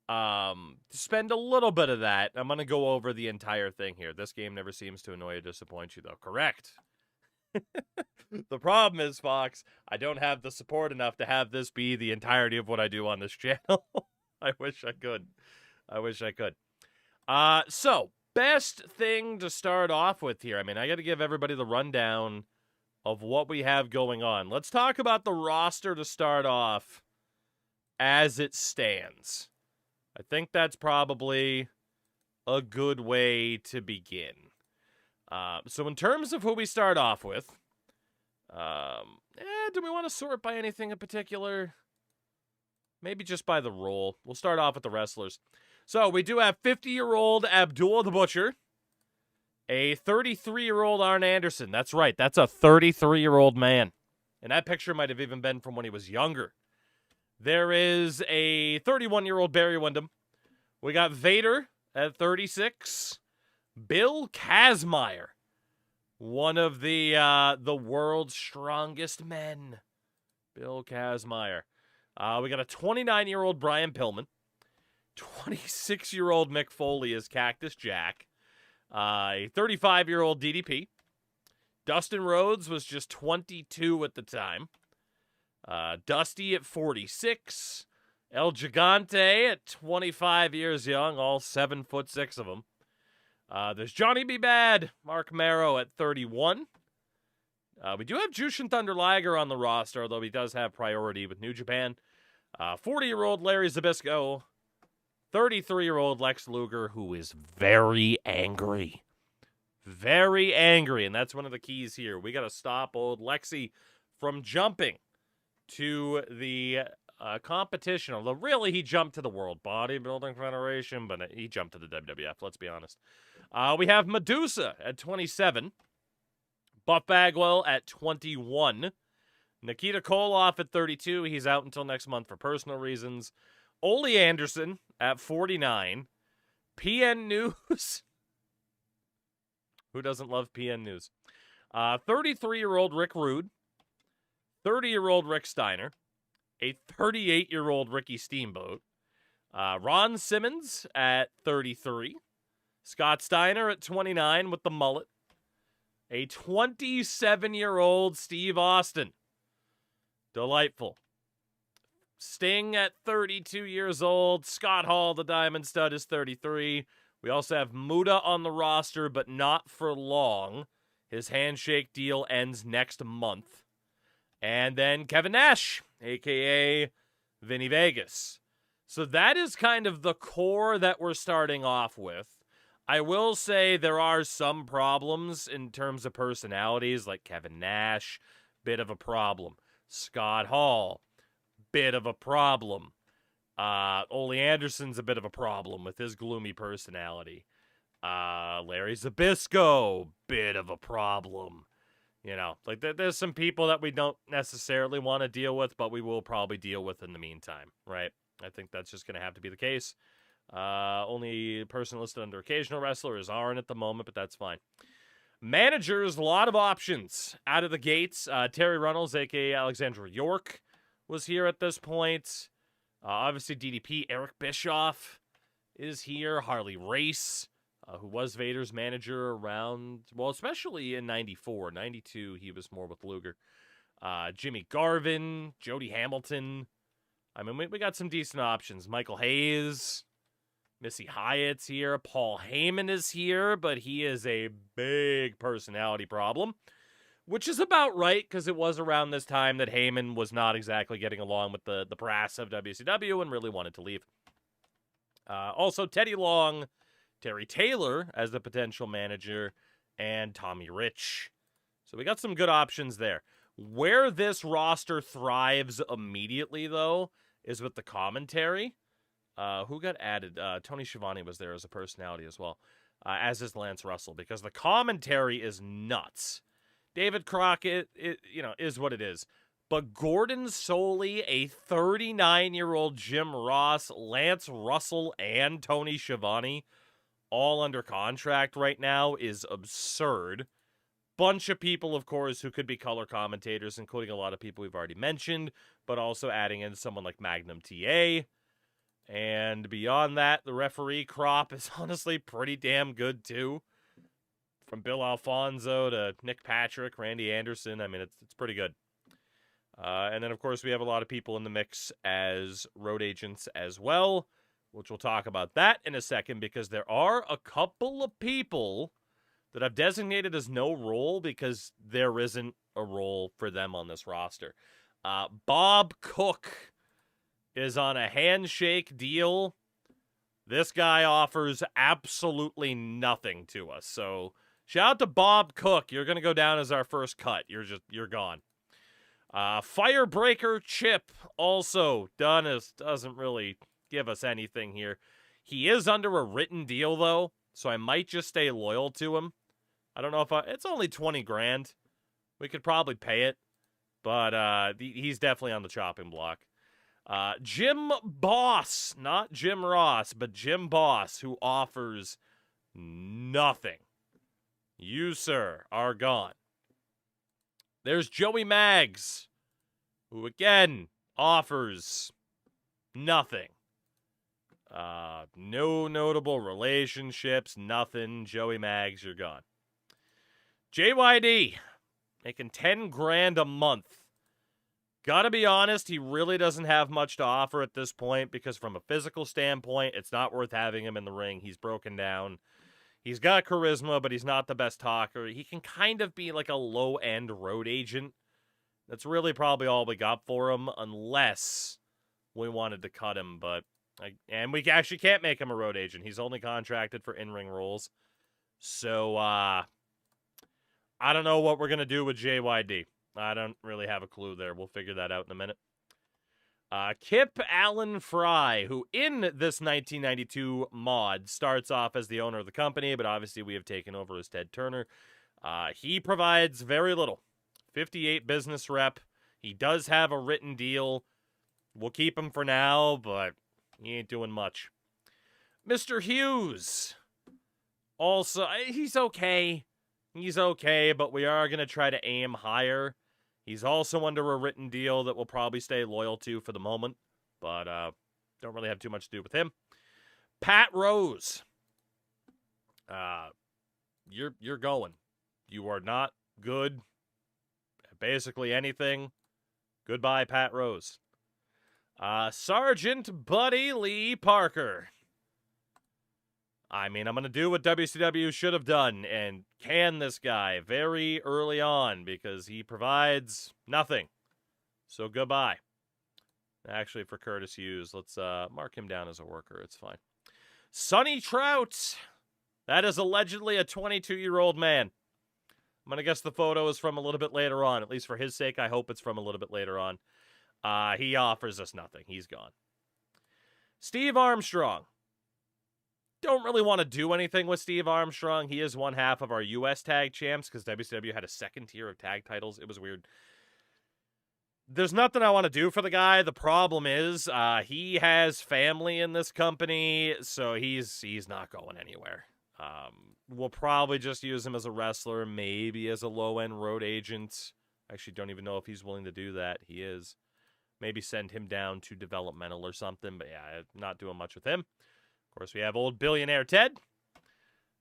to spend a little bit of that. I'm going to go over the entire thing here. This game never seems to annoy or disappoint you, though. Correct. The problem is, Fox, I don't have the support enough to have this be the entirety of what I do on this channel. I wish I could. I wish I could. So, best thing to start off with here. I mean, I got to give everybody the rundown of what we have going on. Let's talk about the roster to start off as it stands. I think that's probably a good way to begin. So in terms of who we start off with, do we want to sort by anything in particular? Maybe just by the role. We'll start off with the wrestlers. So we do have 50-year-old Abdullah the Butcher, a 33-year-old Arn Anderson. That's right, that's a 33-year-old man. And that picture might have even been from when he was younger. There is a 31-year-old Barry Windham, We got Vader at 36. Bill Kazmaier, one of the world's strongest men. Bill Kazmaier. We got a 29-year-old Brian Pillman. 26-year-old Mick Foley as Cactus Jack. A 35-year-old DDP. Dustin Rhodes was just 22 at the time. Dusty at 46. El Gigante at 25 years young, all 7'6" of them. There's Johnny B. Bad, Mark Marrow at 31. We do have Jushin Thunder Liger on the roster, although he does have priority with New Japan. 40-year-old Larry Zbyszko. 33-year-old Lex Luger, who is very angry. Very angry, and that's one of the keys here. We got to stop old Lexi from jumping to the competition. Although, really, he jumped to the World Bodybuilding Federation, but he jumped to the WWF, let's be honest. We have Medusa at 27. Buff Bagwell at 21. Nikita Koloff at 32. He's out until next month for personal reasons. Ole Anderson at 49. PN News. Who doesn't love PN News? 33-year-old Rick Rude. 30-year-old Rick Steiner. A 38-year-old Ricky Steamboat. Ron Simmons at 33. Scott Steiner at 29 with the mullet. A 27-year-old Steve Austin. Delightful. Sting at 32 years old. Scott Hall, the Diamond Stud, is 33. We also have Muda on the roster, but not for long. His handshake deal ends next month. And then Kevin Nash, a.k.a. Vinny Vegas. So that is kind of the core that we're starting off with. I will say there are some problems in terms of personalities, like Kevin Nash, bit of a problem. Scott Hall, bit of a problem. Ole Anderson's a bit of a problem with his gloomy personality. Larry Zbyszko, bit of a problem. You know, like there's some people that we don't necessarily want to deal with, but we will probably deal with in the meantime, right? I think that's just going to have to be the case. Only person listed under occasional wrestler is Arn at the moment, but that's fine. Managers, a lot of options out of the gates. Terry Runnels, a.k.a. Alexandra York, was here at this point. Obviously, DDP, Eric Bischoff is here. Harley Race, who was Vader's manager around, well, especially in 94. 92, he was more with Luger. Jimmy Garvin, Jody Hamilton. I mean, we got some decent options. Michael Hayes, Missy Hyatt's here. Paul Heyman is here, but he is a big personality problem, which is about right because it was around this time that Heyman was not exactly getting along with the brass of WCW and really wanted to leave. Also, Teddy Long, Terry Taylor as the potential manager, and Tommy Rich. So we got some good options there. Where this roster thrives immediately, though, is with the commentary. Who got added? Tony Schiavone was there as a personality as well, as is Lance Russell, because the commentary is nuts. David Crockett, is what it is. But Gordon Soley, a 39-year-old Jim Ross, Lance Russell, and Tony Schiavone, all under contract right now, is absurd. Bunch of people, of course, who could be color commentators, including a lot of people we've already mentioned, but also adding in someone like Magnum TA. And beyond that, the referee crop is honestly pretty damn good, too. From Bill Alfonso to Nick Patrick, Randy Anderson. I mean, it's pretty good. And then, of course, we have a lot of people in the mix as road agents as well, which we'll talk about that in a second, because there are a couple of people that I've designated as no role because there isn't a role for them on this roster. Bob Cook is on a handshake deal. This guy offers absolutely nothing to us. So shout out to Bob Cook. You're going to go down as our first cut. You're gone. Firebreaker Chip also doesn't really give us anything here. He is under a written deal though, so I might just stay loyal to him. I don't know if it's only 20 grand. We could probably pay it, but he's definitely on the chopping block. Jim Boss, not Jim Ross, but Jim Boss, who offers nothing. You, sir, are gone. There's Joey Maggs, who again offers nothing. No notable relationships, nothing. Joey Maggs, you're gone. JYD, making $10,000 a month. Gotta be honest, he really doesn't have much to offer at this point because from a physical standpoint, it's not worth having him in the ring. He's broken down. He's got charisma, but he's not the best talker. He can kind of be like a low-end road agent. That's really probably all we got for him, unless we wanted to cut him. And we actually can't make him a road agent. He's only contracted for in-ring roles. So, I don't know what we're going to do with JYD. I don't really have a clue there. We'll figure that out in a minute. Kip Allen Fry, who in this 1992 mod starts off as the owner of the company, but obviously we have taken over as Ted Turner. He provides very little. 58 business rep. He does have a written deal. We'll keep him for now, but he ain't doing much. Mr. Hughes. Also, he's okay. He's okay, but we are going to try to aim higher. He's also under a written deal that we'll probably stay loyal to for the moment, but don't really have too much to do with him. Pat Rose. You're going. You are not good at basically anything. Goodbye, Pat Rose. Sergeant Buddy Lee Parker. I mean, I'm going to do what WCW should have done and can this guy very early on because he provides nothing. So goodbye. Actually, for Curtis Hughes, let's mark him down as a worker. It's fine. Sonny Trout. That is allegedly a 22-year-old man. I'm going to guess the photo is from a little bit later on. At least for his sake, I hope it's from a little bit later on. He offers us nothing. He's gone. Steve Armstrong. Don't really want to do anything with Steve Armstrong. He is one half of our U.S. tag champs because WCW had a second tier of tag titles. It was weird. There's nothing I want to do for the guy. The problem is he has family in this company, so he's not going anywhere. We'll probably just use him as a wrestler, maybe as a low-end road agent. Actually, don't even know if he's willing to do that. He is. Maybe send him down to developmental or something, but yeah, not doing much with him. Of course, we have old billionaire Ted.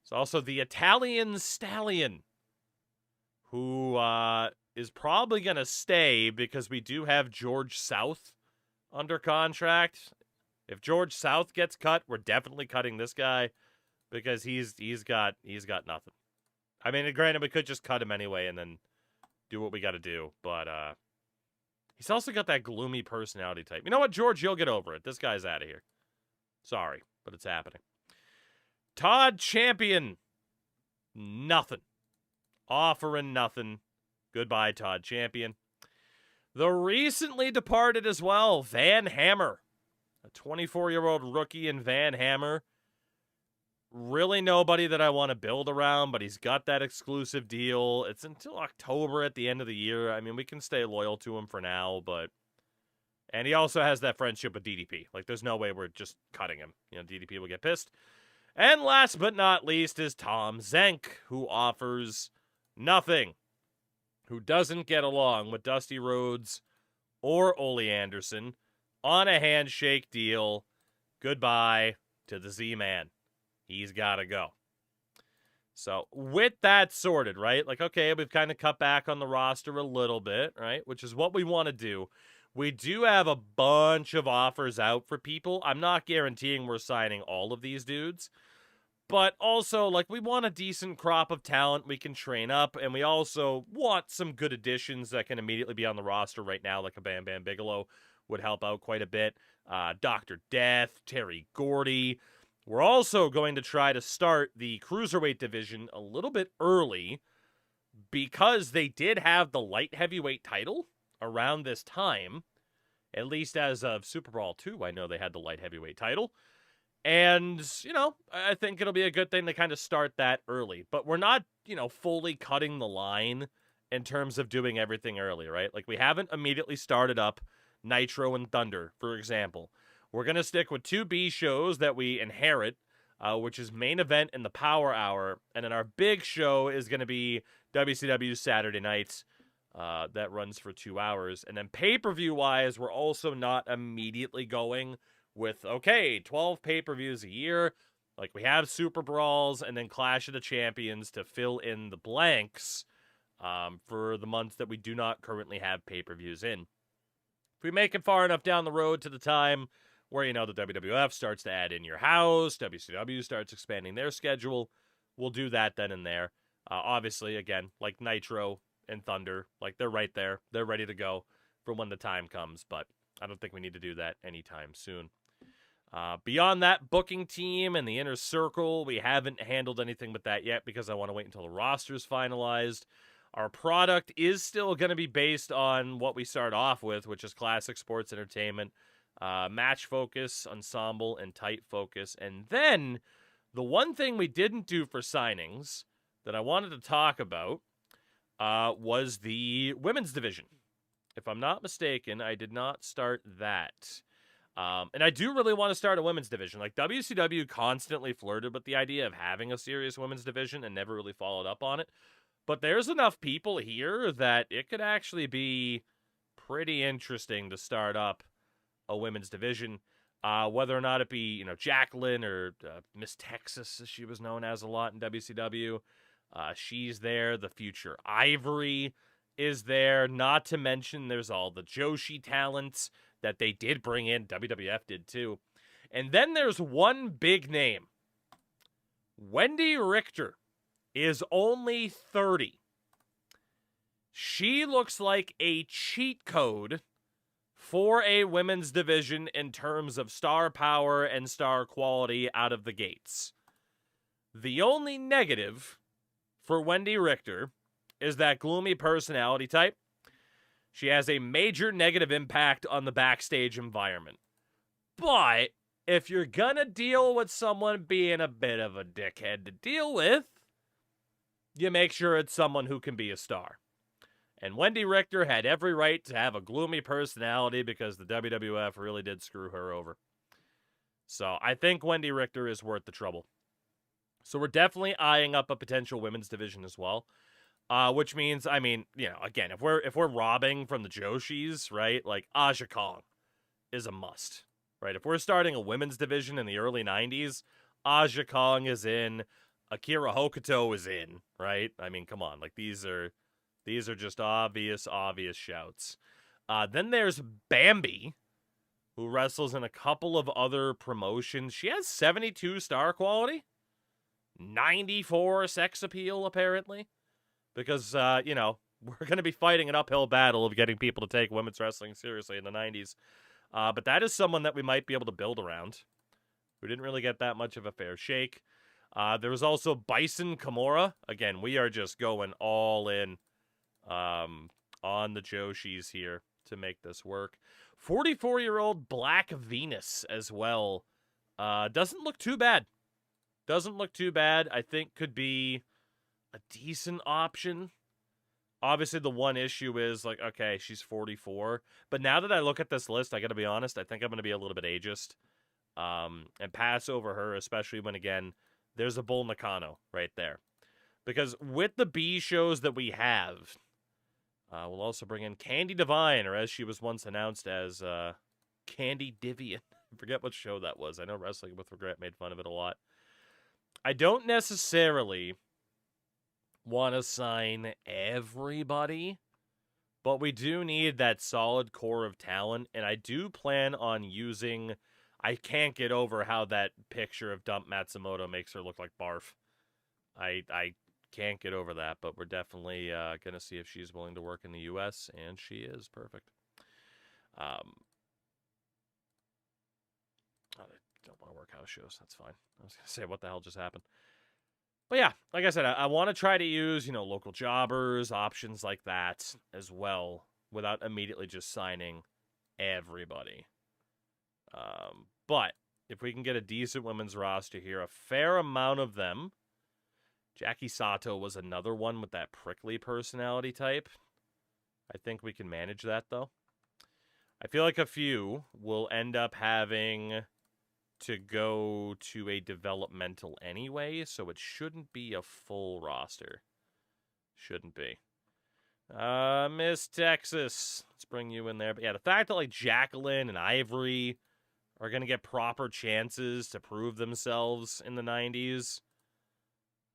There's also the Italian Stallion, who is probably going to stay because we do have George South under contract. If George South gets cut, we're definitely cutting this guy because he's got nothing. I mean, granted, we could just cut him anyway and then do what we got to do, but he's also got that gloomy personality type. You know what, George? You'll get over it. This guy's out of here. Sorry, but it's happening. Todd Champion. Nothing. Offering nothing. Goodbye, Todd Champion. The recently departed as well, Van Hammer. A 24-year-old rookie in Van Hammer. Really nobody that I want to build around, but he's got that exclusive deal. It's until October at the end of the year. I mean, we can stay loyal to him for now, but... And he also has that friendship with DDP. Like, there's no way we're just cutting him. You know, DDP will get pissed. And last but not least is Tom Zenk, who offers nothing. Who doesn't get along with Dusty Rhodes or Ole Anderson on a handshake deal. Goodbye to the Z-Man. He's got to go. So, with that sorted, right? Like, okay, we've kind of cut back on the roster a little bit, right? Which is what we want to do. We do have a bunch of offers out for people. I'm not guaranteeing we're signing all of these dudes. But also, like, we want a decent crop of talent we can train up. And we also want some good additions that can immediately be on the roster right now, like a Bam Bam Bigelow would help out quite a bit. Dr. Death, Terry Gordy. We're also going to try to start the Cruiserweight division a little bit early because they did have the light heavyweight title around this time, at least as of Super Brawl 2, I know they had the light heavyweight title. And, you know, I think it'll be a good thing to kind of start that early. But we're not, you know, fully cutting the line in terms of doing everything early, right? Like, we haven't immediately started up Nitro and Thunder, for example. We're going to stick with 2 B shows that we inherit, which is Main Event and the Power Hour. And then our big show is going to be WCW Saturday nights. That runs for 2 hours. And then pay-per-view-wise, we're also not immediately going with, 12 pay-per-views a year. Like, we have Super Brawls and then Clash of the Champions to fill in the blanks for the months that we do not currently have pay-per-views in. If we make it far enough down the road to the time where, the WWF starts to add In Your House, WCW starts expanding their schedule, we'll do that then and there. Obviously, again, like Nitro and Thunder, like, they're right there. They're ready to go for when the time comes, but I don't think we need to do that anytime soon. Beyond that booking team and the inner circle, we haven't handled anything with that yet because I want to wait until the roster's finalized. Our product is still going to be based on what we start off with, which is classic sports entertainment, match focus, ensemble, and tight focus. And then the one thing we didn't do for signings that I wanted to talk about was the women's division. If I'm not mistaken, I did not start that. And I do really want to start a women's division. Like, WCW constantly flirted with the idea of having a serious women's division and never really followed up on it. But there's enough people here that it could actually be pretty interesting to start up a women's division. Whether or not it be, Jacqueline or Miss Texas, as she was known as a lot in WCW. She's there. The future Ivory is there. Not to mention there's all the Joshi talents that they did bring in. WWF did too. And then there's one big name. Wendy Richter is only 30. She looks like a cheat code for a women's division in terms of star power and star quality out of the gates. The only negative for Wendy Richter is that gloomy personality type. She has a major negative impact on the backstage environment. But if you're gonna deal with someone being a bit of a dickhead to deal with, you make sure it's someone who can be a star. And Wendy Richter had every right to have a gloomy personality because the WWF really did screw her over. So I think Wendy Richter is worth the trouble. So we're definitely eyeing up a potential women's division as well. Which means, again, if we're robbing from the Joshis, right, like Aja Kong is a must, right? If we're starting a women's division in the early 90s, Aja Kong is in, Akira Hokuto is in, right? I mean, come on, like these are just obvious shouts. Then there's Bambi, who wrestles in a couple of other promotions. She has 72 star quality, 94 sex appeal, apparently. Because, we're going to be fighting an uphill battle of getting people to take women's wrestling seriously in the 90s. But that is someone that we might be able to build around. We didn't really get that much of a fair shake. There was also Bison Kimura. Again, we are just going all in on the Joshis here to make this work. 44-year-old Black Venus as well. Doesn't look too bad. I think could be a decent option. Obviously, the one issue is, like, okay, she's 44. But now that I look at this list, I got to be honest, I think I'm going to be a little bit ageist and pass over her, especially when, again, there's a Bull Nakano right there. Because with the B shows that we have, we'll also bring in Candy Divine, or as she was once announced as Candy Divian. I forget what show that was. I know Wrestling with Regret made fun of it a lot. I don't necessarily want to sign everybody, but we do need that solid core of talent, and I do plan on using... I can't get over how that picture of Dump Matsumoto makes her look like barf. I can't get over that, but we're definitely going to see if she's willing to work in the U.S., and she is. Perfect. I don't want to work house shows. That's fine. I was going to say, what the hell just happened? But yeah, like I said, I want to try to use, local jobbers, options like that as well, without immediately just signing everybody. But if we can get a decent women's roster here, a fair amount of them. Jackie Sato was another one with that prickly personality type. I think we can manage that, though. I feel like a few will end up having to go to a developmental anyway, so it shouldn't be a full roster. Shouldn't be. Miss Texas. Let's bring you in there. But yeah, the fact that like Jacqueline and Ivory are going to get proper chances to prove themselves in the 90s.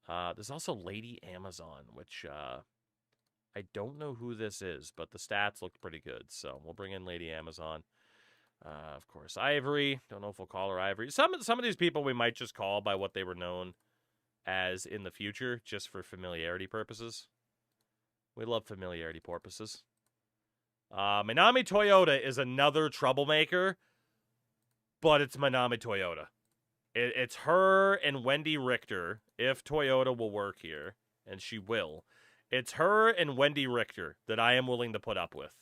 There's also Lady Amazon, which I don't know who this is, but the stats look pretty good. So we'll bring in Lady Amazon. Of course, Ivory. Don't know if we'll call her Ivory. Some of these people we might just call by what they were known as in the future, just for familiarity purposes. We love familiarity purposes. Minami Toyota is another troublemaker, but it's Minami Toyota. It's her and Wendy Richter, if Toyota will work here, and she will. It's her and Wendy Richter that I am willing to put up with.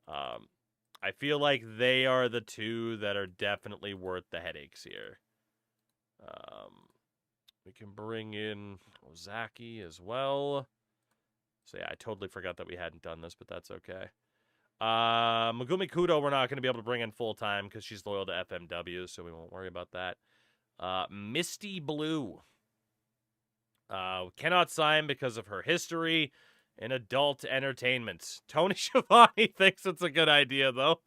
I feel like they are the two that are definitely worth the headaches here. We can bring in Ozaki as well. So yeah, I totally forgot that we hadn't done this, but that's okay. Megumi Kudo, we're not going to be able to bring in full-time because she's loyal to FMW, so we won't worry about that. Misty Blue. Cannot sign because of her history in adult entertainment. Tony Schiavone thinks it's a good idea, though.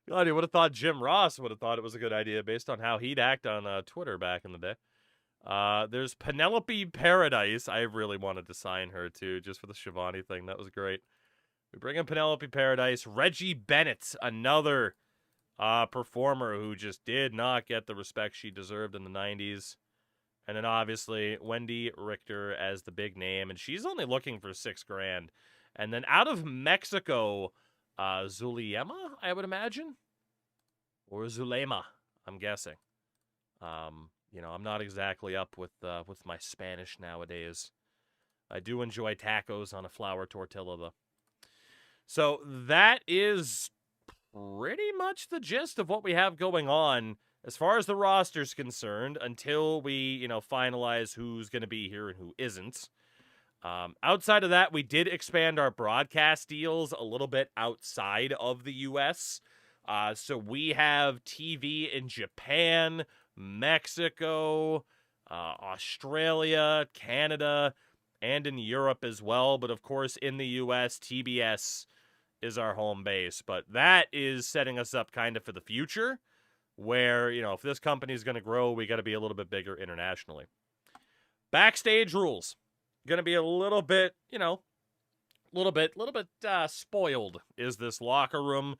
God, you would have thought Jim Ross would have thought it was a good idea based on how he'd act on Twitter back in the day. There's Penelope Paradise. I really wanted to sign her, too, just for the Schiavone thing. That was great. We bring in Penelope Paradise. Reggie Bennett, another performer who just did not get the respect she deserved in the 90s. And then, obviously, Wendy Richter as the big name. And she's only looking for $6,000. And then out of Mexico, Zulema, I would imagine. Or Zulema, I'm guessing. You know, I'm not exactly up with my Spanish nowadays. I do enjoy tacos on a flour tortilla, though. So that is pretty much the gist of what we have going on as far as the roster's concerned until we, you know, finalize who's going to be here and who isn't. Outside of that, we did expand our broadcast deals a little bit outside of the U.S. So we have TV in Japan, Mexico, Australia, Canada, and in Europe as well. But of course, in the U.S., TBS is our home base. But that is setting us up kind of for the future where, you know, if this company is going to grow, we got to be a little bit bigger internationally. Backstage rules. Going to be a little bit, you know, a little bit spoiled is this locker room.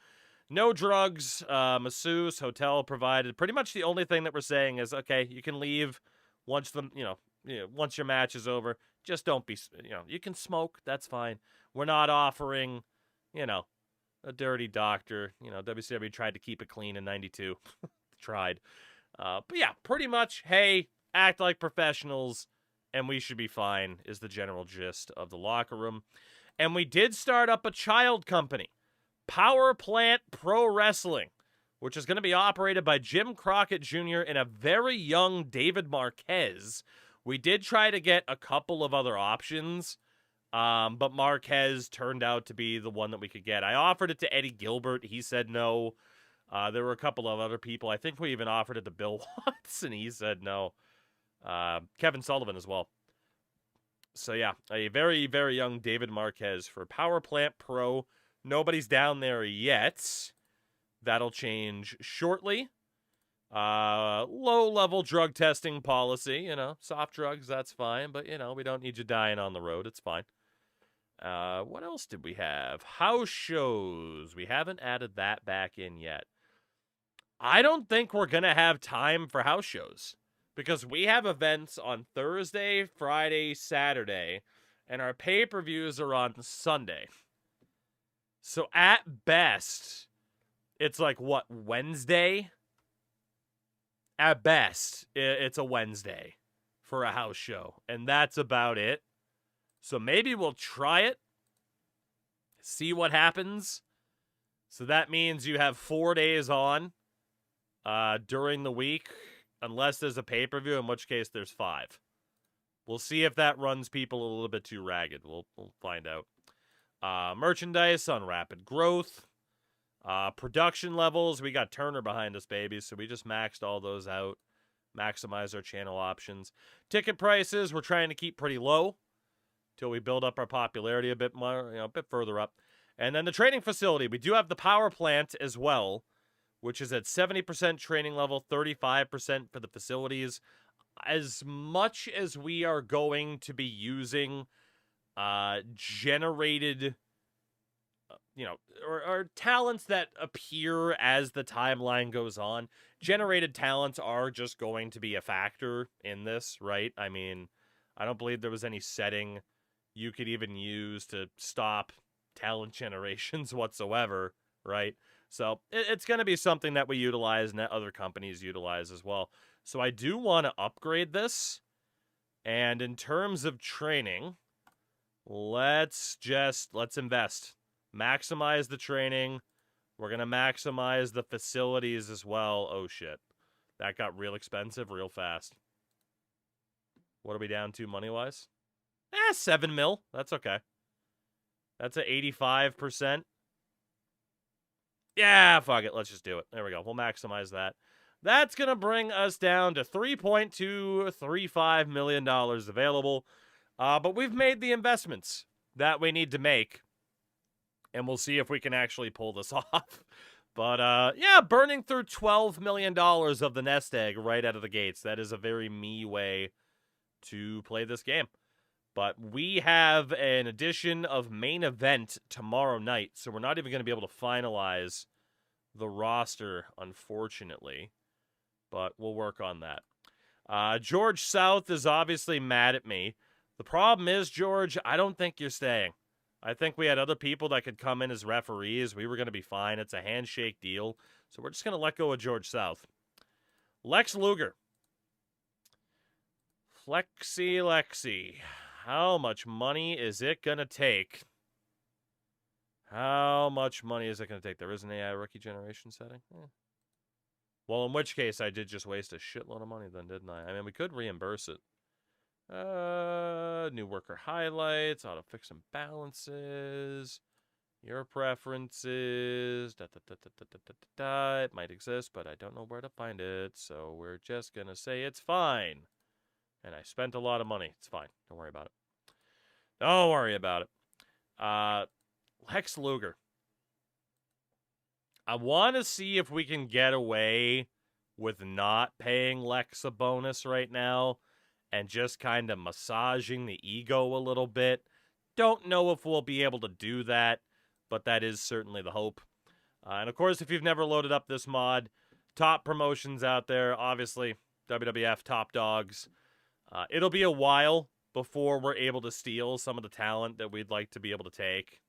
No drugs, masseuse, hotel provided. Pretty much the only thing that we're saying is, okay, you can leave once once your match is over. Just don't be, you can smoke. That's fine. We're not offering, a dirty doctor. WCW tried to keep it clean in 92. Tried. But yeah, pretty much, hey, act like professionals and we should be fine is the general gist of the locker room. And we did start up a child company. Power Plant Pro Wrestling, which is going to be operated by Jim Crockett Jr. and a very young David Marquez. We did try to get a couple of other options, but Marquez turned out to be the one that we could get. I offered it to Eddie Gilbert. He said no. There were a couple of other people. I think we even offered it to Bill Watts, and he said no. Kevin Sullivan as well. So yeah, a very, very young David Marquez for Power Plant Pro. Nobody's down there yet. That'll change shortly. Low-level drug testing policy, soft drugs, that's fine. But, we don't need you dying on the road. It's fine. What else did we have? House shows. We haven't added that back in yet. I don't think we're going to have time for house shows because we have events on Thursday, Friday, Saturday, and our pay-per-views are on Sunday. So at best, it's like, what, Wednesday? At best, it's a Wednesday for a house show. And that's about it. So maybe we'll try it. See what happens. So that means you have 4 days on during the week. Unless there's a pay-per-view, in which case there's 5. We'll see if that runs people a little bit too ragged. We'll find out. Merchandise on rapid growth. Production levels. We got Turner behind us, baby. So we just maxed all those out. Maximize our channel options. Ticket prices, we're trying to keep pretty low till we build up our popularity a bit more, a bit further up. And then the training facility. We do have the power plant as well, which is at 70% training level, 35% for the facilities. As much as we are going to be using generated, or talents that appear as the timeline goes on, generated talents are just going to be a factor in this, right? I mean, I don't believe there was any setting you could even use to stop talent generations whatsoever, right? So it's going to be something that we utilize and that other companies utilize as well. So I do want to upgrade this. And in terms of training, let's invest. Maximize the training. We're going to maximize the facilities as well. Oh, shit. That got real expensive real fast. What are we down to money-wise? 7 mil. That's okay. That's at 85%. Yeah, fuck it. Let's just do it. There we go. We'll maximize that. That's going to bring us down to $3.235 million available. But we've made the investments that we need to make. And we'll see if we can actually pull this off. But, yeah, burning through $12 million of the nest egg right out of the gates. That is a very me way to play this game. But we have an edition of main event tomorrow night, so we're not even going to be able to finalize the roster, unfortunately. But we'll work on that. George South is obviously mad at me. The problem is, George, I don't think you're staying. I think we had other people that could come in as referees. We were going to be fine. It's a handshake deal. So we're just going to let go of George South. Lex Luger. Lexi. How much money is it going to take? How much money is it going to take? There is an AI rookie generation setting? Well, in which case, I did just waste a shitload of money then, didn't I? I mean, we could reimburse it. New worker highlights, auto fix and balances, your preferences, It might exist, but I don't know where to find it, so we're just going to say it's fine. And I spent a lot of money. It's fine. Don't worry about it. Don't worry about it. Lex Luger. I want to see if we can get away with not paying Lex a bonus right now and just kind of massaging the ego a little bit. Don't know if we'll be able to do that, but that is certainly the hope. And of course, if you've never loaded up this mod, top promotions out there, obviously, WWF Top Dogs. It'll be a while before we're able to steal some of the talent that we'd like to be able to take,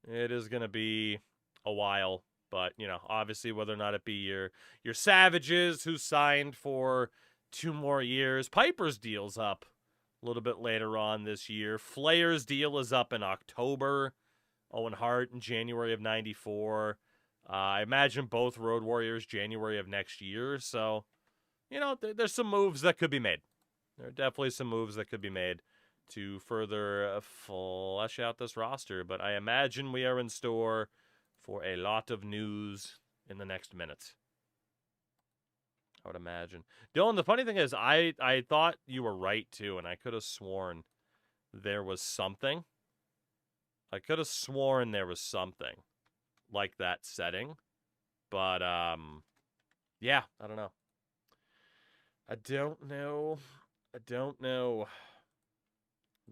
It is going to be a while, but, obviously whether or not it be your Savages who signed for 2 more years. Piper's deal's up a little bit later on this year. Flair's deal is up in October. Owen Hart in January of 94. I imagine both Road Warriors January of next year, so... there's some moves that could be made. There are definitely some moves that could be made to further flesh out this roster. But I imagine we are in store for a lot of news in the next minute. I would imagine. Dylan, the funny thing is, I thought you were right, too, and I could have sworn there was something. I could have sworn there was something like that setting. But, yeah, I don't know. I don't know.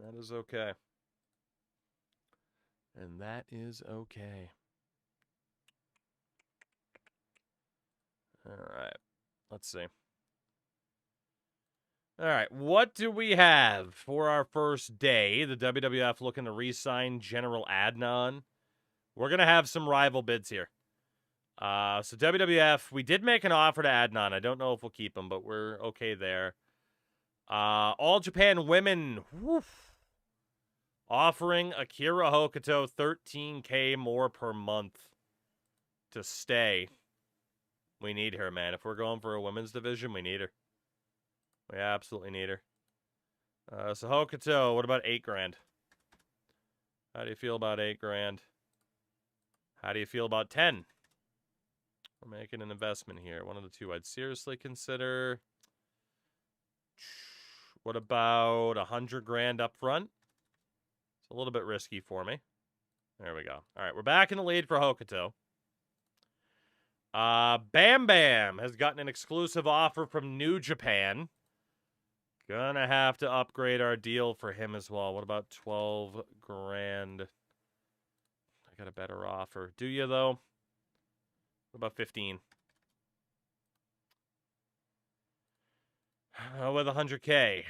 That is okay. And that is okay. All right. Let's see. All right. What do we have for our first day? The WWF looking to re-sign General Adnan. We're going to have some rival bids here. So WWF, we did make an offer to Adnan. I don't know if we'll keep him, but we're okay there. All Japan Women, offering Akira Hokuto $13K more per month to stay. We need her, man. If we're going for a women's division, we need her. We absolutely need her. So Hokuto, what about 8 grand? How do you feel about 8 grand? How do you feel about 10? We're making an investment here. One of the two I'd seriously consider. What about 100 grand up front? It's a little bit risky for me. There we go. All right, we're back in the lead for Hokuto. Bam Bam has gotten an exclusive offer from New Japan. Gonna have to upgrade our deal for him as well. What about 12 grand? I got a better offer. Do you, though? What about 15? With 100K.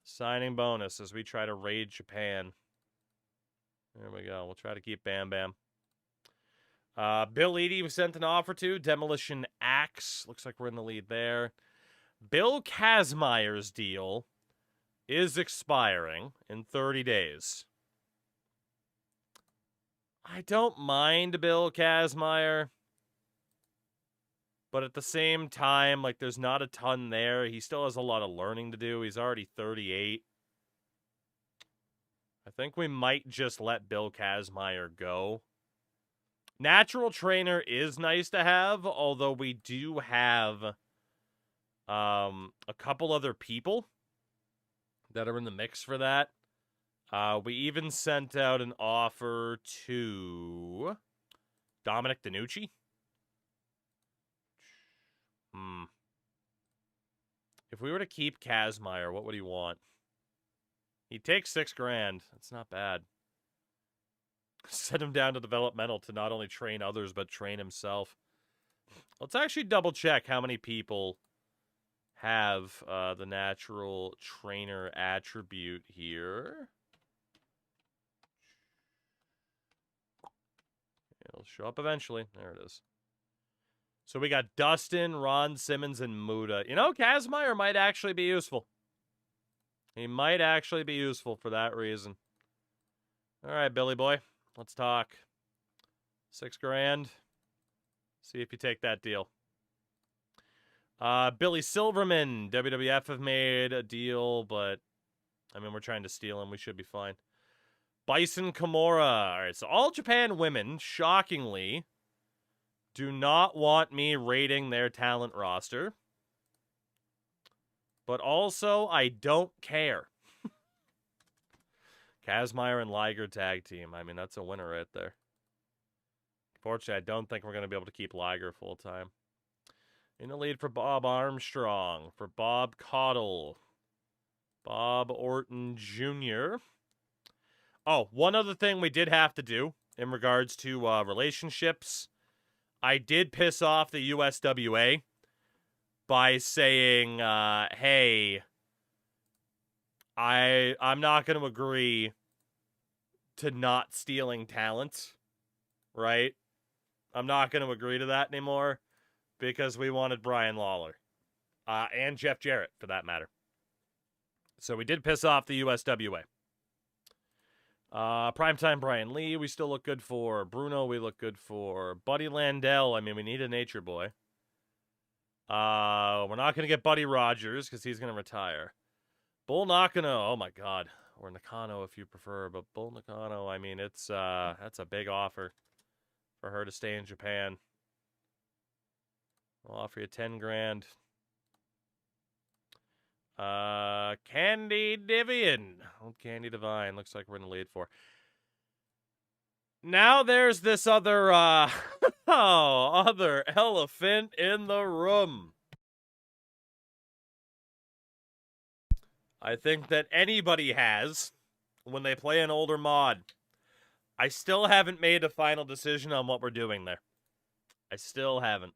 Signing bonus as we try to raid Japan. There we go. We'll try to keep Bam Bam. Bill Eadie was sent an offer to. Demolition Axe. Looks like we're in the lead there. Bill Kazmaier's deal is expiring in 30 days. I don't mind Bill Kazmaier. But at the same time, like, there's not a ton there. He still has a lot of learning to do. He's already 38. I think we might just let Bill Kazmaier go. Natural trainer is nice to have, although we do have a couple other people that are in the mix for that. We even sent out an offer to Dominic DiNucci. If we were to keep Kazmaier, what would he want? He'd take 6 grand. That's not bad. Send him down to developmental to not only train others, but train himself. Let's actually double check how many people have the natural trainer attribute here. It'll show up eventually. There it is. So we got Dustin, Ron Simmons, and Muda. You know, Kazmaier might actually be useful. He might actually be useful for that reason. All right, Billy boy. Let's talk. 6 grand. See if you take that deal. Billy Silverman. WWF have made a deal, but, I mean, we're trying to steal him. We should be fine. Bison Kimura. All right, so All Japan women, shockingly, do not want me rating their talent roster. But also, I don't care. Kazmaier and Liger tag team. I mean, that's a winner right there. Unfortunately, I don't think we're going to be able to keep Liger full time. In the lead for Bob Armstrong. For Bob Caudle. Bob Orton Jr. Oh, one other thing we did have to do in regards to relationships. I did piss off the USWA by saying, hey, I'm not going to agree to not stealing talent, right? I'm not going to agree to that anymore because we wanted Brian Lawler and Jeff Jarrett, for that matter. So we did piss off the USWA. Primetime Brian Lee, we still look good for. Bruno, we look good for. Buddy Landell, I mean, we need a nature boy. We're not going to get Buddy Rogers because he's going to retire. Bull Nakano, oh my god. Or Nakano if you prefer, but Bull Nakano, I mean, it's that's a big offer for her to stay in Japan. I'll offer you 10 grand. Candy Divian. Old Candy Divine. Looks like we're in the lead for. Now there's this other, other elephant in the room. I think that anybody has when they play an older mod. I still haven't made a final decision on what we're doing there. I still haven't.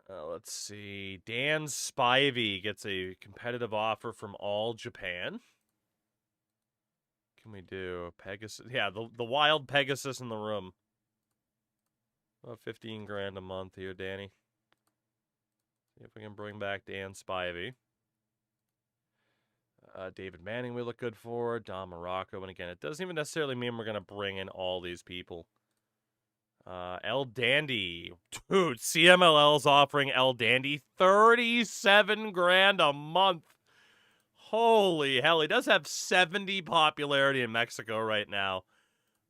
Let's see. Dan Spivey gets a competitive offer from All Japan. Can we do Pegasus? Yeah, the wild Pegasus in the room. About 15 grand a month here, Danny. See if we can bring back Dan Spivey. David Manning we look good for. Don Morocco. And again, it doesn't even necessarily mean we're going to bring in all these people. El Dandy. Dude, CMLL's offering El Dandy 37 grand a month. Holy hell, he does have 70 popularity in Mexico right now.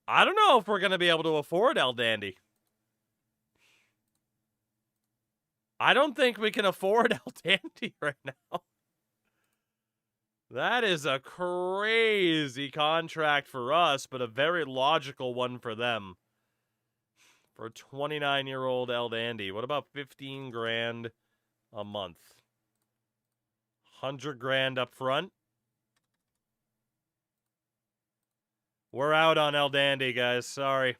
I don't know if we're going to be able to afford El Dandy. I don't think we can afford El Dandy right now. That is a crazy contract for us, but a very logical one for them. For a 29-year-old El Dandy. What about 15 grand a month? 100 grand up front? We're out on El Dandy, guys. Sorry.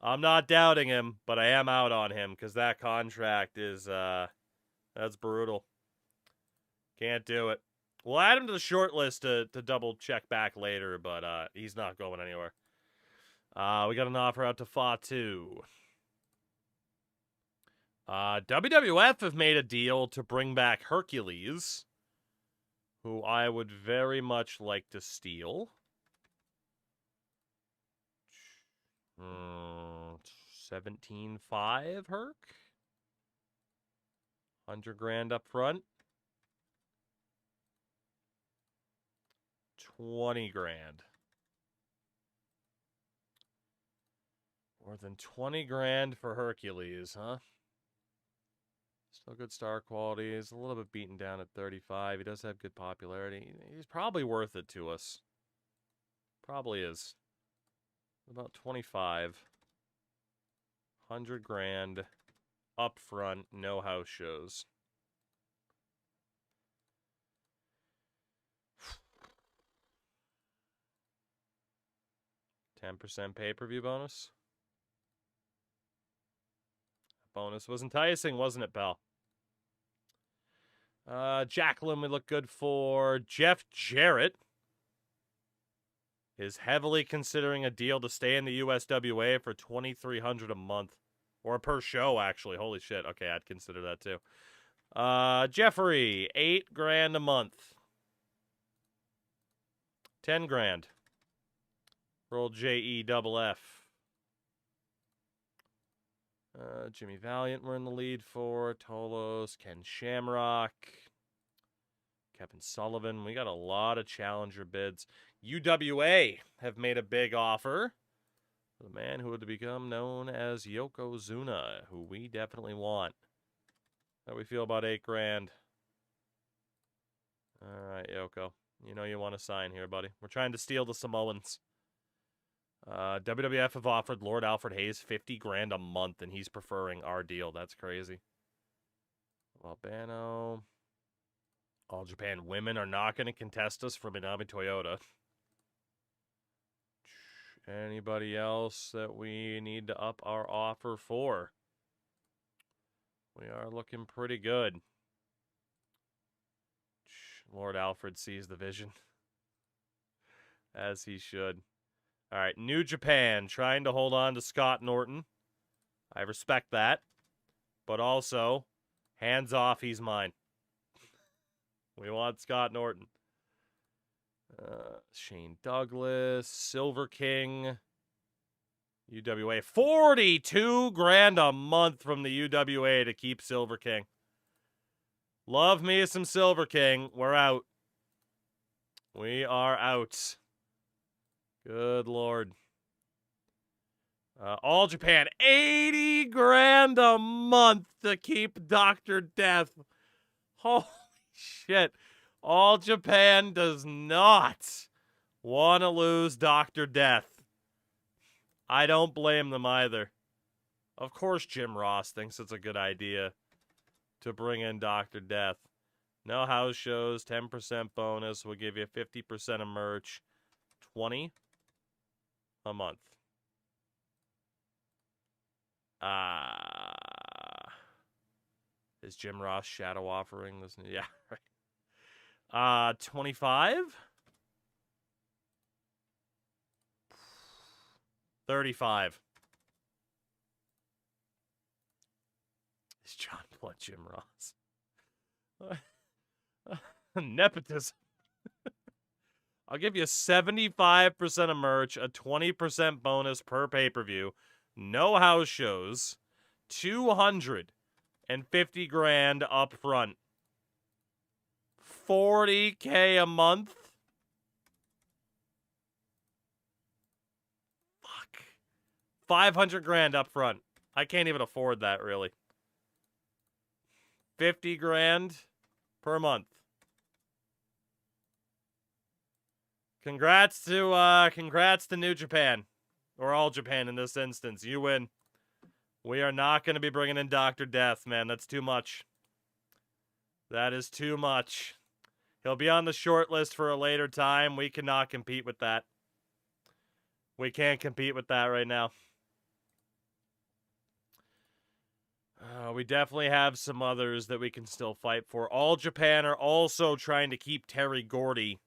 I'm not doubting him, but I am out on him because that contract is, that's brutal. Can't do it. We'll add him to the short list to double check back later, but he's not going anywhere. We got an offer out to Fatu. WWF have made a deal to bring back Hercules, who I would very much like to steal. 17.5 Herc. 100 grand up front. 20 grand. More than 20 grand for Hercules, huh? Still good star quality. He's a little bit beaten down at 35. He does have good popularity. He's probably worth it to us. Probably is. About 25. 100 grand. Up front. No house shows. $10 pay-per-view bonus. Bonus was enticing, wasn't it, pal? Jacqueline, we look good for. Jeff Jarrett is heavily considering a deal to stay in the USWA for $2,300 a month. Or per show, actually. Holy shit. Okay, I'd consider that too. Jeffrey, 8 grand a month. 10 grand. Roll JEFF. Jimmy Valiant we're in the lead for. Tolos, Ken Shamrock, Kevin Sullivan. We got a lot of challenger bids. UWA have made a big offer. The man who would become known as Yokozuna, who we definitely want. How do we feel about 8 grand? All right, Yoko. You know you want to sign here, buddy. We're trying to steal the Samoans. WWF have offered Lord Alfred Hayes 50 grand a month, and he's preferring our deal. That's crazy. Albano. All Japan women are not going to contest us for Minami Toyota. Anybody else that we need to up our offer for? We are looking pretty good. Lord Alfred sees the vision. As he should. All right, New Japan trying to hold on to Scott Norton. I respect that. But also, hands off, he's mine. We want Scott Norton. Shane Douglas, Silver King, UWA. 42 grand a month from the UWA to keep Silver King. Love me some Silver King. We're out. We are out. Good Lord. All Japan, 80 grand a month to keep Dr. Death. Holy shit. All Japan does not want to lose Dr. Death. I don't blame them either. Of course Jim Ross thinks it's a good idea to bring in Dr. Death. No house shows, 10% bonus. We'll give you 50% of merch. 20 a month. Is Jim Ross shadow offering this? Yeah, right. 25? 35. Is John Blood Jim Ross? Nepotism. I'll give you 75% of merch, a 20% bonus per pay-per-view, no house shows, 250 grand up front. $40K a month? Fuck. 500 grand up front. I can't even afford that, really. 50 grand per month. Congrats to New Japan. Or All Japan in this instance. You win. We are not going to be bringing in Dr. Death, man. That's too much. That is too much. He'll be on the short list for a later time. We cannot compete with that. We can't compete with that right now. We definitely have some others that we can still fight for. All Japan are also trying to keep Terry Gordy.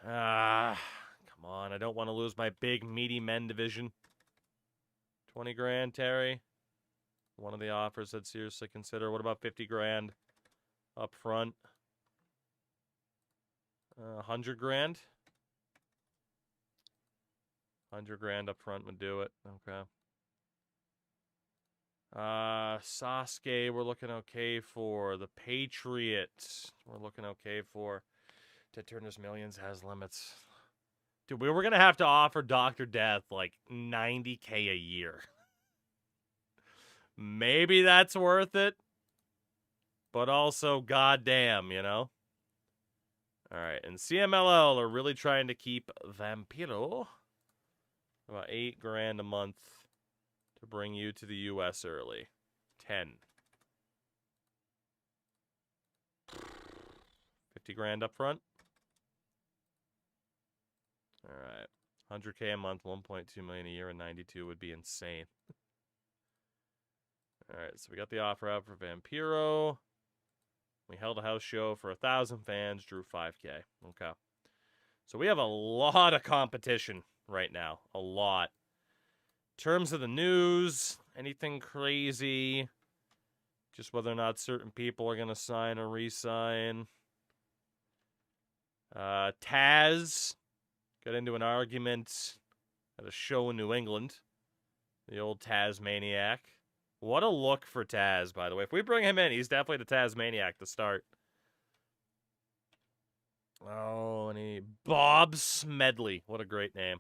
Come on. I don't want to lose my big, meaty men division. 20 grand, Terry. One of the offers I'd seriously consider. What about 50 grand up front? 100 grand? 100 grand up front would do it. Okay. Sasuke, we're looking okay for. The Patriots, we're looking okay for. Ted Turner's Millions has limits. Dude, we were going to have to offer Dr. Death like $90K a year. Maybe that's worth it. But also, goddamn, you know? Alright, and CMLL are really trying to keep Vampiro. About 8 grand a month to bring you to the U.S. early. 10. 50 grand up front. Alright. 100K a month, 1.2 million a year, and 92 would be insane. Alright, so we got the offer out for Vampiro. We held a house show for 1,000 fans, drew 5K. Okay. So we have a lot of competition right now. A lot. In terms of the news, anything crazy? Just whether or not certain people are going to sign or re-sign. Taz got into an argument at a show in New England. The old Tasmaniac. What a look for Taz, by the way. If we bring him in, he's definitely the Tasmaniac to start. Oh, and Bob Smedley. What a great name.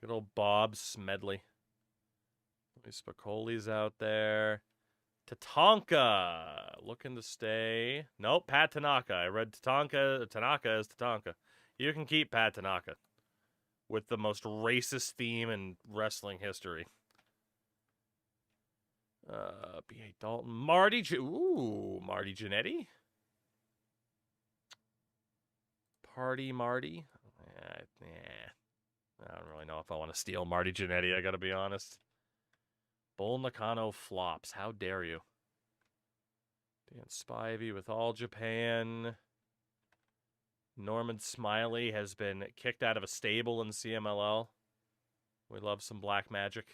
Good old Bob Smedley. Spicoli's out there. Tatanka looking to stay. Nope, Pat Tanaka. I read Tatanka. Tanaka is Tatanka. You can keep Pat Tanaka with the most racist theme in wrestling history. B.A. Dalton. Marty Jannetty? Party Marty? I don't really know if I want to steal Marty Jannetty, I gotta be honest. Bull Nakano flops. How dare you? Dan Spivey with All Japan. Norman Smiley has been kicked out of a stable in CMLL. We love some black magic.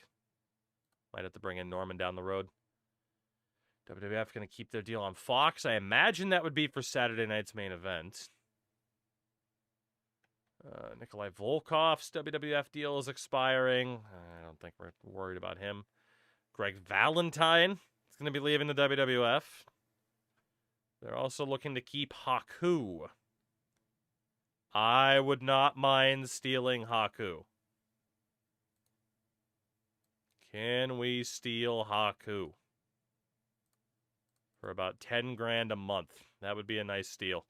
Might have to bring in Norman down the road. WWF going to keep their deal on Fox. I imagine that would be for Saturday night's main event. Nikolai Volkov's WWF deal is expiring. I don't think we're worried about him. Greg Valentine is going to be leaving the WWF. They're also looking to keep Haku. I would not mind stealing Haku. Can we steal Haku? For about 10 grand a month. That would be a nice steal.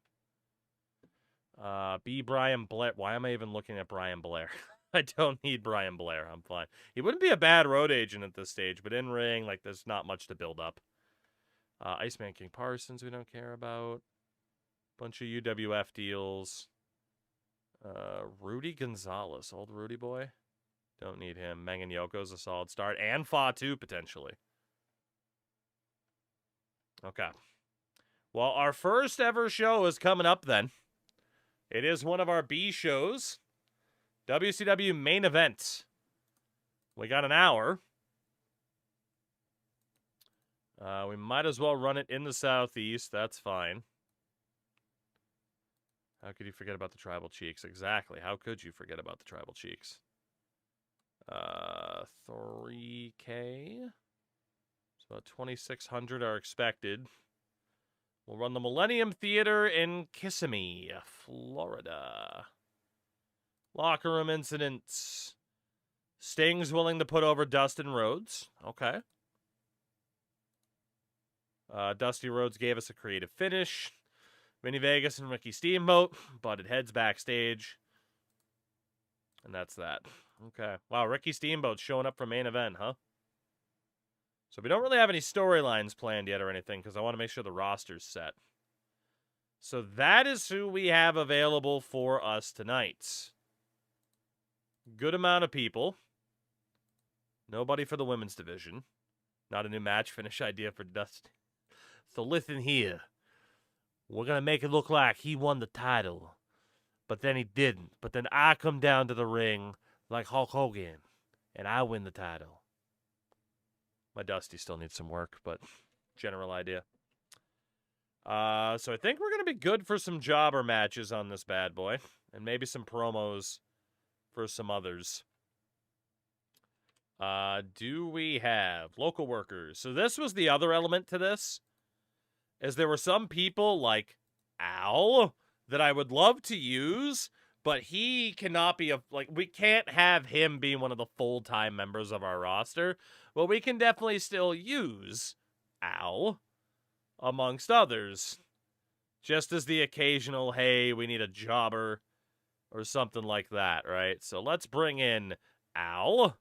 B. Brian Blair. Why am I even looking at Brian Blair? I don't need Brian Blair. I'm fine. He wouldn't be a bad road agent at this stage, but in ring, like, there's not much to build up. Iceman King Parsons, we don't care about. Bunch of UWF deals. Rudy Gonzalez, old Rudy boy. Don't need him. Mengen Yoko's a solid start. And Fatu, potentially. Okay. Well, our first ever show is coming up then. It is one of our B shows. WCW main event. We got an hour. We might as well run it in the Southeast. That's fine. How could you forget about the Tribal Cheeks? Exactly. How could you forget about the Tribal Cheeks? 3K. So about 2,600 are expected. We'll run the Millennium Theater in Kissimmee, Florida. Locker room incidents. Sting's willing to put over Dustin Rhodes. Okay. Dusty Rhodes gave us a creative finish. Vinny Vegas and Ricky Steamboat butted heads backstage. And that's that. Okay. Wow, Ricky Steamboat's showing up for main event, huh? So we don't really have any storylines planned yet or anything because I want to make sure the roster's set. So that is who we have available for us tonight. Good amount of people. Nobody for the women's division. Not a new match finish idea for Dustin. So listen here. We're going to make it look like he won the title. But then he didn't. But then I come down to the ring like Hulk Hogan. And I win the title. My Dusty still needs some work, but general idea. So I think we're going to be good for some jobber matches on this bad boy. And maybe some promos for some others. Do we have local workers? So this was the other element to this. Is there were some people like Al that I would love to use, but he cannot be we can't have him be one of the full-time members of our roster. Well, we can definitely still use Al amongst others. Just as the occasional, hey, we need a jobber or something like that, right? So let's bring in Al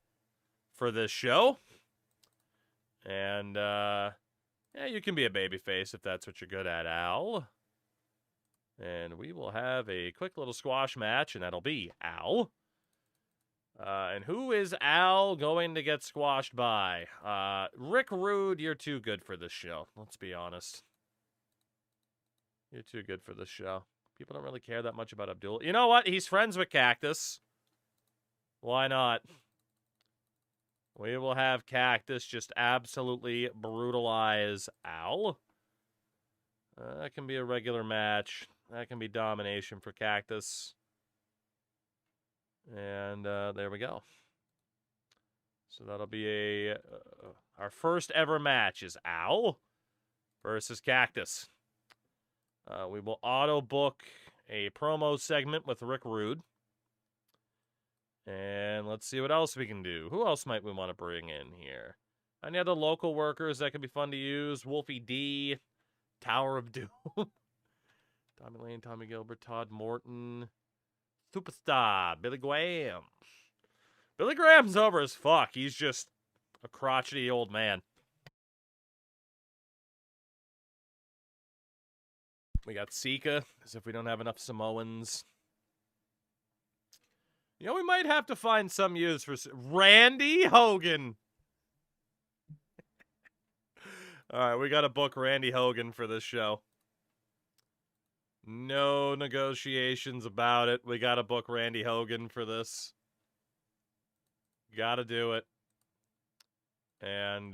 for this show. And, yeah, you can be a babyface if that's what you're good at, Al. And we will have a quick little squash match, and that'll be Al. And who is Al going to get squashed by? Rick Rude, you're too good for this show. Let's be honest. You're too good for this show. People don't really care that much about Abdul. You know what? He's friends with Cactus. Why not? We will have Cactus just absolutely brutalize Al. That can be a regular match. That can be domination for Cactus. And there we go. So that'll be our first ever match is Al versus Cactus. We will auto book a promo segment with Rick Rude. And let's see what else we can do. Who else might we want to bring in here? Any other local workers that could be fun to use? Wolfie D, Tower of Doom, Tommy Lane, Tommy Gilbert, Todd Morton, Superstar, Billy Graham. Billy Graham's over as fuck. He's just a crotchety old man. We got Sika, as if we don't have enough Samoans. You know, we might have to find some use for Randy Hogan. All right, we got to book Randy Hogan for this show. No negotiations about it. We got to book Randy Hogan for this. Got to do it. And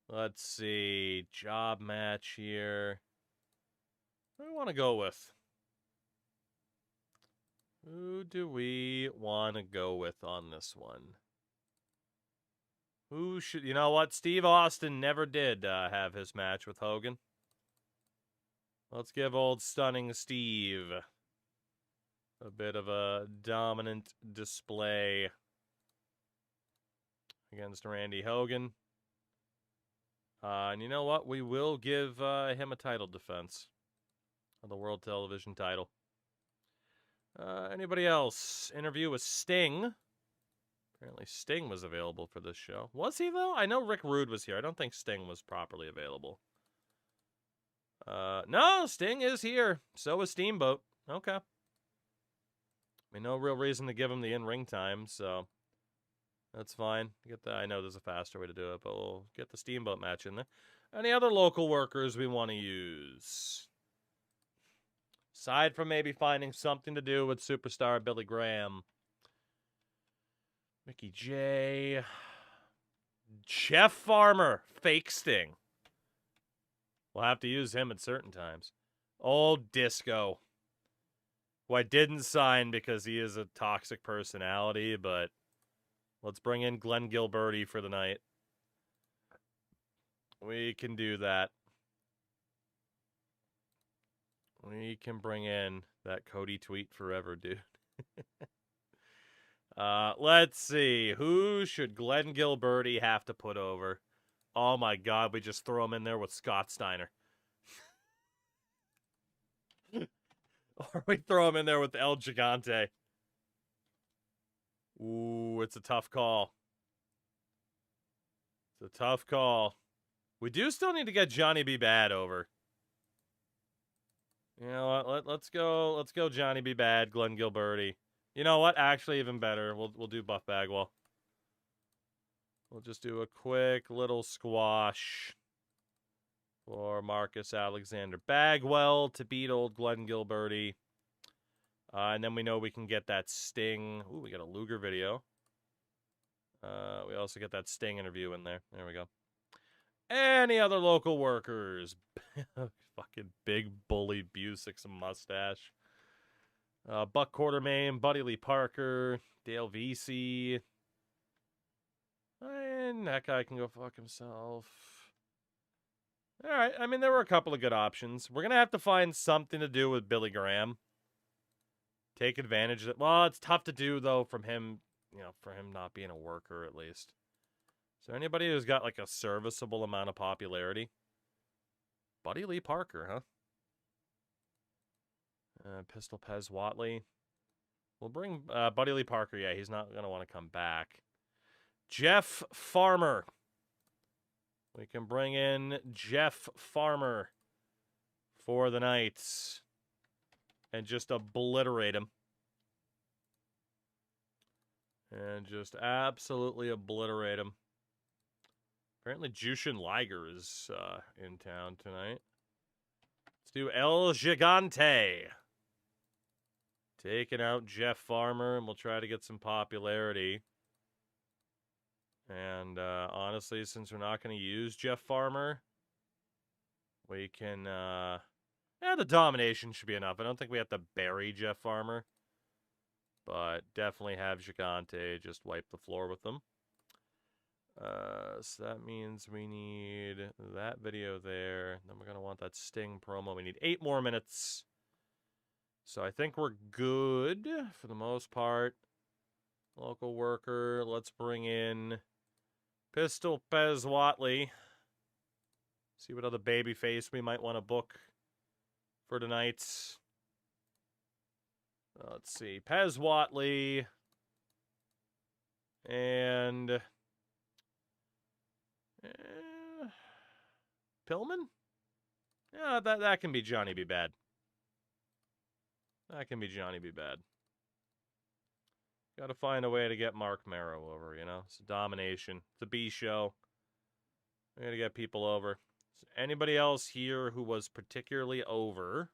let's see. Job match here. Who do we want to go with? Who do we want to go with on this one? Who should... You know what? Steve Austin never did have his match with Hogan. Let's give old Stunning Steve a bit of a dominant display against Randy Hogan. And you know what? We will give him a title defense of the World Television title. Anybody else? Interview with Sting. Apparently Sting was available for this show. Was he, though? I know Rick Rude was here. I don't think Sting was properly available. No, Sting is here. So is Steamboat. Okay. I mean, no real reason to give him the in-ring time, so that's fine. Get the, I know there's a faster way to do it, but we'll get the Steamboat match in there. Any other local workers we want to use? Aside from maybe finding something to do with Superstar Billy Graham. Mickey J. Jeff Farmer. Fake Sting. We'll have to use him at certain times. Old Disco. Who I didn't sign because he is a toxic personality, but let's bring in Glenn Gilberti for the night. We can do that. We can bring in that Cody tweet forever, dude. Let's see. Who should Glenn Gilberti have to put over? Oh my God, we just throw him in there with Scott Steiner. Or we throw him in there with El Gigante. Ooh, it's a tough call. It's a tough call. We do still need to get Johnny B. Bad over. You know what? Let's go Johnny B. Bad, Glenn Gilberti. You know what? Actually, even better. We'll do Buff Bagwell. We'll just do a quick little squash for Marcus Alexander Bagwell to beat old Glenn Gilberti. And then we know we can get that Sting. Ooh, we got a Luger video. We also get that Sting interview in there. There we go. Any other local workers? Fucking big bully Busick's mustache. Buck Quartermain, Buddy Lee Parker, Dale Vesey. And that guy can go fuck himself. All right. I mean, there were a couple of good options. We're going to have to find something to do with Billy Graham. Take advantage of it. Well, it's tough to do, though, from him, you know, for him not being a worker, at least. Is there anybody who's got, like, a serviceable amount of popularity? Buddy Lee Parker, huh? Pistol Pez Watley. We'll bring Buddy Lee Parker. Yeah, he's not going to want to come back. Jeff Farmer. We can bring in Jeff Farmer for the Knights and just obliterate him. And just absolutely obliterate him. Apparently Jushin Liger is in town tonight. Let's do El Gigante. Taking out Jeff Farmer, and we'll try to get some popularity. And honestly, since we're not going to use Jeff Farmer, we can... yeah, the domination should be enough. I don't think we have to bury Jeff Farmer. But definitely have Gigante just wipe the floor with them. So that means we need that video there. Then we're going to want that Sting promo. We need 8 more minutes. So I think we're good for the most part. Local worker. Let's bring in Pistol Pez Watley. See what other babyface we might want to book for tonight. Let's see. Pez Watley. And... Pillman? Yeah, that can be Johnny B. Bad. That can be Johnny B. Bad. Got to find a way to get Mark Marrow over, you know? It's a domination. It's a B show. We got to get people over. Is there anybody else here who was particularly over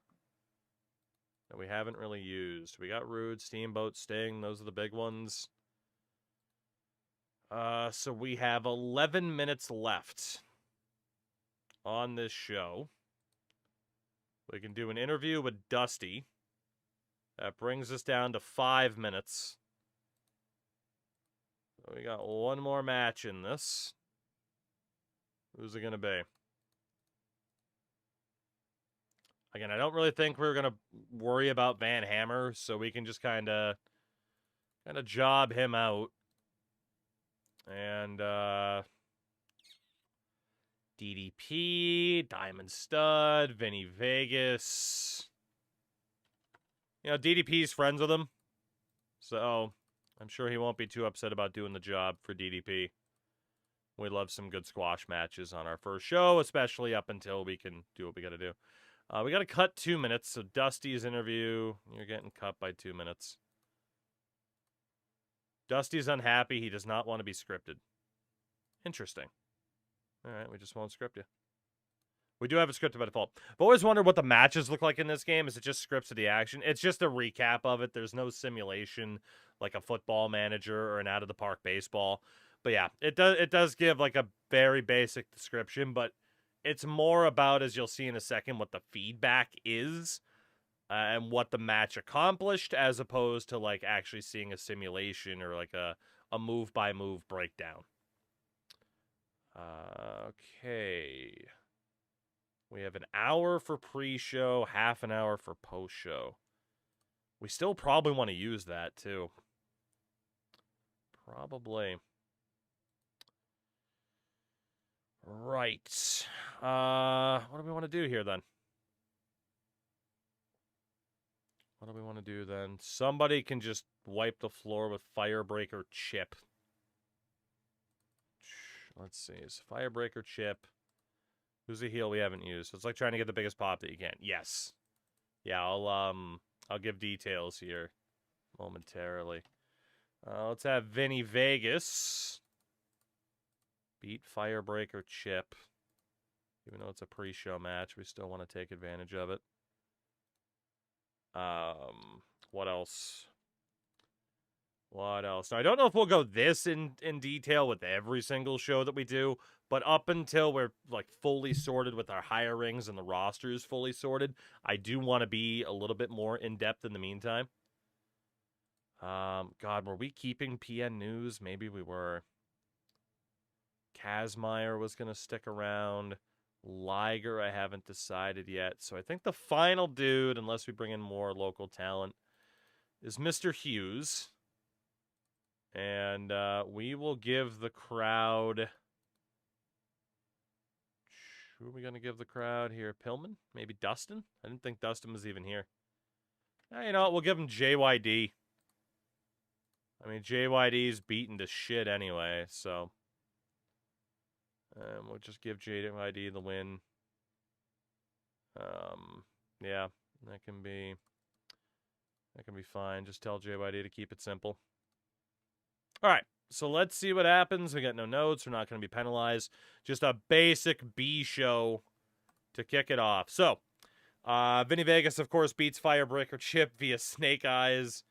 that we haven't really used? We got Rude, Steamboat, Sting. Those are the big ones. So we have 11 minutes left on this show. We can do an interview with Dusty. That brings us down to 5 minutes. So we got one more match in this. Who's it going to be? Again, I don't really think we're going to worry about Van Hammer, so we can just kind of job him out. And DDP, Diamond Stud, Vinny Vegas. You know, DDP's friends with him. So I'm sure he won't be too upset about doing the job for DDP. We love some good squash matches on our first show, especially up until we can do what we got to do. We got to cut 2 minutes, so Dusty's interview, you're getting cut by 2 minutes. Dusty's unhappy. He does not want to be scripted. Interesting. All right, we just won't script you. We do have it scripted by default. I've always wondered what the matches look like in this game. Is it just scripts of the action? It's just a recap of it. There's no simulation like a football manager or an out-of-the-park baseball. But yeah, it does give like a very basic description, but it's more about, as you'll see in a second, what the feedback is. And what the match accomplished, as opposed to like actually seeing a simulation or like a move-by-move breakdown. Okay. We have an hour for pre-show, half an hour for post-show. We still probably want to use that, too. Probably. Right. What do we want to do here, then? What do we want to do, then? Somebody can just wipe the floor with Firebreaker Chip. Let's see. Is Firebreaker Chip... Who's a heel we haven't used? So it's like trying to get the biggest pop that you can. Yes. Yeah, I'll give details here momentarily. Let's have Vinny Vegas beat Firebreaker Chip. Even though it's a pre-show match, we still want to take advantage of it. What else? What else? Now, I don't know if we'll go this in detail with every single show that we do, but up until we're like fully sorted with our hirings and the roster is fully sorted, I do want to be a little bit more in-depth in the meantime. God, were we keeping PN News? Maybe we were. Kazmaier was going to stick around. Liger, I haven't decided yet. So I think the final dude, unless we bring in more local talent, is Mr. Hughes. And we will give the crowd... Who are we going to give the crowd here? Pillman? Maybe Dustin? I didn't think Dustin was even here. You know what? We'll give him JYD. I mean, JYD's beaten to shit anyway, so... we'll just give JYD the win. Yeah, that can be fine. Just tell JYD to keep it simple. All right, so let's see what happens. We got no notes. We're not going to be penalized. Just a basic B show to kick it off. So, Vinny Vegas, of course, beats Firebreaker Chip via Snake Eyes.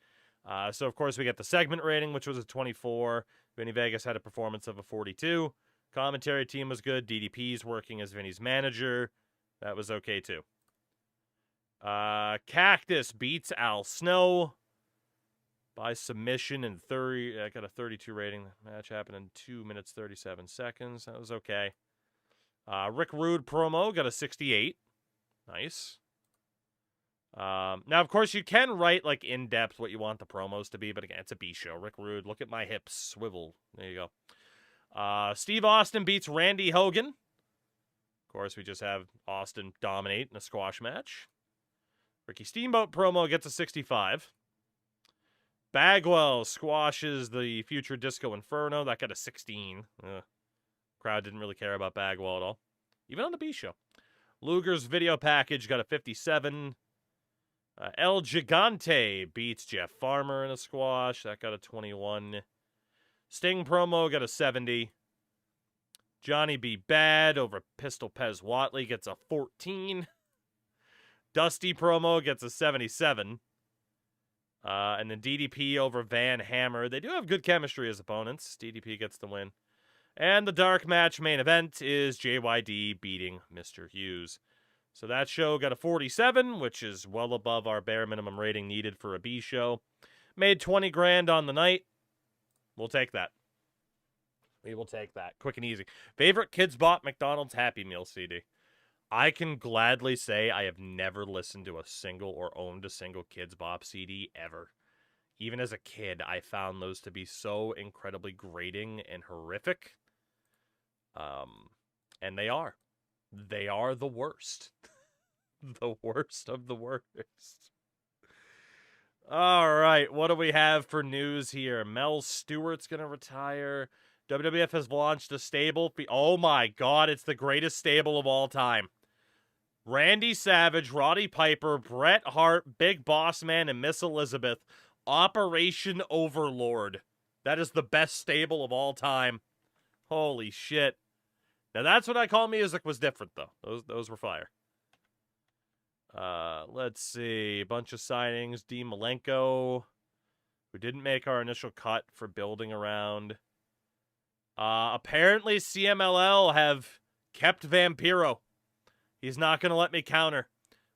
So, of course, we get the segment rating, which was a 24. Vinny Vegas had a performance of a 42. Commentary team was good. DDP's working as Vinny's manager. That was okay, too. Cactus beats Al Snow by submission in 30. I got a 32 rating. The match happened in 2 minutes, 37 seconds. That was okay. Rick Rude promo got a 68. Nice. Now, of course, you can write, like, in-depth what you want the promos to be, but again, it's a B show. Rick Rude, look at my hips, swivel. There you go. Steve Austin beats Randy Hogan. Of course, we just have Austin dominate in a squash match. Ricky Steamboat promo gets a 65. Bagwell squashes the future Disco Inferno. That got a 16. Crowd didn't really care about Bagwell at all. Even on the B show. Luger's video package got a 57. El Gigante beats Jeff Farmer in a squash. That got a 21. Sting promo got a 70. Johnny B. Bad over Pistol Pez Watley gets a 14. Dusty promo gets a 77. And then DDP over Van Hammer. They do have good chemistry as opponents. DDP gets the win. And the dark match main event is JYD beating Mr. Hughes. So that show got a 47, which is well above our bare minimum rating needed for a B show. Made 20 grand on the night. We'll take that. We will take that. Quick and easy. Favorite Kids Bop McDonald's Happy Meal CD? I can gladly say I have never listened to a single or owned a single Kids Bop CD ever. Even as a kid, I found those to be so incredibly grating and horrific. And they are. They are the worst. The worst of the worst. All right, what do we have for news here? Mel Stewart's going to retire. WWF has launched a stable. Oh my God, it's the greatest stable of all time. Randy Savage, Roddy Piper, Bret Hart, Big Boss Man, and Miss Elizabeth. Operation Overlord. That is the best stable of all time. Holy shit. Now that's what I call music was different, though. Those were fire. Let's see. A bunch of signings. Dean Malenko, who didn't make our initial cut for building around. Apparently CMLL have kept Vampiro. He's not going to let me counter.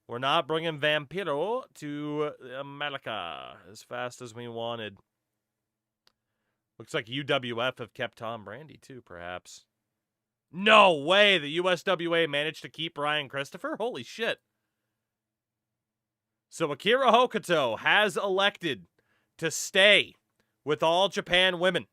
We're not bringing Vampiro to America as fast as we wanted. Looks like UWF have kept Tom Brandi, too, perhaps. No way the USWA managed to keep Ryan Christopher? Holy shit. So Akira Hokuto has elected to stay with All Japan Women.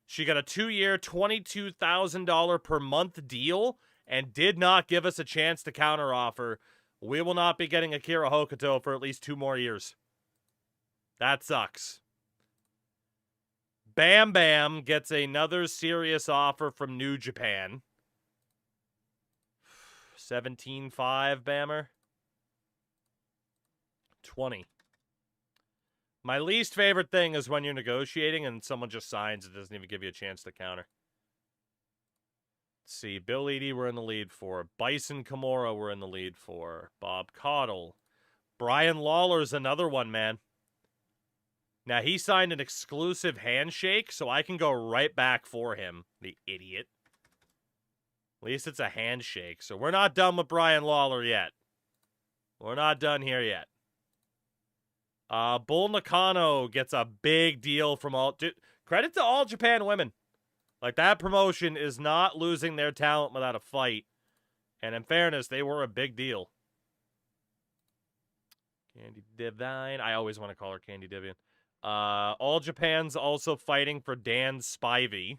She got a 2-year, $22,000 per month deal and did not give us a chance to counteroffer. We will not be getting Akira Hokuto for at least 2 more years. That sucks. Bam Bam gets another serious offer from New Japan. 17.5, Bammer. 20. My least favorite thing is when you're negotiating and someone just signs and doesn't even give you a chance to counter. Let's see. Bill Eadie we're in the lead for. Bison Kimura we're in the lead for. Bob Caudle. Brian Lawler's another one, man. Now, he signed an exclusive handshake, so I can go right back for him. The idiot. At least it's a handshake. So we're not done with Brian Lawler yet. We're not done here yet. Bull Nakano gets a big deal from all... Dude, credit to All Japan Women. Like, that promotion is not losing their talent without a fight. And in fairness, they were a big deal. Candy Divine. I always want to call her Candy Divian. All Japan's also fighting for Dan Spivey.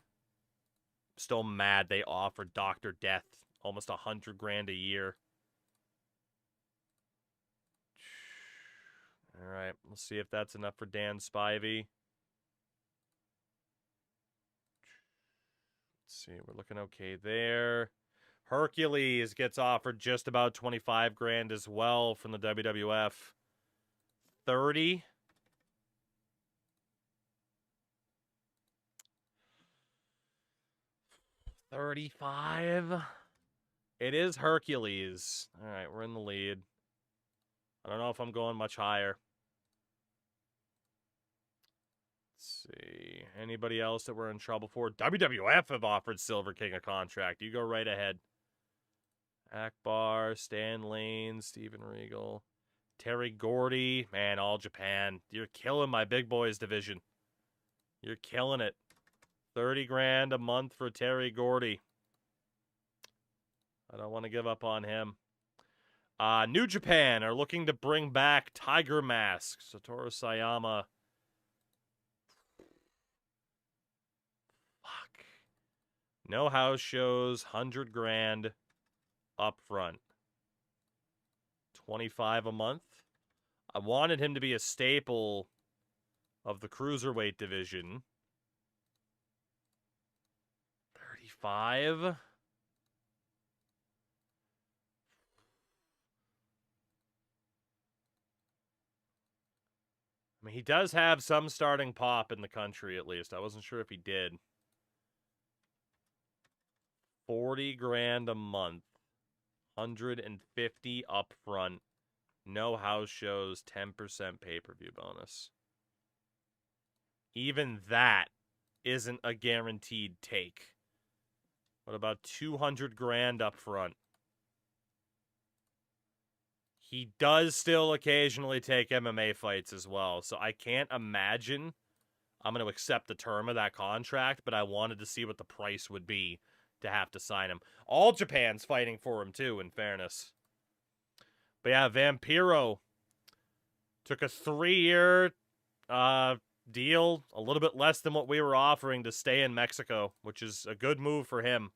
Still mad they offered Dr. Death almost $100,000 a year. All right, let's see if that's enough for Dan Spivey. Let's see, we're looking okay there. Hercules gets offered just about $25,000 as well from the WWF. 30. $35. It is Hercules. All right, we're in the lead. I don't know if I'm going much higher. Let's see. Anybody else that we're in trouble for? WWF have offered Silver King a contract. You go right ahead. Akbar, Stan Lane, Steven Regal, Terry Gordy. Man, All Japan. You're killing my big boys division. You're killing it. $30,000 a month for Terry Gordy. I don't want to give up on him. New Japan are looking to bring back Tiger Mask. Satoru Sayama. Fuck. No house shows. $100,000 up front. 25 a month. I wanted him to be a staple of the cruiserweight division. 35. I mean, he does have some starting pop in the country, at least. I wasn't sure if he did. 40,000 a month. 150 up front. No house shows. 10% pay-per-view bonus. Even that isn't a guaranteed take. What about 200,000 up front? He does still occasionally take MMA fights as well, so I can't imagine I'm going to accept the term of that contract, but I wanted to see what the price would be to have to sign him. All Japan's fighting for him, too, in fairness. But yeah, Vampiro took a 3-year deal, a little bit less than what we were offering to stay in Mexico, which is a good move for him.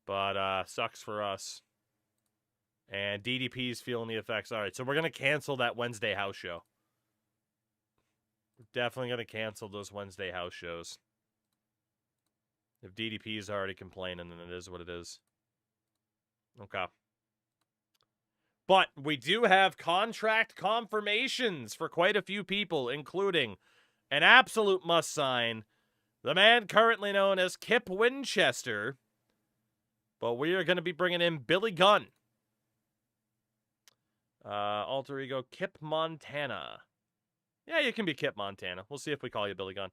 But sucks for us. And DDP's feeling the effects. All right, so we're going to cancel that Wednesday house show. We're definitely going to cancel those Wednesday house shows. If DDP's already complaining, then it is what it is. Okay. But we do have contract confirmations for quite a few people, including an absolute must-sign, the man currently known as Kip Winchester. But we are going to be bringing in Billy Gunn. Alter ego, Kip Montana. Yeah, you can be Kip Montana. We'll see if we call you Billy Gunn.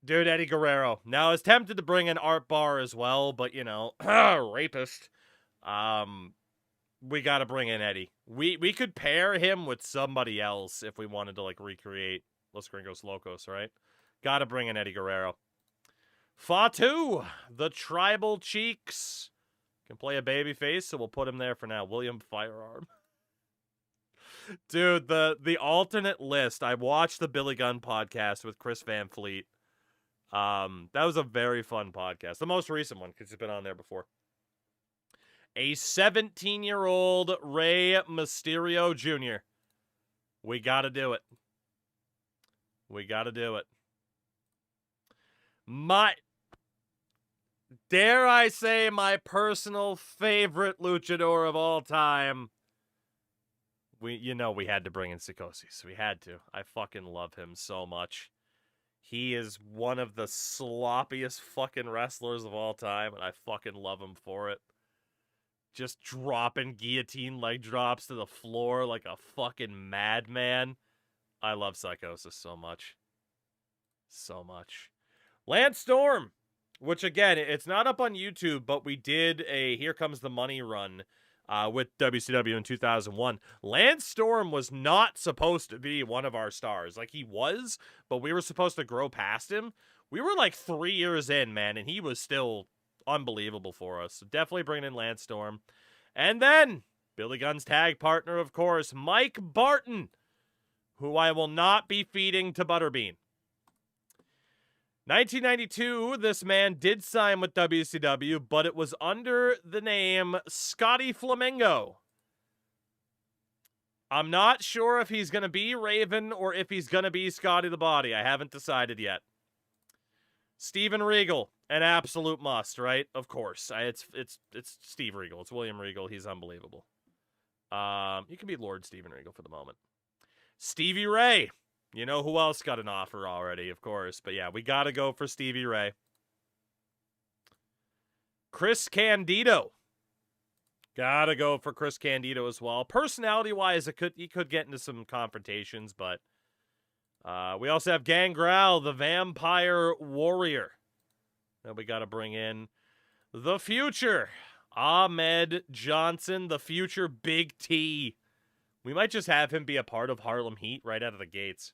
Dude, Eddie Guerrero. Now, I was tempted to bring in Art Barr as well, but, you know, rapist. We got to bring in Eddie. We could pair him with somebody else if we wanted to, like, recreate Los Gringos Locos, right? Got to bring in Eddie Guerrero. Fatu, the Tribal Cheeks. Can play a baby face, so we'll put him there for now. William Firearm. Dude, the alternate list. I watched the Billy Gunn podcast with Chris Van Fleet. That was a very fun podcast. The most recent one, because he's been on there before. A 17-year-old Rey Mysterio Jr. We got to do it. We got to do it. Dare I say, my personal favorite luchador of all time. We had to bring in Psicosis. We had to. I fucking love him so much. He is one of the sloppiest fucking wrestlers of all time, and I fucking love him for it. Just dropping guillotine leg drops to the floor like a fucking madman. I love Psicosis so much. So much. Lance Storm, which again, it's not up on YouTube, but we did a Here Comes the Money run with WCW in 2001. Lance Storm was not supposed to be one of our stars. Like, he was, but we were supposed to grow past him. We were like 3 years in, man, and he was still unbelievable for us. So definitely bringing in Lance Storm. And then, Billy Gunn's tag partner, of course, Mike Barton, who I will not be feeding to Butterbean. 1992, this man did sign with WCW, but it was under the name Scotty Flamingo. I'm not sure if he's going to be Raven or if he's going to be Scotty the Body. I haven't decided yet. Steven Regal, an absolute must, right? Of course. It's Steve Regal. It's William Regal. He's unbelievable. You can be Lord Steven Regal for the moment. Stevie Ray. You know who else got an offer already, of course. But yeah, we got to go for Stevie Ray. Chris Candido. Got to go for Chris Candido as well. Personality-wise, he could get into some confrontations, but we also have Gangrel, the Vampire Warrior. Then we got to bring in the future. Ahmed Johnson, the future Big T. We might just have him be a part of Harlem Heat right out of the gates.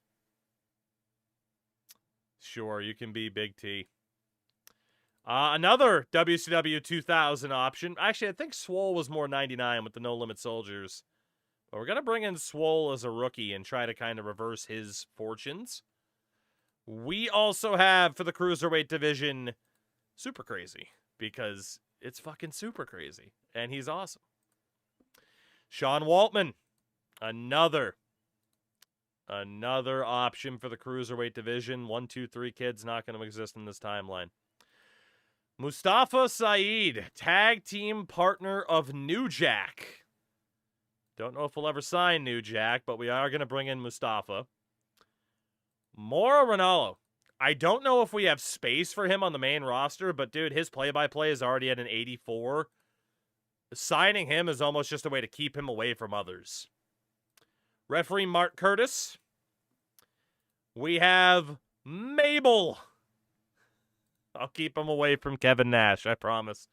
Sure, you can be Big T. Another WCW 2000 option. Actually, I think Swole was more 99 with the No Limit Soldiers. But we're going to bring in Swole as a rookie and try to kind of reverse his fortunes. We also have, for the Cruiserweight division, Super Crazy. Because it's fucking super crazy. And he's awesome. Sean Waltman. Another option for the Cruiserweight division. 1, 2, 3 kids not going to exist in this timeline. Mustafa Saeed, tag team partner of New Jack. Don't know if we'll ever sign New Jack, but we are going to bring in Mustafa. Mauro Ranallo. I don't know if we have space for him on the main roster, but dude, his play-by-play is already at an 84. Signing him is almost just a way to keep him away from others. Referee Mark Curtis. We have Mabel. I'll keep him away from Kevin Nash, I promise.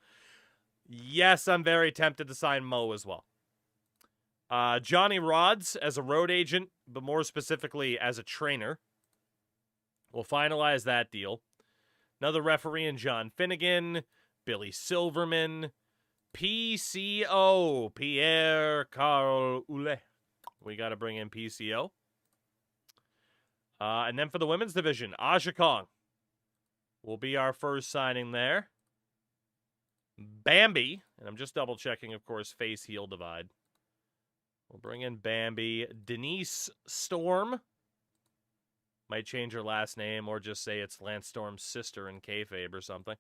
Yes, I'm very tempted to sign Mo as well. Johnny Rods as a road agent, but more specifically as a trainer. We'll finalize that deal. Another referee in John Finnegan. Billy Silverman. PCO. Pierre Carl Oulet. We got to bring in PCO. And then for the women's division, Aja Kong will be our first signing there. Bambi, and I'm just double checking, of course, face heel divide. We'll bring in Bambi. Denise Storm. Might change her last name or just say it's Lance Storm's sister in kayfabe or something.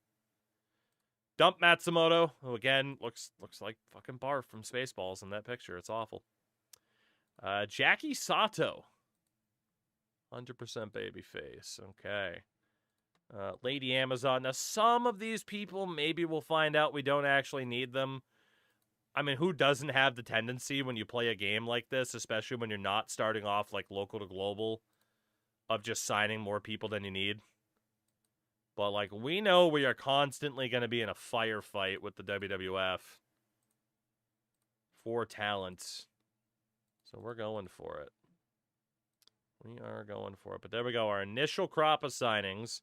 Dump Matsumoto, who again looks like fucking Barf from Spaceballs in that picture. It's awful. Jackie Sato. 100% babyface. Okay. Lady Amazon. Now, some of these people, maybe we'll find out we don't actually need them. I mean, who doesn't have the tendency when you play a game like this, especially when you're not starting off like local to global, of just signing more people than you need? But, like, we know we are constantly going to be in a firefight with the WWF for talent. So we're going for it. We are going for it. But there we go. Our initial crop of signings.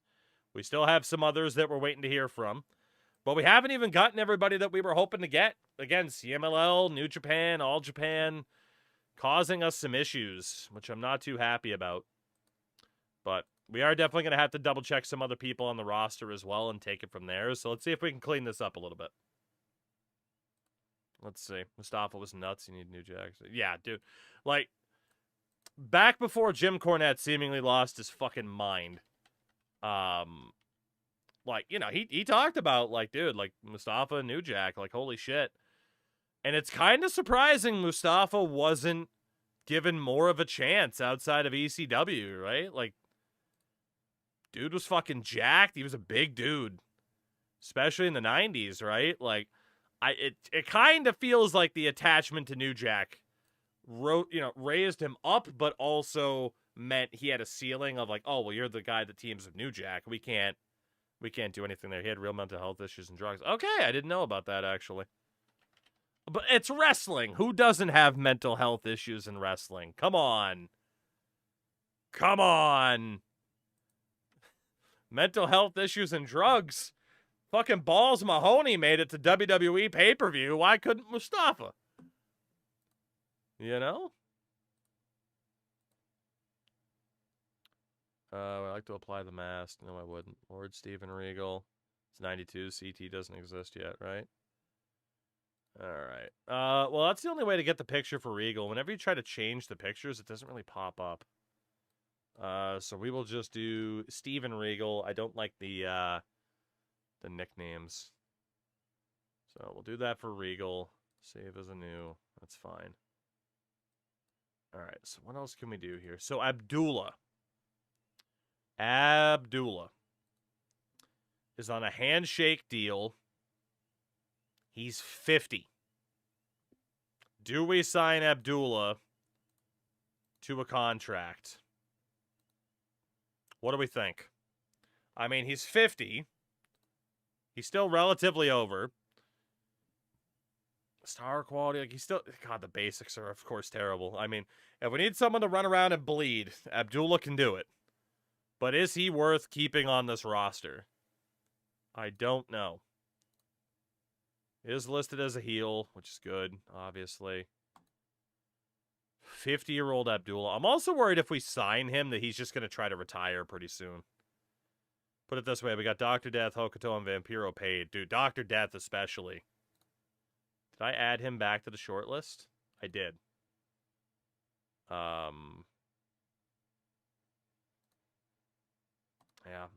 We still have some others that we're waiting to hear from. But we haven't even gotten everybody that we were hoping to get. Again, CMLL, New Japan, All Japan, causing us some issues, which I'm not too happy about. But we are definitely going to have to double-check some other people on the roster as well and take it from there. So let's see if we can clean this up a little bit. Let's see. Mustafa was nuts. You need New Jack. Yeah, dude. Like, back before Jim Cornette seemingly lost his fucking mind, like, you know, he talked about, like, dude, like, Mustafa and New Jack, like, holy shit. And it's kind of surprising Mustafa wasn't given more of a chance outside of ECW, right? Like, dude was fucking jacked. He was a big dude, especially in the 90s, right? Like, it kind of feels like the attachment to New Jack raised him up, but also meant he had a ceiling of like, oh, well, you're the guy that teams with New Jack. We can't do anything there. He had real mental health issues and drugs. Okay, I didn't know about that, actually. But it's wrestling. Who doesn't have mental health issues in wrestling? Come on. Come on. Mental health issues and drugs. Fucking Balls Mahoney made it to WWE pay-per-view. Why couldn't Mustafa? You know? I'd like to apply the mask. No, I wouldn't. Lord Steven Regal. It's 92. CT doesn't exist yet, right? All right. Well, that's the only way to get the picture for Regal. Whenever you try to change the pictures, it doesn't really pop up. So we will just do Steven Regal. I don't like the nicknames. So we'll do that for Regal. Save as a new. That's fine. All right. So what else can we do here? So Abdullah is on a handshake deal. He's 50. Do we sign Abdullah to a contract? What do we think? I mean, he's 50. He's still relatively over. Star quality, like he's still... God, the basics are, of course, terrible. I mean, if we need someone to run around and bleed, Abdullah can do it. But is he worth keeping on this roster? I don't know. He is listed as a heel, which is good, obviously. 50-year-old Abdullah. I'm also worried if we sign him that he's just going to try to retire pretty soon. Put it this way, we got Dr. Death, Hokuto, and Vampiro paid. Dude, Dr. Death especially. Did I add him back to the short list? I did. Yeah,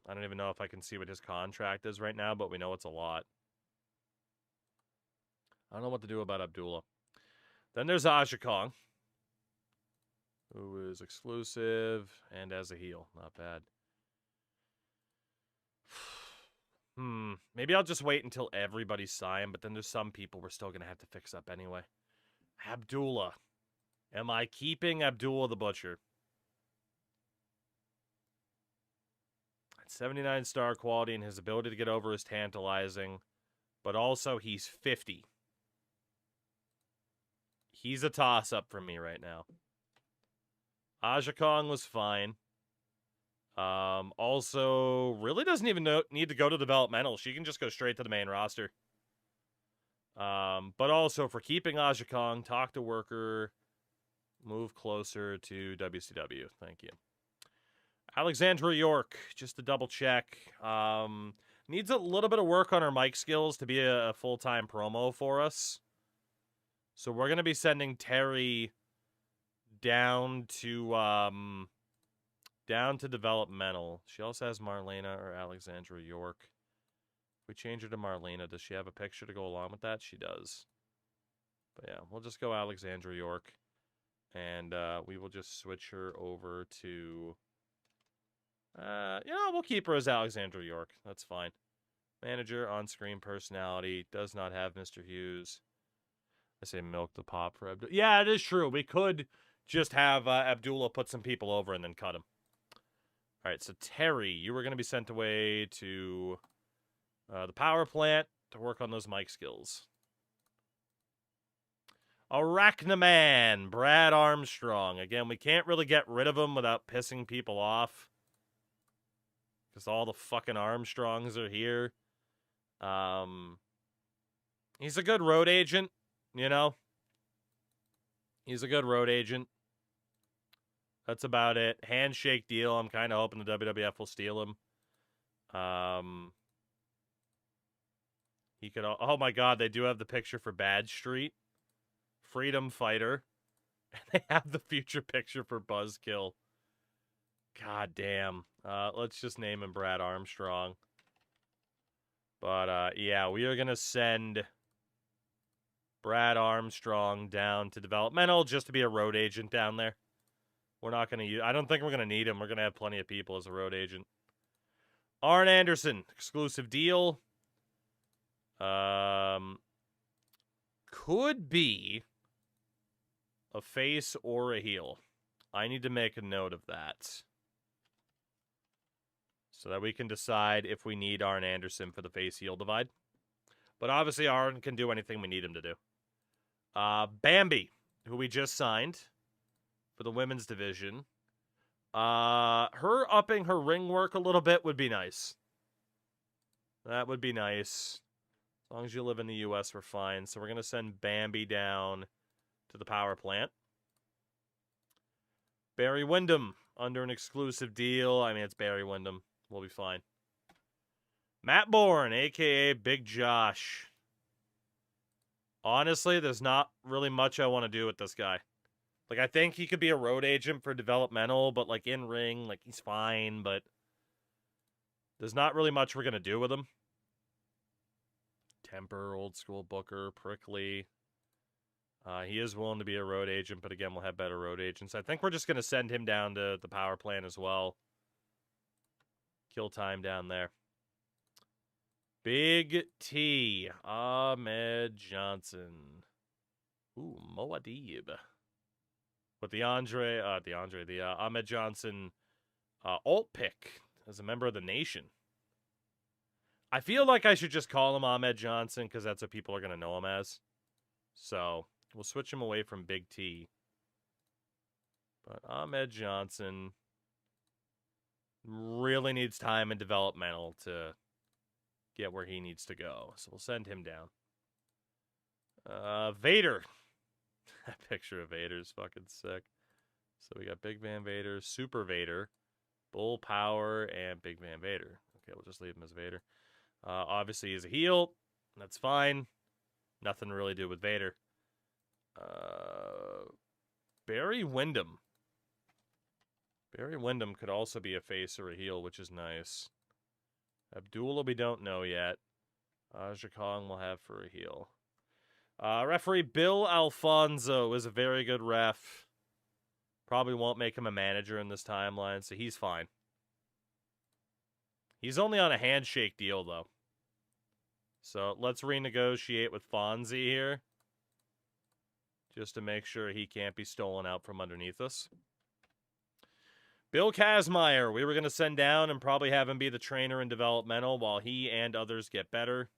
I don't even know if I can see what his contract is right now, but we know it's a lot. I don't know what to do about Abdullah. Then there's Aja Kong, who is exclusive and as a heel. Not bad. Maybe I'll just wait until everybody's signed, but then there's some people we're still going to have to fix up anyway. Abdullah. Am I keeping Abdullah the Butcher? At 79 star quality, and his ability to get over is tantalizing, but also he's 50. He's a toss-up for me right now. Aja Kong was fine. Also, really doesn't even need to go to developmental. She can just go straight to the main roster. But also, for keeping Aja Kong, talk to Worker, move closer to WCW. Thank you. Alexandra York, just to double check. Needs a little bit of work on her mic skills to be a full-time promo for us. So we're going to be sending Terry down to developmental. She also has Marlena or Alexandra York. If we change her to Marlena, does she have a picture to go along with that? She does. But yeah, we'll just go Alexandra York. And we will just switch her over to... we'll keep her as Alexandra York. That's fine. Manager, on-screen personality, does not have Mr. Hughes. I say milk the pop for Abdullah. Yeah, it is true. We could just have Abdullah put some people over and then cut him. All right, so Terry, you were going to be sent away to the power plant to work on those mic skills. Arachnaman, Brad Armstrong. Again, we can't really get rid of him without pissing people off. because all the fucking Armstrongs are here. He's a good road agent, you know? He's a good road agent. That's about it. Handshake deal. I'm kind of hoping the WWF will steal him. He could... Oh, my God. They do have the picture for Bad Street. Freedom Fighter. And they have the future picture for Buzzkill. God damn. Let's just name him Brad Armstrong. But, yeah, we are going to send Brad Armstrong down to developmental just to be a road agent down there. We're not going to use... I don't think we're going to need him. We're going to have plenty of people as a road agent. Arn Anderson, exclusive deal. Could be a face or a heel. I need to make a note of that, so that we can decide if we need Arn Anderson for the face-heel divide. But obviously, Arn can do anything we need him to do. Bambi, who we just signed for the women's division. Her upping her ring work a little bit would be nice. That would be nice. As long as you live in the U.S., we're fine. So we're going to send Bambi down to the power plant. Barry Windham, under an exclusive deal. I mean, it's Barry Windham. We'll be fine. Matt Bourne, a.k.a. Big Josh. Honestly, there's not really much I want to do with this guy. Like, I think he could be a road agent for developmental, but, like, in-ring, like, he's fine, but there's not really much we're going to do with him. Temper, old school booker, prickly. He is willing to be a road agent, but again, we'll have better road agents. I think we're just going to send him down to the power plant as well. Kill time down there. Big T, Ahmed Johnson. Ooh, Moadib. With the Ahmed Johnson alt pick as a member of the nation. I feel like I should just call him Ahmed Johnson because that's what people are going to know him as. So we'll switch him away from Big T. But Ahmed Johnson really needs time in developmental to get where he needs to go. So we'll send him down. Vader. That picture of Vader is fucking sick. So we got Big Van Vader, Super Vader, Bull Power, and Big Van Vader. Okay, we'll just leave him as Vader. Obviously, he's a heel. That's fine. Nothing to really do with Vader. Barry Windham. Barry Windham could also be a face or a heel, which is nice. Abdullah, we don't know yet. Aja Kong will have for a heel. Referee Bill Alfonso is a very good ref. Probably won't make him a manager in this timeline, so he's fine. He's only on a handshake deal, though. So let's renegotiate with Fonzie here. Just to make sure he can't be stolen out from underneath us. Bill Kazmaier, we were going to send down and probably have him be the trainer in developmental while he and others get better.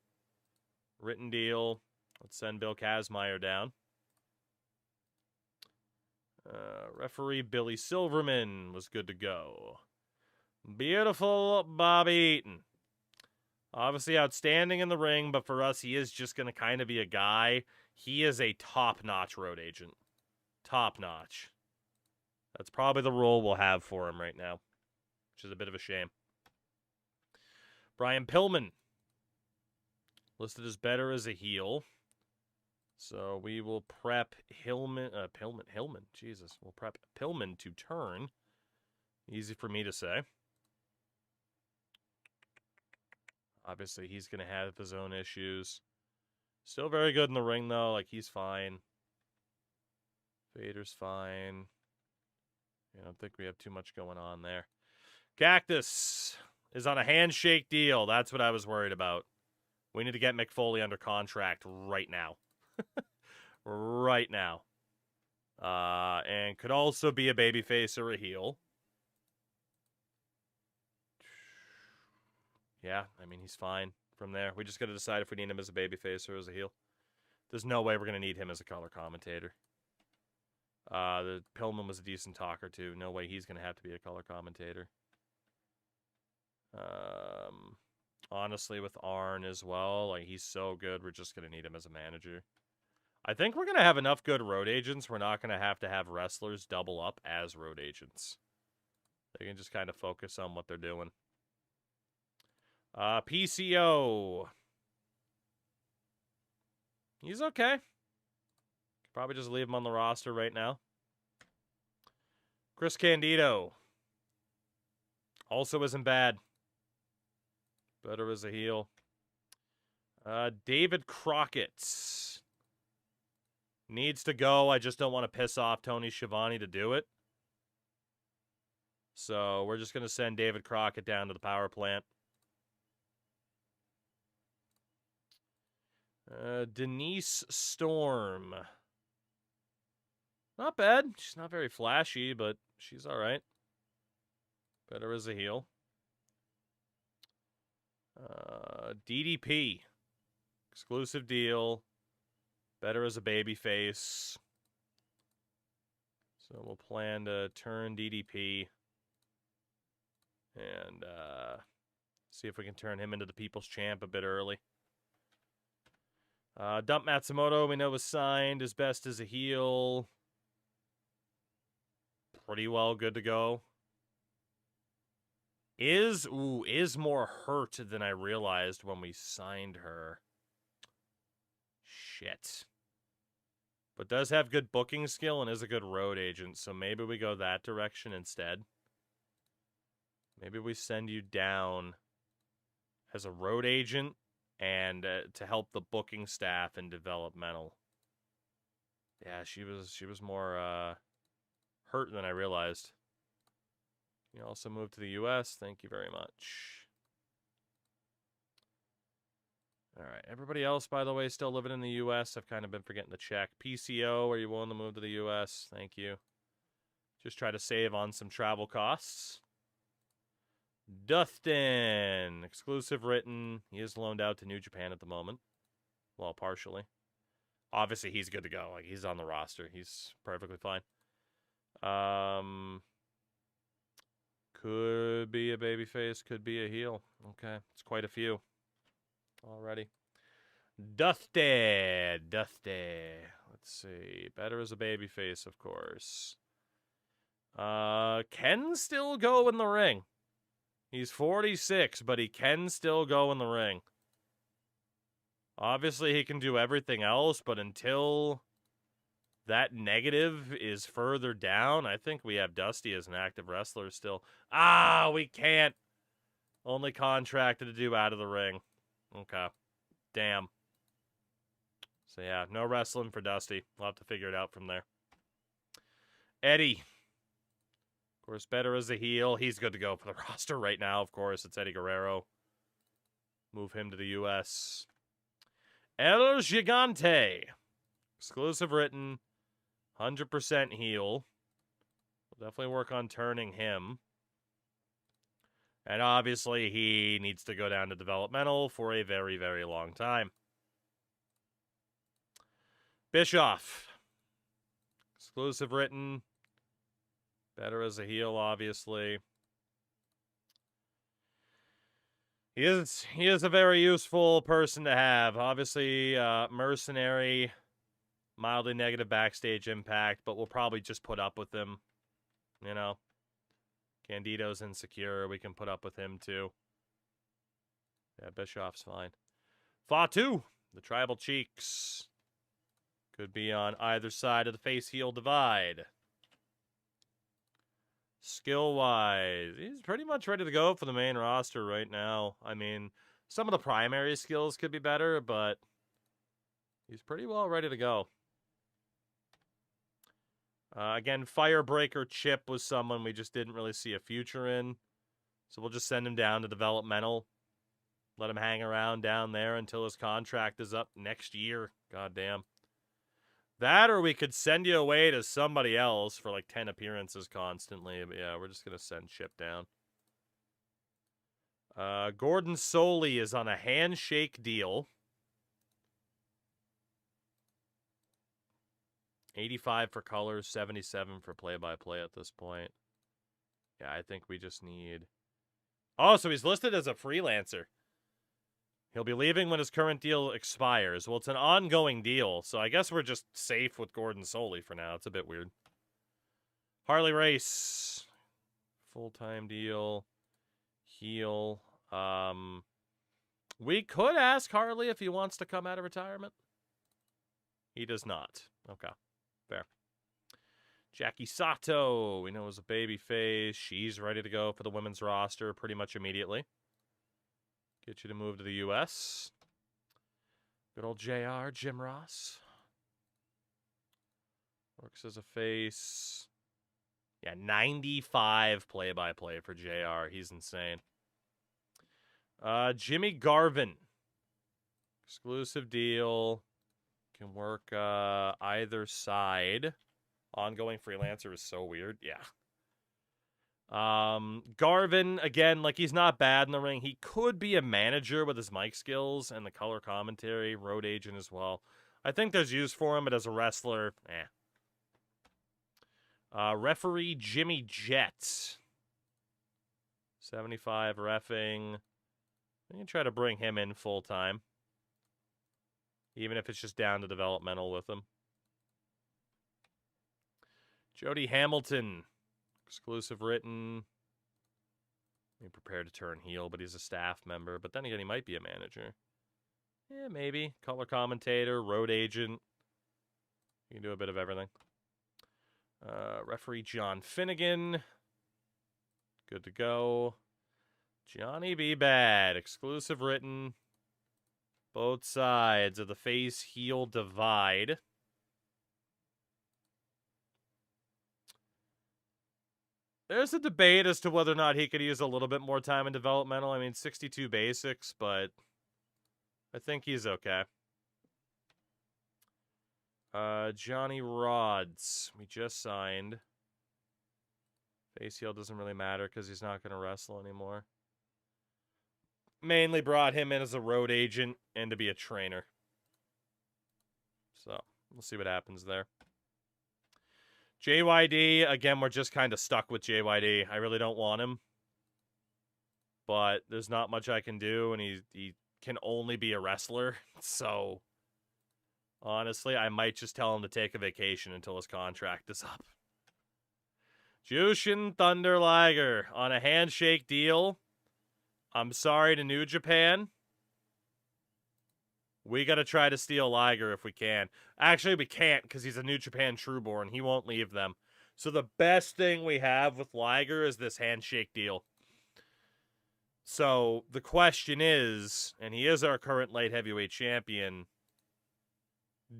Written deal. Let's send Bill Kazmaier down. Referee Billy Silverman was good to go. Beautiful Bobby Eaton. Obviously outstanding in the ring, but for us, he is just going to kind of be a guy. He is a top-notch road agent. Top-notch. That's probably the role we'll have for him right now, which is a bit of a shame. Brian Pillman. Listed as better as a heel. So we will prep Pillman. Jesus. We'll prep Pillman to turn. Easy for me to say. Obviously, he's going to have his own issues. Still very good in the ring, though. Like, he's fine. Vader's fine. I don't think we have too much going on there. Cactus is on a handshake deal. That's what I was worried about. We need to get McFoley under contract right now. Right now. And could also be a babyface or a heel. Yeah, I mean, he's fine from there. We just got to decide if we need him as a babyface or as a heel. There's no way we're going to need him as a color commentator. The Pillman was a decent talker, too. No way he's going to have to be a color commentator. Honestly, with Arn as well, like, he's so good, we're just going to need him as a manager. I think we're going to have enough good road agents. We're not going to have wrestlers double up as road agents. They can just kind of focus on what they're doing. PCO. He's okay. Probably just leave him on the roster right now. Chris Candido. Also isn't bad. Better as a heel. David Crockett. Needs to go. I just don't want to piss off Tony Schiavone to do it. So we're just going to send David Crockett down to the power plant. Denise Storm. Not bad. She's not very flashy, but she's all right. Better as a heel. DDP. Exclusive deal. Better as a babyface. So we'll plan to turn DDP. And see if we can turn him into the People's Champ a bit early. Dump Matsumoto, we know, was signed as best as a heel. Pretty well good to go. Is more hurt than I realized when we signed her. Shit. But does have good booking skill and is a good road agent, so maybe we go that direction instead. Maybe we send you down as a road agent and to help the booking staff in developmental. Yeah, she was more hurt than I realized. You also moved to the U.S. Thank you very much. All right. Everybody else, by the way, still living in the U.S. I've kind of been forgetting to check. PCO, are you willing to move to the U.S.? Thank you. Just try to save on some travel costs. Dustin. Exclusive written. He is loaned out to New Japan at the moment. Well, partially. Obviously, he's good to go. Like, he's on the roster. He's perfectly fine. Could be a babyface, could be a heel. Okay, it's quite a few already. Dusty. Let's see. Better as a babyface, of course. Can still go in the ring. He's 46, but he can still go in the ring. Obviously, he can do everything else, but until that negative is further down, I think we have Dusty as an active wrestler still. Ah, we can't. Only contracted to do out of the ring. Okay. Damn. So yeah, no wrestling for Dusty. We'll have to figure it out from there. Eddie. Of course, better as a heel. He's good to go for the roster right now, of course. It's Eddie Guerrero. Move him to the U.S. El Gigante. Exclusive written. 100% heel. We'll definitely work on turning him. And obviously, he needs to go down to developmental for a very, very long time. Bischoff. Exclusive written. Better as a heel, obviously. He is a very useful person to have. Obviously, mercenary, mildly negative backstage impact, but we'll probably just put up with him. You know, Candido's insecure. We can put up with him too. Yeah, Bischoff's fine. Fatu, the Tribal Cheeks. Could be on either side of the face-heel divide. Skill-wise, he's pretty much ready to go for the main roster right now. I mean, some of the primary skills could be better, but he's pretty well ready to go. Again, Firebreaker Chip was someone we just didn't really see a future in. So we'll just send him down to developmental. Let him hang around down there until his contract is up next year. Goddamn. That, or we could send you away to somebody else for like 10 appearances constantly. But yeah, we're just going to send Chip down. Gordon Soley is on a handshake deal. 85 for colors, 77 for play-by-play at this point. Yeah, I think we just need Oh, so he's listed as a freelancer. He'll be leaving when his current deal expires. Well, it's an ongoing deal, so I guess we're just safe with Gordon Soley for now. It's a bit weird. Harley Race. Full-time deal. Heel. We could ask Harley if he wants to come out of retirement. He does not. Okay. Fair. Jackie Sato. We know is a babyface. She's ready to go for the women's roster pretty much immediately. Get you to move to the U.S. Good old JR, Jim Ross. Works as a face. Yeah, 95 play-by-play for JR. He's insane. Jimmy Garvin. Exclusive deal. Can work either side. Ongoing freelancer is so weird. Yeah. Garvin, again, like, he's not bad in the ring. He could be a manager with his mic skills and the color commentary, road agent as well. I think there's use for him, but as a wrestler, referee Jimmy Jett. 75 reffing. We can try to bring him in full time. Even if it's just down to developmental with him. Jody Hamilton. Exclusive written. Be prepared to turn heel, but he's a staff member. But then again, he might be a manager. Yeah, maybe. Color commentator, road agent. You can do a bit of everything. Referee John Finnegan. Good to go. Johnny B. Bad. Exclusive written. Both sides of the face-heel divide. There's a debate as to whether or not he could use a little bit more time in developmental. I mean, 62 basics, but I think he's okay. Johnny Rods. We just signed. Face heel doesn't really matter because he's not going to wrestle anymore. Mainly brought him in as a road agent and to be a trainer. So, we'll see what happens there. JYD, again, we're just kind of stuck with JYD. I really don't want him. But there's not much I can do, and he can only be a wrestler. So, honestly, I might just tell him to take a vacation until his contract is up. Jushin Thunder Liger on a handshake deal. I'm sorry to New Japan. We got to try to steal Liger if we can. Actually, we can't because he's a New Japan Trueborn. He won't leave them. So the best thing we have with Liger is this handshake deal. So the question is, and he is our current light heavyweight champion,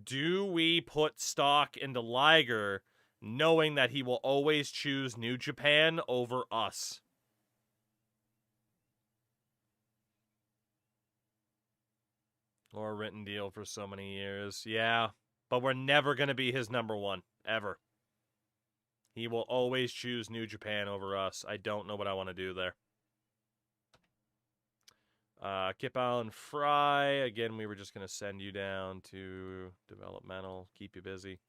do we put stock into Liger knowing that he will always choose New Japan over us? Or a written deal for so many years. Yeah, but we're never going to be his number one, ever. He will always choose New Japan over us. I don't know what I want to do there. Kip Allen Fry. Again, we were just going to send you down to developmental. Keep you busy.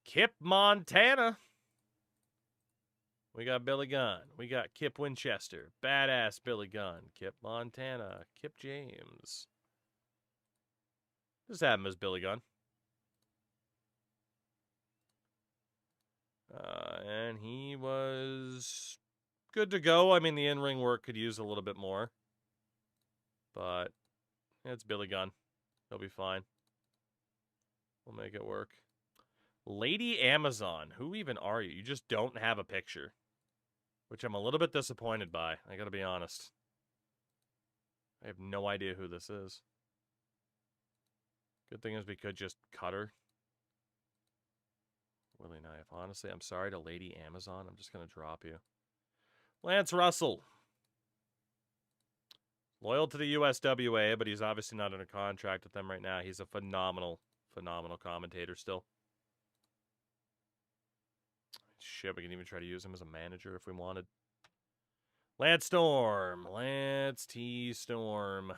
Kip Montana. We got Billy Gunn. We got Kip Winchester. Badass Billy Gunn. Kip Montana. Kip James. Just have him as Billy Gunn. And he was good to go. I mean, the in-ring work could use a little bit more. But it's Billy Gunn. He'll be fine. We'll make it work. Lady Amazon. Who even are you? You just don't have a picture. Which I'm a little bit disappointed by. I gotta be honest. I have no idea who this is. Good thing is we could just cut her. Willie Knife. Honestly, I'm sorry to Lady Amazon. I'm just going to drop you. Lance Russell. Loyal to the USWA, but he's obviously not under contract with them right now. He's a phenomenal, phenomenal commentator still. Shit, we can even try to use him as a manager if we wanted. Lance Storm. Lance T. Storm.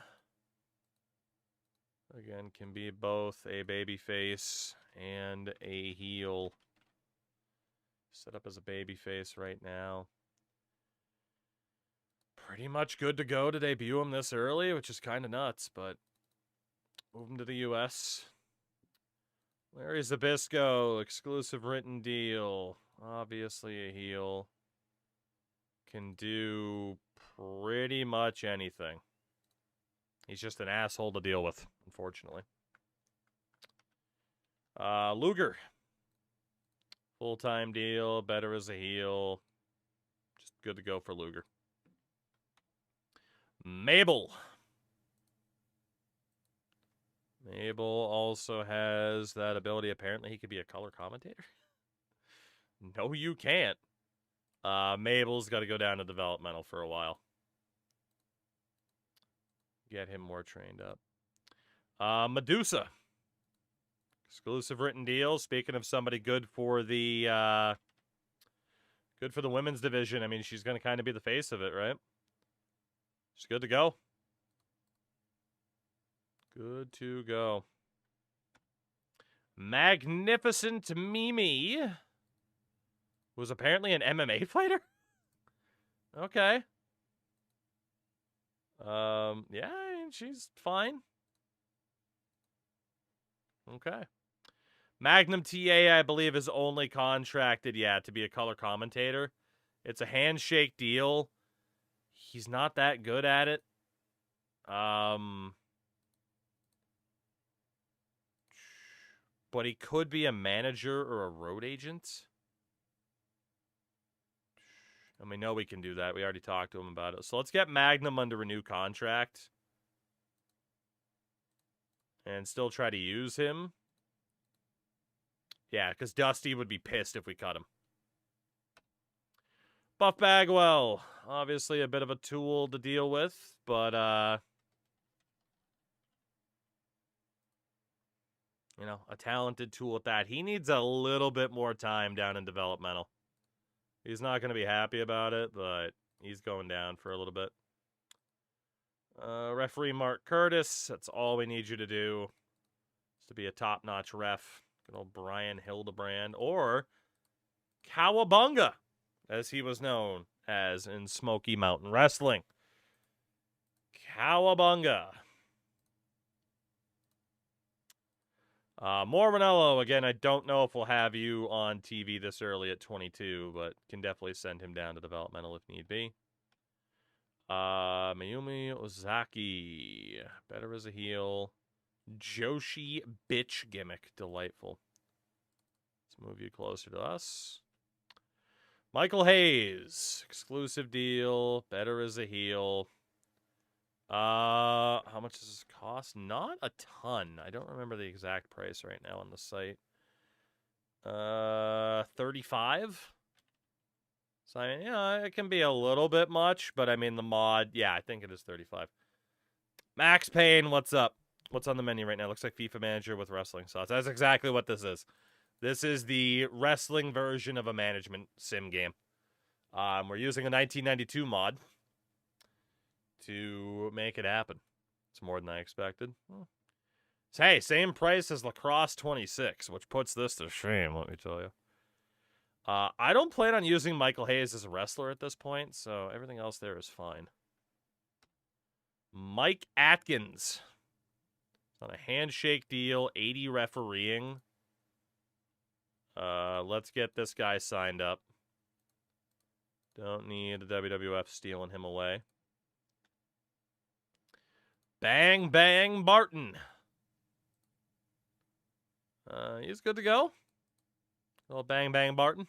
Again, can be both a babyface and a heel. Set up as a babyface right now. Pretty much good to go to debut him this early, which is kind of nuts, but move him to the U.S. Larry Zabisco, exclusive written deal. Obviously a heel. Can do pretty much anything. He's just an asshole to deal with, unfortunately. Luger. Full-time deal, better as a heel. Just good to go for Luger. Mabel. Mabel also has that ability. Apparently, he could be a color commentator. No, you can't. Mabel's got to go down to developmental for a while. Get him more trained up. Medusa. Exclusive written deal. Speaking of somebody good for the women's division. I mean, she's going to kind of be the face of it, right? She's good to go. Good to go. Magnificent Mimi was apparently an MMA fighter. Okay. Yeah, she's fine. Okay. Magnum TA, I believe, is only contracted, to be a color commentator. It's a handshake deal. He's not that good at it. But he could be a manager or a road agent. And we know we can do that. We already talked to him about it. So let's get Magnum under a new contract. And still try to use him. Yeah, because Dusty would be pissed if we cut him. Buff Bagwell. Obviously a bit of a tool to deal with. But, you know, a talented tool at that. He needs a little bit more time down in developmental. He's not going to be happy about it, but he's going down for a little bit. Referee Mark Curtis. That's all we need you to do. Is to be a top-notch ref. Good old Brian Hildebrand. Or Cowabunga, as he was known as in Smoky Mountain Wrestling. Cowabunga. Mormonello, again, I don't know if we'll have you on TV this early at 22, but can definitely send him down to developmental if need be. Mayumi Ozaki, better as a heel. Joshi bitch gimmick, delightful. Let's move you closer to us. Michael Hayes, exclusive deal, better as a heel. How much does this cost? Not a ton. I don't remember the exact price right now on the site. 35. So, I mean, yeah, it can be a little bit much, but I mean, the mod, yeah, I think it is 35. Max Payne, what's up? What's on the menu right now? Looks like FIFA Manager with wrestling sauce. That's exactly what this is. This is the wrestling version of a management sim game. We're using a 1992 mod to make it happen. It's more than I expected. So, hey, same price as Lacrosse 26, which puts this to shame, let me tell you. I don't plan on using Michael Hayes as a wrestler at this point, so everything else there is fine. Mike Atkins. It's on a handshake deal, 80 refereeing. Let's get this guy signed up. Don't need the WWF stealing him away. Bang Bang Barton. He's good to go. Little Bang Bang Barton.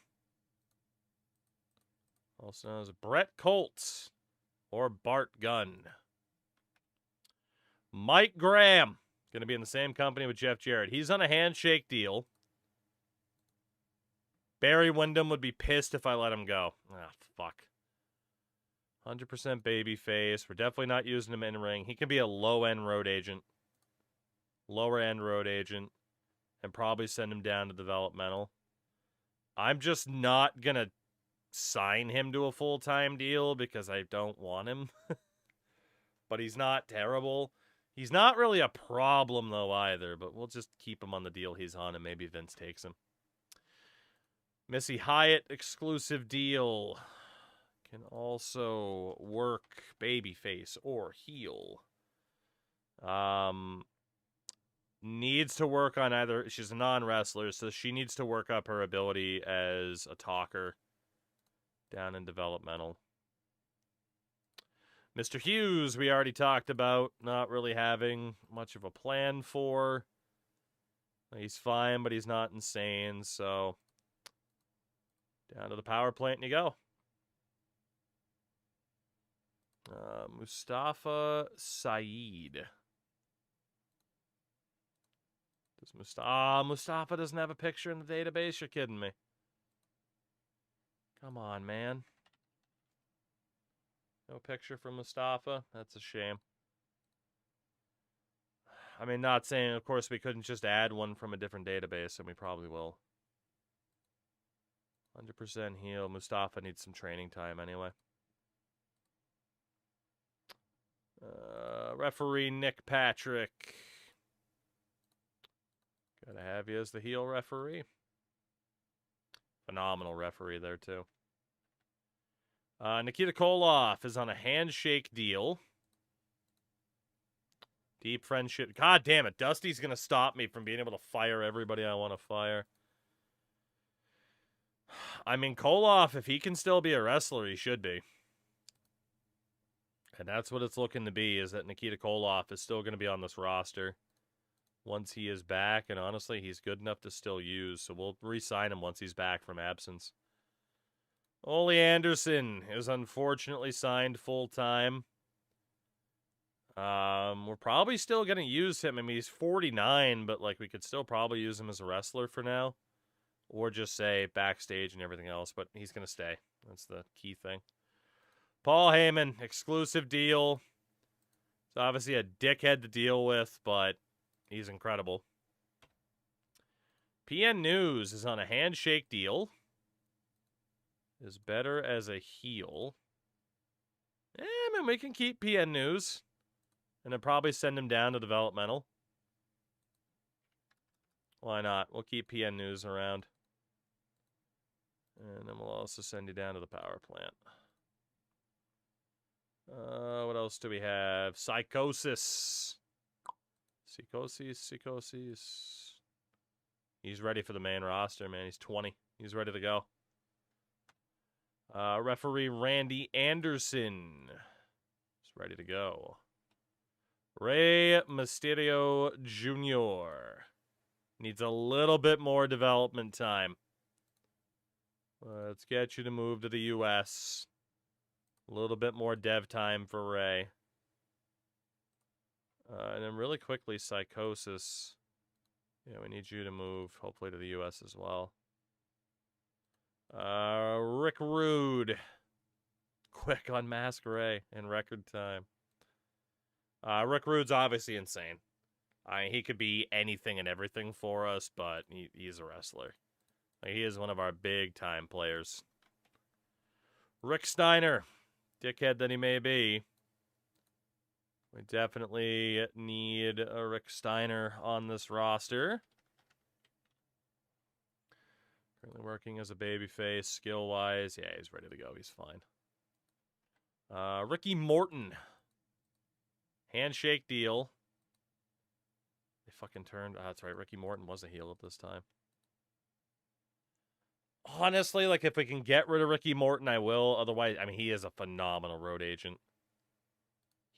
Also known as Brett Colts or Bart Gunn. Mike Graham. Going to be in the same company with Jeff Jarrett. He's on a handshake deal. Barry Windham would be pissed if I let him go. Ah, fuck. 100% babyface. We're definitely not using him in ring. He can be a low-end road agent. Lower-end road agent. And probably send him down to developmental. I'm just not going to sign him to a full-time deal because I don't want him. But he's not terrible. He's not really a problem, though, either. But we'll just keep him on the deal he's on, and maybe Vince takes him. Missy Hyatt exclusive deal. Can also work babyface or heel. Needs to work on either. She's a non-wrestler, so she needs to work up her ability as a talker down in developmental. Mr. Hughes, we already talked about not really having much of a plan for. He's fine, but he's not insane, so down to the power plant and you go. Mustafa Saeed. Mustafa doesn't have a picture in the database? You're kidding me. Come on, man. No picture from Mustafa? That's a shame. I mean, not saying, of course, we couldn't just add one from a different database, and we probably will. 100% heal. Mustafa needs some training time anyway. Referee Nick Patrick. Gotta have you as the heel referee. Phenomenal referee there, too. Nikita Koloff is on a handshake deal. Deep friendship. God damn it. Dusty's going to stop me from being able to fire everybody I want to fire. I mean, Koloff, if he can still be a wrestler, he should be. And that's what it's looking to be, is that Nikita Koloff is still going to be on this roster once he is back. And honestly, he's good enough to still use. So we'll re-sign him once he's back from absence. Ole Anderson is unfortunately signed full-time. We're probably still going to use him. I mean, he's 49, but like we could still probably use him as a wrestler for now. Or just say backstage and everything else, but he's going to stay. That's the key thing. Paul Heyman, exclusive deal. It's obviously a dickhead to deal with, but he's incredible. PN News is on a handshake deal. Is better as a heel. I mean, we can keep PN News. And then probably send him down to developmental. Why not? We'll keep PN News around. And then we'll also send you down to the power plant. What else do we have? Psychosis. Psychosis. He's ready for the main roster, man. He's 20. He's ready to go. Referee Randy Anderson is ready to go. Rey Mysterio Jr. needs a little bit more development time. Let's get you to move to the U.S. A little bit more dev time for Rey. And then really quickly, Psychosis. Yeah, we need you to move, hopefully, to the U.S. as well. Rick Rude. Quick on Mask Rey in record time. Rick Rude's obviously insane. He could be anything and everything for us, but he's a wrestler. He is one of our big-time players. Rick Steiner, dickhead that he may be. We definitely need a Rick Steiner on this roster. Currently working as a babyface, skill-wise. Yeah, he's ready to go. He's fine. Ricky Morton. Handshake deal. They fucking turned. Oh, that's right. Ricky Morton was a heel at this time. Honestly, like, if we can get rid of Ricky Morton, I will. Otherwise, I mean, he is a phenomenal road agent.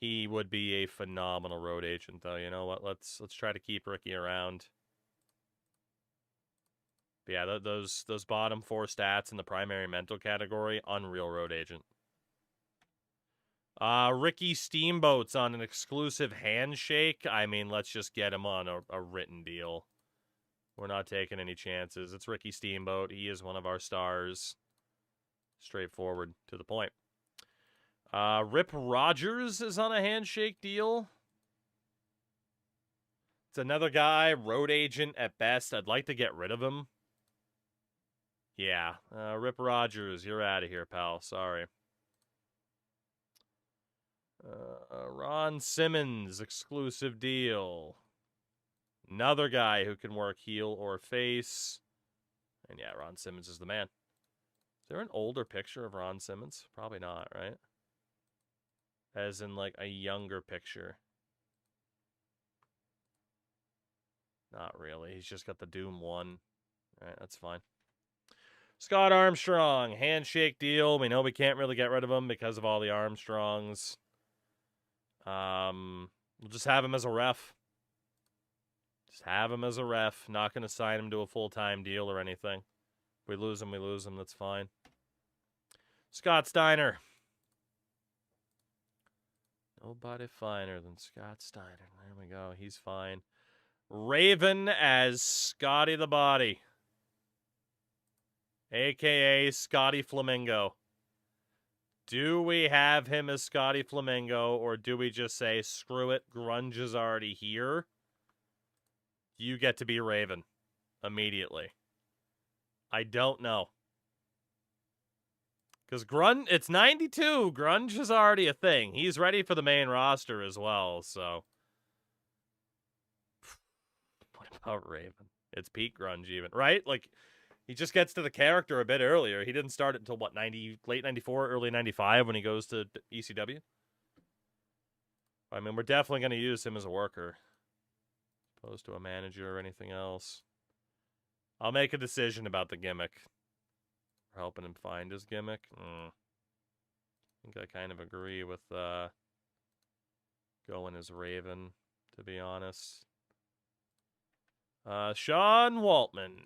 He would be a phenomenal road agent, though. You know what? Let's try to keep Ricky around. But yeah, those bottom 4 stats in the primary mental category, unreal road agent. Ricky Steamboat's on an exclusive handshake. I mean, let's just get him on a written deal. We're not taking any chances. It's Ricky Steamboat. He is one of our stars. Straightforward, to the point. Rip Rogers is on a handshake deal. It's another guy, road agent at best. I'd like to get rid of him. Yeah, Rip Rogers, you're out of here, pal. Sorry. Ron Simmons, exclusive deal. Another guy who can work heel or face. And yeah, Ron Simmons is the man. there an older picture of Ron Simmons? Probably not, right? As in, like, a younger picture. Not really. He's just got the Doom 1. All right, that's fine. Scott Armstrong, handshake deal. We know we can't really get rid of him because of all the Armstrongs. We'll just have him as a ref. Just have him as a ref. Not going to sign him to a full-time deal or anything. If we lose him, we lose him. That's fine. Scott Steiner. Nobody finer than Scott Steiner. There we go. He's fine. Raven as Scotty the Body. A.K.A. Scotty Flamingo. Do we have him as Scotty Flamingo, or do we just say, screw it, grunge is already here? You get to be Raven. Immediately. I don't know. Because grunge, it's 92. Grunge is already a thing. He's ready for the main roster as well, so. What about Raven? It's peak grunge even, right? Like, he just gets to the character a bit earlier. He didn't start it until, what, late 94, early 95 when he goes to ECW? I mean, we're definitely going to use him as a worker. As opposed to a manager or anything else. I'll make a decision about the gimmick. We're helping him find his gimmick. I think I kind of agree with going as Raven, to be honest. Sean Waltman.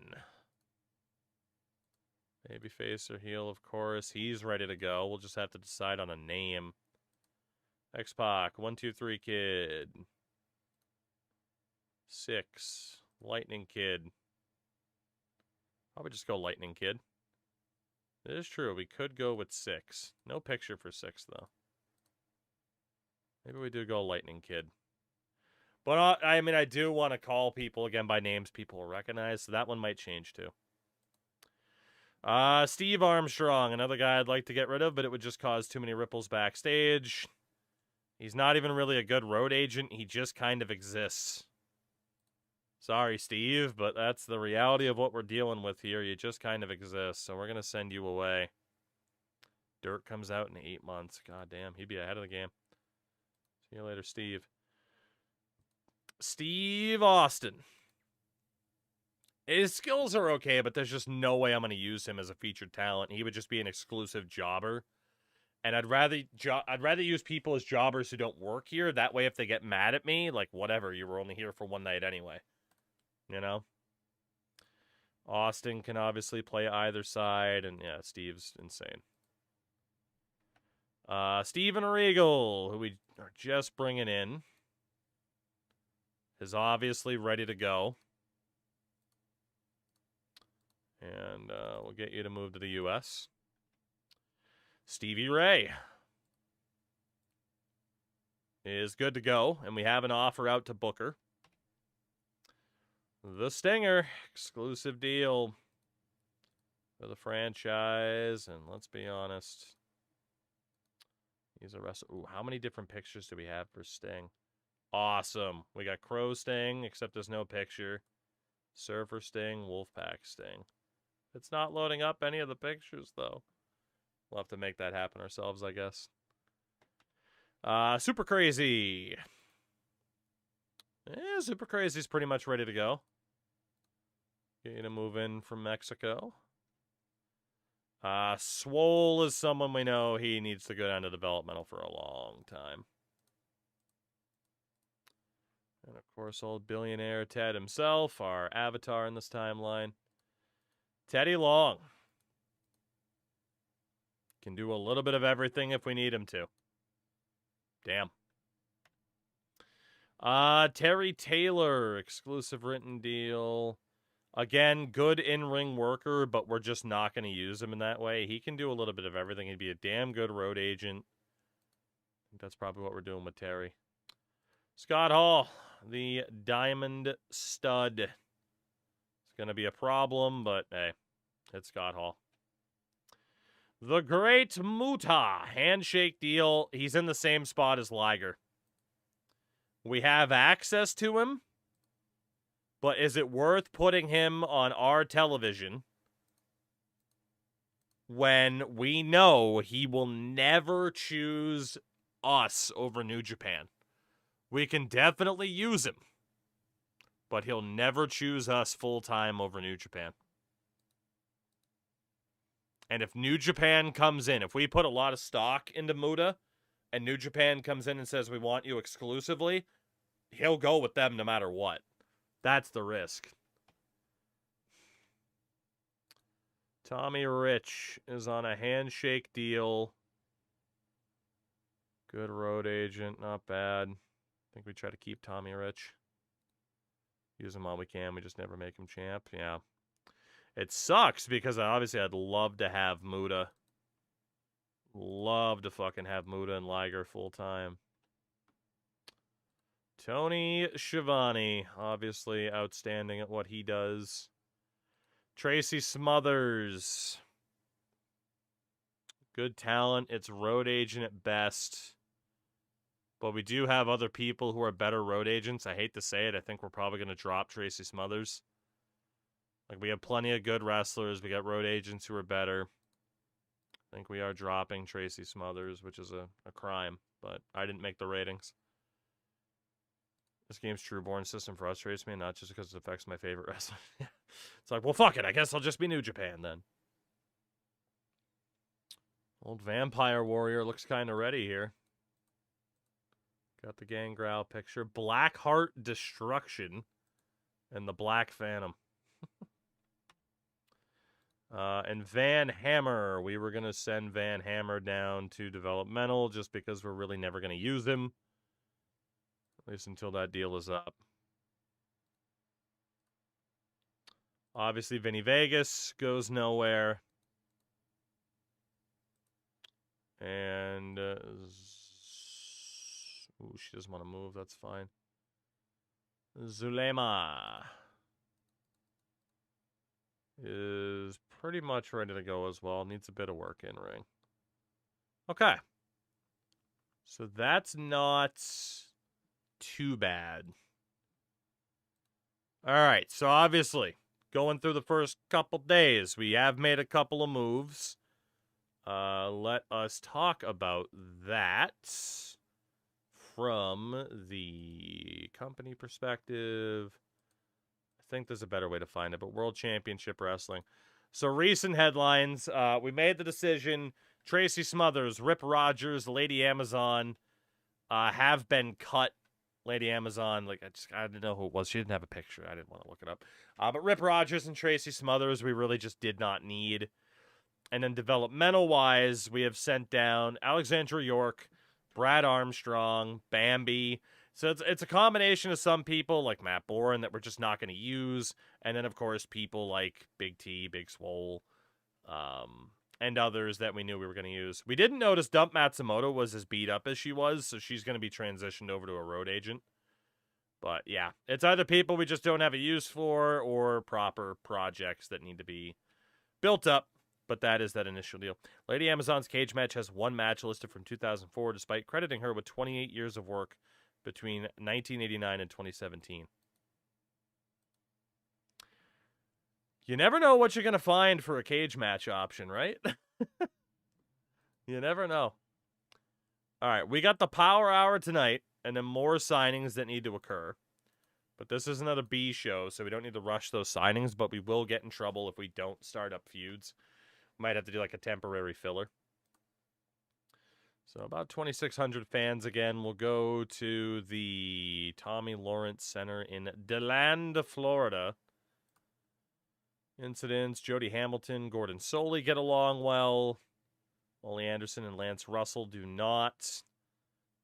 Babyface or heel, of course. He's ready to go. We'll just have to decide on a name. X-Pac, 123 Kid. 6, Lightning Kid. Probably just go Lightning Kid. It is true, we could go with 6. No picture for 6, though. Maybe we do go Lightning Kid. But, I mean, I do want to call people, again, by names people will recognize, so that one might change, too. Steve Armstrong, another guy I'd like to get rid of, but it would just cause too many ripples backstage. He's not even really a good road agent. He just kind of exists. Sorry, Steve, but that's the reality of what we're dealing with here. You just kind of exist, so we're going to send you away. Dirt comes out in 8 months. God damn, he'd be ahead of the game. See you later, Steve. Steve Austin. His skills are okay, but there's just no way I'm going to use him as a featured talent. He would just be an exclusive jobber. And I'd rather use people as jobbers who don't work here. That way, if they get mad at me, like, whatever, you were only here for one night anyway. You know? Austin can obviously play either side, and yeah, Steve's insane. Steven Regal, who we are just bringing in, is obviously ready to go. And we'll get you to move to the U.S. Stevie Ray is good to go, and we have an offer out to Booker. The Stinger, exclusive deal for the franchise, and let's be honest, he's a wrestler. Ooh, how many different pictures do we have for Sting? Awesome. We got Crow Sting, except there's no picture. Surfer Sting, Wolfpack Sting. It's not loading up any of the pictures, though. We'll have to make that happen ourselves, I guess. Super Crazy. Yeah, Super Crazy's pretty much ready to go. Get you to move in from Mexico. Swole is someone we know he needs to go down to developmental for a long time. And, of course, old billionaire Ted himself, our avatar in this timeline. Teddy Long. Can do a little bit of everything if we need him to. Damn. Terry Taylor, exclusive written deal. Again, good in-ring worker, but we're just not going to use him in that way. He can do a little bit of everything. He'd be a damn good road agent. I think that's probably what we're doing with Terry. Scott Hall, the Diamond Stud. It's going to be a problem, but hey, it's Scott Hall. The Great Muta, handshake deal. He's in the same spot as Liger. We have access to him, but is it worth putting him on our television when we know he will never choose us over New Japan. We can definitely use him, but he'll never choose us full-time over New Japan. And if New Japan comes in, if we put a lot of stock into Muta, and New Japan comes in and says, we want you exclusively, he'll go with them no matter what. That's the risk. Tommy Rich is on a handshake deal. Good road agent, not bad. I think we try to keep Tommy Rich. Use him while we can. We just never make him champ. Yeah. It sucks because obviously I'd love to have Muta. Love to fucking have Muta and Liger full time. Tony Schiavone, obviously outstanding at what he does. Tracy Smothers. Good talent. It's road agent at best. But we do have other people who are better road agents. I hate to say it. I think we're probably going to drop Tracy Smothers. Like, we have plenty of good wrestlers. We got road agents who are better. I think we are dropping Tracy Smothers, which is a crime. But I didn't make the ratings. This game's Trueborn system frustrates me, not just because it affects my favorite wrestler. It's like, well, fuck it. I guess I'll just be New Japan then. Old Vampire Warrior looks kind of ready here. Got the Gangrel picture. Blackheart Destruction and the Black Phantom. And Van Hammer. We were going to send Van Hammer down to developmental just because we're really never going to use him. At least until that deal is up. Obviously, Vinny Vegas goes nowhere. And she doesn't want to move. That's fine. Zulema is pretty much ready to go as well. Needs a bit of work in ring. Okay. So that's not too bad. All right. So obviously, going through the first couple days, we have made a couple of moves. Let us talk about that from the company perspective. I think there's a better way to find it, but World Championship Wrestling. So recent headlines, we made the decision. Tracy Smothers, Rip Rogers, Lady Amazon have been cut. Lady Amazon, like, I didn't know who it was. She didn't have a picture. I didn't want to look it up. But Rip Rogers and Tracy Smothers, we really just did not need. And then developmental-wise, we have sent down Alexandra York, Brad Armstrong, Bambi. So it's a combination of some people like Matt Bourne that we're just not going to use. And then, of course, people like Big T, Big Swole, and others that we knew we were going to use. We didn't notice Dump Matsumoto was as beat up as she was, so she's going to be transitioned over to a road agent. But, yeah, it's either people we just don't have a use for or proper projects that need to be built up. But that is that initial deal. Lady Amazon's cage match has one match listed from 2004, despite crediting her with 28 years of work between 1989 and 2017. You never know what you're going to find for a cage match option, right? You never know. All right, we got the Power Hour tonight, and then more signings that need to occur. But this is another B show, so we don't need to rush those signings, but we will get in trouble if we don't start up feuds. Might have to do like a temporary filler. So about 2,600 fans again. We'll go to the Tommy Lawrence Center in DeLand, Florida. Incidents. Jody Hamilton, Gordon Soley get along well. Ollie Anderson and Lance Russell do not.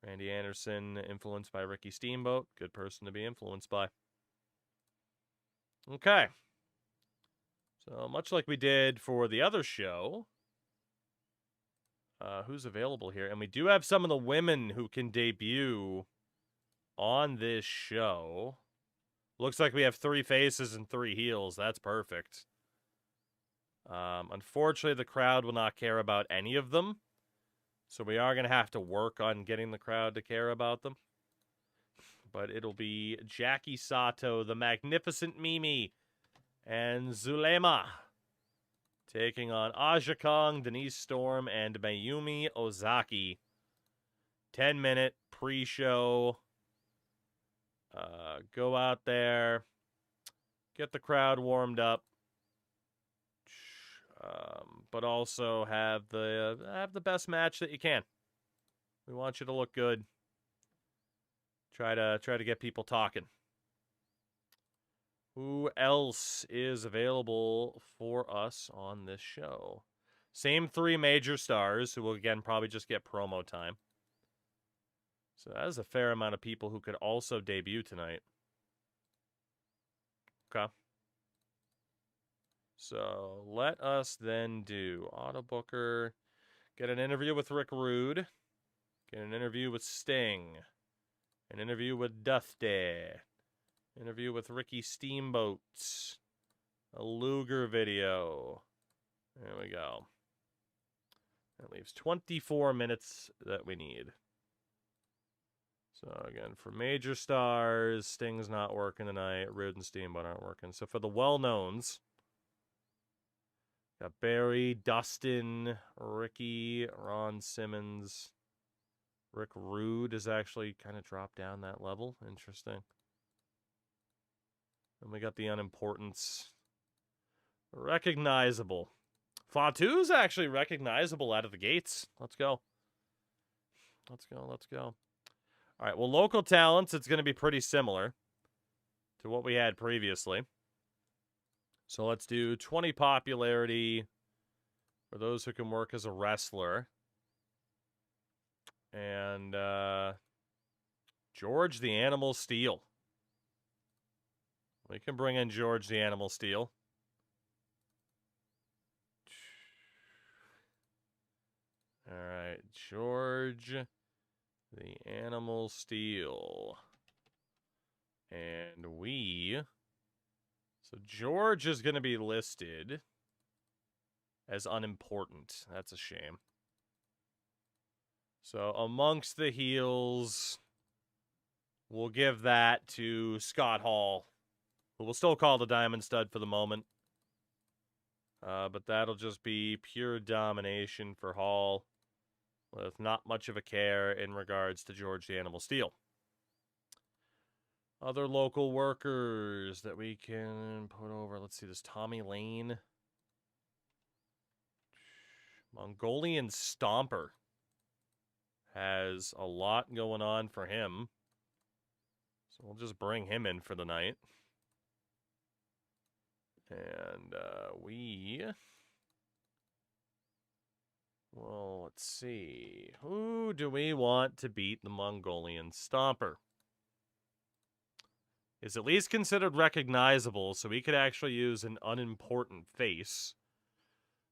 Randy Anderson, influenced by Ricky Steamboat. Good person to be influenced by. Okay. So, much like we did for the other show, who's available here? And we do have some of the women who can debut on this show. Looks like we have 3 faces and 3 heels. That's perfect. Unfortunately, the crowd will not care about any of them. So we are going to have to work on getting the crowd to care about them. But it'll be Jackie Sato, the Magnificent Mimi, and Zulema taking on Aja Kong, Denise Storm, and Mayumi Ozaki. 10-minute pre-show. Go out there, get the crowd warmed up, but also have the best match that you can. We want you to look good. Try to get people talking. Who else is available for us on this show? Same 3 major stars who will again probably just get promo time. So that is a fair amount of people who could also debut tonight. Okay. So let us then do Autobooker. Get an interview with Rick Rude. Get an interview with Sting. An interview with Dusty. Interview with Ricky Steamboat. A Luger video. There we go. That leaves 24 minutes that we need. So again, for major stars, Sting's not working tonight. Rude and Steamboat aren't working. So for the well-knowns, got Barry, Dustin, Ricky, Ron Simmons. Rick Rude has actually kind of dropped down that level. Interesting. And we got the unimportants. Recognizable. Fatu's actually recognizable out of the gates. Let's go. Let's go, let's go. All right, well, local talents, it's going to be pretty similar to what we had previously. So let's do 20 popularity for those who can work as a wrestler. And George the Animal Steel. We can bring in George the Animal Steel. All right, George the Animal Steel. And so George is going to be listed as unimportant. That's a shame. So amongst the heels, we'll give that to Scott Hall, who we'll still call the Diamond Stud for the moment. But that'll just be pure domination for Hall, with not much of a care in regards to George the Animal Steel. Other local workers that we can put over. Let's see, this Tommy Lane. Mongolian Stomper has a lot going on for him. So we'll just bring him in for the night. And well, let's see. Who do we want to beat the Mongolian Stomper? Is at least considered recognizable, so we could actually use an unimportant face.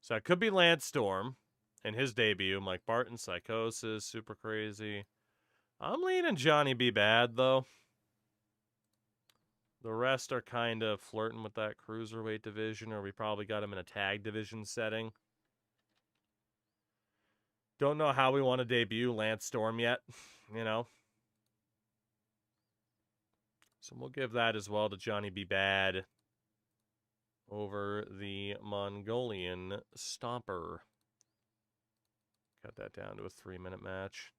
So it could be Lance Storm in his debut. Mike Barton, Psychosis, Super Crazy. I'm leaning Johnny B. Bad, though. The rest are kind of flirting with that cruiserweight division, or we probably got him in a tag division setting. Don't know how we want to debut Lance Storm yet, you know. So we'll give that as well to Johnny B. Bad over the Mongolian Stomper. Cut that down to a 3-minute match.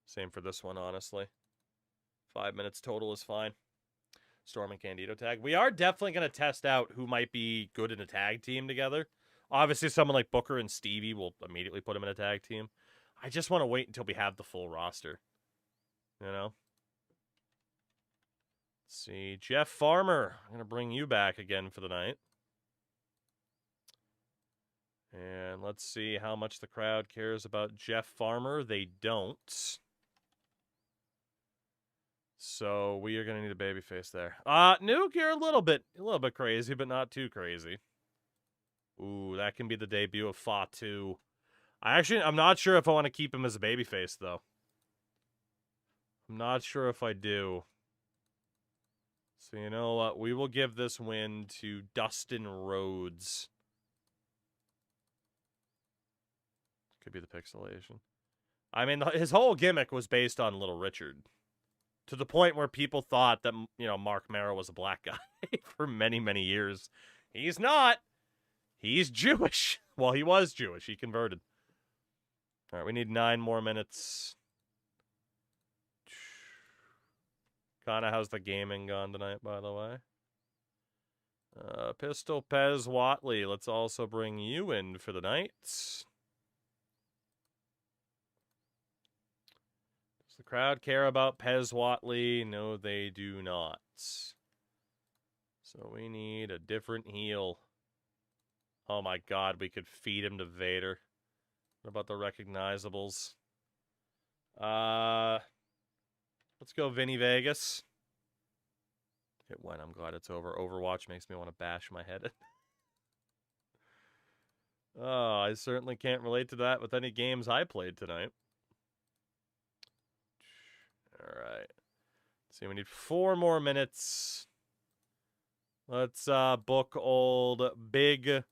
Same for this one, honestly. 5 minutes total is fine. Storm and Candido tag. We are definitely going to test out who might be good in a tag team together. Obviously, someone like Booker and Stevie will immediately put him in a tag team. I just want to wait until we have the full roster. You know? Let's see. Jeff Farmer. I'm going to bring you back again for the night. And let's see how much the crowd cares about Jeff Farmer. They don't. So we are going to need a babyface there. Nuke, you're a little bit crazy, but not too crazy. Ooh, that can be the debut of Fatu. I'm not sure if I want to keep him as a babyface, though. I'm not sure if I do. So you know what? We will give this win to Dustin Rhodes. Could be the pixelation. I mean, his whole gimmick was based on Little Richard. To the point where people thought that, you know, Mark Mero was a black guy for many, many years. He's not. He's Jewish. Well, he was Jewish. He converted. All right, we need 9 more minutes. Connor, how's the gaming gone tonight, by the way? Pistol Pez Watley. Let's also bring you in for the night. Does the crowd care about Pez Watley? No, they do not. So we need a different heel. Oh my god, we could feed him to Vader. What about the recognizables? Let's go Vinny Vegas. It went. I'm glad it's over. Overwatch makes me want to bash my head in. Oh, I certainly can't relate to that with any games I played tonight. All right. See, we need 4 more minutes. Let's book old Big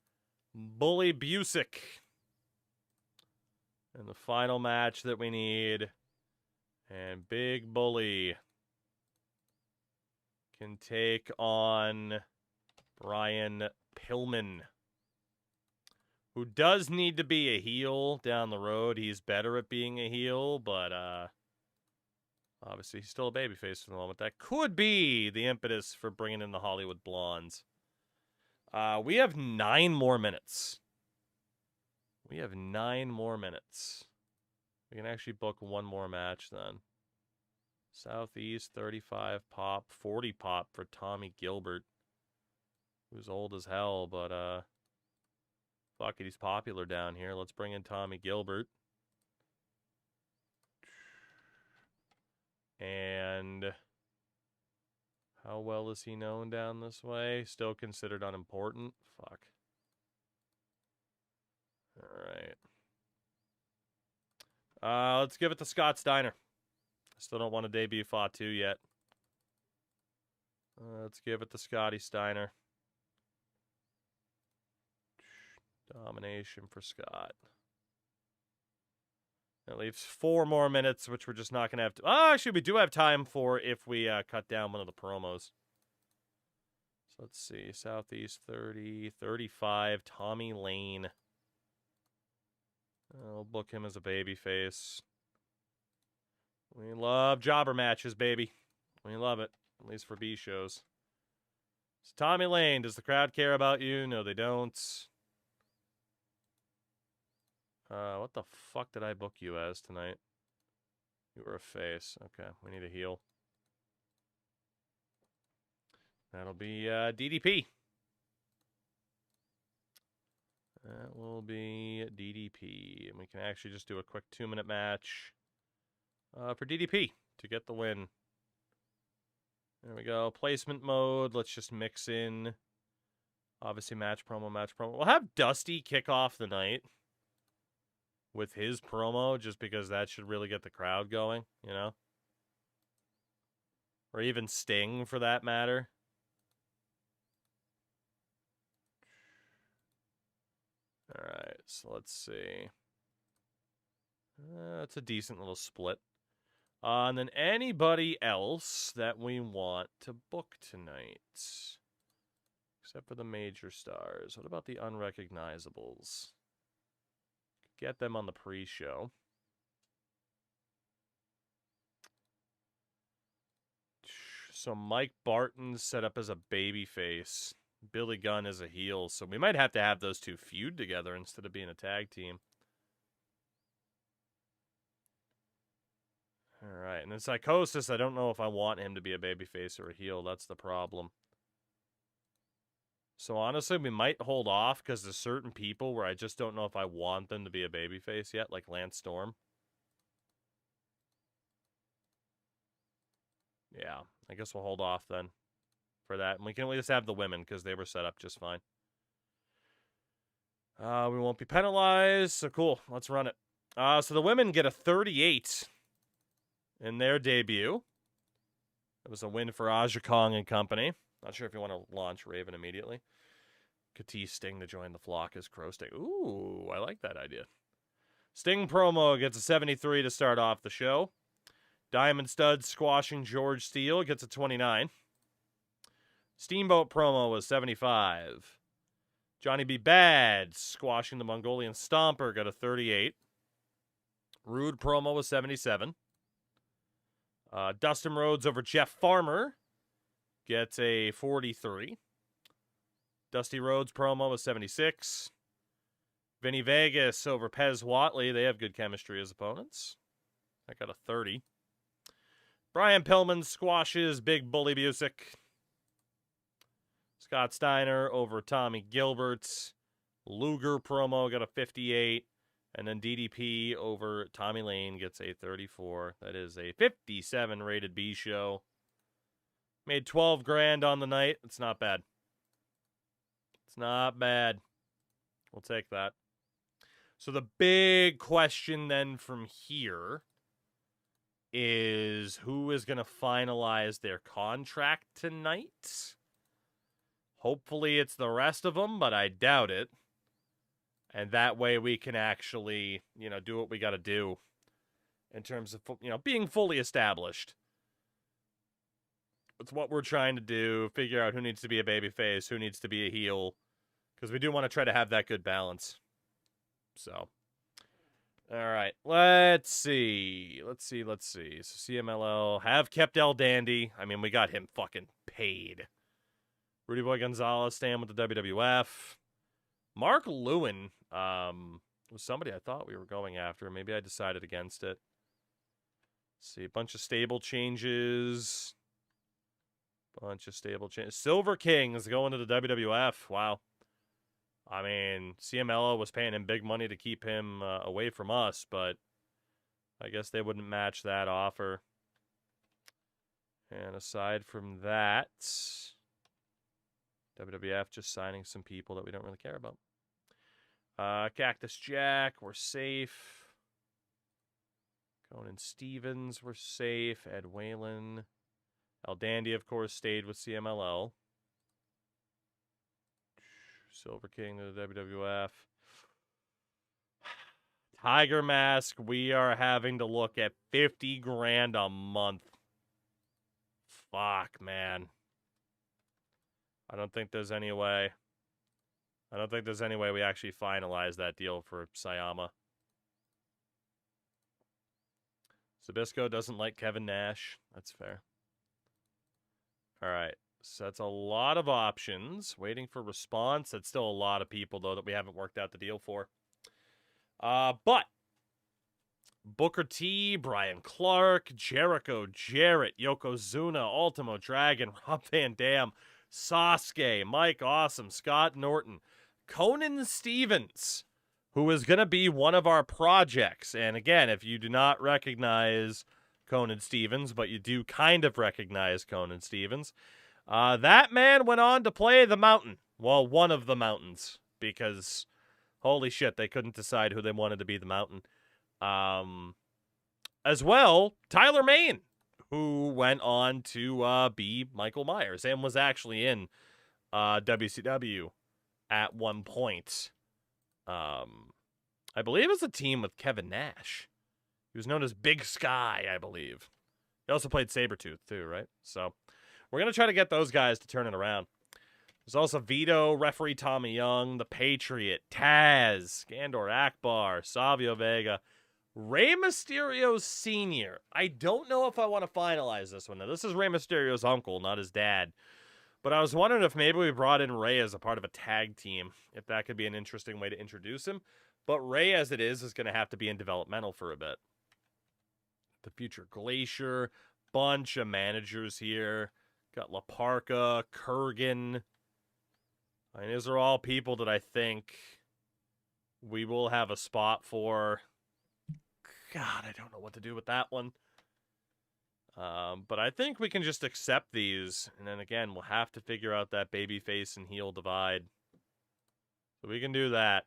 Bully Busick. And the final match that we need. And Big Bully can take on Brian Pillman, who does need to be a heel down the road. He's better at being a heel, but obviously he's still a babyface for the moment. That could be the impetus for bringing in the Hollywood Blondes. We have 9 more minutes. We have 9 more minutes. We can actually book 1 more match then. Southeast, 35 pop, 40 pop for Tommy Gilbert, who's old as hell, but fuck it, he's popular down here. Let's bring in Tommy Gilbert. And how well is he known down this way? Still considered unimportant? Fuck. All right. Let's give it to Scott Steiner. Still don't want to debut Fatu yet. Let's give it to Scotty Steiner. Domination for Scott. That leaves 4 more minutes, which we're just not going to have to... Oh, actually, we do have time for if we cut down one of the promos. So let's see. Southeast 30, 35, Tommy Lane. I'll book him as a babyface. We love jobber matches, baby. We love it. At least for B shows. So Tommy Lane, does the crowd care about you? No, they don't. What the fuck did I book you as tonight? You were a face. Okay, we need a heel. That'll be DDP. That will be DDP. And we can actually just do a quick 2-minute match for DDP to get the win. There we go. Placement mode. Let's just mix in, obviously, match promo, match promo. We'll have Dusty kick off the night with his promo, just because that should really get the crowd going, you know? Or even Sting, for that matter. All right, so let's see. That's a decent little split. And then anybody else that we want to book tonight, except for the major stars. What about the unrecognizables? Get them on the pre-show. So Mike Barton's set up as a babyface. Billy Gunn is a heel. So we might have to have those two feud together instead of being a tag team. All right. And then Psychosis, I don't know if I want him to be a babyface or a heel. That's the problem. So honestly, we might hold off because there's certain people where I just don't know if I want them to be a babyface yet, like Lance Storm. Yeah, I guess we'll hold off then for that. And we can at least have the women because they were set up just fine. We won't be penalized, so cool. Let's run it. So the women get a 38 in their debut. It was a win for Aja Kong and company. Not sure if you want to launch Raven immediately. Katie Sting to join the flock as Crow Sting. Ooh, I like that idea. Sting promo gets a 73 to start off the show. Diamond Stud squashing George Steele gets a 29. Steamboat promo was 75. Johnny B. Bad squashing the Mongolian Stomper, got a 38. Rude promo was 77. Dustin Rhodes over Jeff Farmer gets a 43. Dusty Rhodes promo was 76. Vinny Vegas over Pez Watley. They have good chemistry as opponents. I got a 30. Brian Pillman squashes Big Bully Busick. Scott Steiner over Tommy Gilbert. Luger promo got a 58. And then DDP over Tommy Lane gets a 34. That is a 57 rated B show. Made 12 grand on the night. It's not bad. It's not bad. We'll take that. So the big question then from here is who is going to finalize their contract tonight? Hopefully it's the rest of them, but I doubt it. And that way we can actually, do what we got to do in terms of, being fully established. It's what we're trying to do. Figure out who needs to be a babyface, who needs to be a heel. Because we do want to try to have that good balance. So, all right. Let's see. So CMLL have kept El Dandy. I mean, we got him fucking paid. Rudy Boy Gonzalez staying with the WWF. Mark Lewin was somebody I thought we were going after. Maybe I decided against it. Let's see, a bunch of stable changes. Silver King's going to the WWF. Wow. I mean, CMLL was paying him big money to keep him away from us, but I guess they wouldn't match that offer. And aside from that, WWF just signing some people that we don't really care about. Cactus Jack, we're safe. Conan Stevens, we're safe. Ed Whalen. El Dandy, of course, stayed with CMLL. Silver King to the WWF. Tiger Mask, we are having to look at 50 grand a month. Fuck, man. I don't think there's any way we actually finalize that deal for Sayama. Sabisco doesn't like Kevin Nash. That's fair. All right. So that's a lot of options. Waiting for response. That's still a lot of people, though, that we haven't worked out the deal for. But Booker T, Brian Clark, Jericho Jarrett, Yokozuna, Ultimo Dragon, Rob Van Dam, Sasuke, Mike Awesome, Scott Norton, Conan Stevens, who is going to be one of our projects. And again, if you do not recognize Conan Stevens, but you do kind of recognize Conan Stevens, that man went on to play the Mountain. Well, one of the Mountains, because holy shit, they couldn't decide who they wanted to be the Mountain. As well, Tyler Main, who went on to be Michael Myers and was actually in WCW at one point. I believe it was a team with Kevin Nash. He was known as Big Sky, I believe. He also played Sabretooth too, right? So we're going to try to get those guys to turn it around. There's also Vito, referee Tommy Young, The Patriot, Taz, Gandor Akbar, Savio Vega, Rey Mysterio Sr. I don't know if I want to finalize this one. Now, this is Rey Mysterio's uncle, not his dad. But I was wondering if maybe we brought in Rey as a part of a tag team, if that could be an interesting way to introduce him. But Rey, as it is going to have to be in developmental for a bit. The Future Glacier, bunch of managers here. Got La Parka, Kurgan. I mean, these are all people that I think we will have a spot for. God, I don't know what to do with that one. But I think we can just accept these. And then again, we'll have to figure out that babyface and heel divide. So we can do that.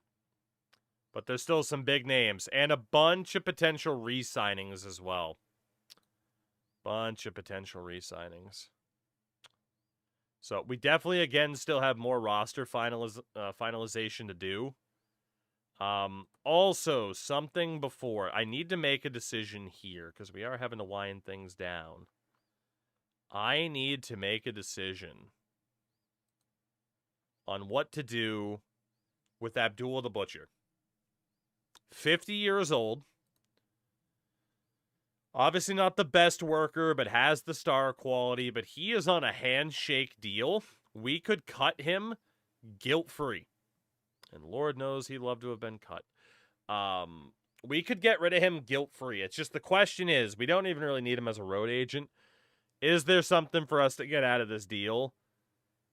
But there's still some big names. And a bunch of potential re-signings as well. Bunch of potential re-signings. So we definitely, again, still have more roster finalization to do. Also, something before. I need to make a decision here because we are having to wind things down. I need to make a decision on what to do with Abdullah the Butcher. 50 years old. Obviously not the best worker, but has the star quality. But he is on a handshake deal. We could cut him guilt-free. And Lord knows he'd love to have been cut. We could get rid of him guilt-free. It's just the question is, we don't even really need him as a road agent. Is there something for us to get out of this deal?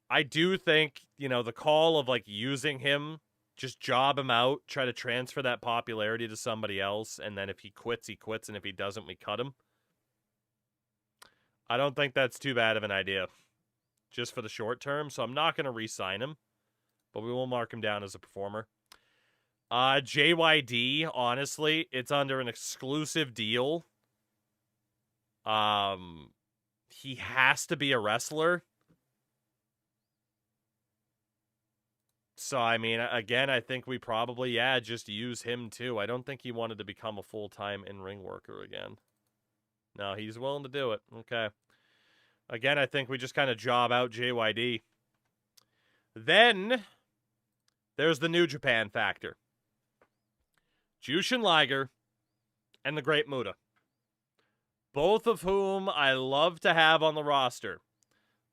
I do think, you know, the call of, like, using him, just job him out, try to transfer that popularity to somebody else, and then if he quits, he quits, and if he doesn't, we cut him. I don't think that's too bad of an idea, just for the short term, so I'm not going to re-sign him, but we will mark him down as a performer. JYD, honestly, it's under an exclusive deal. He has to be a wrestler. So, I mean, again, I think we probably, just use him too. I don't think he wanted to become a full-time in-ring worker again. No, he's willing to do it. Okay. Again, I think we just kind of job out JYD. Then, there's the New Japan factor. Jushin Liger and the Great Muta. Both of whom I love to have on the roster.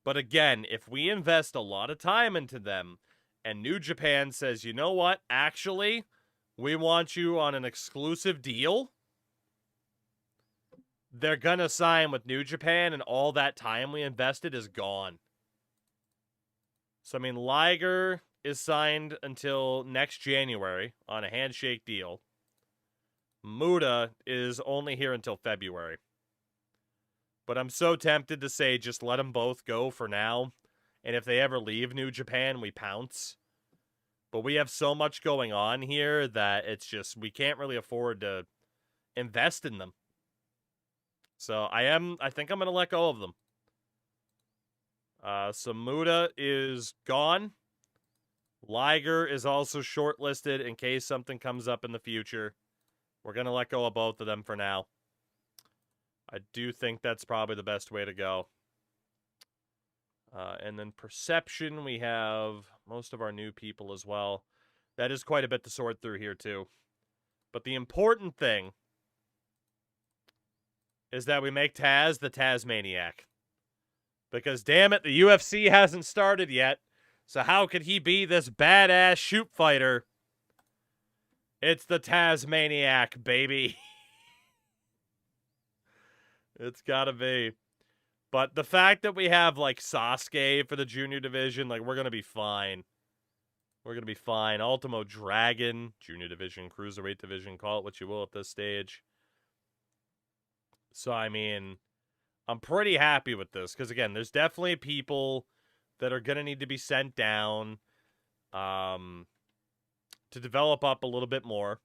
But again, if we invest a lot of time into them, and New Japan says, you know what, actually, we want you on an exclusive deal, they're going to sign with New Japan, and all that time we invested is gone. So, I mean, Liger is signed until next January on a handshake deal. Muta is only here until February. But I'm so tempted to say just let them both go for now. And if they ever leave New Japan, we pounce. But we have so much going on here that it's just, we can't really afford to invest in them. So I think I'm going to let go of them. So Muta is gone. Liger is also shortlisted in case something comes up in the future. We're going to let go of both of them for now. I do think that's probably the best way to go. And then Perception, we have most of our new people as well. That is quite a bit to sort through here, too. But the important thing is that we make Taz the Tasmaniac. Because, damn it, the UFC hasn't started yet. So how could he be this badass shoot fighter? It's the Tasmaniac, baby. It's gotta be. But the fact that we have, like, Sasuke for the junior division, like, we're gonna be fine. We're gonna be fine. Ultimo Dragon, junior division, cruiserweight division, call it what you will at this stage. So, I mean, I'm pretty happy with this. Because, again, there's definitely people that are gonna need to be sent down to develop up a little bit more.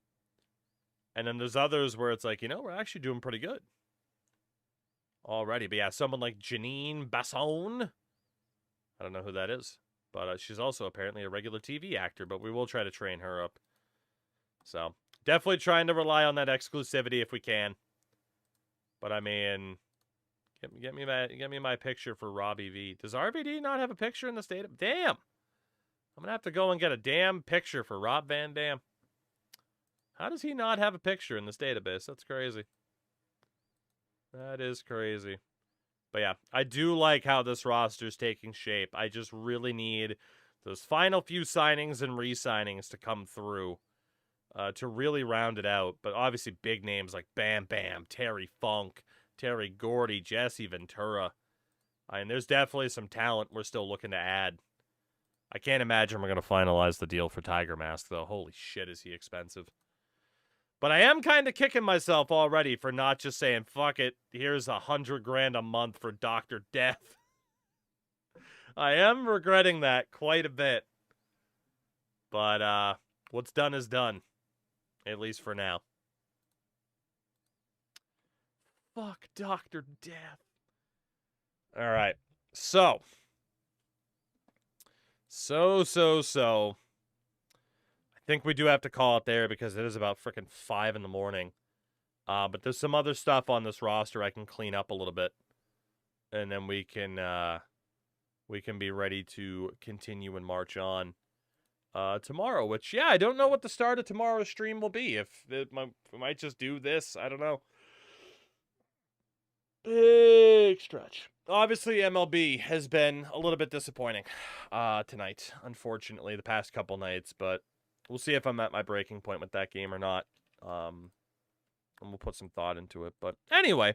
And then there's others where it's like, you know, we're actually doing pretty good already. But yeah, someone like Janine Basson. I don't know who that is. But she's also apparently a regular TV actor. But we will try to train her up. So, definitely trying to rely on that exclusivity if we can. But I mean, get me my picture for Robbie V. Does RVD not have a picture in this data? Damn! I'm going to have to go and get a damn picture for Rob Van Dam. How does he not have a picture in this database? That's crazy. That is crazy. But yeah, I do like how this roster's taking shape. I just really need those final few signings and re-signings to come through to really round it out. But obviously big names like Bam Bam, Terry Funk, Terry Gordy, Jesse Ventura. And there's definitely some talent we're still looking to add. I can't imagine we're going to finalize the deal for Tiger Mask, though. Holy shit, is he expensive. But I am kind of kicking myself already for not just saying, fuck it, here's $100,000 a month for Dr. Death. I am regretting that quite a bit. But what's done is done. At least for now. Fuck Dr. Death. All right. So. I think we do have to call it there because it is about freaking 5 in the morning. But there's some other stuff on this roster I can clean up a little bit. And then we can be ready to continue and march on. tomorrow, which, yeah, I don't know what the start of tomorrow's stream will be. If we might just do this, I don't know. Big stretch. Obviously, MLB has been a little bit disappointing tonight, unfortunately, the past couple nights, but we'll see if I'm at my breaking point with that game or not. And we'll put some thought into it. But anyway,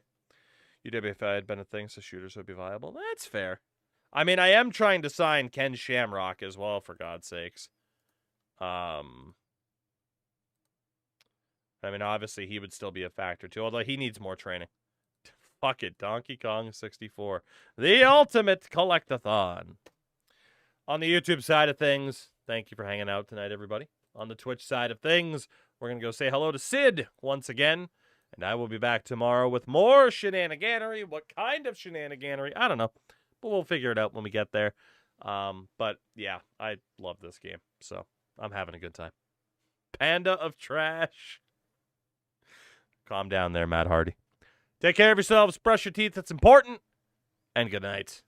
UWFI had been a thing, so shooters would be viable. That's fair. I mean, I am trying to sign Ken Shamrock as well, for God's sakes. I mean, obviously, he would still be a factor, too, although he needs more training. Fuck it, Donkey Kong 64. The ultimate collect-a-thon. On the YouTube side of things, thank you for hanging out tonight, everybody. On the Twitch side of things, we're going to go say hello to Sid once again. And I will be back tomorrow with more shenaniganery. What kind of shenaniganery? I don't know. But we'll figure it out when we get there. But, yeah, I love this game. So, I'm having a good time. Panda of trash. Calm down there, Matt Hardy. Take care of yourselves. Brush your teeth. It's important. And good night.